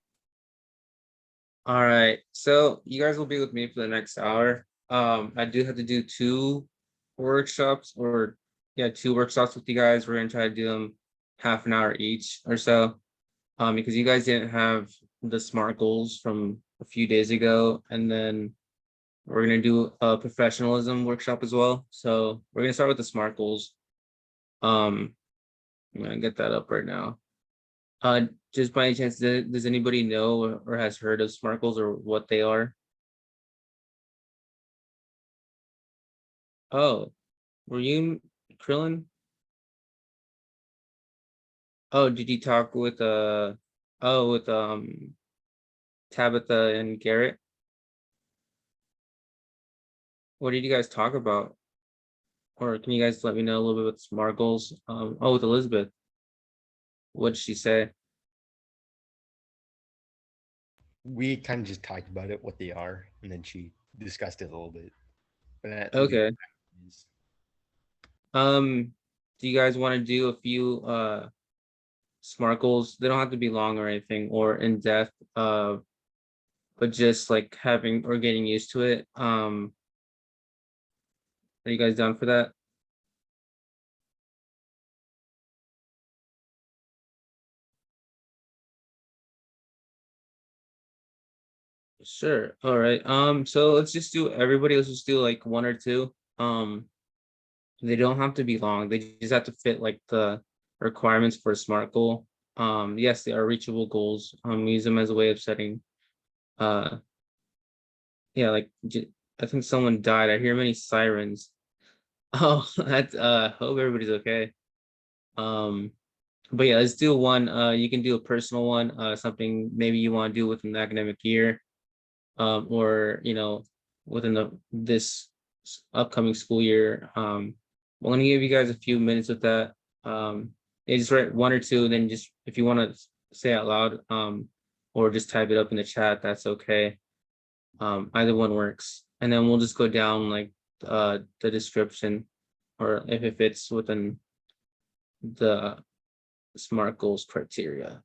All right. So you guys will be with me for the next hour. I do have to do 2 workshops or 2 workshops with you guys. We're gonna try to do them half an hour each or so. Because you guys didn't have the SMART goals from a few days ago, and then we're gonna do a professionalism workshop as well. So we're gonna start with the SMART goals. I'm gonna get that up right now. Just by any chance, does anybody know or has heard of SMART goals or what they are? Oh, were you Krillin? Oh, did you talk with with Tabitha and Garrett? What did you guys talk about? Or can you guys let me know a little bit about SMART goals? Oh, with Elizabeth. What did she say? We kind of just talked about it, what they are, and then she discussed it a little bit. But Okay. Do you guys want to do a few SMART goals? They don't have to be long or anything or in depth, but just like having or getting used to it. Are you guys down for that? Sure. All right. So let's just do let's just do like 1 or 2. They don't have to be long. They just have to fit like the requirements for a SMART goal. Yes, they are reachable goals. We use them as a way of setting uh yeah, like I think someone died. I hear many sirens. Oh, that's hope everybody's okay. Um, but yeah, let's do one. You can do a personal one, something maybe you want to do within the academic year, or within this upcoming school year. I'm gonna give you guys a few minutes with that. Just write 1 or 2, and then just if you want to say out loud, or just type it up in the chat, that's okay. Either one works, and then we'll just go down like the description, or if it fits within the SMART goals criteria.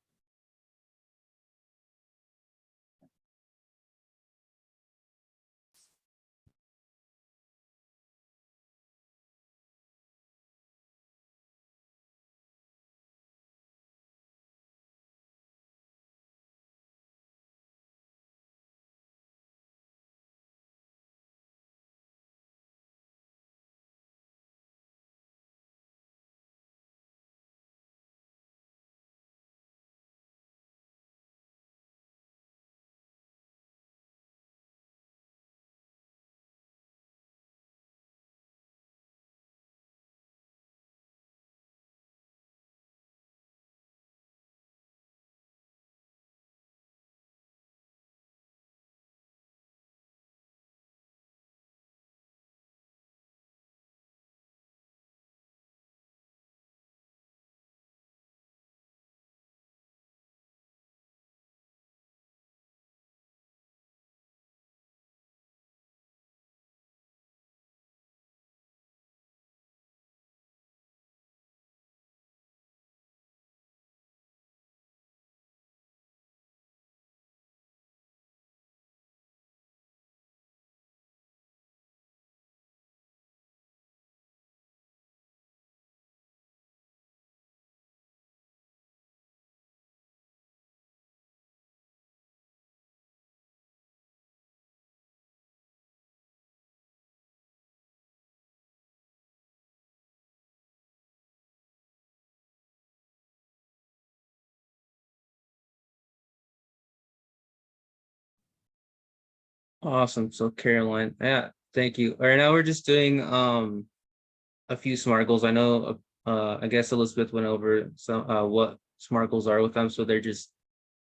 Awesome. So Caroline, yeah, thank you. All right, now we're just doing a few SMART goals. I know I guess Elizabeth went over some what SMART goals are with them. So they're just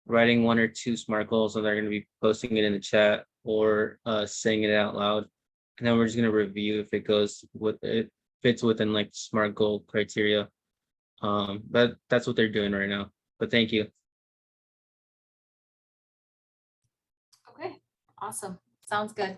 writing 1 or 2 SMART goals, and they're going to be posting it in the chat or saying it out loud. And then we're just going to review if it goes with it fits within like SMART goal criteria. But that's what they're doing right now. But thank you. Okay, awesome. Sounds good.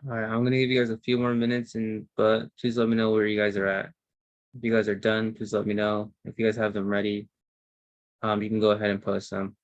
All right, I'm gonna give you guys a few more minutes, but please let me know where you guys are at. If you guys are done, please let me know. If you guys have them ready, you can go ahead and post them.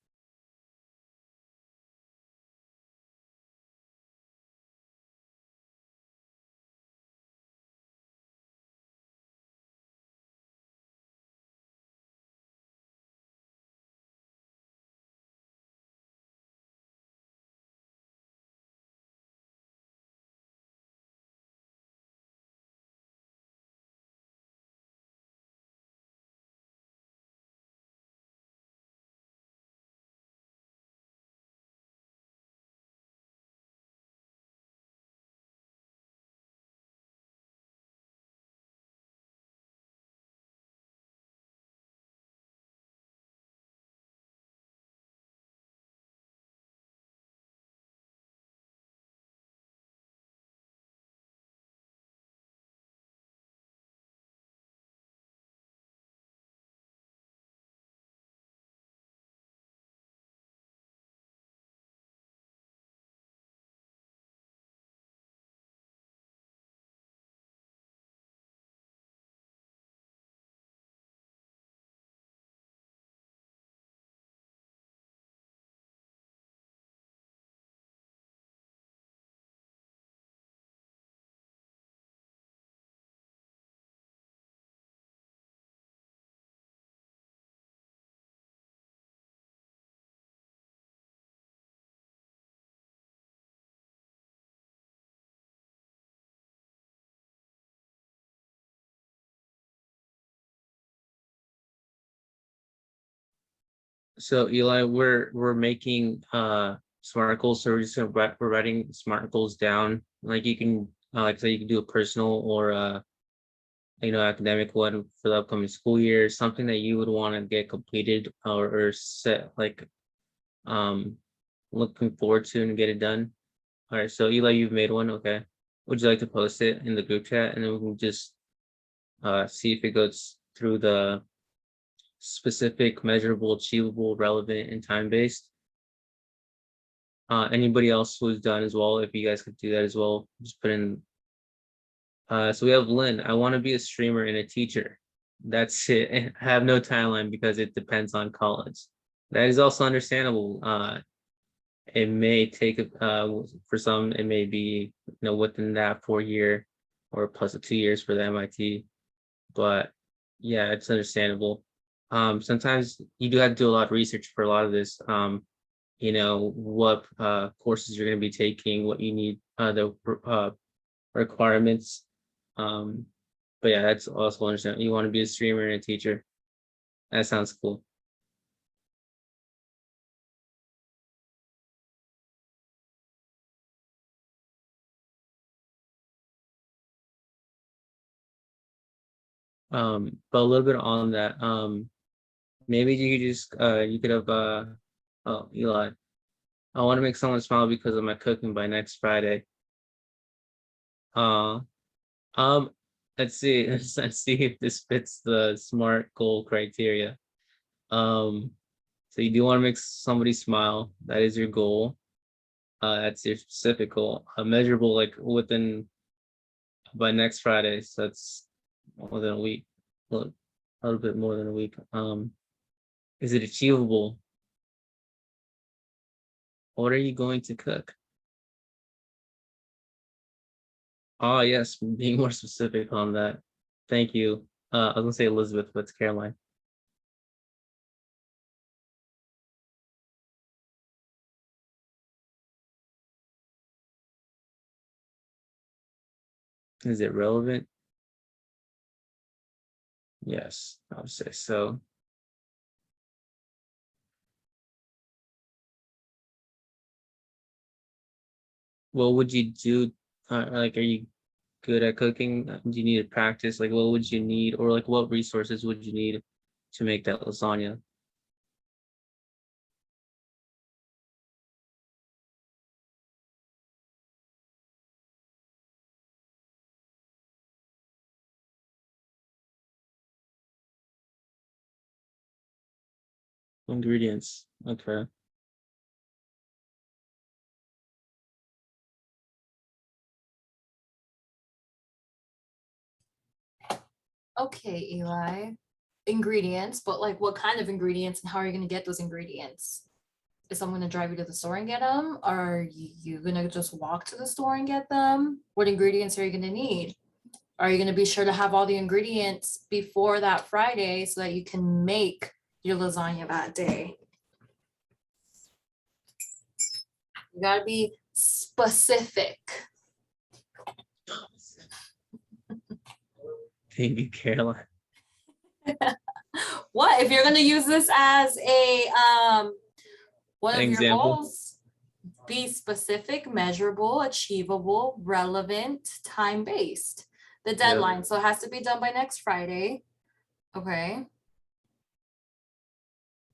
So Eli, we're making SMART goals. So we're just gonna we're writing SMART goals down. Like you can like say you can do a personal or academic one for the upcoming school year, something that you would want to get completed or set like um looking forward to and get it done. All right, so Eli, you've made one, okay. Would you like to post it in the group chat and then we can just see if it goes through the specific, measurable, achievable, relevant, and time-based? Anybody else who's done as well, if you guys could do that as well, just put in. So we have Lynn. I want to be a streamer and a teacher. That's it. I have no timeline because it depends on college. That is also understandable. It may take for some, it may be within that 4 year or plus the 2 years for the MIT. But yeah, it's understandable. Sometimes you do have to do a lot of research for a lot of this. What courses you're going to be taking, what you need, the requirements. But yeah, that's also understandable. You want to be a streamer and a teacher. That sounds cool. But a little bit on that. Maybe you could just you could have oh Eli, I want to make someone smile because of my cooking by next Friday. Uh um let's see let's see if this fits the SMART goal criteria. Um so you do want to make somebody smile. That is your goal. That's your specific goal. Measurable like within by next Friday. So that's more than a week. Well, a little bit more than a week. Is it achievable? What are you going to cook? Oh, yes, being more specific on that. Thank you. I was gonna say Elizabeth, but it's Caroline. Is it relevant? Yes, I would say so. What would you do? Like, are you good at cooking? Do you need to practice? Like, what would you need? Or like, what resources would you need to make that lasagna? Ingredients. Okay. Okay, Eli. Ingredients, but like what kind of ingredients and how are you going to get those ingredients? Is someone going to drive you to the store and get them? Or are you going to just walk to the store and get them? What ingredients are you going to need? Are you going to be sure to have all the ingredients before that Friday so that you can make your lasagna that day? You got to be specific. Thank you, Caroline. What if you're going to use this as a one An of your example? goals? Be specific, measurable, achievable, relevant, time-based. The deadline, so it has to be done by next Friday. Okay.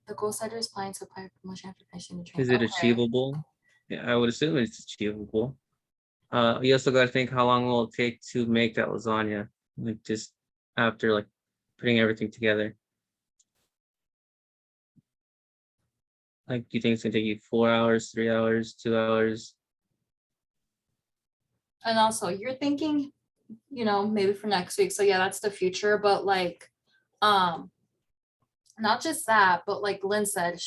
The goal setter is planning to apply promotion after finishing the training. Is it Okay. achievable? Yeah, I would assume it's achievable. You also got to think how long will it take to make that lasagna, like just after like putting everything together. Like, do you think it's gonna take you 4 hours, 3 hours, 2 hours? And also you're thinking, maybe for next week. So yeah, that's the future. But like, not just that, but like Lynn said,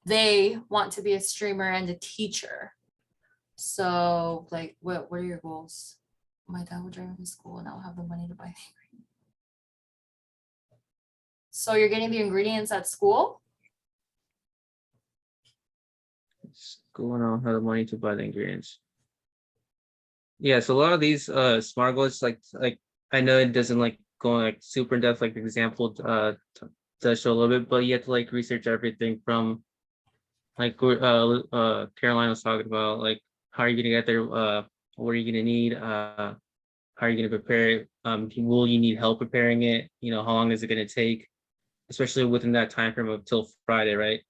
they want to be a streamer and a teacher. So like, what are your goals? My dad will drive me to school and I'll have the money to buy the ingredients. So you're getting the ingredients at school? School and I'll have the money to buy the ingredients. Yeah, so a lot of these smart goals, like I know it doesn't like go like super in depth, like the example does show a little bit, but you have to like research everything from like Caroline was talking about, like how are you gonna get there, what are you gonna need, how are you gonna prepare it, will you need help preparing it, how long is it gonna take, especially within that time frame of till Friday, right?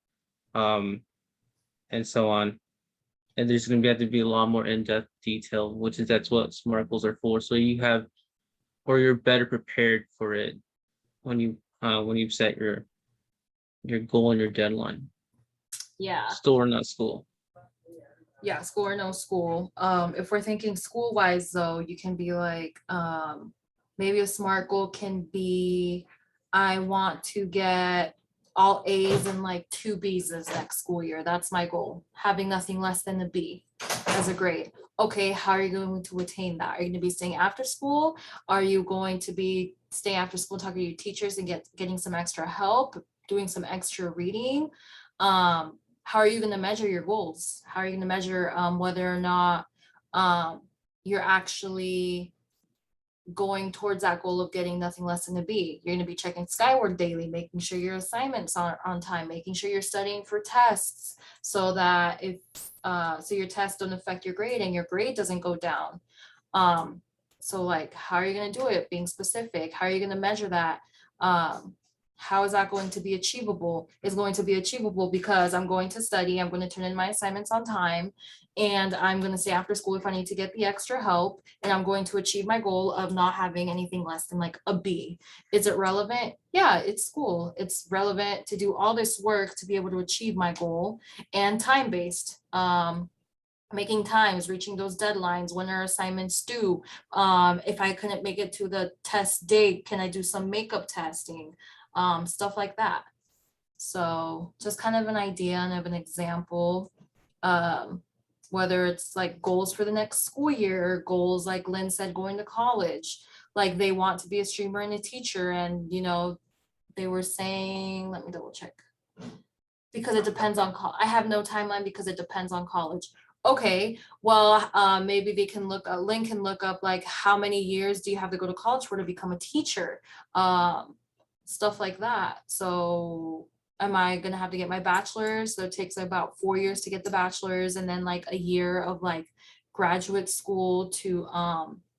And so on. And there's going to have to be a lot more in-depth detail, that's what SMART goals are for. So you're better prepared for it when you set your goal and your deadline. Yeah. School or not school. Yeah, school or no school. If we're thinking school wise though, you can be like, maybe a SMART goal can be, I want to get all A's and like 2 B's this next school year. That's my goal. Having nothing less than a B as a grade. Okay, how are you going to attain that? Are you going to be staying after school? Are you going to be staying after school, talking to your teachers and getting some extra help, doing some extra reading? How are you going to measure your goals? How are you going to measure whether or not you're actually going towards that goal of getting nothing less than a B? You're going to be checking Skyward daily, making sure your assignments are on time, making sure you're studying for tests so that so your tests don't affect your grade and your grade doesn't go down. So like, how are you going to do it? Being specific. How are you going to measure that? How is that going to be achievable? It's going to be achievable because I'm going to study, I'm going to turn in my assignments on time, and I'm going to stay after school if I need to get the extra help, and I'm going to achieve my goal of not having anything less than like a B. Is it relevant? Yeah, it's school. It's relevant to do all this work to be able to achieve my goal, and time-based. Making times, reaching those deadlines, when our assignments due. If I couldn't make it to the test date, can I do some makeup testing? Stuff like that. So just kind of an idea and of an example, whether it's like goals for the next school year, goals like Lynn said, going to college, like they want to be a streamer and a teacher, and they were saying, let me double check, because it depends on I have no timeline because it depends on college. Okay, well, maybe they can Lynn can look up like how many years do you have to go to college for to become a teacher, stuff like that. So am I gonna have to get my bachelor's? So it takes about 4 years to get the bachelor's, and then like a year of like graduate school to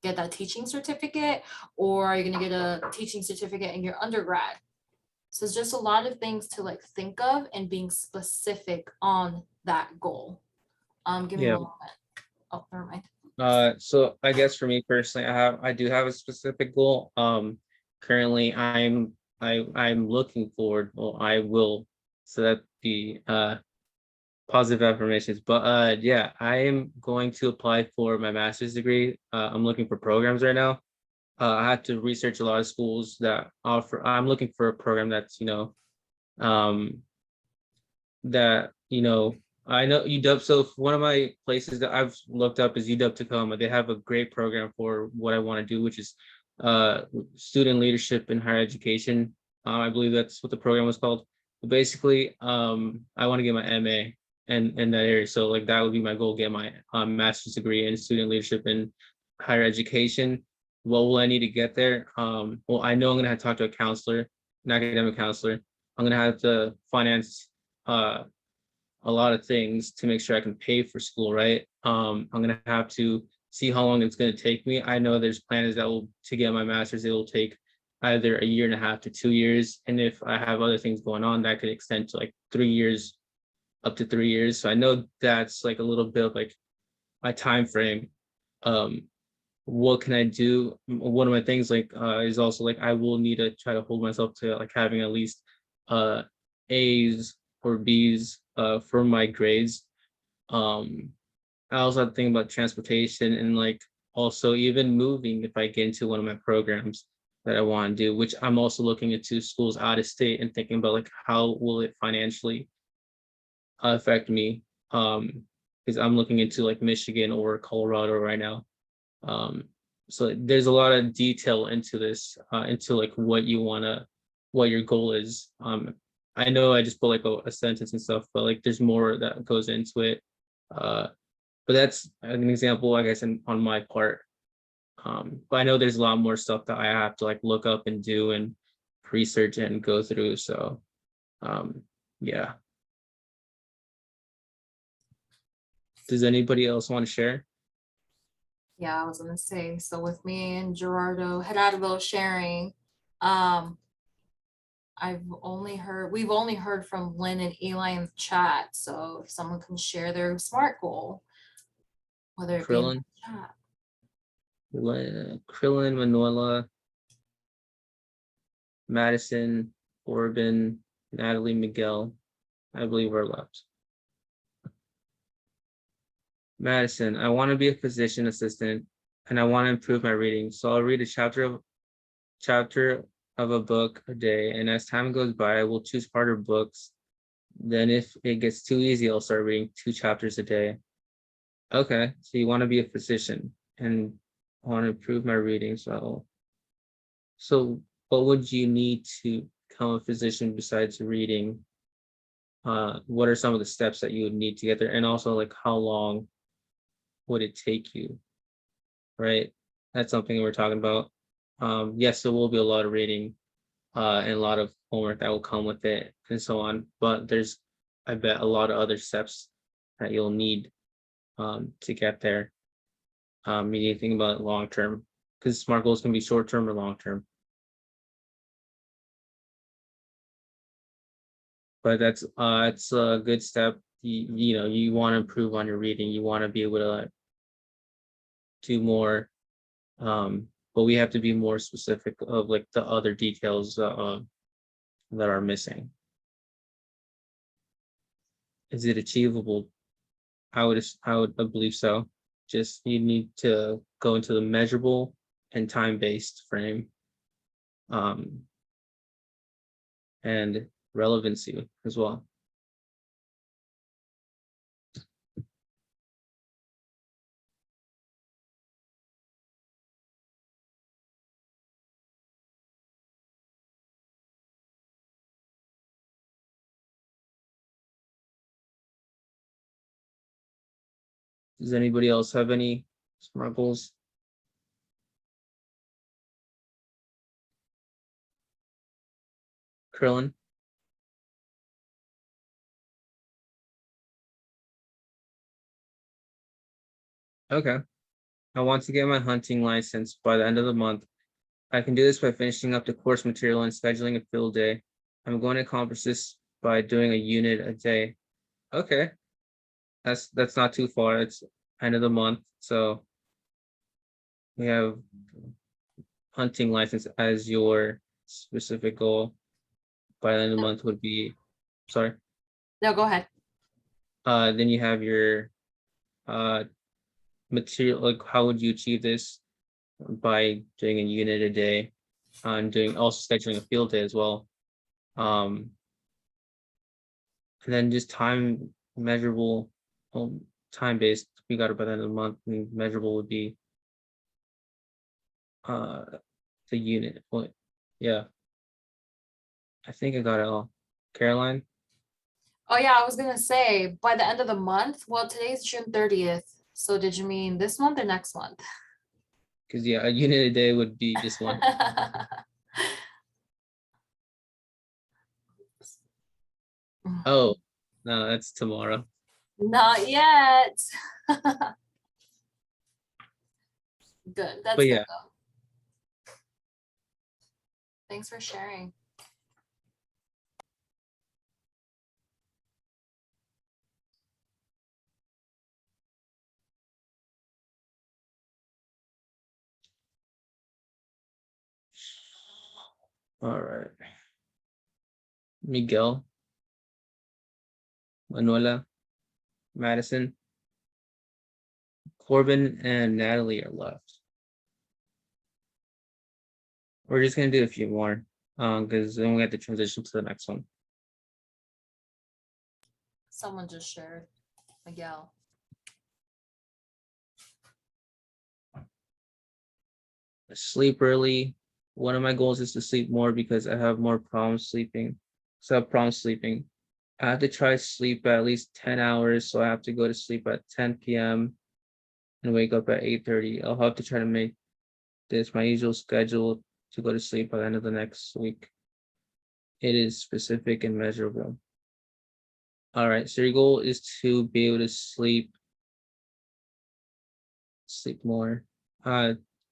get that teaching certificate, or are you gonna get a teaching certificate in your undergrad? So it's just a lot of things to like think of and being specific on that goal. Give me Yeah. one moment. Oh, never mind. So I guess for me personally, I do have a specific goal. Currently I'm looking forward, well, I will, so that the positive affirmations, but yeah, I am going to apply for my master's degree. I'm looking for programs right now. I have to research a lot of schools that offer. I'm looking for a program that's um, that I know UW. So one of my places that I've looked up is UW Tacoma. They have a great program for what I want to do, which is student leadership in higher education. I believe that's what the program was called. But basically, I want to get my MA in that area. So like that would be my goal: get my master's degree in student leadership in higher education. What will I need to get there? Well, I know I'm gonna have to talk to a counselor, an academic counselor. I'm gonna have to finance a lot of things to make sure I can pay for school, right? I'm gonna have to see how long it's gonna take me. I know there's plans that will to get my master's, it will take either a year and a half to 2 years. And if I have other things going on, that could extend to like 3 years, up to 3 years. So I know that's like a little bit of like my time frame. Um, what can I do? One of my things like is also like I will need to try to hold myself to like having at least uh A's or B's for my grades. Um I also have to think about transportation and like also even moving if I get into one of my programs that I want to do, which I'm also looking into schools out of state and thinking about like how will it financially affect me. Because I'm looking into like Michigan or Colorado right now. um so there's a lot of detail into this, into like what your goal is. I know I just put like a sentence and stuff, but like there's more that goes into it. But that's an example, I guess, on my part. But I know there's a lot more stuff that I have to like look up and do and research and go through. So yeah. Does anybody else want to share? Yeah, I was gonna say, so with me and Gerardo had had a little sharing. We've only heard from Lynn and Eli in the chat. So if someone can share their SMART goal, whether it be in the Krillin, chat. Krillin, Manuela, Madison, Corbin, Natalie, Miguel, I believe are left. Madison, I want to be a physician assistant and I want to improve my reading. So I'll read a chapter of a book a day. And as time goes by, I will choose harder books. Then if it gets too easy, I'll start reading 2 chapters a day. Okay, so you want to be a physician and I want to improve my reading. So what would you need to become a physician besides reading? What are some of the steps that you would need to get there? And also like how long would it take you, right? That's something we're talking about. Yes, there will be a lot of reading and a lot of homework that will come with it and so on, but there's, I bet, a lot of other steps that you'll need to get there. You need to think about long term, because SMART goals can be short term or long term. But that's it's a good step. You want to improve on your reading. You want to be able to like, do more, but we have to be more specific of like the other details that are missing. Is it achievable? I would believe so. Just you need to go into the measurable and time-based frame, and relevancy as well. Does anybody else have any SMART goals? Krillin? Okay. I want to get my hunting license by the end of the month. I can do this by finishing up the course material and scheduling a field day. I'm going to accomplish this by doing a unit a day. Okay. That's not too far. It's end of the month. So we have hunting license as your specific goal by the end of the month would be, sorry. No, go ahead. Then you have your material, like how would you achieve this? by doing a unit a day, and doing also scheduling a field day as well. And then just time measurable, time based. We got it by the end of the month. And measurable would be the unit. Well, yeah, I think I got it all. Caroline? Oh yeah, I was gonna say by the end of the month. Well, today's June 30th. So did you mean this month or next month? Because yeah, a unit a day would be just one. Oh, no, that's tomorrow. Not yet. Good. That's But good yeah, though. Thanks for sharing. all right. Miguel, Manuela, Madison, Corbin, and Natalie are left. We're just gonna do a few more, because then we have to transition to the next one. Someone just shared. Miguel. Sleep early. One of my goals is to sleep more because I have more problems sleeping. So I have problems sleeping. I have to try sleep at least 10 hours. So I have to go to sleep at 10 p.m. and wake up at 8:30. I'll have to try to make this my usual schedule to go to sleep by the end of the next week. It is specific and measurable. All right, so your goal is to be able to sleep more.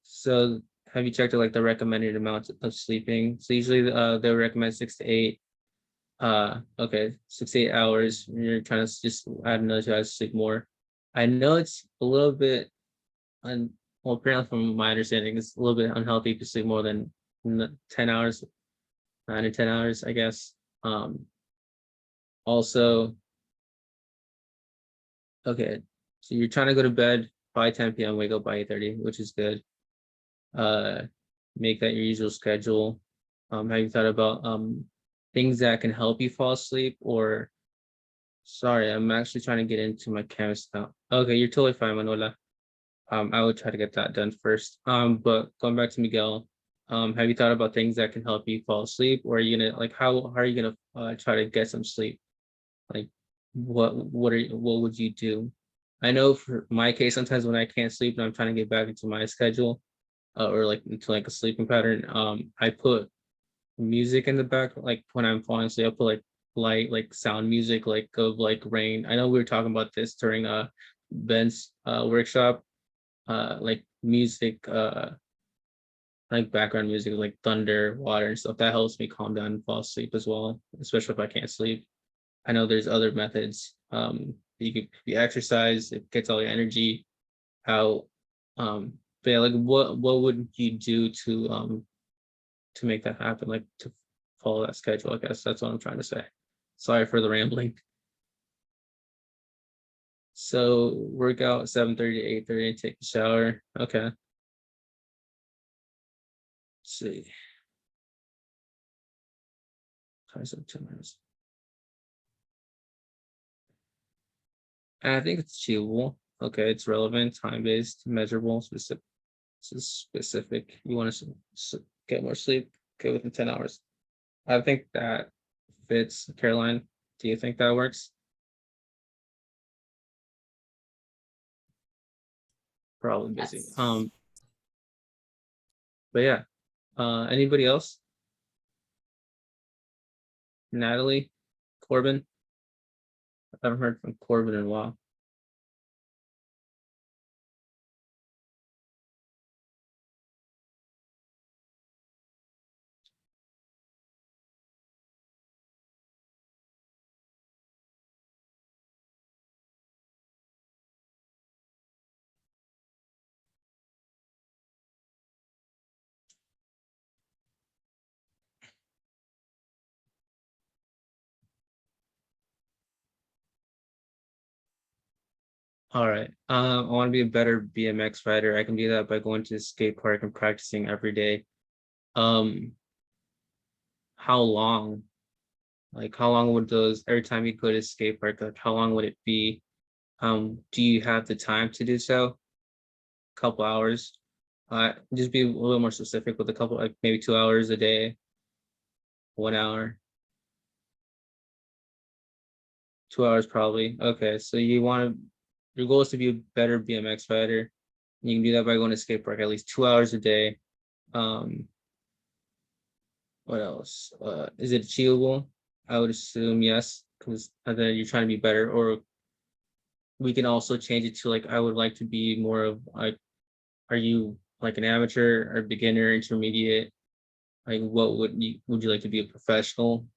So have you checked like the recommended amount of sleeping? So usually they recommend 6 to 8. Okay, 6 to 8 hours. You're trying to just add another 2 hours to sleep more. I know it's a little bit well, apparently from my understanding, it's a little bit unhealthy to sleep more than 10 hours, 9 to 10 hours, I guess. Also, okay, so you're trying to go to bed by 10 p.m., wake up by 8:30, which is good. Make that your usual schedule. Have you thought about things that can help you fall asleep? Or sorry, I'm actually trying to get into my canvas now. Okay, you're totally fine, Manuela. I would try to get that done first. But going back to Miguel, have you thought about things that can help you fall asleep? Or are you gonna like how are you gonna try to get some sleep? Like what would you do? I know for my case, sometimes when I can't sleep and I'm trying to get back into my schedule, or like into like a sleeping pattern, I put music in the back. Like when I'm falling asleep, I put like light, like sound music, like of like rain. I know we were talking about this during Ben's workshop, like music, like background music, like thunder, water, and stuff. That helps me calm down and fall asleep as well, especially if I can't sleep. I know there's other methods. You exercise, it gets all your energy out. But yeah, like what would you do to make that happen? Like to follow that schedule, I guess that's what I'm trying to say. Sorry for the rambling. So workout 7:30 to 8:30 and take a shower. Okay. Let's see. Twice up 10 minutes. And I think it's achievable. Okay, it's relevant, time-based, measurable, specific. This is specific. You want to get more sleep? Okay, within 10 hours. I think that fits. Caroline, do you think that works? Probably busy. Yes. But yeah. Anybody else? Natalie, Corbin? I haven't heard from Corbin in a while. All right. I want to be a better BMX rider. I can do that by going to the skate park and practicing every day. Um, how long? Like, how long would those, every time you go to skate park, like, how long would it be? Do you have the time to do so? Couple hours? Just be a little more specific with a couple, like maybe 2 hours a day, 1 hour, 2 hours probably. Okay, so you want to, your goal is to be a better BMX rider. You can do that by going to skate park at least 2 hours a day. Um, what else? Is it achievable? I would assume yes, because then you're trying to be better. Or we can also change it to like, I would like to be more of like, are you like an amateur or beginner, intermediate? Like, what would you like to be a professional?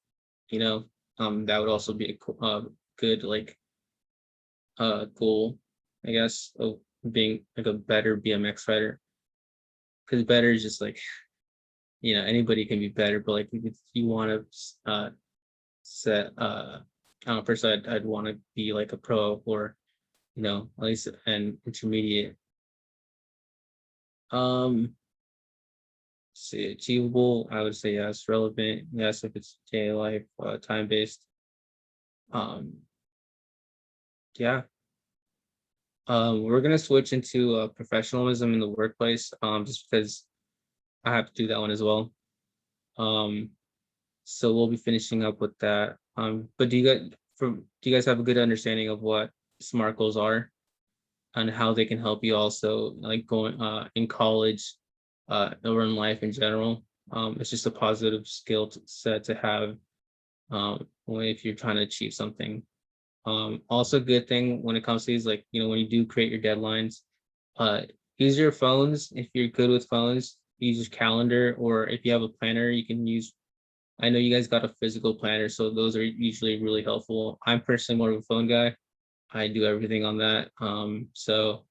You know, that would also be a good like goal, I guess, of being like a better BMX rider. Because better is just like, anybody can be better, but like if you want to set personally I'd want to be like a pro, or at least an intermediate. See, achievable, I would say yes. Relevant, yes, if it's day life, time based. um yeah. We're gonna switch into professionalism in the workplace, just because I have to do that one as well. um so we'll be finishing up with that. But do you guys have a good understanding of what SMART goals are and how they can help you also, like going in college, or in life in general? It's just a positive set to have, if you're trying to achieve something. Also good thing when it comes to these, like, when you do create your deadlines, uh, use your phones. If you're good with phones, use your calendar, or if you have a planner, you can use, I know you guys got a physical planner, so those are usually really helpful. I'm personally more of a phone guy. I do everything on that. So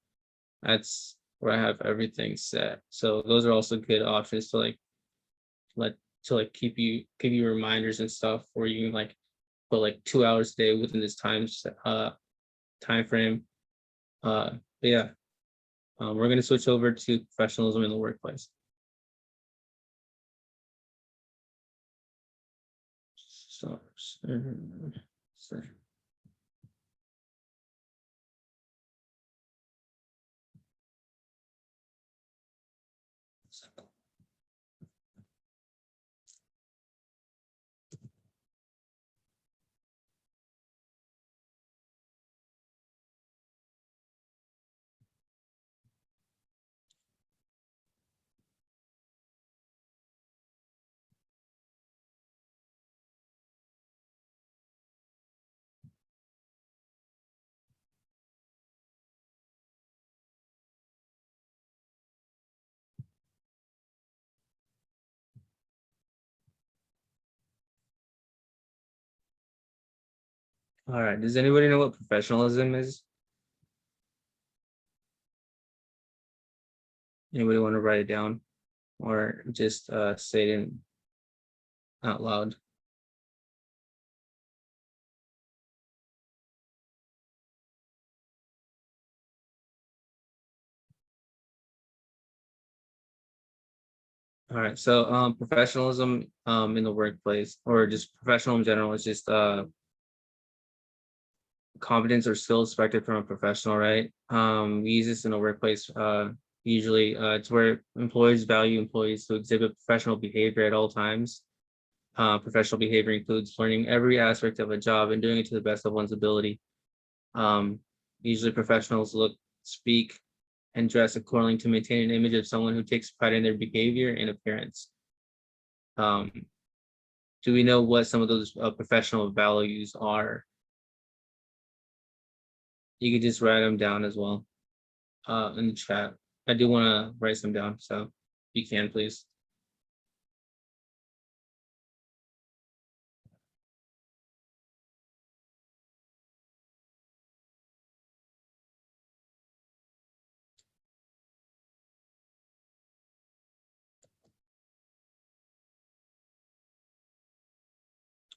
that's where I have everything set. So those are also good options to let keep you reminders and stuff, where you can like put like 2 hours a day within this time frame. But yeah, we're gonna switch over to professionalism in the workplace. So, all right. Does anybody know what professionalism is? Anybody want to write it down, or just say it out loud? All right. So professionalism in the workplace, or just professional in general, is just competence or skills expected from a professional, right? We use this in the workplace. Usually, it's where employers value employees who exhibit professional behavior at all times. Professional behavior includes learning every aspect of a job and doing it to the best of one's ability. Um, Usually, professionals look, speak, and dress accordingly to maintain an image of someone who takes pride in their behavior and appearance. Um, do we know what some of those professional values are? You could just write them down as well in the chat. I do want to write some down, so if you can, please.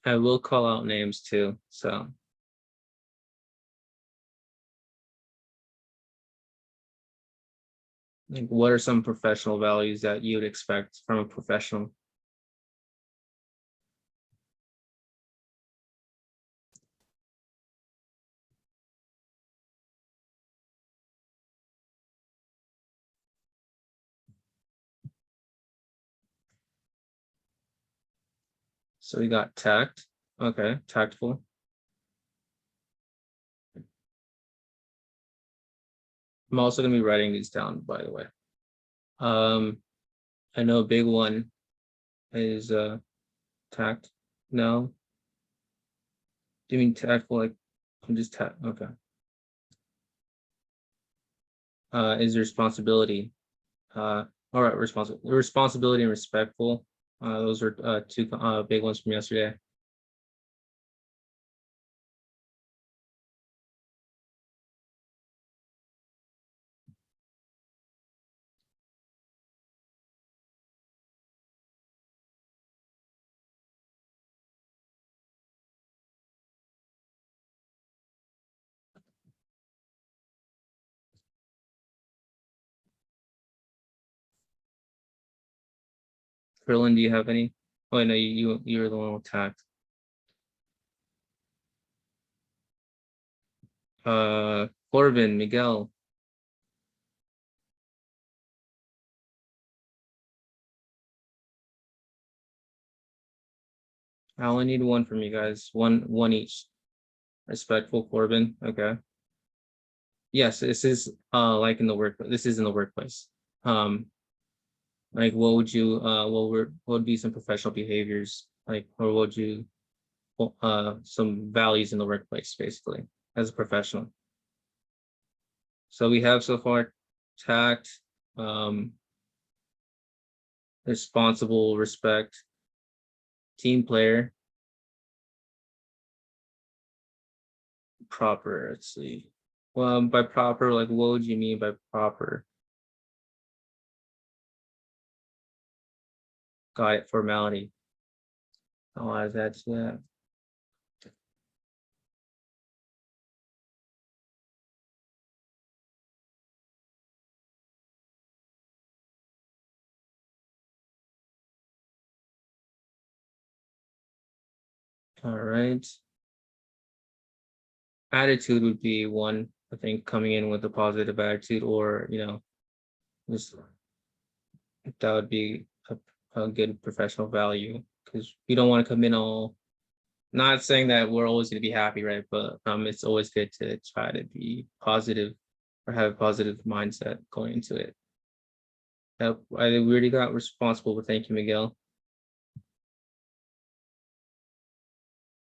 I will call out names too, so Like, what are some professional values that you would expect from a professional? So we got tact. Okay, tactful. I'm also gonna be writing these down, by the way. I know a big one is tact. No. Do you mean tactful like I'm just tact? Okay. Is responsibility. All right, responsibility and respectful. Those are two big ones from yesterday. Krillin, do you have any? Oh, I know you're the one with tact. Corbin, Miguel. I only need one from you guys. One each. Respectful, Corbin. Okay. Yes, this is like in the work. This is in the workplace. Like what would you what would be some professional behaviors like, or what would you some values in the workplace basically as a professional? So we have so far tact, responsible, respect, team player, proper. Let's see. Well, by proper, like what would you mean by proper? Got it. Formality. I'll add that to that. All right. Attitude would be one, I think, coming in with a positive attitude, or just that would be a good professional value, because we don't want to come in all, not saying that we're always going to be happy, right? But it's always good to try to be positive or have a positive mindset going into it. Yep, we already got responsible, but thank you, Miguel.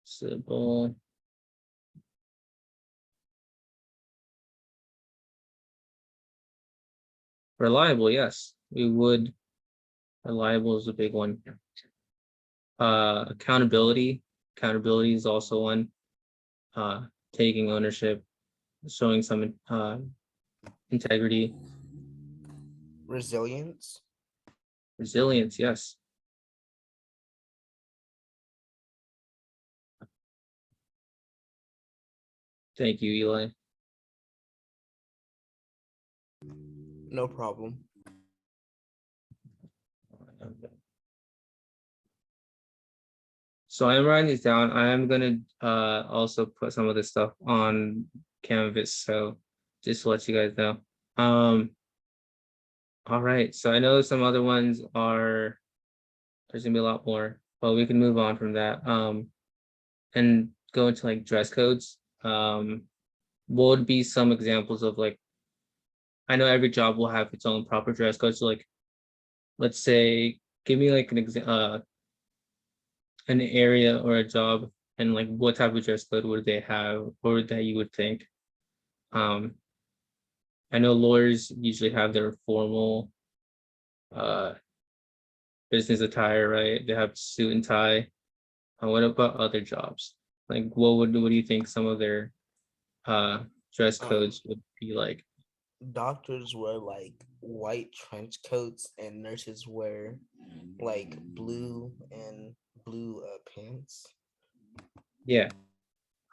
Simple. Reliable, yes, we would. Reliable is a big one. Accountability. Accountability is also one. Taking ownership, showing some integrity. Resilience. Resilience, yes. Thank you, Eli. No problem. So I'm writing these down. I am gonna also put some of this stuff on Canvas. So just to let you guys know. All right. So I know some other ones are, there's gonna be a lot more, but we can move on from that. And go into like dress codes. What would be some examples of like, I know every job will have its own proper dress code. So like, let's say, give me like an area or a job, and like what type of dress code would they have, or that you would think. I know lawyers usually have their formal business attire, right? They have suit and tie. What about other jobs? Like what do you think some of their dress codes would be like? Doctors wear like white trench coats, and nurses wear like blue pants. Yeah.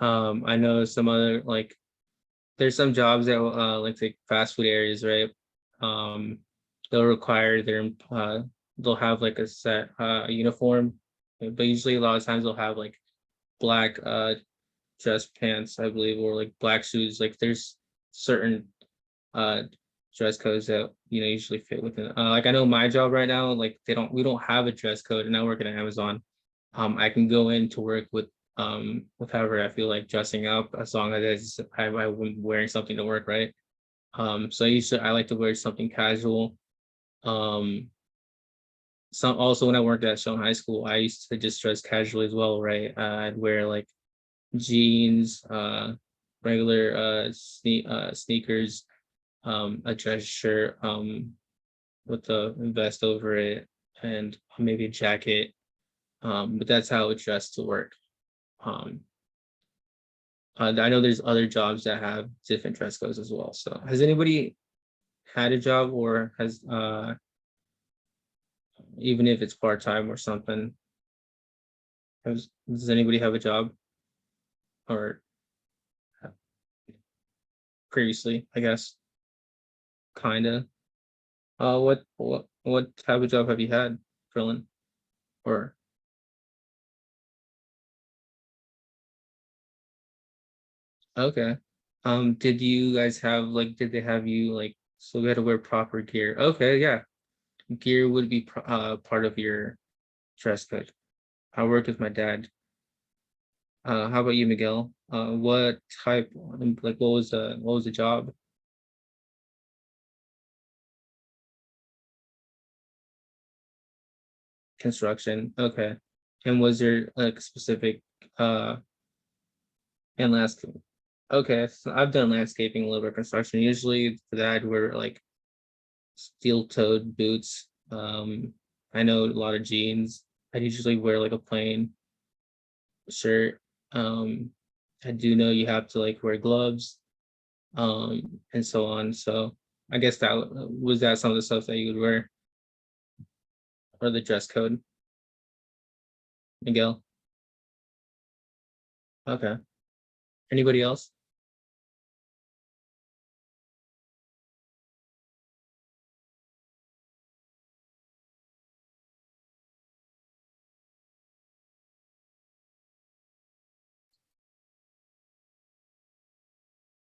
I know some other, like there's some jobs that like fast food areas, right? they'll require they'll have like a set uniform, but usually a lot of times they'll have like black dress pants, I believe, or like black shoes. Like there's certain uh dress codes that usually fit within. Like I know my job right now, like we don't have a dress code, and I work at Amazon. I can go in to work with however I feel like dressing up, as long as I'm wearing something to work, right? So I like to wear something casual. Um, some also when I worked at Stone High School, I used to just dress casually as well, right? I'd wear like jeans, regular sneakers, a dress shirt, with a vest over it, and maybe a jacket. But that's how I would dress to work. Um, I know there's other jobs that have different dress codes as well. So has anybody had a job, or has even if it's part-time or something, does anybody have a job, or previously, I guess, kind of? What type of job have you had, Krillin? Or okay. Did you guys have like, did they have you like, so we had to wear proper gear? Okay, yeah. Gear would be part of your dress code. I worked with my dad. How about you, Miguel? What type, like, what was the job? Construction. Okay. And was there like specific and landscape? Okay, so I've done landscaping, a little bit of construction. Usually for that I'd wear like steel-toed boots. I know a lot of jeans. I usually wear like a plain shirt. Um, I do know you have to like wear gloves, and so on. So I guess that some of the stuff that you would wear, or the dress code, Miguel. Okay. Anybody else?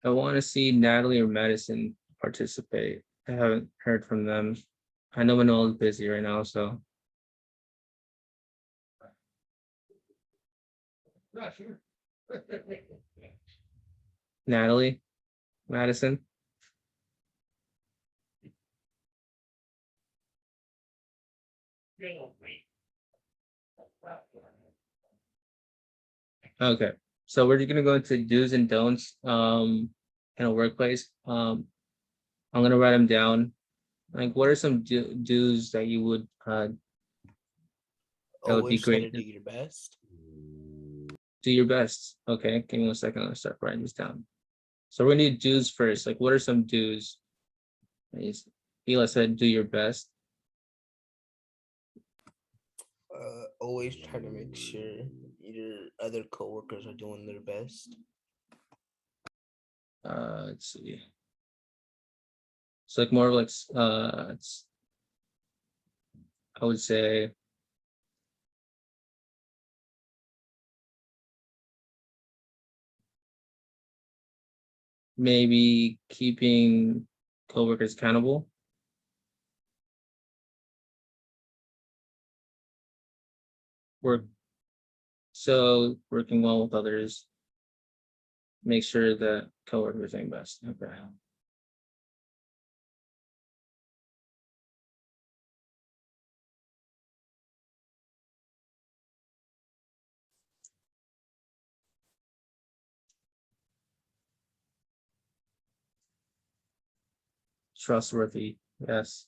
I want to see Natalie or Madison participate. I haven't heard from them. I know Manola's busy right now, so. Natalie, Madison. Okay, so we're gonna go into do's and don'ts in a workplace. I'm gonna write them down. Like, what are some do's that you would that would be Always try to great? do your best. Do your best. Okay, give me 1 second. I'm gonna start writing this down. So we're gonna do do's first. Like, what are some do's? Hila said, do your best. Always try to make sure your other coworkers are doing their best. Let's see. So like more of like I would say maybe keeping coworkers accountable. Working well with others. Make sure that coworkers are doing best. Okay. Trustworthy. Yes.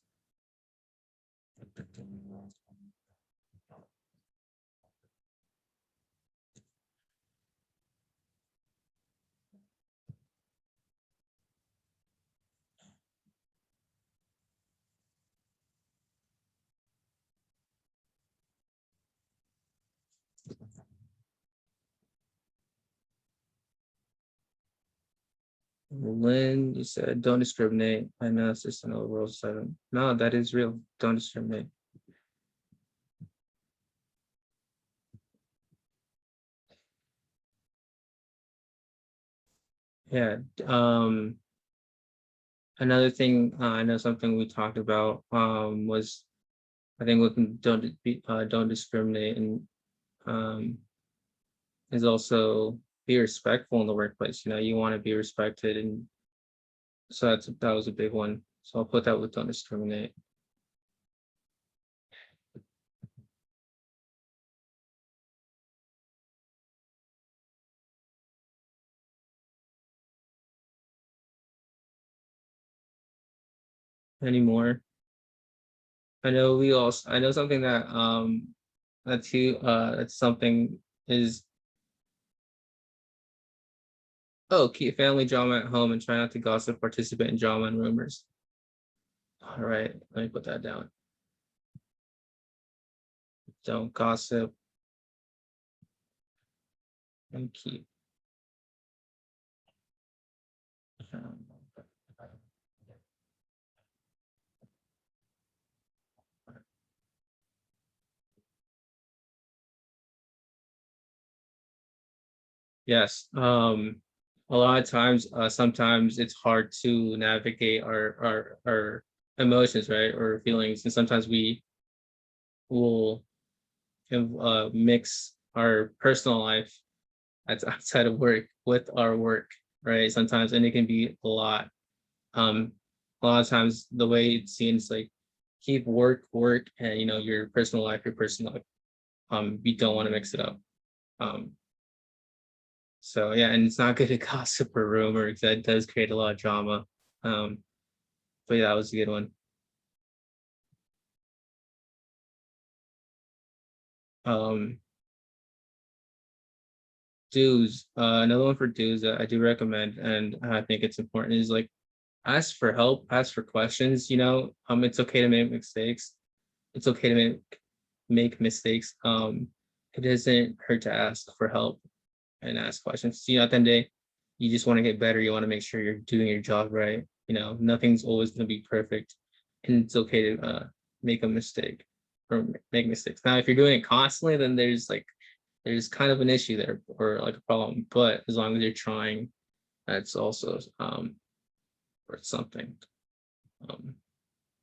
Lynn, you said don't discriminate. I know it's just an overall 7. No, that is real. Don't discriminate. Yeah. Another thing, I know something we talked about was, I think don't discriminate, and is also be respectful in the workplace. You know, you want to be respected, and so that was a big one. So I'll put that with don't discriminate. Any more? I know something that's something is, oh, keep family drama at home and try not to gossip, participate in drama and rumors. All right, let me put that down. Don't gossip and keep. Yes. A lot of times, sometimes it's hard to navigate our emotions, right, or feelings, and sometimes we will mix our personal life that's outside of work with our work, right? Sometimes, and it can be a lot. A lot of times, the way it seems, like, keep work, and your personal life, you don't want to mix it up. So yeah, and it's not good to gossip or rumor because that does create a lot of drama. But yeah, that was a good one. Um, dues. Another one for dues that I do recommend, and I think it's important, is like ask for help, ask for questions. It's okay to make mistakes. It's okay to make mistakes. It doesn't hurt to ask for help and ask questions. At the end of the day, you just want to get better. You want to make sure you're doing your job right. Nothing's always going to be perfect, and it's okay to make a mistake or make mistakes. Now, if you're doing it constantly, then there's kind of an issue there, or like a problem. But as long as you're trying, that's also or something.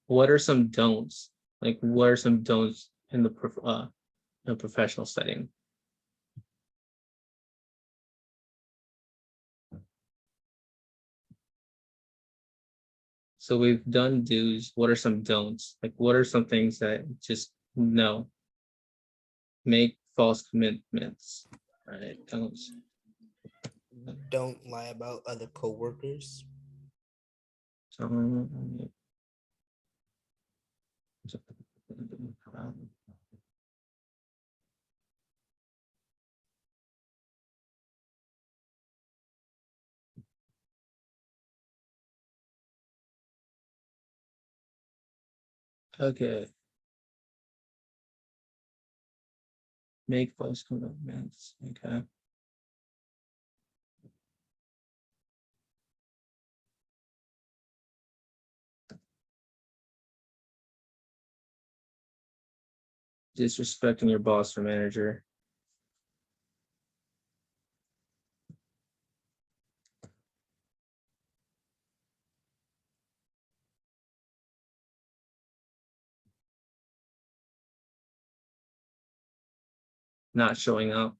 What are some don'ts? Like, what are some don'ts in the professional setting? So we've done do's. What are some don'ts? Like, what are some things that just no? Make false commitments. Right? Don'ts. Don't lie about other coworkers. Okay. Make false commitments. Okay. Disrespecting your boss or manager. Not showing up.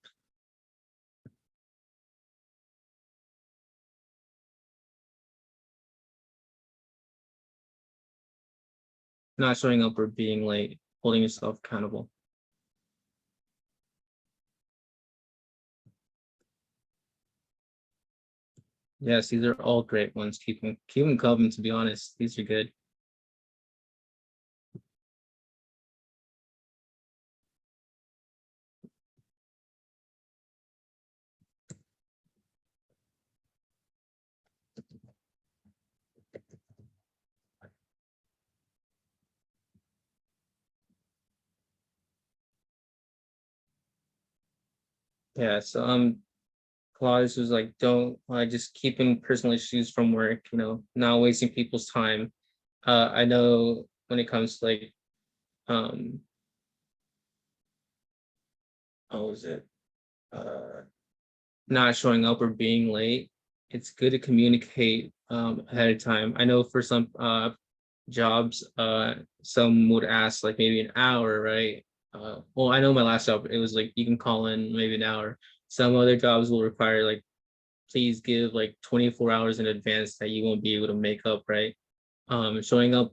Not showing up or being late. Holding yourself accountable. Yes, these are all great ones. Keep them coming, to be honest. These are good. Yeah, so Clause was like, don't just keeping personal issues from work, not wasting people's time. I know when it comes to like, what was it? Not showing up or being late, it's good to communicate ahead of time. I know for some jobs, some would ask like maybe an hour, right? Well, I know my last job, it was like you can call in maybe an hour. Some other jobs will require like, please give like 24 hours in advance that you won't be able to make up, right? Showing up,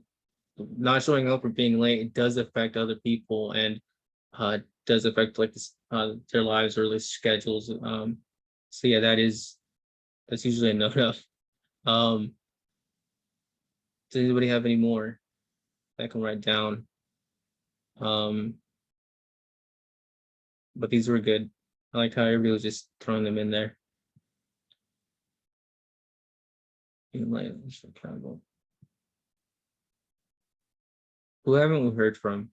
not showing up or being late, it does affect other people and does affect like their lives or their schedules. So yeah, that's usually a no-no. Does anybody have any more that I can write down? But these were good. I like how everybody was just throwing them in there. Who haven't we heard from?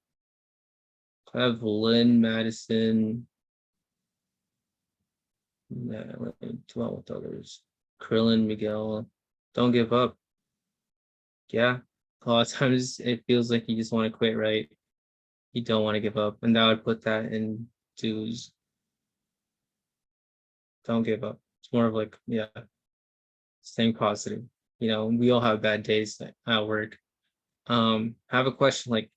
I have Lynn, Madison. Yeah, well with others. Krillin, Miguel. Don't give up. Yeah. A lot of times it feels like you just want to quit, right? You don't want to give up. And that would put that in dues. Don't give up. It's more of like, yeah, staying positive. We all have bad days at work. I have a question, like,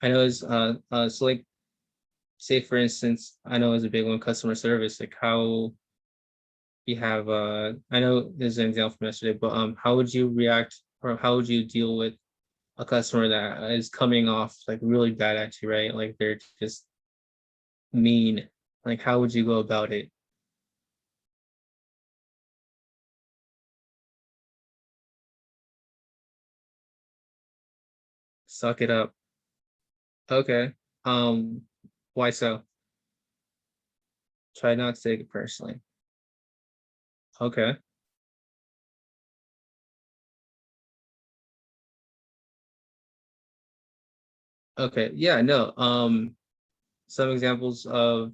I know it's so like, say for instance, I know it's a big one, customer service, like how you have I know there's an example from yesterday, but how would you react or how would you deal with a customer that is coming off like really bad at you, right? Like they're just mean. Like how would you go about it? Suck it up. Okay. Why so? Try not to take it personally. Okay. Okay. Yeah, no. Some examples of,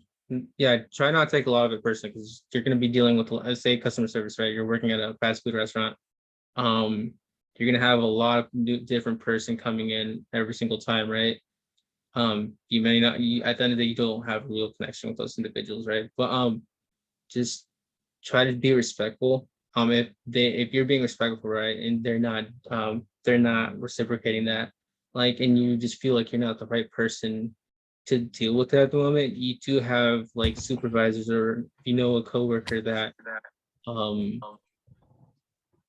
yeah, try not to take a lot of it personally because you're going to be dealing with, let's say, customer service, right? You're working at a fast food restaurant. You're going to have a lot of different person coming in every single time, right? You may not, at the end of the day, you don't have a real connection with those individuals, right? But just try to be respectful. If you're being respectful, right, and they're not reciprocating that, like, and you just feel like you're not the right person to deal with that at the moment, you do have like supervisors or a coworker that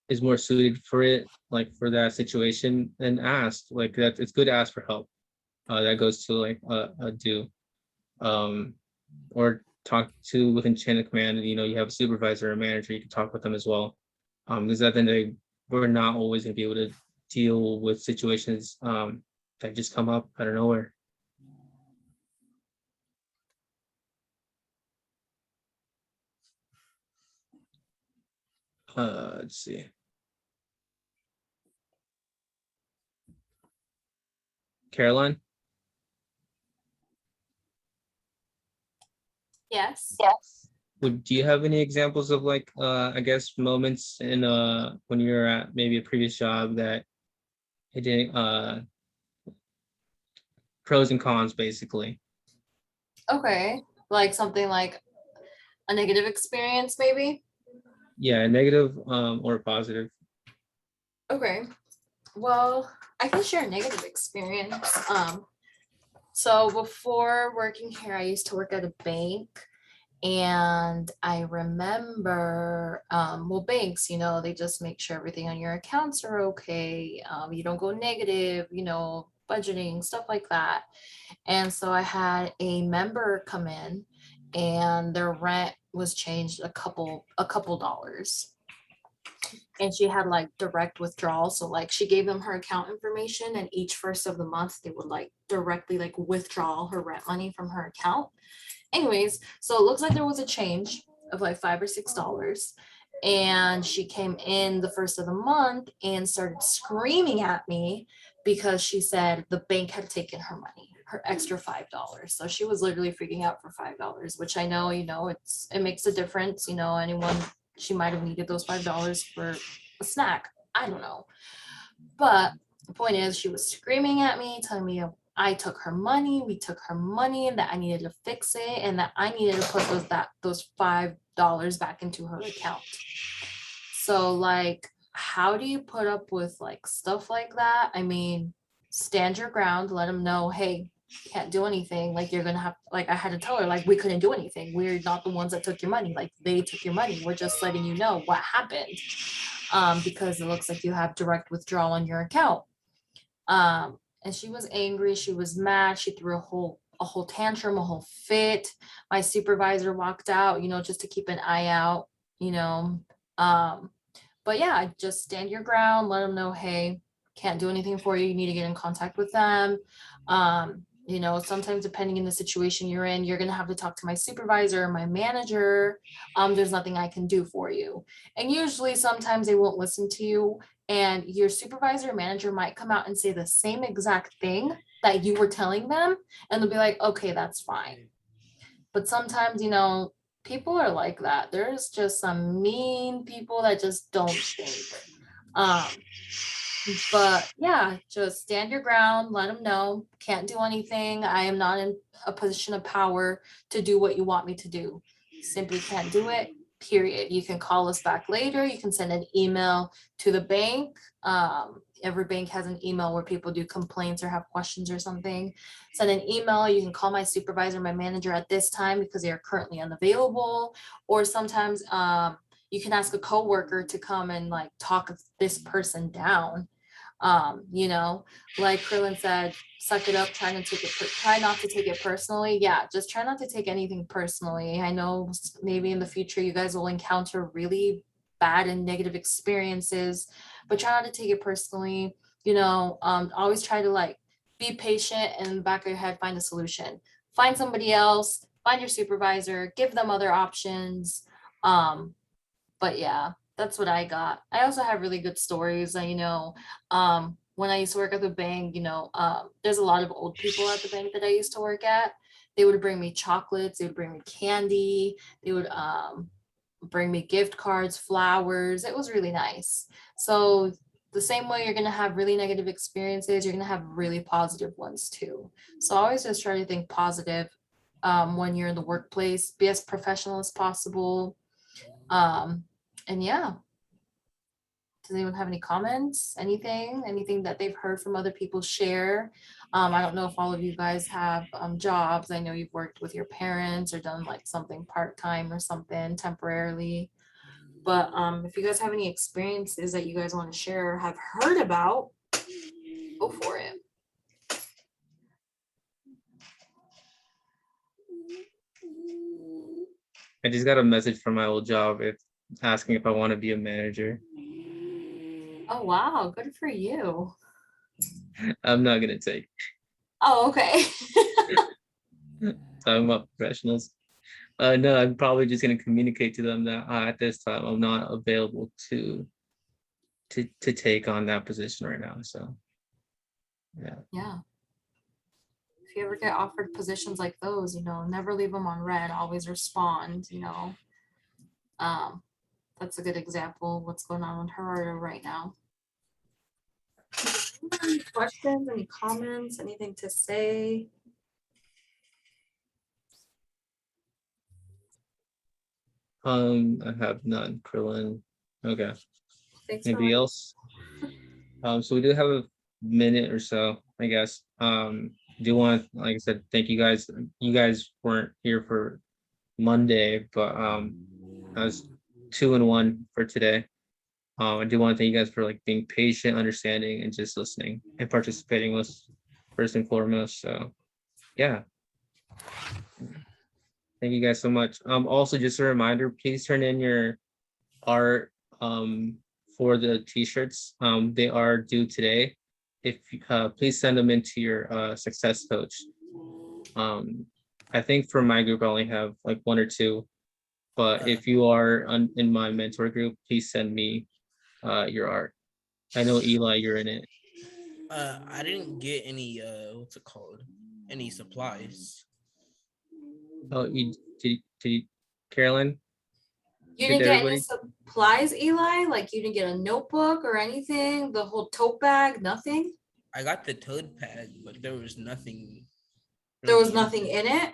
is more suited for it, like for that situation, and ask like that. It's good to ask for help. That goes to like a do. Or talk to within chain of command. You have a supervisor or a manager, you can talk with them as well. Because at the end of the day, we're not always going to be able to deal with situations that just come up out of nowhere. Let's see. Caroline? Yes. Do you have any examples of like I guess moments in when you're at maybe a previous job that it didn't pros and cons basically? Okay. Like something like a negative experience, maybe? Yeah, negative or positive. Okay. Well, I can share a negative experience. So before working here, I used to work at a bank. And I remember, well, banks, they just make sure everything on your accounts are okay. You don't go negative, budgeting, stuff like that. And so I had a member come in and their rent was changed a couple dollars. And she had like direct withdrawal. So like she gave them her account information and each first of the month they would like directly like withdraw her rent money from her account. Anyways, so it looks like there was a change of like $5 or $6. And she came in the first of the month and started screaming at me because she said the bank had taken her money, her extra $5. So she was literally freaking out for $5, which I know, it makes a difference. Anyone, she might have needed those $5 for a snack. I don't know. But the point is, she was screaming at me, telling me I took her money, we took her money, and that I needed to fix it, and that I needed to put those $5 back into her account. So like, how do you put up with like stuff like that? I mean, stand your ground, let them know, hey, can't do anything. Like, you're gonna have, like, I had to tell her, like, we couldn't do anything. We're not the ones that took your money. Like, they took your money. We're just letting you know what happened. Because it looks like you have direct withdrawal on your account. And she was angry, she was mad, she threw a whole tantrum, a whole fit. My supervisor walked out, just to keep an eye out, but yeah, just stand your ground, let them know, hey, can't do anything for you, you need to get in contact with them. Sometimes depending in the situation you're in, you're gonna have to talk to my supervisor, my manager. There's nothing I can do for you. And usually sometimes they won't listen to you, and your supervisor or manager might come out and say the same exact thing that you were telling them, and they'll be like, okay, that's fine. But sometimes, people are like that. There's just some mean people that just don't think. But yeah, just stand your ground, let them know, can't do anything. I am not in a position of power to do what you want me to do. Simply can't do it, period. You can call us back later. You can send an email to the bank. Every bank has an email where people do complaints or have questions or something. Send an email. You can call my supervisor, my manager at this time because they are currently unavailable. Or sometimes you can ask a coworker to come and like talk this person down. Like Krillin said, suck it up, try not to take it personally. Yeah, just try not to take anything personally. I know maybe in the future you guys will encounter really bad and negative experiences, but try not to take it personally. Always try to like be patient, and in the back of your head, find a solution. Find somebody else, find your supervisor, give them other options. But yeah, that's what I got. I also have really good stories. When I used to work at the bank, there's a lot of old people at the bank that I used to work at. They would bring me chocolates, they would bring me candy, they would bring me gift cards, flowers. It was really nice. So the same way you're going to have really negative experiences, you're going to have really positive ones too. So always just try to think positive when you're in the workplace, be as professional as possible. And yeah, does anyone have any comments? Anything that they've heard from other people share? I don't know if all of you guys have jobs. I know you've worked with your parents or done like something part-time or something temporarily. But if you guys have any experiences that you guys want to share or have heard about, go for it. I just got a message from my old job. It's asking if I want to be a manager. Oh, wow. Good for you. I'm not going to take. Oh, okay. Talking about professionals. No, I'm probably just going to communicate to them that at this time I'm not available to take on that position right now. So yeah. Yeah. If you ever get offered positions like those, never leave them on red, always respond. That's a good example of what's going on with her right now. Any questions, any comments, anything to say? I have none, Krillin. Okay. Thanks. Anybody else? So we do have a minute or so, I guess. Do want, like I said, thank you guys. You guys weren't here for Monday, but I was 2-1 for today. I do want to thank you guys for like being patient, understanding, and just listening and participating was first and foremost. So yeah. Thank you guys so much. Also just a reminder, please turn in your art for the t-shirts. They are due today. If please send them into your success coach. I think for my group I only have like 1 or 2, but if you are in my mentor group, please send me your art. I know Eli, you're in it. I didn't get any what's it called? Any supplies. Oh, did Caroline? You Did didn't get any everybody? supplies, Eli? Like you didn't get a notebook or anything? The whole tote bag, nothing? I got the tote bag, but there was nothing. There was really nothing in it?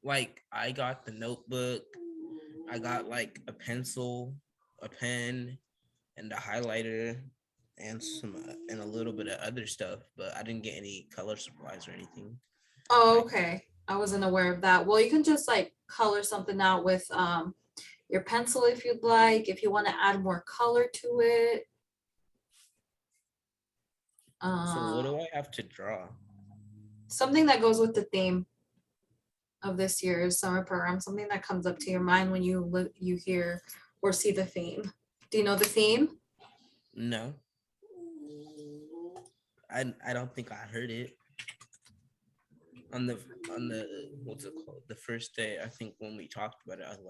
Like I got the notebook, I got like a pencil, a pen, and a highlighter, and some and a little bit of other stuff, but I didn't get any color supplies or anything. Oh, okay. I wasn't aware of that. Well, you can just like color something out with your pencil if you'd like, if you want to add more color to it. So what do I have to draw? Something that goes with the theme of this year's summer program, something that comes up to your mind when you hear or see the theme. Do you know the theme? No. I don't think I heard it. On the what's it called? The first day, I think when we talked about it, I left